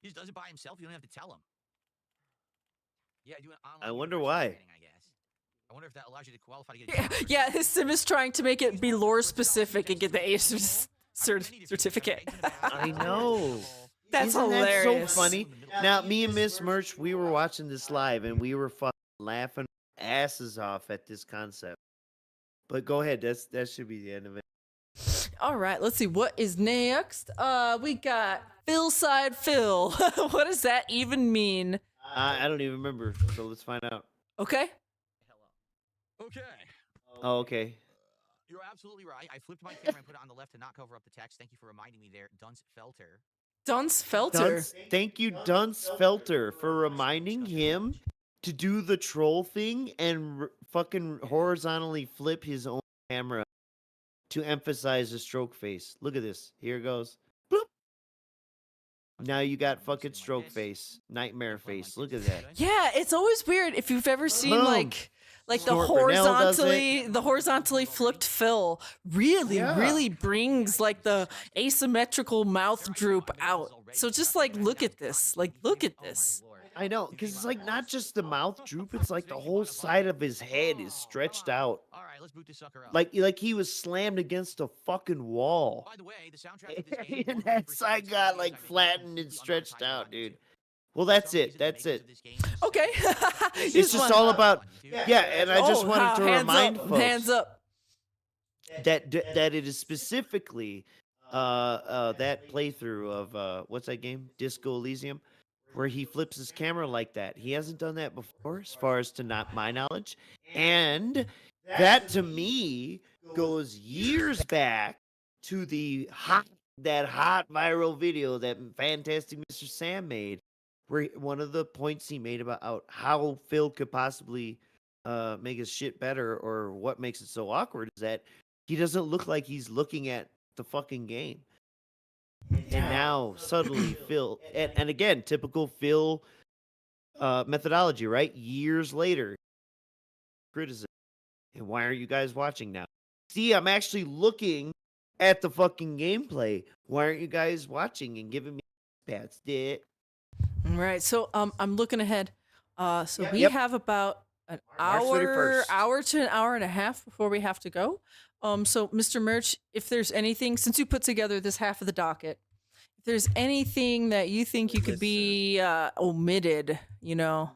He just does it by himself. You don't have to tell him. Yeah, do an online. I wonder university why. training, I guess. I wonder if that allows you to qualify to get. a job. Yeah, his sim is trying to make it be lore specific and get the A certificate. I know. That's Isn't hilarious. that so funny? Now, me and Miss Merch, we were watching this live, and we were fucking laughing asses off at this concept. But go ahead. That should be the end of it. All right, let's see what is next. We got Phil side Phil. What does that even mean? I don't even remember, so let's find out. Okay. Okay. Oh, okay. You're absolutely right. I flipped my camera and put it on the left to not cover up the text. Thank you for reminding me there. Dunce Felter. Dunce Felter. Thank you, Dunce Felter, for reminding him to do the troll thing and fucking horizontally flip his own camera to emphasize the stroke face. Look at this. Here it goes. Boop. Now you got fucking stroke face, nightmare face. Look at that. Yeah, it's always weird if you've ever seen Boom. like the Snort Brunel does horizontally flipped Phil really brings like the asymmetrical mouth droop out. So just look at this. Look at this. I know, because it's like not just the mouth droop, it's like the whole side of his head is stretched out. All right, let's boot this sucker up. Like he was slammed against a fucking wall. By the way, the soundtrack of this game. And that side got like flattened and stretched out, dude. Well, that's it. That's it. Okay. It's just all about and I just wanted to remind folks hands up. that it is specifically that playthrough of what's that game? Disco Elysium, where he flips his camera like that. He hasn't done that before, as far as to not my knowledge. And that to me goes years back to the hot viral video that Fantastic Mr. Sam made, where one of the points he made about how Phil could possibly make his shit better, or what makes it so awkward, is that he doesn't look like he's looking at the fucking game. And now suddenly Phil, and again, typical Phil methodology, right? Years later, criticism. And why aren't you guys watching now? See, I'm actually looking at the fucking gameplay. Why aren't you guys watching and giving me that's it? All right, so I'm looking ahead. So we Yep. have about an March 31st. hour to an hour and a half before we have to go. So Mr. Merch, if there's anything, since you put together this half of the docket, If there's anything that you think you could be omitted, you know.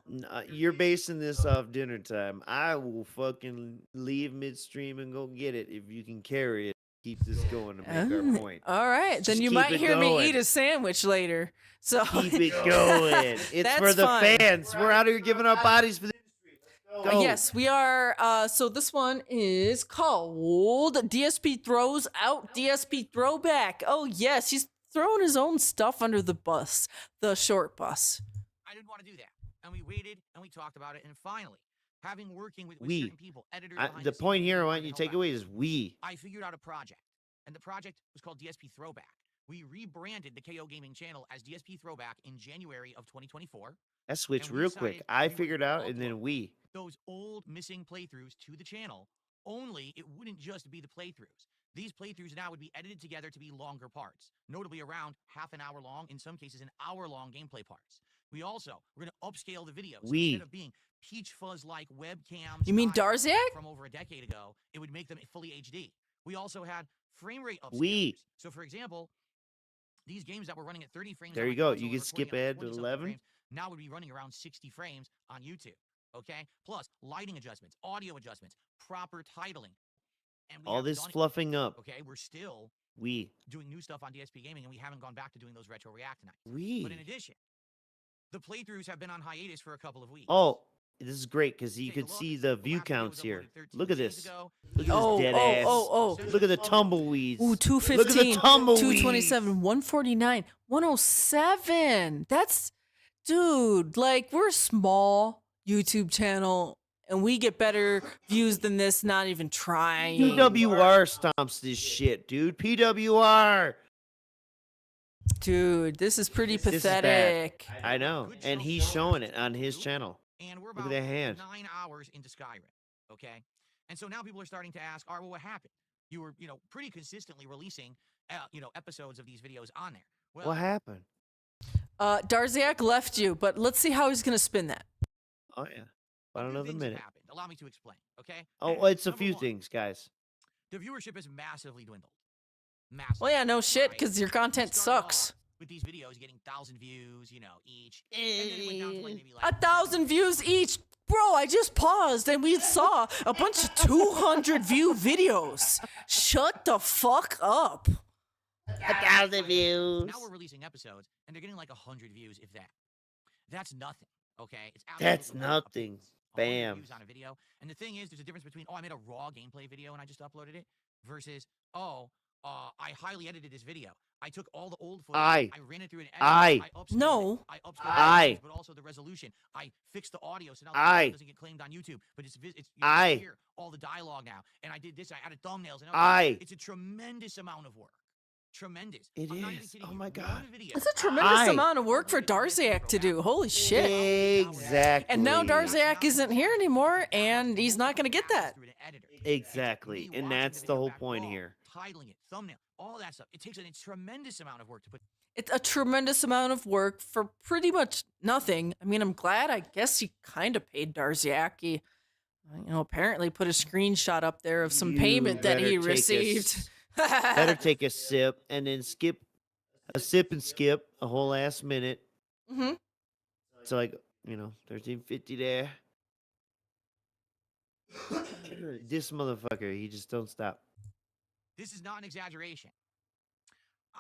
You're basing this off dinner time. I will fucking leave midstream and go get it if you can carry it. Keep this going to make our point. All right, then Just you keep might it hear me going. eat a sandwich later. So Keep it going. It's That's for the fine. fans. We're out here giving our bodies for the industry. Let's go. Yes, we are. So this one is called DSP Throws Out DSP Throwback. Oh, yes, he's throwing his own stuff under the bus, the short bus. I didn't want to do that. And we waited and we talked about it. And finally, having working with We. certain people, editors, behind The scenes, point here I want and you to all take that, away is we. I figured out a project. And the project was called DSP Throwback. We rebranded the KO Gaming channel as DSP Throwback in January of 2024. That switched And we real quick. decided I we would figured out, and upload then we. those old missing playthroughs to the channel, only it wouldn't just be the playthroughs. These playthroughs now would be edited together to be longer parts, notably around half an hour long, in some cases an hour-long gameplay parts. We also, we're going to upscale the videos. So instead of being peach fuzz-like webcams You mean Darziak? from over a decade ago, it would make them fully HD. We also had frame rate upscalers. We. So for example, these games that were running at 30 frames There on you my go. console You and can skip recording at ahead to 20-something 11. frames, now would be running around 60 frames on YouTube. Okay? Plus lighting adjustments, audio adjustments, proper titling. And we All haven't this done it. fluffing up. Okay, we're still We. doing new stuff on DSP Gaming, and we haven't gone back to doing those retro react nights. We. But in addition, the playthroughs have been on hiatus for a couple of weeks. Oh, this is great because you Take a could look. see the The view last video counts was here. uploaded 13 Look at days this. ago. Look at Oh, this dead oh, ass. oh, oh. Look at the tumbleweeds. Ooh, Look 215, at the tumbleweeds. 227, 149, 107. That's, dude, like, we're a small YouTube channel and we get better views than this, not even trying. PWR stomps this shit, dude. PWR. Dude, this is pretty This is bad. pathetic. I know. And he's showing it on his channel. And we're Look about at that hand. 9 hours into Skyrim. Okay? And so now people are starting to ask, all right, well, what happened? You were, pretty consistently releasing, episodes of these videos on there. Well, What happened? Darziak left you, but let's see how he's going to spin that. Oh, yeah. a About few another things have minute. happened. Allow me to explain, okay? Oh, it's a Number few one, things, guys. The viewership has massively dwindled. Massively. Well, yeah, no shit, right? because your We content started sucks. off with these videos getting 1,000 views, each. And then it went down to like maybe like 1,000 views each. Bro, I just paused and we saw a bunch of 200 view videos. Shut the fuck up. 1,000 views. Now we're releasing episodes, and they're getting like 100 views, if that. That's nothing, okay? It's That's absolutely nothing. 100 Bam. views on a video. And the thing is, there's a difference between, I made a raw gameplay video and I just uploaded it, versus, I highly edited this video. I took all the old footage, I ran it through an editor, I upscaled No. it, I upscaled the footage, but also the resolution. I fixed the audio so now the audio doesn't get claimed on YouTube, but it's you can hear all the dialogue now. And I did this, I added thumbnails, and it's a tremendous amount of work. Tremendous. It I'm not even is. kidding Oh you. my God. One video, It's a tremendous amount of work for Darziak to do. Holy shit. Exactly. And now Darziak isn't here anymore, and he's not going to get that. Exactly. And that's the whole point here. Titling it, thumbnail, all that stuff. It takes a tremendous amount of work to put. It's a tremendous amount of work for pretty much nothing. I mean, I'm glad. I guess he kind of paid Darziak. He, apparently put a screenshot up there of some You payment that he better take a received. Better take a sip and then skip a sip and skip a whole ass minute. Mm-hmm. It's like, 1350 there. This motherfucker, he just don't stop. This is not an exaggeration.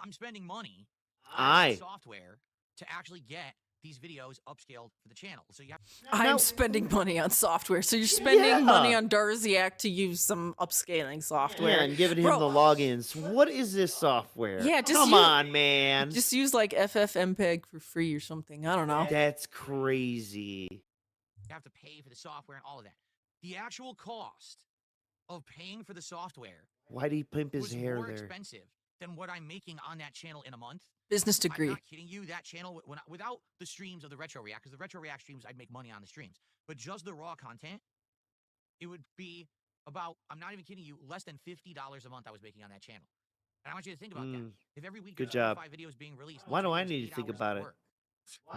I'm spending money Aye. on software to actually get these videos upscaled for the channel. So you have. I'm spending money on software. So you're spending money Yeah. on Darziak to use some upscaling software. Yeah, and giving him Bro, the logins. What is this software? Yeah, just come use- on, man. Just use like FFmpeg for free or something. I don't know. That's crazy. You have to pay for the software and all of that. The actual cost of paying for the software Why did he pimp his was hair more there? expensive than what I'm making on that channel in a month. Business I'm degree. not kidding you. That channel, without the streams of the Retro React, because the Retro React streams, I'd make money on the streams. But just the raw content, it would be about, I'm not even kidding you, less than $50 a month I was making on that channel. And I want you to think about that. If every week Good there's 4 or job. 5 videos being released, Why do I that's need to 8 think hours about of it? work.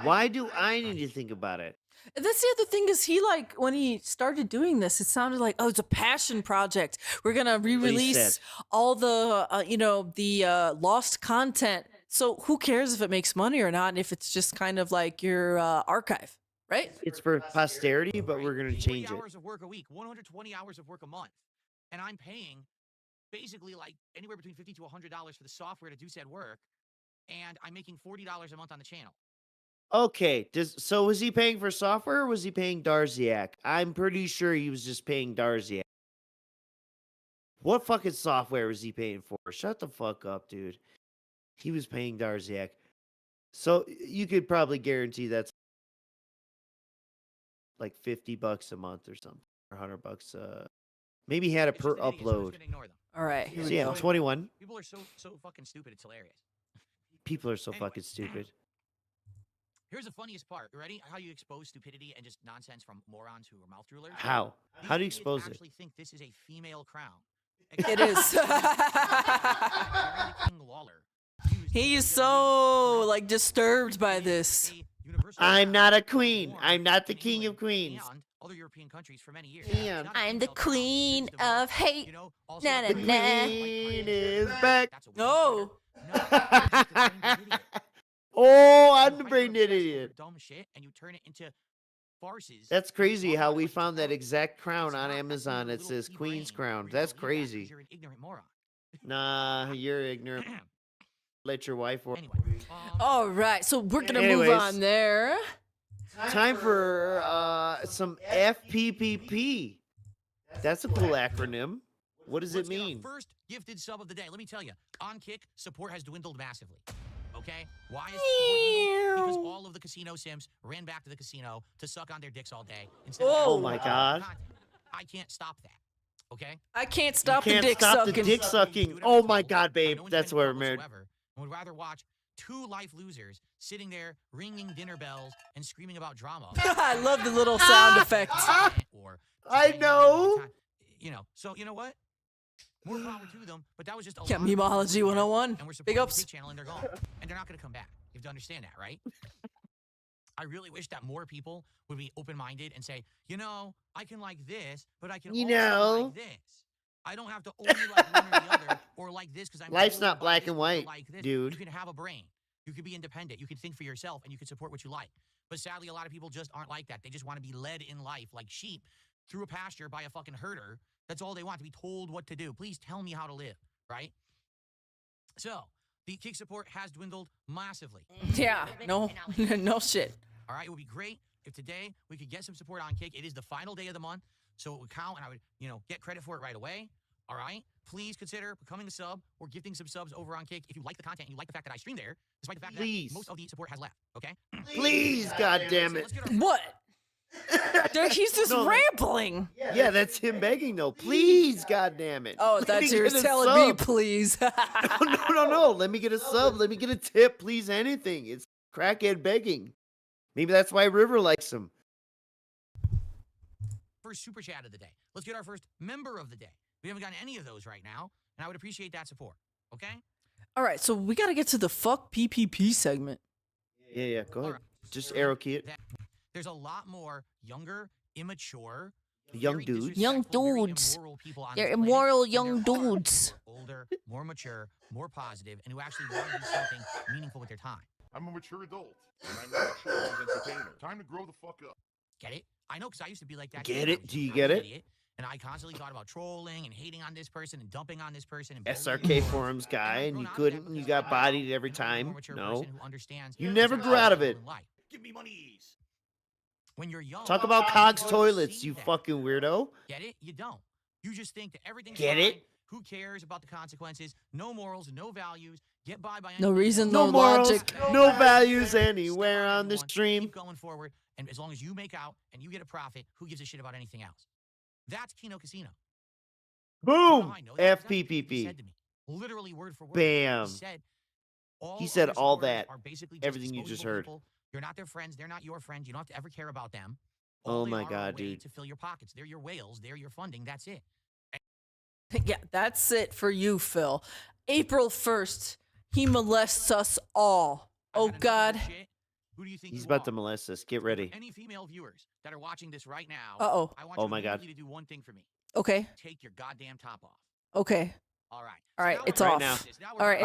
Why do I need to think about it? That's the other thing is he when he started doing this, it sounded like, oh, it's a passion project. We're gonna re-release said. all the the lost content So who cares if it makes money or not? If it's just kind of like your archive, right? It's for posterity, but we're gonna change 40 it. hours of work a week, 120 hours of work a month, and I'm paying basically like anywhere between $50 to $100 for the software to do said work, and I'm making $40 a month on the channel. Okay, so was he paying for software or was he paying Darziak? I'm pretty sure he was just paying Darziak. What fucking software was he paying for? Shut the fuck up, dude. He was paying Darziak. So you could probably guarantee that's like $50 a month or something, or $100. Maybe he had it per upload. All right. Here So we yeah, go. I'm 21. People are so fucking stupid. It's hilarious. People are so fucking stupid. Here's the funniest part. You ready? How you expose stupidity and just nonsense from morons who are mouth droolers? How? How do you These idiots expose it? actually think this is a female crown. It is. He is so like disturbed by this. I'm not a queen. I'm not the king of queens. Other European countries for many years. And I'm the queen of hate. Na na the na. queen is back. No. Oh, I'm the brain dead idiot. Dumb shit, and you turn it into farces. That's crazy how we found that exact crown on Amazon. It says Queen's Crown. That's crazy. You're an ignorant moron. Nah, you're ignorant. Let your wife work. All right. So we're gonna move Anyways. on there. Time for some FPPP. That's a cool acronym. What does it mean? First gifted sub of the day. Let me tell you, on Kick, support has dwindled massively. Okay? Why is support dwindled? Because all of the casino sims ran back to the casino to suck on their dicks all day. Instead of Oh my God. I can't stop that. Okay? I can't stop Can't the dick stop sucking. the dick sucking. Oh my God, babe. That's where I'm married. I would rather watch two life losers sitting there ringing dinner bells and screaming about drama. I love the little sound effect. Or I know. you know, so you know what? More power to them, but that was just a Yeah, lot of memology people 101. and we're Big supporting the ups. Kick channel and they're gone. And they're not going to come back. You have to understand that, right? I really wish that more people would be open-minded and say, you know, I can like this, but I can You also know. like this. I don't have to only like one or the other, or like this because I'm Life's told not by black this and or white, like this. dude. You can have a brain. You can be independent. You can think for yourself, and you can support what you like. But sadly, a lot of people just aren't like that. They just want to be led in life like sheep through a pasture by a fucking herder. That's all they want, to be told what to do. Please tell me how to live, right? So, the Kick support has dwindled massively. Yeah. No. No shit. All right, it would be great if today we could get some support on Kick. It is the final day of the month, so it would count, and I would, you know, get credit for it right away. All right? Please consider becoming a sub or gifting some subs over on Kick if you like the content and you like the fact that I stream there, despite the fact Please. that most of the support has left, okay? Please, God damn it. What? Dude, he's just No, rambling. Yeah, that's him begging though. Please, God damn it. Oh, Let that's me yours get a telling me, sub. please. No. Let me get a sub. Let me get a tip. Please, anything. It's crackhead begging. Maybe that's why River likes him. First super chat of the day. Let's get our first member of the day. We haven't gotten any of those right now, and I would appreciate that support, okay? All right, so we got to get to the fuck PPP segment. Yeah, go ahead. Just arrow key it. There's a lot more younger, immature, Young very dudes. Young disrespectful, very dudes. immoral people on They're this planet, immoral and young there are dudes. older, more mature, more positive, and who actually want to do something meaningful with their time. I'm a mature adult, and I'm not a children's entertainer. Time to grow the fuck up. Get it? I know, because I used to be like that. Get too. it? I was Do you an get it? idiot, and I constantly thought about trolling and hating on this person and dumping on this person. And SRK forums guy, and you couldn't, and you got bodied every time. No. You never grew grew out of it. Give me monies. When you're young, Talk about Cog's toilets, you fucking weirdo. Get it? You don't. You just think that everything's Get fine. it? Who cares about the consequences? No morals, no values. Get by No any reason, means. no morals, logic. no values anywhere on the stream. Keep going forward, and as long as you make out and you get a profit, who gives a shit about anything else? That's Kino Casino. You know Boom! how I know that? 'Cause that's what he FPPP. said to me. Literally word for word. Bam. He said other all supporters that. are basically Everything you just disposable heard. people. You're not their friends. They're not your friends. You don't have to ever care about them. Oh All they my are God, a way dude. To fill your pockets. They're your whales. They're your funding. That's it. Yeah, that's it for you, Phil. April 1st, he molests us all. Oh, God. Who do you think He's you about are? to molest us. Get ready. Any female viewers that are watching this right now, Uh-oh. I want Oh you my God. immediately to do one thing for me. Okay. Take your goddamn top off. Okay. All right. All right, it's Right off. now. All right, it's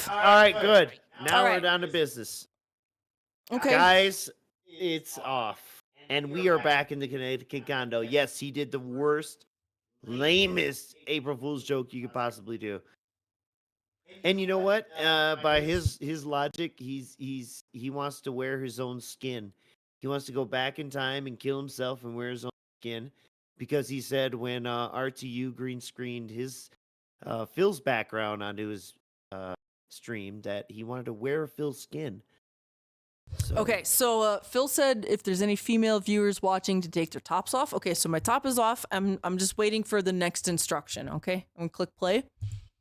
All off. right, good. Now All we're right. down to business. Okay. Guys, it's off. And we are back in the Connecticut condo. Yes, he did the worst, lamest April Fool's joke you could possibly do. And you know what? By his logic, he wants to wear his own skin. He wants to go back in time and kill himself and wear his own skin, because he said when RTU green screened his Phil's background onto his stream that he wanted to wear Phil's skin. So. Okay, so Phil said if there's any female viewers watching to take their tops off. Okay, so my top is off. I'm just waiting for the next instruction. Okay, I'm gonna click play.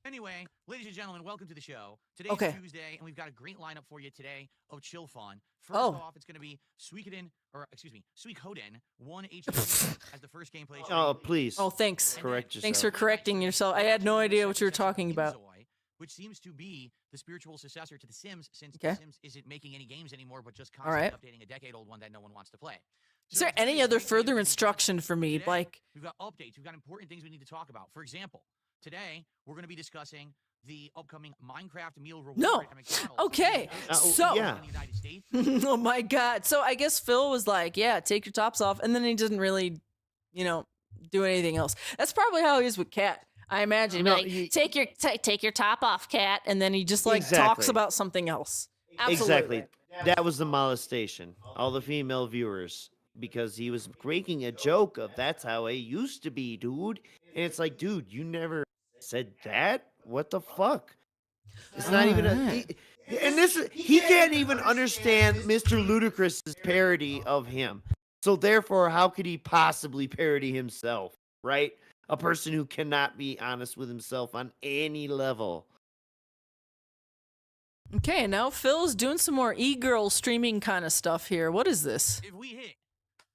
Anyway, ladies and gentlemen, welcome to the show. Today's Okay. Tuesday, and we've got a great lineup for you today of chill fun. First off, it's going to be Suikoden, Suikoden 1 HD as the first gameplay. Oh, please. Oh, thanks. Correct yourself. Thanks for correcting yourself. I had no idea what you were talking about. Which seems to be the spiritual successor to The Sims, since Okay. The Sims isn't making any games anymore, but just All right. constantly updating a decade-old one that no one wants to play. Is there any other further instruction for me? Today, Like, we've got updates. We've got important things we need to talk about. For example, today we're going to be discussing the upcoming Minecraft meal reward no. at McDonald's. Okay, so. yeah. In the United States. Oh my God. So I guess Phil was like, yeah, take your tops off. And then he didn't really, do anything else. That's probably how he is with Kat. I imagine. He'd be No, like, he- take your top off, Kat. And then he just like Exactly. talks about something else. Absolutely. Exactly. That was the molestation. All the female viewers. Because he was making a joke of that's how it used to be, dude. And it's like, dude, you never said that? What the fuck? It's not even a... He can't even understand Mr. Ludacris's parody of him. So therefore, how could he possibly parody himself, right? A person who cannot be honest with himself on any level. Okay, now Phil's doing some more e-girl streaming kind of stuff here. What is this? If we hit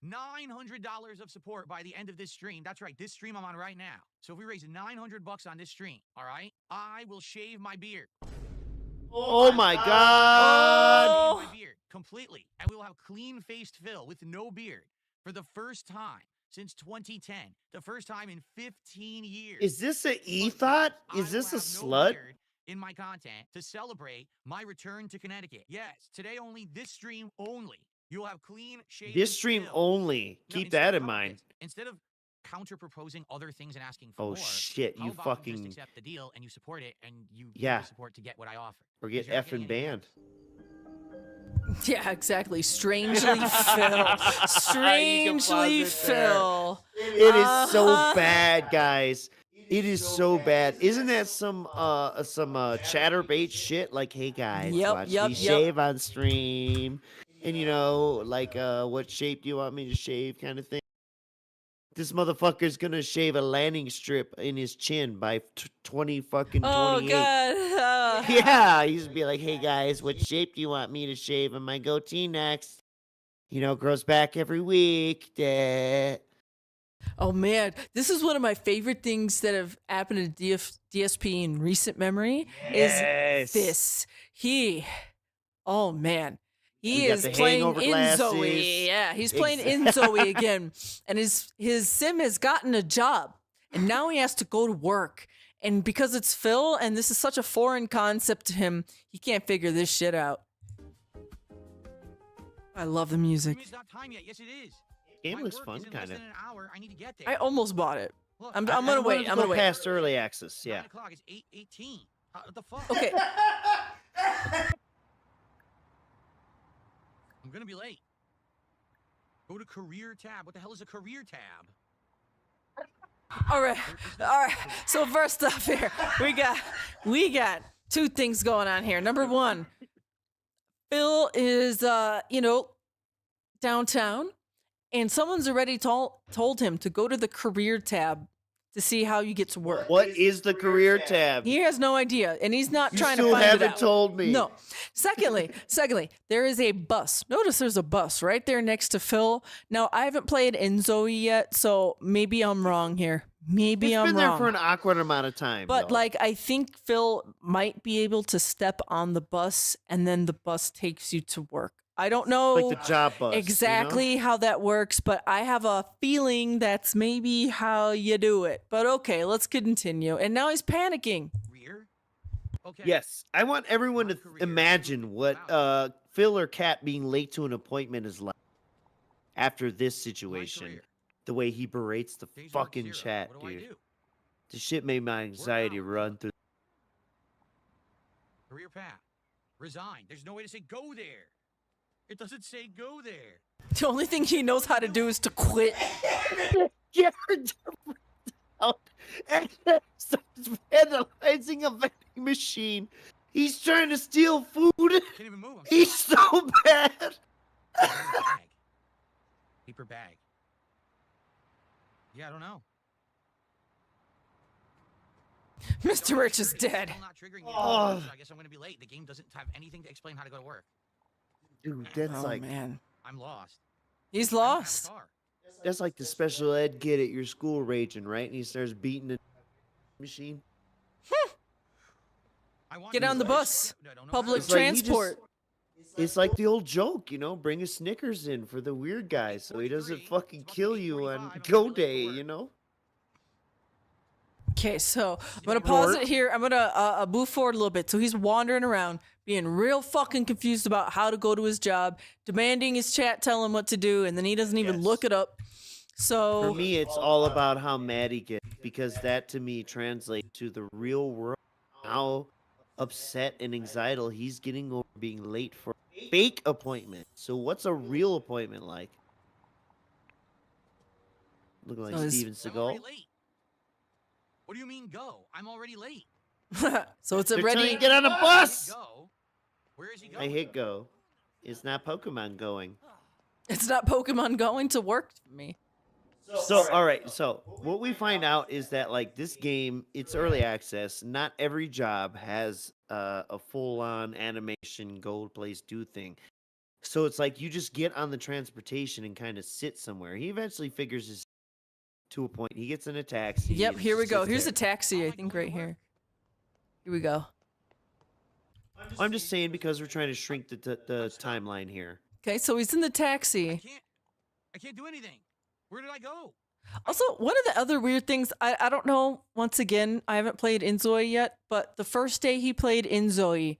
$900 of support by the end of this stream, that's right, this stream I'm on right now. So if we raise $900 on this stream, all right, I will shave my beard. Oh my God! I will shave my beard completely, and we will have clean-faced Phil with no beard for the first time since 2010. The first time in 15 years. Is this a e-thought? Is this a slut? In my content to celebrate my return to Connecticut. Yes, today only, this stream only. You'll have clean shaven. This stream Phil. only. No, Keep instead that of- in how about mind. this? Instead of counter proposing other things and asking for Oh more, shit, how you about you fucking just accept the deal and you support it and you give Yeah. the support to get what I offer. or get 'Cause you're not effing getting any banned. Yeah, exactly. Strangely Phil. Strangely pause it there. Phil. It is so Uh-huh. bad, guys. It is so bad. Isn't that some chatterbait shit? Like, hey guys, Yep, watch yep, me yep. shave on stream, and like what shape do you want me to shave, kind of thing. This motherfucker's gonna shave a landing strip in his chin by 20 fucking 28. Oh God. Yeah, he's gonna be like, hey guys, what shape do you want me to shave on my goatee next? Grows back every week. Oh man, this is one of my favorite things that have happened to DSP in recent memory. Yes. Is this? Oh man, he We got is the playing hangover in glasses. Zoe. Yeah, he's playing in Zoe again, and his sim has gotten a job, and now he has to go to work. And because it's Phil, and this is such a foreign concept to him, he can't figure this shit out. I love the music. It's not time yet. Yes, it is. Game My looks work fun, is in less kind of. than an hour. I need to get there. I almost bought it. Look, I'm I gonna wanted wait. to I'm go gonna wait. past early access. 9 Yeah. o'clock. It's 8:18. What the fuck? Okay. I'm gonna be late. Go to career tab. What the hell is a career tab? All right. So first off here, we got two things going on here. Number one, Phil is downtown, and someone's already told him to go to the career tab to see how you get to work. What is the career tab? He has no idea, and he's not You trying to still find it haven't out. told me. No. Secondly, there is a bus. Notice there's a bus right there next to Phil. Now, I haven't played in Zoe yet, so maybe I'm wrong here. Maybe It's I'm been wrong. there for an awkward amount of time. But though. I think Phil might be able to step on the bus, and then the bus takes you to work. I don't know Like the job bust, exactly how that works, but I have a feeling that's maybe how you do it. But okay, let's continue. And now he's panicking. Yes, I want everyone to imagine what Phil or Kat being late to an appointment is like after this situation. The way he berates the fucking chat, dude. This shit made my anxiety run through. Career path. Resign. There's no way to say go there. It doesn't say go there. The only thing he knows how to do is to quit. Out and starts vandalizing a vending machine. He's trying to steal food. Can't even move. He's so bad. Paper bag. Yeah, I don't know. Mr. Rich is dead. Still not triggering you, Oh. so I guess I'm gonna be late. The game doesn't have anything to explain how to go to work. Dude, that's Oh, like man. I'm lost. He's lost. that's like the special ed kid at your school raging, right? And he starts beating the machine. Get on the bus. Public It's like he just- transport. It's like the old joke, you know, bring a Snickers in for the weird guy so he doesn't fucking kill you on go day, you know? Okay, so I'm gonna pause it here. I'm gonna move forward a little bit. So he's wandering around, being real fucking confused about how to go to his job, demanding his chat tell him what to do, and then he doesn't even look it up. So For me, it's all about how mad he gets because that to me translates to the real world. How upset and anxiety he's getting over being late for a fake appointment. So what's a real appointment like? Looking like So Steven I'm already Seagal. late. What do you mean go? I'm already late. so it's a They're ready. telling you, get on a bus. Go. Where is he I going? hit go. It's not Pokemon going. It's not Pokemon going to work for me. So, all right. So, what we find out is that, like, this game, it's early access. Not every job has a full-on animation, gold place, do thing. So, it's like you just get on the transportation and kind of sit somewhere. He eventually figures his to a point. He gets in a taxi. Yep, and here we just go. sits Here's there. a taxi, I think, right here. Here we go. I'm just saying because we're trying to shrink the timeline here. Okay, so he's in the taxi. I can't do anything. Where did I go? Also, one of the other weird things, I don't know, once again, I haven't played Inzoi yet, but the first day he played Inzoi,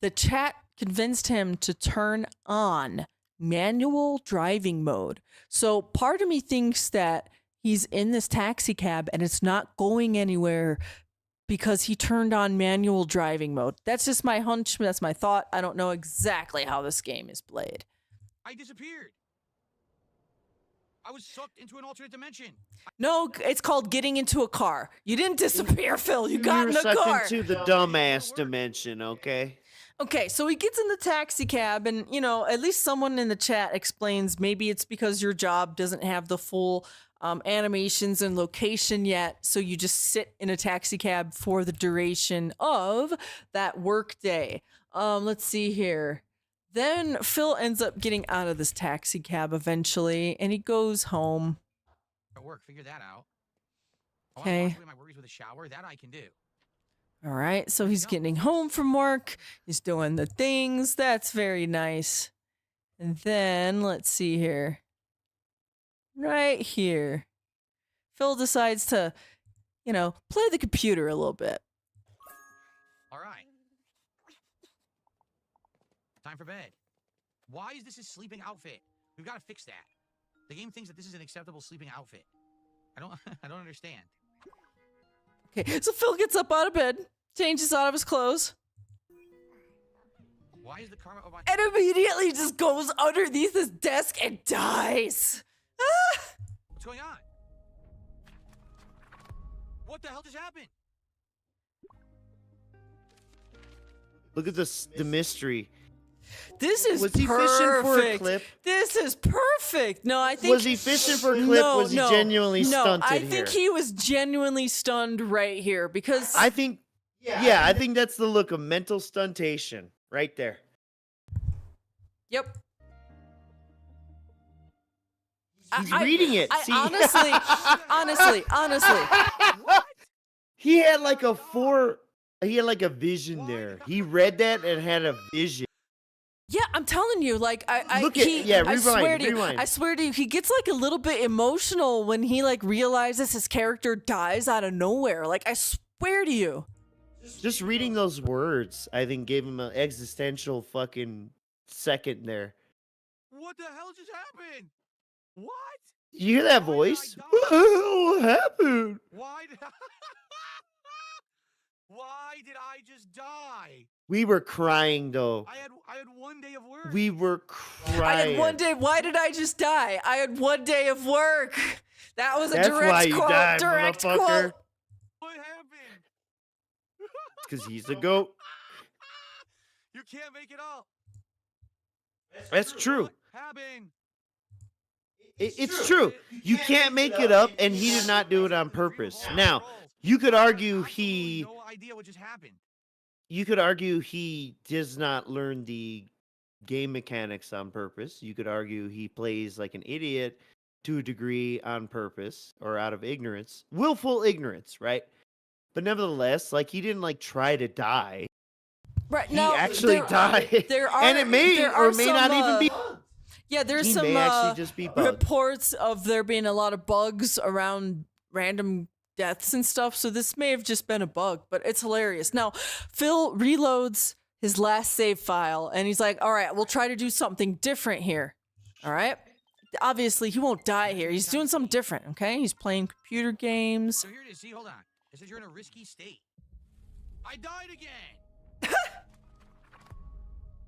the chat convinced him to turn on manual driving mode. So part of me thinks that he's in this taxi cab and it's not going anywhere because he turned on manual driving mode. That's just my hunch. That's my thought. I don't know exactly how this game is played. I disappeared. I was sucked into an alternate dimension. No, it's called getting into a car. You didn't disappear, Phil. You got in a sucked car. into the dumbass dimension, okay? Okay, so he gets in the taxi cab, and, you know, at least someone in the chat explains maybe it's because your job doesn't have the full animations and location yet, so you just sit in a taxi cab for the duration of that work day. Let's see here. Then Phil ends up getting out of this taxi cab eventually, and he goes home. At work, figure that out. I Okay. wanna wash away my worries with a shower. That I can do. All right, so he's getting home from work. He's doing the things. That's very nice. And then let's see here. Right here, Phil decides to, you know, play the computer a little bit. All right. Time for bed. Why is this a sleeping outfit? We've got to fix that. The game thinks that this is an acceptable sleeping outfit. I don't understand. Okay, so Phil gets up out of bed, changes out of his clothes, Why is the karma of my and immediately just goes underneath his desk and dies. Ah! What's going on? What the hell just happened? Look at this, the mystery. This is Was he perfect. fishing for a clip? This is perfect. No, I think Was he fishing for a clip? Was he genuinely stunted I think here? he was genuinely stunned right here because I think, yeah, I think that's the look of mental stuntation right there. Yep. He's reading it. I See? honestly. He had like a vision there. He read that and had a vision. Yeah, I'm telling you, like I Look at- he, yeah, I swear rewind, to you, rewind. I swear to you, he gets like a little bit emotional when he like realizes his character dies out of nowhere. Like I swear to you. Just reading those words, I think, gave him an existential fucking second there. What the hell just happened? What? You hear that voice? What the hell happened? Why did Why did I just die? We were crying though. I had 1 day of work. We were I crying. had 1 day. Why did I just die? I had 1 day of work. That was a That's direct why you quote. died, Direct motherfucker. quote. What happened? Because he's the GOAT. You can't make it up. That's true. What happened? It's true. You can't make it up, and he did not do it on purpose. Now, you could argue he. No idea what just happened. You could argue he does not learn the game mechanics on purpose. You could argue he plays like an idiot to a degree on purpose or out of ignorance, willful ignorance, right? But nevertheless, like he didn't like try to die. Right He now, actually died, and it may there or are may some, not even be. Yeah, there's He some may actually just be bugged. reports of there being a lot of bugs around random deaths and stuff. So this may have just been a bug, but it's hilarious. Now, Phil reloads his last save file, and he's like, "All right, we'll try to do something different here. All right." Obviously, he won't die here. He's doing something different. Okay, he's playing computer games. So here it is. See, hold on. It says you're in a risky state. I died again.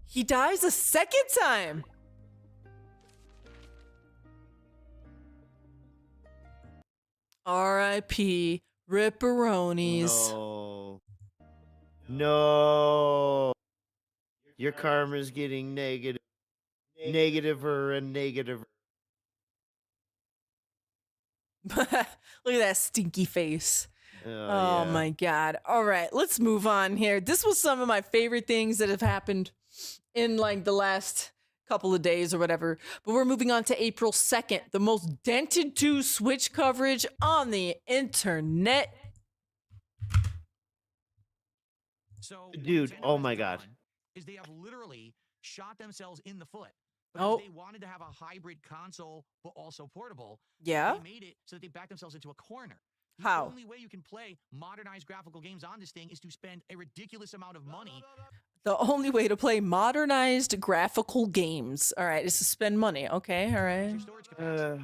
He dies a second time. R.I.P. Ripperonis. No. No. Your karma's getting negative. Negativer and negative. Look at that stinky face. Oh, Oh yeah. my god. All right, let's move on here. This was some of my favorite things that have happened in like the last couple of days or whatever. But we're moving on to April 2nd, the most dented to Switch coverage on the internet. So Dude, what oh Nintendo my has god. done Is they have literally shot themselves in the foot. Oh. Because they wanted to have a hybrid console, but also portable. Yeah? They made it so that they backed themselves into a corner. The How? only way you can play modernized graphical games on this thing is to spend a ridiculous amount of money. The only way to play modernized graphical games, all right, is to spend money. Okay, all right. So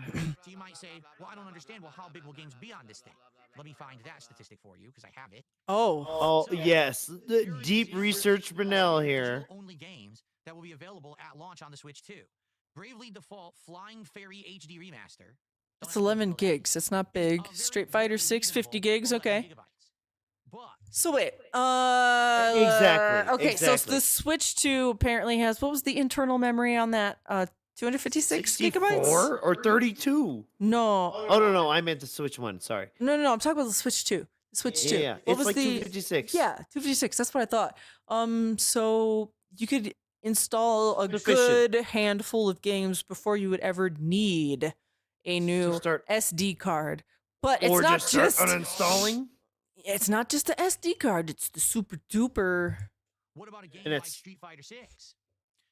you might say, well, I don't understand. Well, how big will games be on this thing? Let me find that statistic for you because I have it. Oh. Oh, yes. The deep research Brunel here. Only games that will be available at launch on the Switch 2. Bravely Default Flying Fairy HD Remaster. It's 11 gigs. It's not big. Street Fighter 6, 50 gigs. Okay. So wait. Exactly, Okay, so exactly. the Switch 2 apparently has, what was the internal memory on that? 256 gigabytes? 64 or 32? No. Oh, no, I meant the Switch one. Sorry. No, I'm talking about the Switch 2. The Switch 2. Yeah, What it's was like the 256. Yeah, 256. That's what I thought. So you could install a Efficient. good handful of games before you would ever need a new SD card. But it's Or not just start just uninstalling? It's not just the SD card. It's the super duper. What about a game And like it's- Street Fighter 6?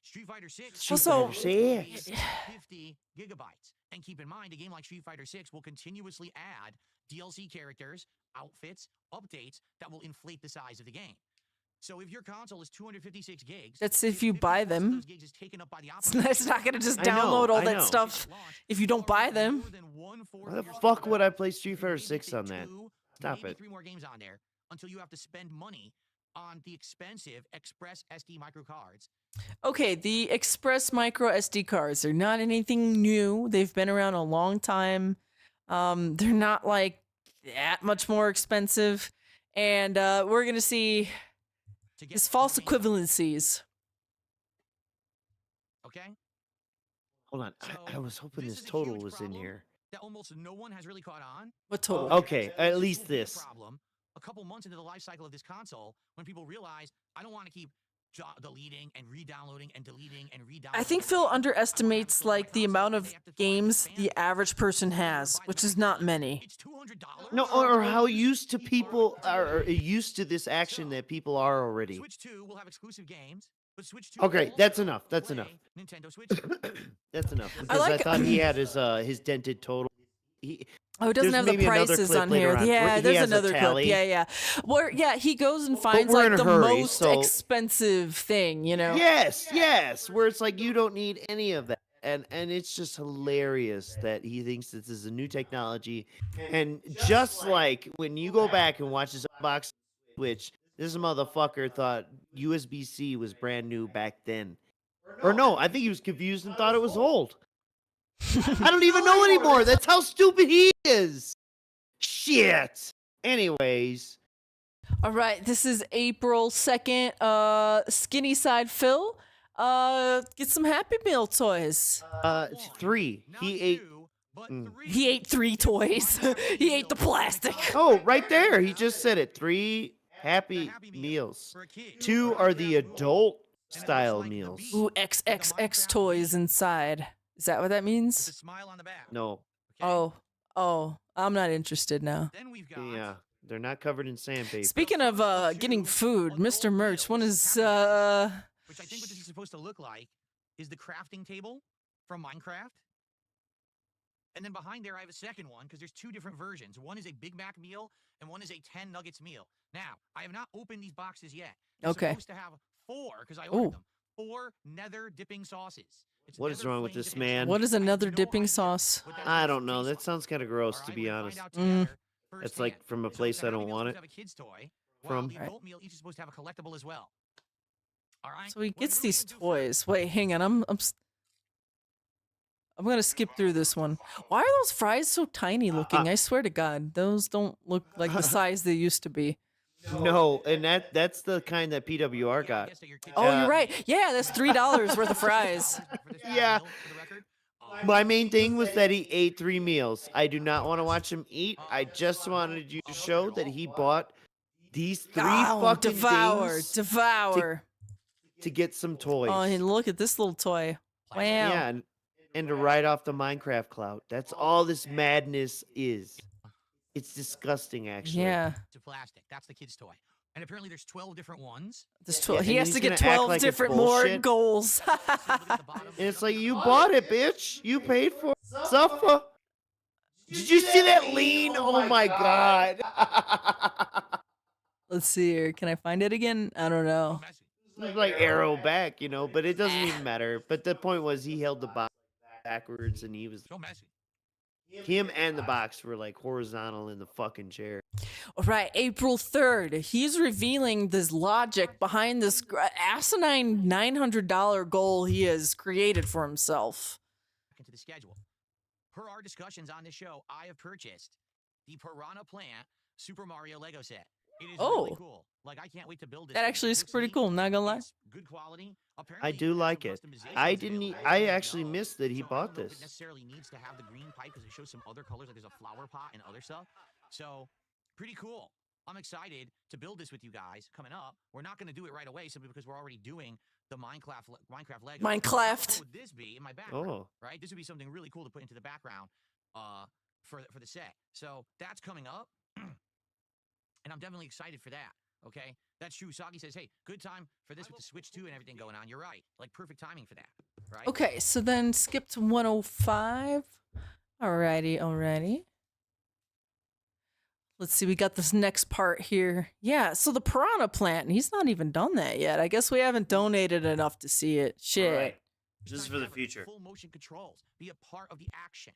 Street Fighter 6 Street Also- Fighter 6. 50 gigabytes. And keep in mind, a game like Street Fighter 6 will continuously add DLC characters, outfits, updates that will inflate the size of the game. So if your console is 256 gigs, That's if you buy them. those gigs is taken up by the It's not going to just I know, download all I that know. stuff if you don't buy them. Why the fuck would I play Street Fighter 6 on that? Stop maybe it. 3 more games on there until you have to spend money on the expensive Express SD micro cards. Okay, the Express Micro SD cards are not anything new. They've been around a long time. They're not like that much more expensive. And we're going to see these false equivalencies. Okay? Hold on. I was hoping this total was in here. That almost no one has really caught on. What total? Okay, at least this. Problem. A couple months into the life cycle of this console, when people realize I don't want to keep deleting and re-downloading and deleting and re-downloading. I think Phil underestimates like the amount of games the average person has, which is not many. No, or how used to people are used to this action that people are already. Switch 2 will have exclusive games. But Switch 2 Okay, also that's enough. That's play enough. Nintendo Switch. That's enough. I Because I like- thought he had his dented total. Oh, it doesn't there's have the maybe another prices clip on later here. on where Yeah, he there's has a another clip. tally. Yeah. Where he goes and But finds we're like in a the hurry, most so- expensive thing, you know. Yes. Where it's like you don't need any of that. And it's just hilarious that he thinks this is a new technology. And just like when you go back and watch this unboxing Switch, this motherfucker thought USB-C was brand new back then. Or no, I think he was confused and thought it was old. I don't even know anymore. That's how stupid he is. Shit. Anyways. All right, this is April 2nd. Skinny Side Phil. Get some Happy Meal toys. 3. He ate. He ate 3 toys. He ate the plastic. Oh, right there. He just said it. 3 Happy Meals. 2 are the adult style meals. Ooh, XXX toys inside. Is that what that means? No. Oh, I'm not interested now. Yeah. They're not covered in sandpaper. Speaking of getting food, Mr. Merch, one is Which I think what this is supposed to look like is the crafting table from Minecraft. And then behind there, I have a second one because there's 2 different versions. One is a Big Mac meal and one is a 10 nuggets meal. Now, I have not opened these boxes yet. They're Okay. supposed to have 4 because I ordered them. 4 nether dipping sauces. It's What is nether wrong with flame this dipping man? What is another dipping sauce? I don't know. That sounds kind of gross, to be honest. It's like from a place I don't want it. Have a kid's toy. From. The adult meal each is supposed to have a collectible as well. All right. So he gets these toys. Wait, hang on. I'm gonna skip through this one. Why are those fries so tiny looking? I swear to God, those don't look like the size they used to be. No, and that's the kind that PWR got. Oh, you're right. Yeah, that's $3 worth of fries. Yeah. My main thing was that he ate 3 meals. I do not want to watch him eat. I just wanted you to show that he bought these 3 fucking things devour. to get some toys. Oh, and look at this little toy. Wow. Yeah, and to ride off the Minecraft clout. That's all this madness is. It's disgusting, actually. Yeah. To plastic. That's the kid's toy. And apparently there's 12 different ones. There's 12. Yeah, He and has to he's get gonna act 12 like it's different more bullshit. goals. And it's like, you bought it, bitch. You paid for it. Suffer. Did you see that lean? Oh my God. Let's see here. Can I find it again? I don't know. It's like arrow back, but it doesn't even matter. But the point was he held the box backwards and he was. So messy. Him and the box were like horizontal in the fucking chair. All right, April 3rd. He's revealing this logic behind this asinine $900 goal he has created for himself. Into the schedule. Per our discussions on this show, I have purchased the Piranha Plant Super Mario Lego set. It is really cool. Like, I can't wait to build this. That thing. actually It is looks pretty neat. cool, not gonna lie. It's good quality. I Apparently, do like it. I actually missed that he bought I don't know if this. it necessarily needs to have the green pipe because it shows some other colors, like there's a flower pot and other stuff. So, pretty cool. I'm excited to build this with you guys coming up. We're not going to do it right away simply because we're already doing the Minecraft Lego. Minecraft. What would this be in my background? Oh. Right? This would be something really cool to put into the background for the set. So, that's coming up. And I'm definitely excited for that. Okay, that's true. Soggy says, "Hey, good time for this with the Switch 2 and everything going on." You're right. Like perfect timing for that, right? Okay, so then skip to 105. Alrighty. Let's see, we got this next part here. Yeah, so the Piranha Plant, he's not even done that yet. I guess we haven't donated enough to see it. Shit. All right. This is for the future. Full motion controls. Be a part of the action.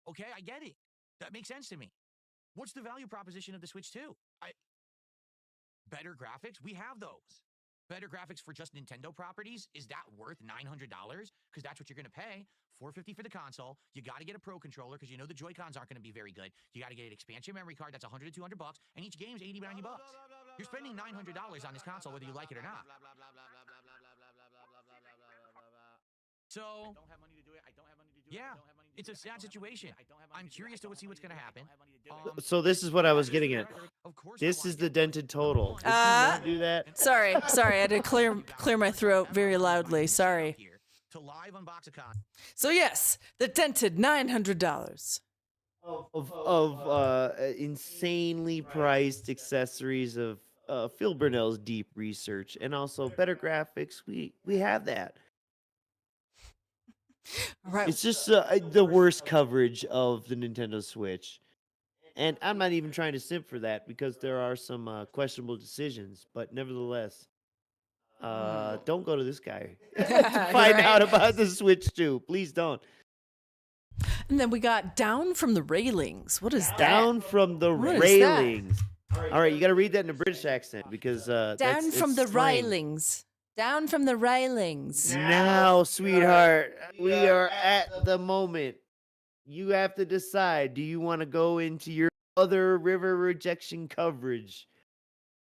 Okay, I get it. That makes sense to me. What's the value proposition of the Switch 2? Better graphics? We have those. Better graphics for just Nintendo properties? Is that worth $900? Because that's what you're going to pay. $450 for the console. You got to get a Pro controller because the Joy-Cons aren't going to be very good. You got to get an expansion memory card. That's $100 to $200. And each game's $80, $90. You're spending $900 on this console whether you like it or not. So, I don't have money to do it. Yeah, it's a sad situation. I'm curious to see what's going to happen. So this is what I was getting at. This is the dented total. Did you not do that? Sorry, I had to clear my throat very loudly. Sorry. To live Unboxicon. So yes, the dented $900. Of insanely priced accessories of Phil Burnell's deep research and also better graphics. We have that. Right. It's just the worst coverage of the Nintendo Switch. And I'm not even trying to simp for that because there are some questionable decisions, but nevertheless, don't go to this guy to find out about the Switch 2. Please don't. And then we got Down from the Railings. What is that? Down from the What is railings. All right, you got to read that in a British accent because Down from it's the slang. railings. Down from the railings. Now, sweetheart, we are at the moment. You have to decide, do you want to go into your other River Rejection coverage?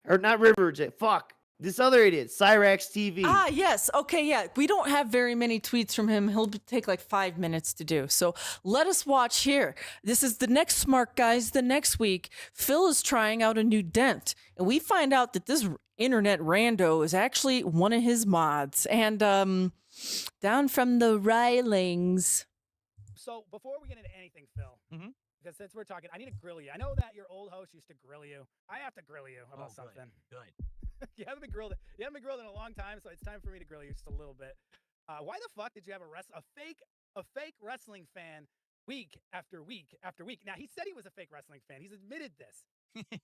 Or not River Rejection, fuck. This other idiot, CypressTV. Ah, yes. Okay, yeah. We don't have very many tweets from him. He'll take like 5 minutes to do. So let us watch here. This is the next Smart Guys. The next week, Phil is trying out a new dent. And we find out that this internet rando is actually one of his mods. And Down from the railings. So before we get into anything, Phil, because since we're talking, I need to grill you. I know that your old host used to grill you. I have to grill you about something. Good. You haven't been grilled. You haven't been grilled in a long time, so it's time for me to grill you just a little bit. Why the fuck did you have a fake wrestling fan week after week after week? Now he said he was a fake wrestling fan. He's admitted this.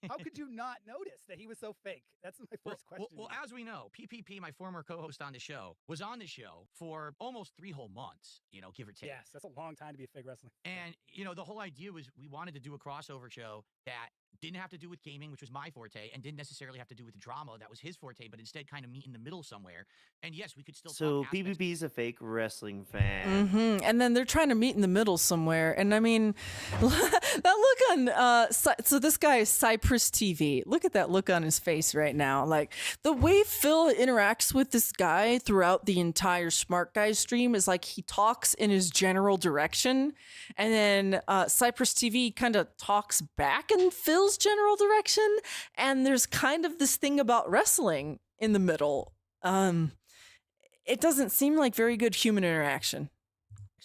How could you not notice that he was so fake? That's my first question. Well, as we know, PPP, my former co-host on the show, was on the show for almost 3 whole months, give or take. Yes, that's a long time to be a fake wrestling fan. And, the whole idea was we wanted to do a crossover show that didn't have to do with gaming, which was my forte, and didn't necessarily have to do with drama. That was his forte, but instead kind of meet in the middle somewhere. And yes, we could still So talk aspects- PPP's a fake wrestling fan. And then they're trying to meet in the middle somewhere. And I mean, that look on, so this guy is CypressTV. Look at that look on his face right now. Like the way Phil interacts with this guy throughout the entire Smart Guys stream is like he talks in his general direction. And then CypressTV kind of talks back in Phil's general direction. And there's kind of this thing about wrestling in the middle. It doesn't seem like very good human interaction.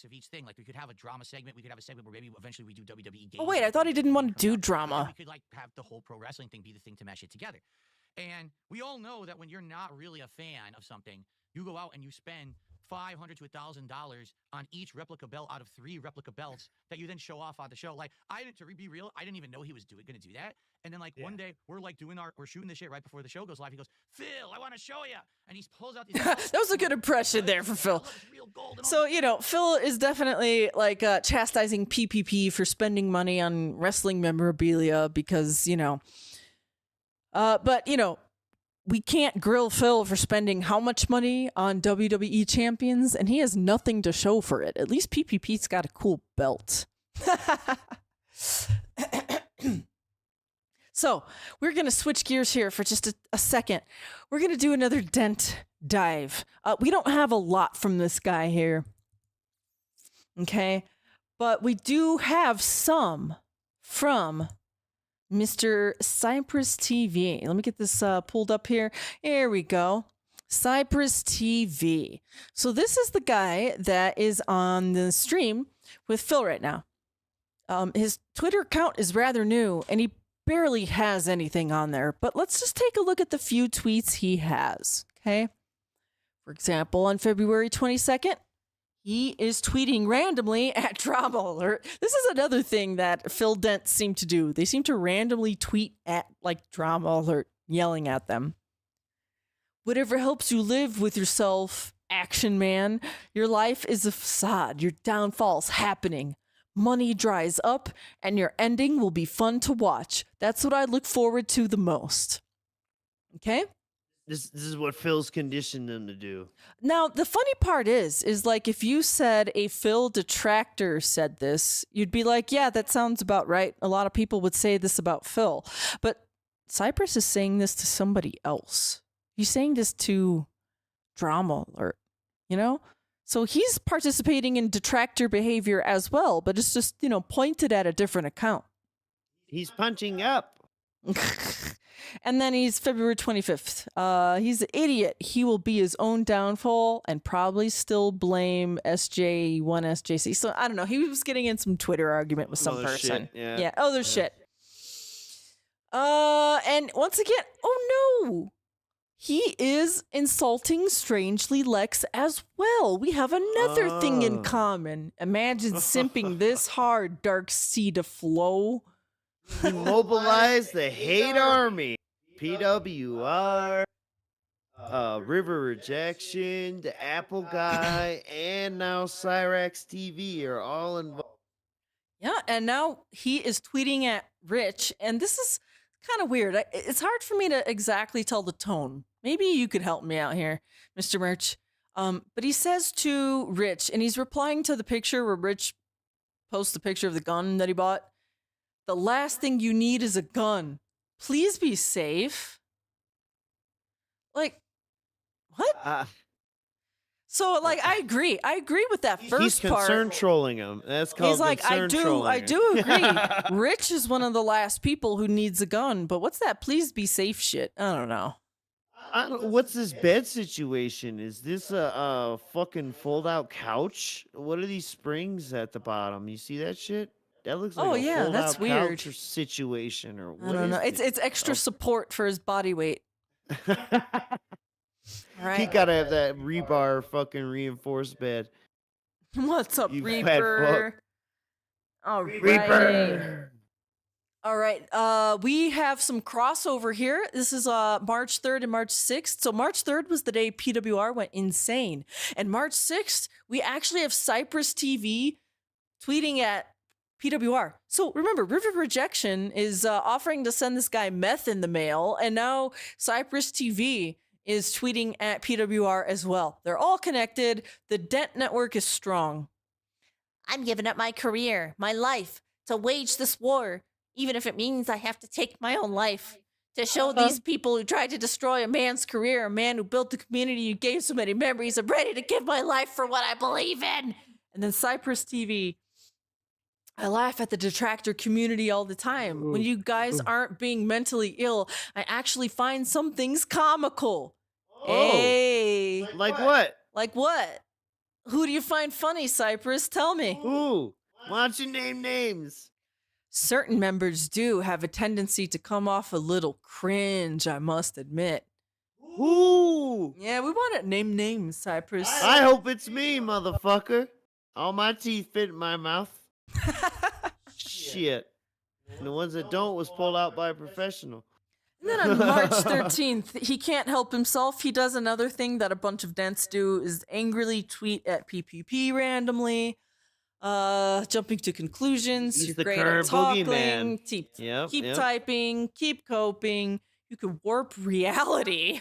Of each thing, like we could have a drama segment, we could have a segment where maybe eventually we do WWE games. Oh wait, I thought he didn't want to do drama. We could like have the whole pro wrestling thing be the thing to mesh it together. And we all know that when you're not really a fan of something, you go out and you spend $500 to $1,000 on each replica belt out of 3 replica belts that you then show off on the show. Like to be real, I didn't even know he was going to do that. And then like one day we're like we're shooting this shit right before the show goes live. He goes, "Phil, I want to show you," and he pulls out these. That was a good impression there for Phil. So Phil is definitely like chastising PPP for spending money on wrestling memorabilia because but we can't grill Phil for spending how much money on WWE champions, and he has nothing to show for it. At least PPP's got a cool belt. So we're going to switch gears here for just a second. We're going to do another dent dive. We don't have a lot from this guy here. Okay. But we do have some from Mr. CypressTV. Let me get this pulled up here. Here we go. CypressTV. So this is the guy that is on the stream with Phil right now. His Twitter account is rather new, and he barely has anything on there. But let's just take a look at the few tweets he has. Okay. For example, on February 22nd, he is tweeting randomly at Drama Alert. This is another thing that Phil Dent seem to do. They seem to randomly tweet at like Drama Alert, yelling at them. Whatever helps you live with yourself, action man. Your life is a facade. Your downfall's happening. Money dries up and your ending will be fun to watch. That's what I look forward to the most. Okay? This is what Phil's conditioned them to do. Now, the funny part is like if you said a Phil detractor said this, you'd be like, yeah, that sounds about right. A lot of people would say this about Phil. But Cypress is saying this to somebody else. He's saying this to Drama Alert, So he's participating in detractor behavior as well, but it's just, pointed at a different account. He's punching up. And then he's February 25th. He's an idiot. He will be his own downfall and probably still blame SJ1SJC. So I don't know. He was getting in some Twitter argument with some person. Shit. Yeah. Other shit. And once again, oh no, he is insulting Strangely Lex as well. We have another thing in common. Imagine simping this hard, Dark Sea to flow. He mobilized the hate army. PWR, RiverRejection, the Apple guy, and now CypressTV are all involved. Yeah, and now he is tweeting at Rich, and this is kind of weird. It's hard for me to exactly tell the tone. Maybe you could help me out here, Mr. Merch. But he says to Rich, and he's replying to the picture where Rich posts the picture of the gun that he bought. The last thing you need is a gun. Please be safe. Like, what? So, like, I agree. I agree with that first He's part. concern trolling him. That's called He's like, I trolling. do agree. Rich is one of the last people who needs a gun, but what's that please be safe shit? I don't know. What's this bed situation? Is this a fucking fold-out couch? What are these springs at the bottom? You see that shit? That looks like a yeah, that's fold-out weird. couch or situation, or I what don't know. is It's extra support for his body weight. Right. He gotta have that rebar fucking reinforced bed. What's up, You fat Reaper? All right. All right. We have some crossover here. This is March 3rd and March 6th. So March 3rd was the day PWR went insane. And March 6th, we actually have CypressTV tweeting at PWR. So remember, RiverRejection is offering to send this guy meth in the mail. And now CypressTV is tweeting at PWR as well. They're all connected. The Dent network is strong. I'm giving up my career, my life, to wage this war, even if it means I have to take my own life, to show these people who tried to destroy a man's career, a man who built the community, who gave so many memories. I'm ready to give my life for what I believe in. And then CypressTV. I laugh at the detractor community all the time. When you guys aren't being mentally ill, I actually find some things comical. Hey. Like what? Like what? Who do you find funny, Cypress? Tell me. Who? Why don't you name names? Certain members do have a tendency to come off a little cringe, I must admit. Who? Yeah, we want to name names, Cypress. I hope it's me, motherfucker. All my teeth fit in my mouth. Shit. And the ones that don't was pulled out by a professional. And then on March 13th, he can't help himself. He does another thing that a bunch of dents do, is angrily tweet at PPP randomly, jumping to conclusions. He's You're the great at current talking. boogeyman. Keep typing. Keep coping. You can warp reality.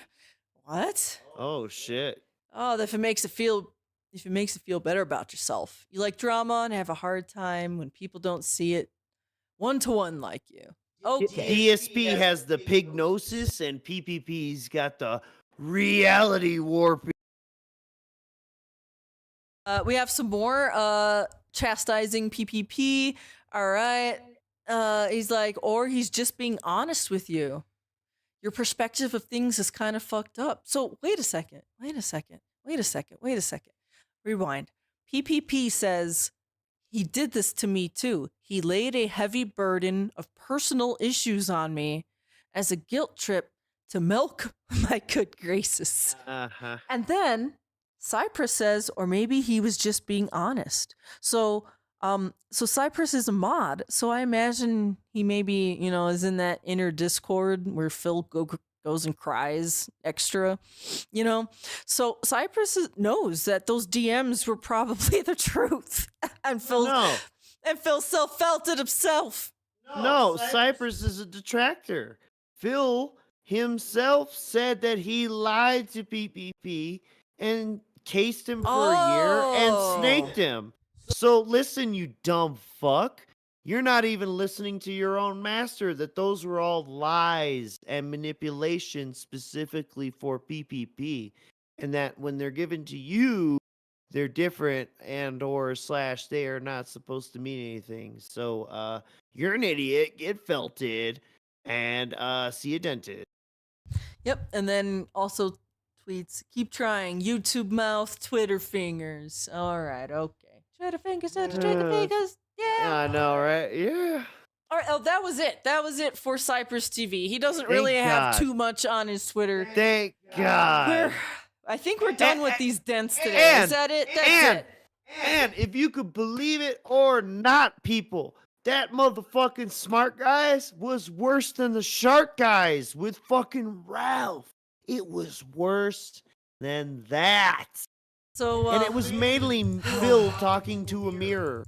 What? Oh shit. Oh, if it makes it feel better about yourself. You like drama and have a hard time when people don't see it one-to-one like you. Okay. DSP has the pignosis and PPP's got the reality warping. We have some more chastising PPP. All right. He's like, or he's just being honest with you. Your perspective of things is kind of fucked up. So wait a second. Rewind. PPP says, he did this to me too. He laid a heavy burden of personal issues on me as a guilt trip to milk my good graces. And then Cypress says, or maybe he was just being honest. So Cypress is a mod. So I imagine he maybe, is in that inner Discord where Phil goes and cries extra, So Cypress knows that those DMs were probably the truth. And Phil self-felt it himself. No, Cypress is a detractor. Phil himself said that he lied to PPP and cased him for a year and snaked him. So listen, you dumb fuck. You're not even listening to your own master, that those were all lies and manipulation specifically for PPP. And that when they're given to you, they're different and or / they are not supposed to mean anything. So you're an idiot, get felted, and see you dented. Yep, and then also tweets, keep trying, YouTube mouth, Twitter fingers. All right, okay. Twitter fingers, yeah. I know, right? Yeah. All right, oh, that was it. That was it for CypressTV. He doesn't really Thank have God. too much on his Twitter. Thank God. I think we're done with these dents today. Is that it? That's it. And if you could believe it or not, people, that motherfucking smart guys was worse than the shark guys with fucking Ralph. It was worse than that. So, and it was mainly Phil talking to a mirror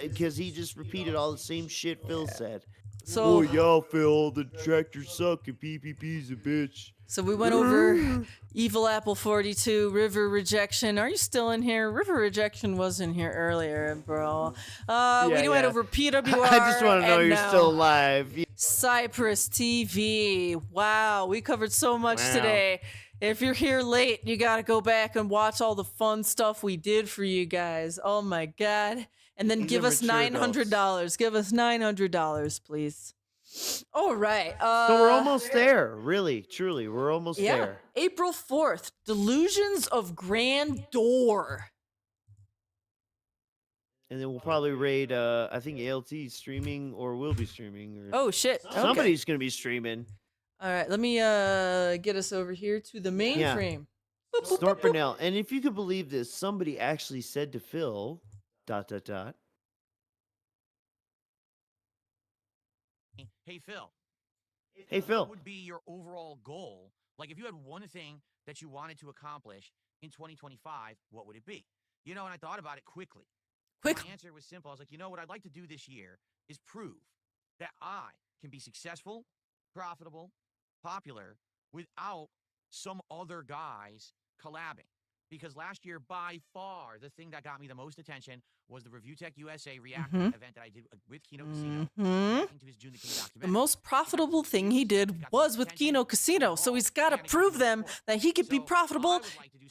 because he just repeated all the same shit Phil said. So- oh yeah, Phil, the tractors suck and PPP's a bitch. So we went over Evil Apple 42, RiverRejection. Are you still in here? RiverRejection was in here earlier, bro. We went over PWR. I just want to know and you're now still alive. CypressTV. Wow, we covered so much Wow. today. If you're here late, you got to go back and watch all the fun stuff we did for you guys. Oh my God. And then These give are us mature $900. Give us $900, please. All right. So we're almost there. Really, truly, we're almost there. April 4th, Delusions of Grandeur. And then we'll probably raid, I think ALT streaming or will be streaming. Or Oh, shit. Okay. Somebody's going to be streaming. All right, let me get us over here to the mainframe. Snort Burnell. And if you could believe this, somebody actually said to Phil, ... Hey, Phil. Hey, Phil. What would be your overall goal? Like, if you had one thing that you wanted to accomplish in 2025, what would it be? You know, and I thought about it quickly. My answer was simple. I was like, you know, what I'd like to do this year is prove that I can be successful, profitable, popular without some other guys collabing. Because last year, by far, the thing that got me the most attention was the Review Tech USA reaction event that I did with Kino Casino. reacting to his June the King The documentary. most profitable thing he did was with Kino Casino, so he's got to prove them that he could be profitable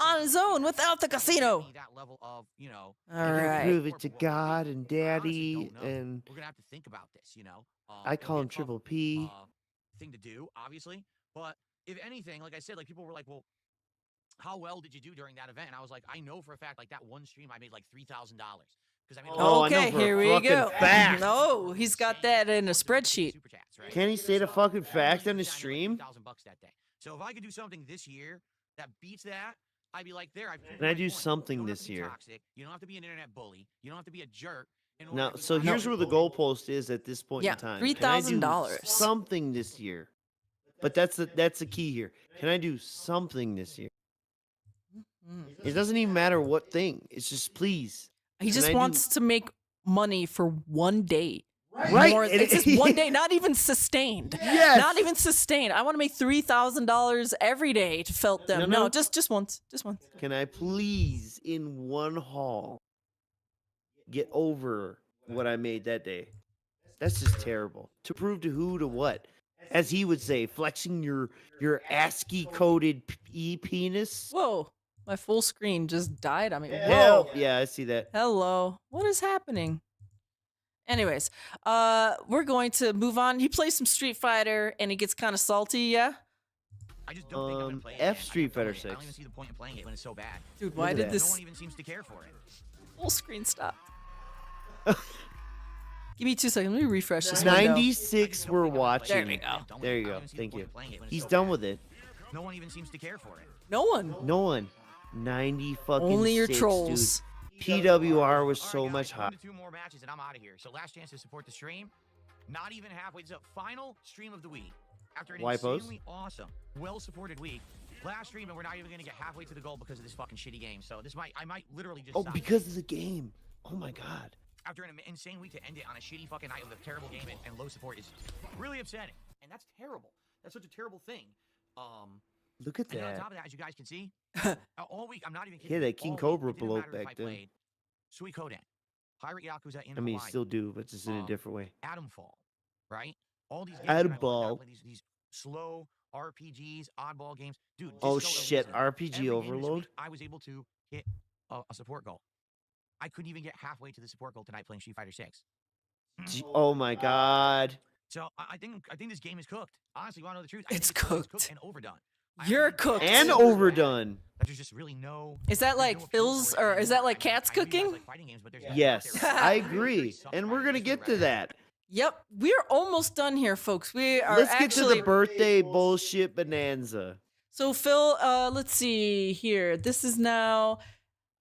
on his own without the casino. All right. Prove it to God and Daddy. And We're going to have to think about this, you know. I call him Triple P. Thing to do, obviously. But if anything, like I said, like people were like, well, how well did you do during that event? And I was like, I know for a fact, like that one stream, I made like $3,000 because I made. Okay, here we go. No, he's got that in a spreadsheet. Can he state a fucking fact on his stream? $1,000 that day. So if I could do something this year that beats that, I'd be like, there. Can I do something this year? Toxic. You don't have to be an internet bully. You don't have to be a jerk. Now, so here's where the goalpost is at this point in time. Can I do $3,000. something this year? But that's the key here. Can I do something this year? It doesn't even matter what thing. It's just please. He just wants to make money for one day. Right. It's just one day, not even sustained. Yes. Not even sustained. I want to make $3,000 every day to felt them. No. No, just once. Just once. Can I please, in one haul, get over what I made that day? That's just terrible. To prove to who, to what? As he would say, flexing your ASCII-coded penis? Whoa. My full screen just died on me. Whoa. Hell, yeah, I see that. Hello. What is happening? Anyways, we're going to move on. He plays some Street Fighter and he gets kind of salty, yeah? I just don't think I'm gonna play it. F Street Fighter 6. I don't even see the point in playing it when it's so bad. Dude, why did this No one even seems to care for it. full screen stop? Give me 2 seconds. Let me refresh this window. 96 were watching. There we go. There you go. Thank you. He's done with it. No one even seems to care for it. No one. No one. 90 fucking Only your 6, trolls. Dude. PWR was so much hot. 2 more matches and I'm out of here. So last chance to support the stream. Not even halfway. It's a final stream of the week. After an Wipos? insanely awesome, well-supported week. Last stream and we're not even going to get halfway to the goal because of this fucking shitty game. So I might literally just stop. Because of the game. Oh my God. After an insane week to end it on a shitty fucking night with a terrible game and low support is really upsetting. And that's terrible. That's such a terrible thing. Look at And on that. top of that, as you guys can see, all week, I'm not even He kidding. had that King all Cobra week, it didn't bloat matter if back I then. played Sui Kodan, Pirate Yakuza in I mean, you Hawaii, still do, but just in a different way. Adamfall, right? All these games that I looked at, Adamfall. play these slow RPGs, oddball games. Dude, just Oh so shit, every RPG game this overload? week, I was able to hit a support goal. I couldn't even get halfway to the support goal tonight playing Street Fighter 6. Oh my God. So I think this game is cooked. Honestly, you want to know the truth? It's it's cooked. and overdone. You're cooked. And overdone. There's just really no. Is that like Phil's, or is that like Cat's cooking? Yes, I agree. And we're going to get to that. Yep, we're almost done here, folks. We are Let's get actually to the birthday bullshit bonanza. So Phil, let's see here. This is now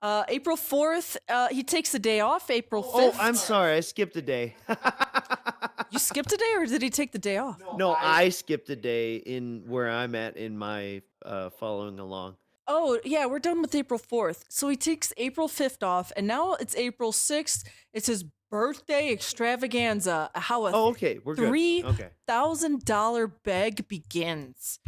April 4th. He takes the day off, April 5th. Oh, I'm sorry. I skipped a day. You skipped a day, or did he take the day off? No, I skipped a day in where I'm at in my following along. Oh, yeah, we're done with April 4th. So he takes April 5th off, and now it's April 6th. It's his birthday extravaganza. How a okay, we're good. Okay. $3,000 bag begins.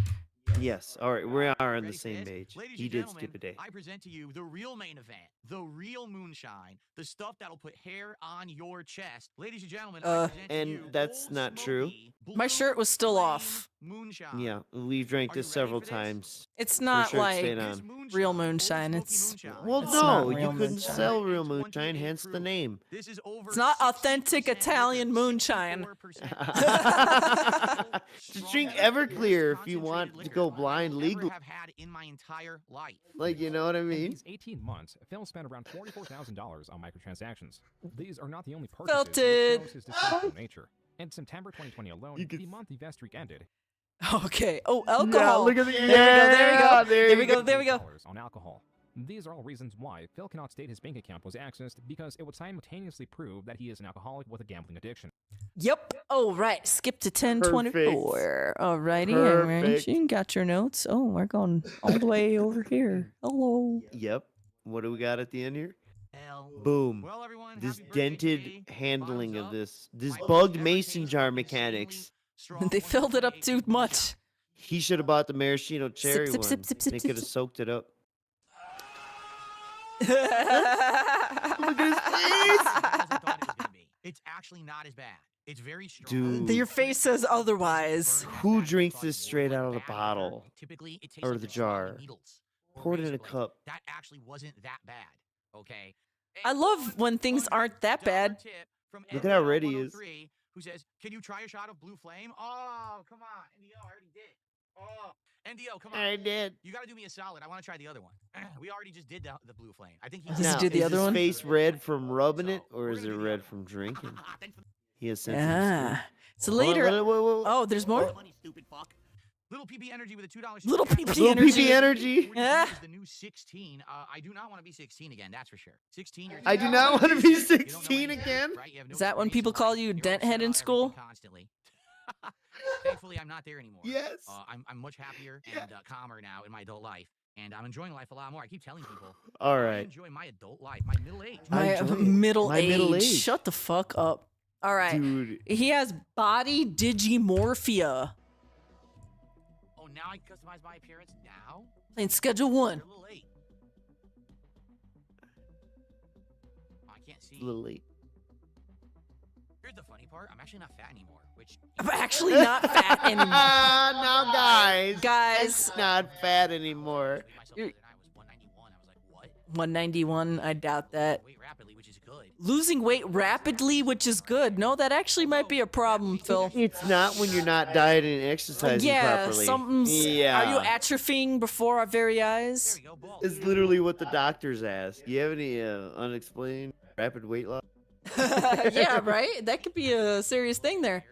Yes. All right, we are on the Ready, same kids? page. Ladies He and did gentlemen, skip a day. I present to you the real main event, the real moonshine, the stuff that'll put hair on your chest. Ladies and gentlemen, I present to And you that's Old not true. Smoky My shirt was still off. Moonshine. Yeah, we've drank this several times. It's Your not shirt like stayed on. real moonshine. It's Well, it's no, not you real couldn't moonshine. sell real moonshine, hence the name. This is over. It's not authentic Italian moonshine. To drink Everclear if you want to go blind legally. have had in my entire life. Like, you know what I In mean? these 18 months, Phil spent around $44,000 on microtransactions. These are not the only Felt purchases it. that shows his dysfunctional nature. In September 2020 alone, the month the vet streak ended. Okay. Oh, alcohol. look at the- There we go. There we go. there There you we go. There we go. $8 on alcohol. These are all reasons why Phil cannot state his bank account was accessed because it would simultaneously prove that he is an alcoholic with a gambling addiction. Yep. Oh, right. Skip to 1024. Alrighty. Perfect. You got your notes. Oh, we're going all the way over here. Hello. Yep. What do we got at the end here? L. Boom. Well, everyone, This happy birthday dented to me. handling Bottoms of up. this My bugged never mason tasted jar insanely mechanics. strong They filled it up 108 too much. He should have bought the maraschino cherry sip, one. sip, sip, sip, They sip, could have sip. soaked it up. Look at his face. It's actually not as bad. It's very strong. Dude. Your face says otherwise. Who drinks this straight out of the bottle? Typically, it tastes Or like the they're swallowing jar? needles. Or Pour it in a razor blades. cup. That actually wasn't that bad. Okay. I love when things aren't that bad. Tip from Look at how red he is. NDL103, who says, "Can you try a shot of Blue Flame?" Oh, come on, NDL, I already did. Oh, NDL, come on. I did. You got to do me a solid. I want to try the other one. We already just did the Blue Flame. I think he Does he Now, do the is other his one? face red from rubbing it, or we're is it gonna do the red other from drinking? He has sense Yeah. So Hold on, later. wait. Oh, there's more? money, stupid fuck. Little PB Energy with a $2. Little super chat. PP Little energy. PP energy. 43 Yeah. is the new 16. I do not want to be 16 again. That's for sure. 16. You're I do not want to be You don't know 16 anything, again. right? You have no Is that when information, people call right? you You're dent upset head in about school? everything Constantly. Thankfully, I'm not there anymore. Yes. I'm much happier and calmer now in my adult life, and I'm enjoying life a lot more. I keep telling people. All I right. enjoy my adult life, my middle age. I My enjoy it. middle My age. middle age. Shut the fuck up. All right. Dude. He has body digimorphia. Oh, now I customize my appearance now. Playing Schedule 1. You're a little late. Oh, I can't see. A little late. Here's the funny part. I'm actually not fat anymore, which I'm actually not fat anymore. Now, guys. Guys. I'm not fat anymore. myself the other night was 191. I was like, what? 191. I doubt that. Weight rapidly, which is good. Losing weight rapidly, which is good. No, that actually might be a problem, Phil. It's not when you're not dieting and exercising Yeah, properly. something's. Yeah. Are you atrophying before our very eyes? There we go, ball. It's literally what the doctors ask. Do you have any unexplained rapid weight loss? Yeah, right? That could be a serious thing there.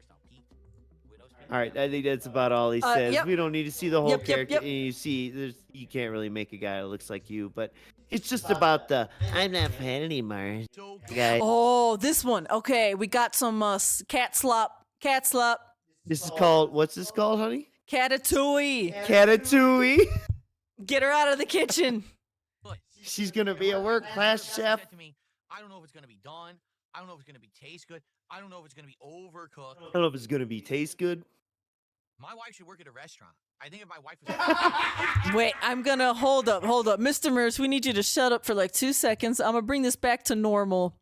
All right, I think that's about all he Uh, says. yep. We don't need to see the whole Yep, yep, character. yep. And you see, you can't really make a guy that looks like you, but it's just about the I'm not fat anymore guy. Oh, this one. Okay, we got some cat slop. Cat slop. This is called, what's this called, honey? Catatouille. Catatouille. Get her out of the kitchen. She's going to be a world-class chef. Said to me, I don't know if it's gonna be done. I don't know if it's gonna be taste good. I don't know if it's gonna be overcooked. I don't know if it's going to be taste good. My wife should work at a restaurant. I think if my wife was Wait, I'm gonna hold up. Mr. Merce, we need you to shut up for like 2 seconds. I'm gonna bring this back to normal.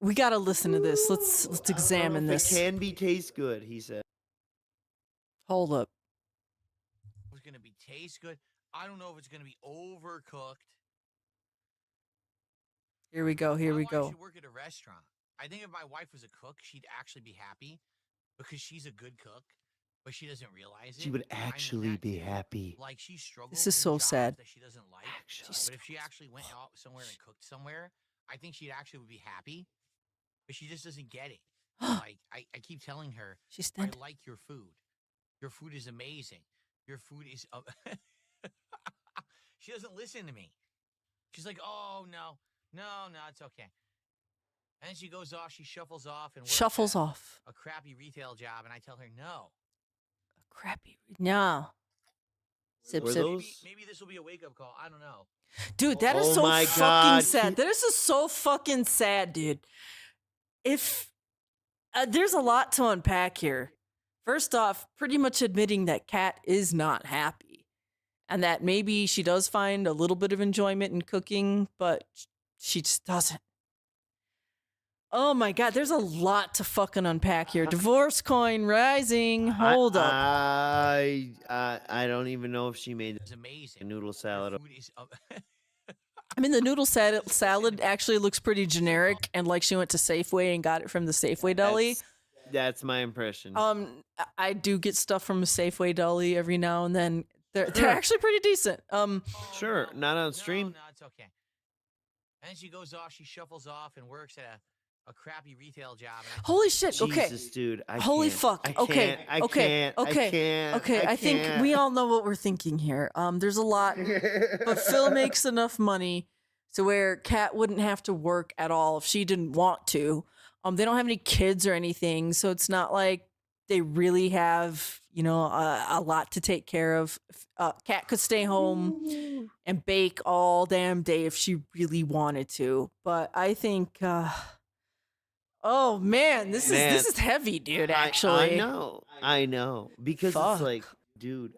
We gotta listen to this. Let's examine If this. it can be taste good, he said. Hold up. was gonna be taste good. I don't know if it's gonna be overcooked. Here we go. Here My we wife go. should work at a restaurant. I think if my wife was a cook, she'd actually be happy because she's a good cook, but she doesn't realize it. She would I'm in actually that be too. happy. Like she struggles. This is in so jobs sad. that she doesn't like. But if she actually went out somewhere and cooked somewhere, I think she'd actually would be happy. But she just doesn't get it. Like, I keep telling her, She's I dead. like your food. Your food is amazing. Your food is. She doesn't listen to me. She's like, oh, no, it's okay. And then she goes off, she shuffles off and works Shuffles at off. a crappy retail job, and I tell her no. Crappy. No. Sip, Were sip. those? Maybe this will be a wake-up call. I don't know. Dude, that is Oh so my fucking God. sad. That is just so fucking sad, dude. If there's a lot to unpack here. First off, pretty much admitting that Kat is not happy and that maybe she does find a little bit of enjoyment in cooking, but she just doesn't. Oh my God, there's a lot to fucking unpack here. Divorce coin rising. Hold up. I don't even know if she made It's amazing. a noodle salad. Food is. I mean, the noodle salad actually looks pretty generic and like she went to Safeway and got it from the Safeway deli. That's my impression. I do get stuff from a Safeway deli every now and then. They're Sure. actually pretty decent. Sure, not on stream. No, it's okay. And then she goes off, she shuffles off and works at a crappy retail job. And Holy shit! Okay. Jesus, dude. Holy fuck. Okay. Okay. I think we all know what we're thinking here. There's a lot, but Phil makes enough money to where Kat wouldn't have to work at all if she didn't want to. They don't have any kids or anything, so it's not like they really have, a lot to take care of. Kat could stay home and bake all damn day if she really wanted to. But I think, oh man, this is heavy, dude. Actually, I know, because Fuck. it's like, dude,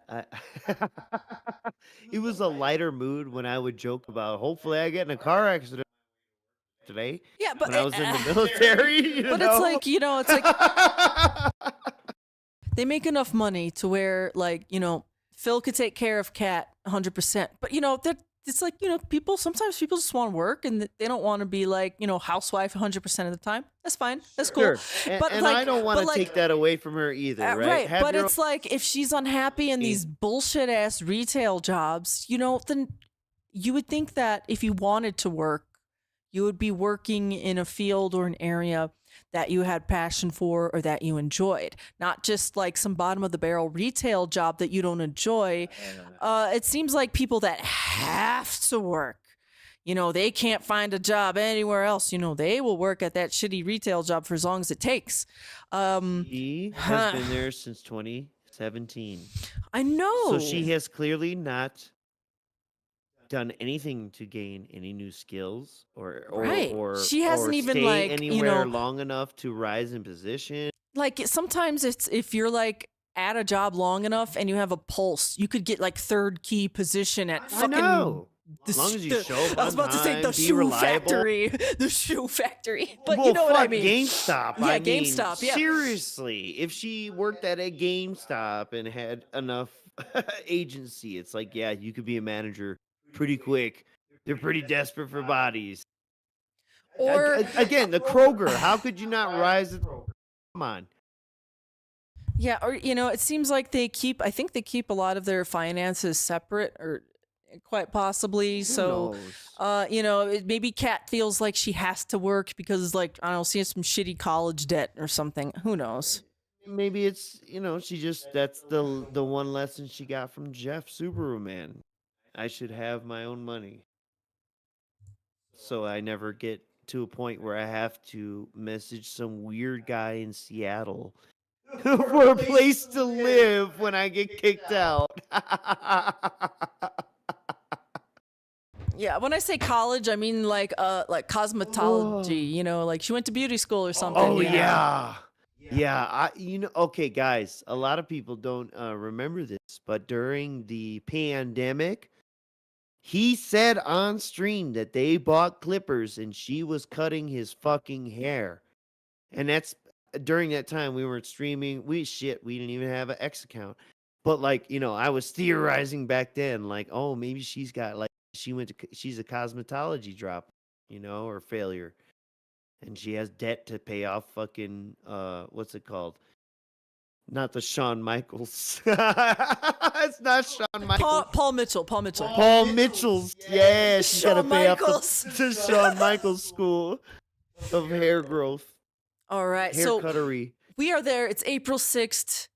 it was a lighter mood when I would joke about, hopefully I get in a car accident today. Yeah, but when I was in the military, but it's like, it's like they make enough money to where, like, Phil could take care of Kat 100%. But it's like, sometimes people just want to work and they don't want to be like, housewife 100% of the time. That's fine. That's cool. Sure. But and like, I don't want to but take that away from her either, right? Right. Have But your it's like, if she's unhappy in these bullshit ass retail jobs, then you would think that if you wanted to work, you would be working in a field or an area that you had passion for or that you enjoyed, not just like some bottom of the barrel retail job that you don't enjoy. It seems like people that have to work, they can't find a job anywhere else. They will work at that shitty retail job for as long as it takes. She has been there since 2017. I know. So she has clearly not done anything to gain any new skills or Right. or She hasn't or even, stay like, anywhere long enough to rise in position. Like sometimes it's if you're like at a job long enough and you have a pulse, you could get like third key position at fucking. I know. The, As long as you show up I was on about to say time, the be shoe reliable. factory, the shoe factory, but Well, you know what I fuck mean. GameStop. Yeah, I mean, GameStop. Yeah. Seriously, if she worked at a GameStop and had enough agency, it's like, yeah, you could be a manager pretty quick. They're pretty desperate for bodies. Or again, the Kroger. How could you not rise? Come on. Yeah, or it seems like I think they keep a lot of their finances separate, or quite possibly. So, maybe Kat feels like she has to work because, like, I don't know, she has some shitty college debt or something. Who knows? Maybe it's she just that's the one lesson she got from Jeff Superman. I should have my own money, so I never get to a point where I have to message some weird guy in Seattle for a place to live when I get kicked out. Yeah, when I say college, I mean like cosmetology. Like she went to beauty school or something. Oh yeah. Yeah, okay, guys, a lot of people don't remember this, but during the pandemic, he said on stream that they bought clippers and she was cutting his fucking hair. And that's during that time we weren't streaming. We didn't even have an X account. But like, I was theorizing back then, like, oh, maybe she's got like she's a cosmetology drop, or failure. And she has debt to pay off fucking what's it called? Not the Shawn Michaels. It's not Shawn Michaels. Paul Mitchell. Paul Mitchell's. Yeah, she's got to Shawn pay off Michaels. the Shawn Michaels school of hair growth. All right. Hair So cuttery. we are there. It's April 6th.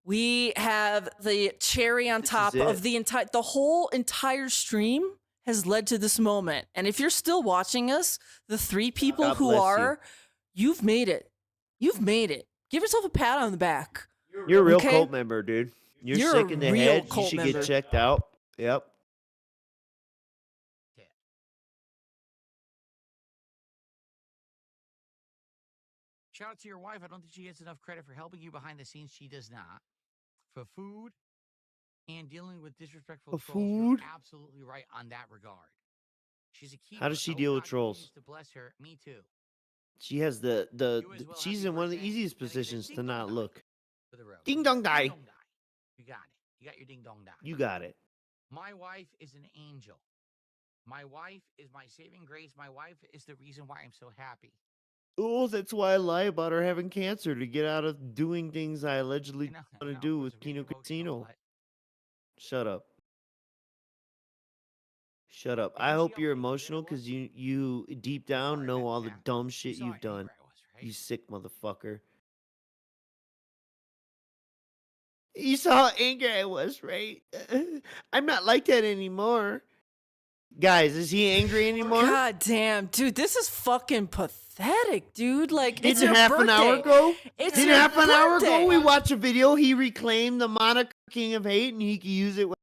We have the cherry on top of the whole entire stream has led to this moment. And if you're still watching us, the 3 people God who bless are, you've made it. You've made it. Give yourself a pat on the back. You're a real Okay? cult member, dude. You're a sick in the real head. You cult should member. get checked out. Yep. Shout out to your wife. I don't think she gets enough credit for helping you behind the scenes. She does not. For food and dealing with disrespectful For trolls, food? you're absolutely right on that regard. She's a keeper. How does she Oh deal God with trolls? continues to bless her. Me too. She has she's in one of the easiest positions to not look. For the road. Ding dong die. Ding dong die. You got it. You got your ding dong die. You got it. My wife is an angel. My wife is my saving grace. My wife is the reason why I'm so happy. Oh, that's why I lie about her having cancer to get out of doing things I allegedly want to do with Kino Casino. Shut up. Shut up. I hope you're emotional because you deep down know all the dumb shit you've done. You sick motherfucker. You saw how angry I was, right? I'm not like that anymore. Guys, is he angry anymore? God damn, dude, this is fucking pathetic, dude. Like, it's Didn't your half birthday. an hour ago? It's Didn't your half an hour ago birthday. we watched a video? He reclaimed the moniker King of Hate and he could use it with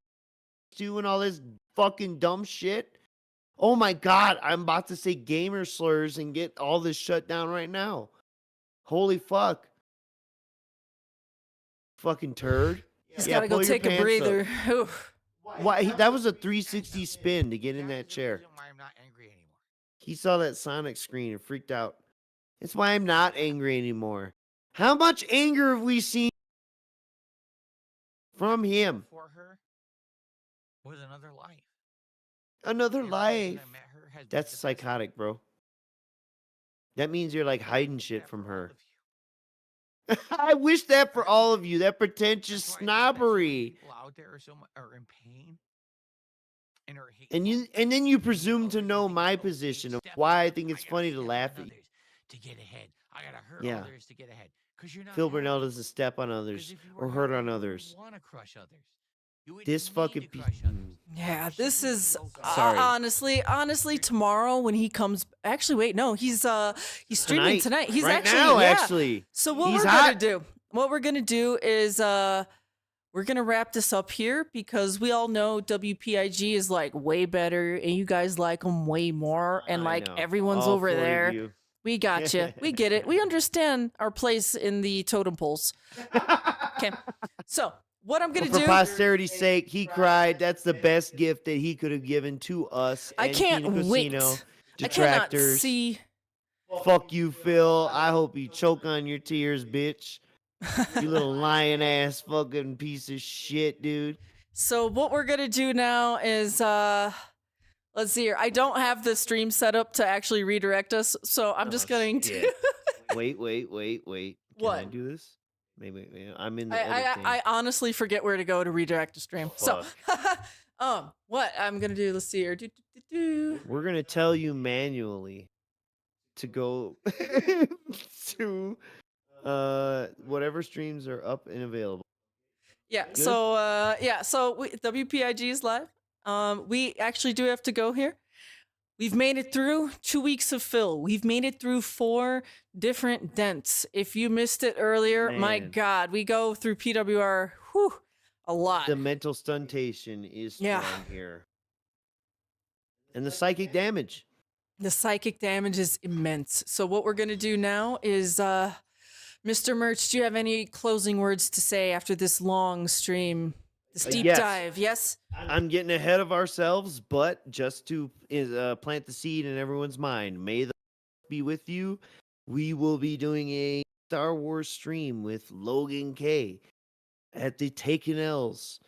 you and all this fucking dumb shit. Oh my god, I'm about to say gamer slurs and get all this shut down right now. Holy fuck. Fucking turd. He's Yeah, got to go pull your take a pants up. breather. Oof. Why? That was a 360 spin to get in that chair. Why I'm not angry anymore. He saw that Sonic screen and freaked out. That's why I'm not angry anymore. How much anger have we seen from him? For her was another life. Another Ever since life. I met her has been That's the best psychotic, bro. That means you're like hiding shit from her. I wish that for all of you. That pretentious snobbery. people out there are are in pain and are hate. And then you presume to know my position of why I think it's funny to laugh at you. To get ahead, I gotta hurt Yeah. others to get ahead. Because you're not Phil happy. Burnell doesn't step on others or hurt on others. You want to crush others. This fucking Yeah, this is Sorry. honestly tomorrow when he comes. Actually, wait, no, he's streaming tonight. He's Right actually now, yeah. actually. So what He's we're hot. gonna do is we're gonna wrap this up here because we all know WPIG is like way better and you guys like them way more and I like know. everyone's All over 40 of there. you. We got you. We get it. We understand our place in the totem poles. Okay, so. What I'm gonna For do? posterity's sake, he cried. That's the best gift that he could have given to us. I and can't Kino wait. Casino, I cannot detractors. see. Fuck you, Phil. I hope you choke on your tears, bitch. You little lion ass fucking piece of shit, dude. So what we're gonna do now is let's see here. I don't have the stream set up to actually redirect us, so I'm just going to. shit. Wait. Can What? I do this? Wait. I'm in the edit thing. I honestly forget where to go to redirect the stream. So, what I'm gonna do? Let's see here. We're gonna tell you manually to go to whatever streams are up and available. Yeah. Good? So WPIG is live. We actually do have to go here. We've made it through 2 weeks of Phil. We've made it through 4 different dents. If you missed it earlier, my Man. God, we go through PWR a lot. The mental stuntation is strong Yeah. here. And the psychic damage. The psychic damage is immense. So what we're going to do now is, Mr. Merch, do you have any closing words to say after this long stream, this deep Yes. dive? Yes? I'm getting ahead of ourselves, but just to plant the seed in everyone's mind, may the be with you. We will be doing a Star Wars stream with Logan K at the Taken L's.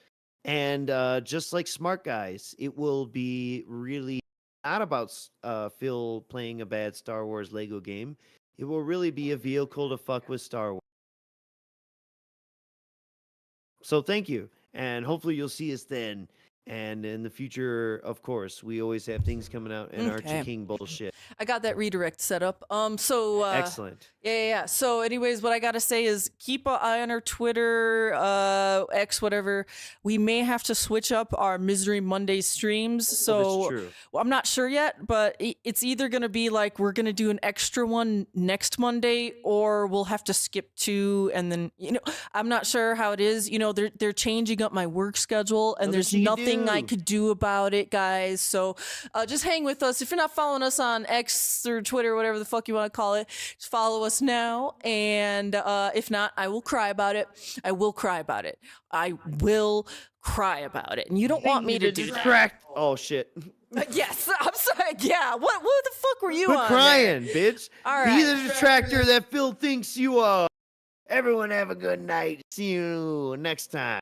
And just like Smart Guys, it will be really not about Phil playing a bad Star Wars Lego game. It will really be a vehicle to fuck with Star Wars. So thank you. And hopefully you'll see us then. And in the future, of course, we always have things coming out in Archie Okay. King bullshit. I got that redirect set up. Excellent. Yeah. So, anyways, what I gotta say is keep an eye on our Twitter, X, whatever. We may have to switch up our Misery Monday streams. So, That's true. well, I'm not sure yet, but it's either gonna be like we're gonna do an extra one next Monday, or we'll have to skip 2, and then I'm not sure how it is. They're changing up my work schedule, and there's nothing I could do about it, guys. So, just hang with us. If you're not following us on X or Twitter, whatever the fuck you want to call it, just follow us now. And if not, I will cry about it. I will cry about it. I will cry about it. And you don't want me to do that. Oh shit. Yes, I'm sorry. Yeah, what the fuck were you Quit on? crying, bitch. All Be right. the detractor that Phil thinks you are. Everyone have a good night. See you next time.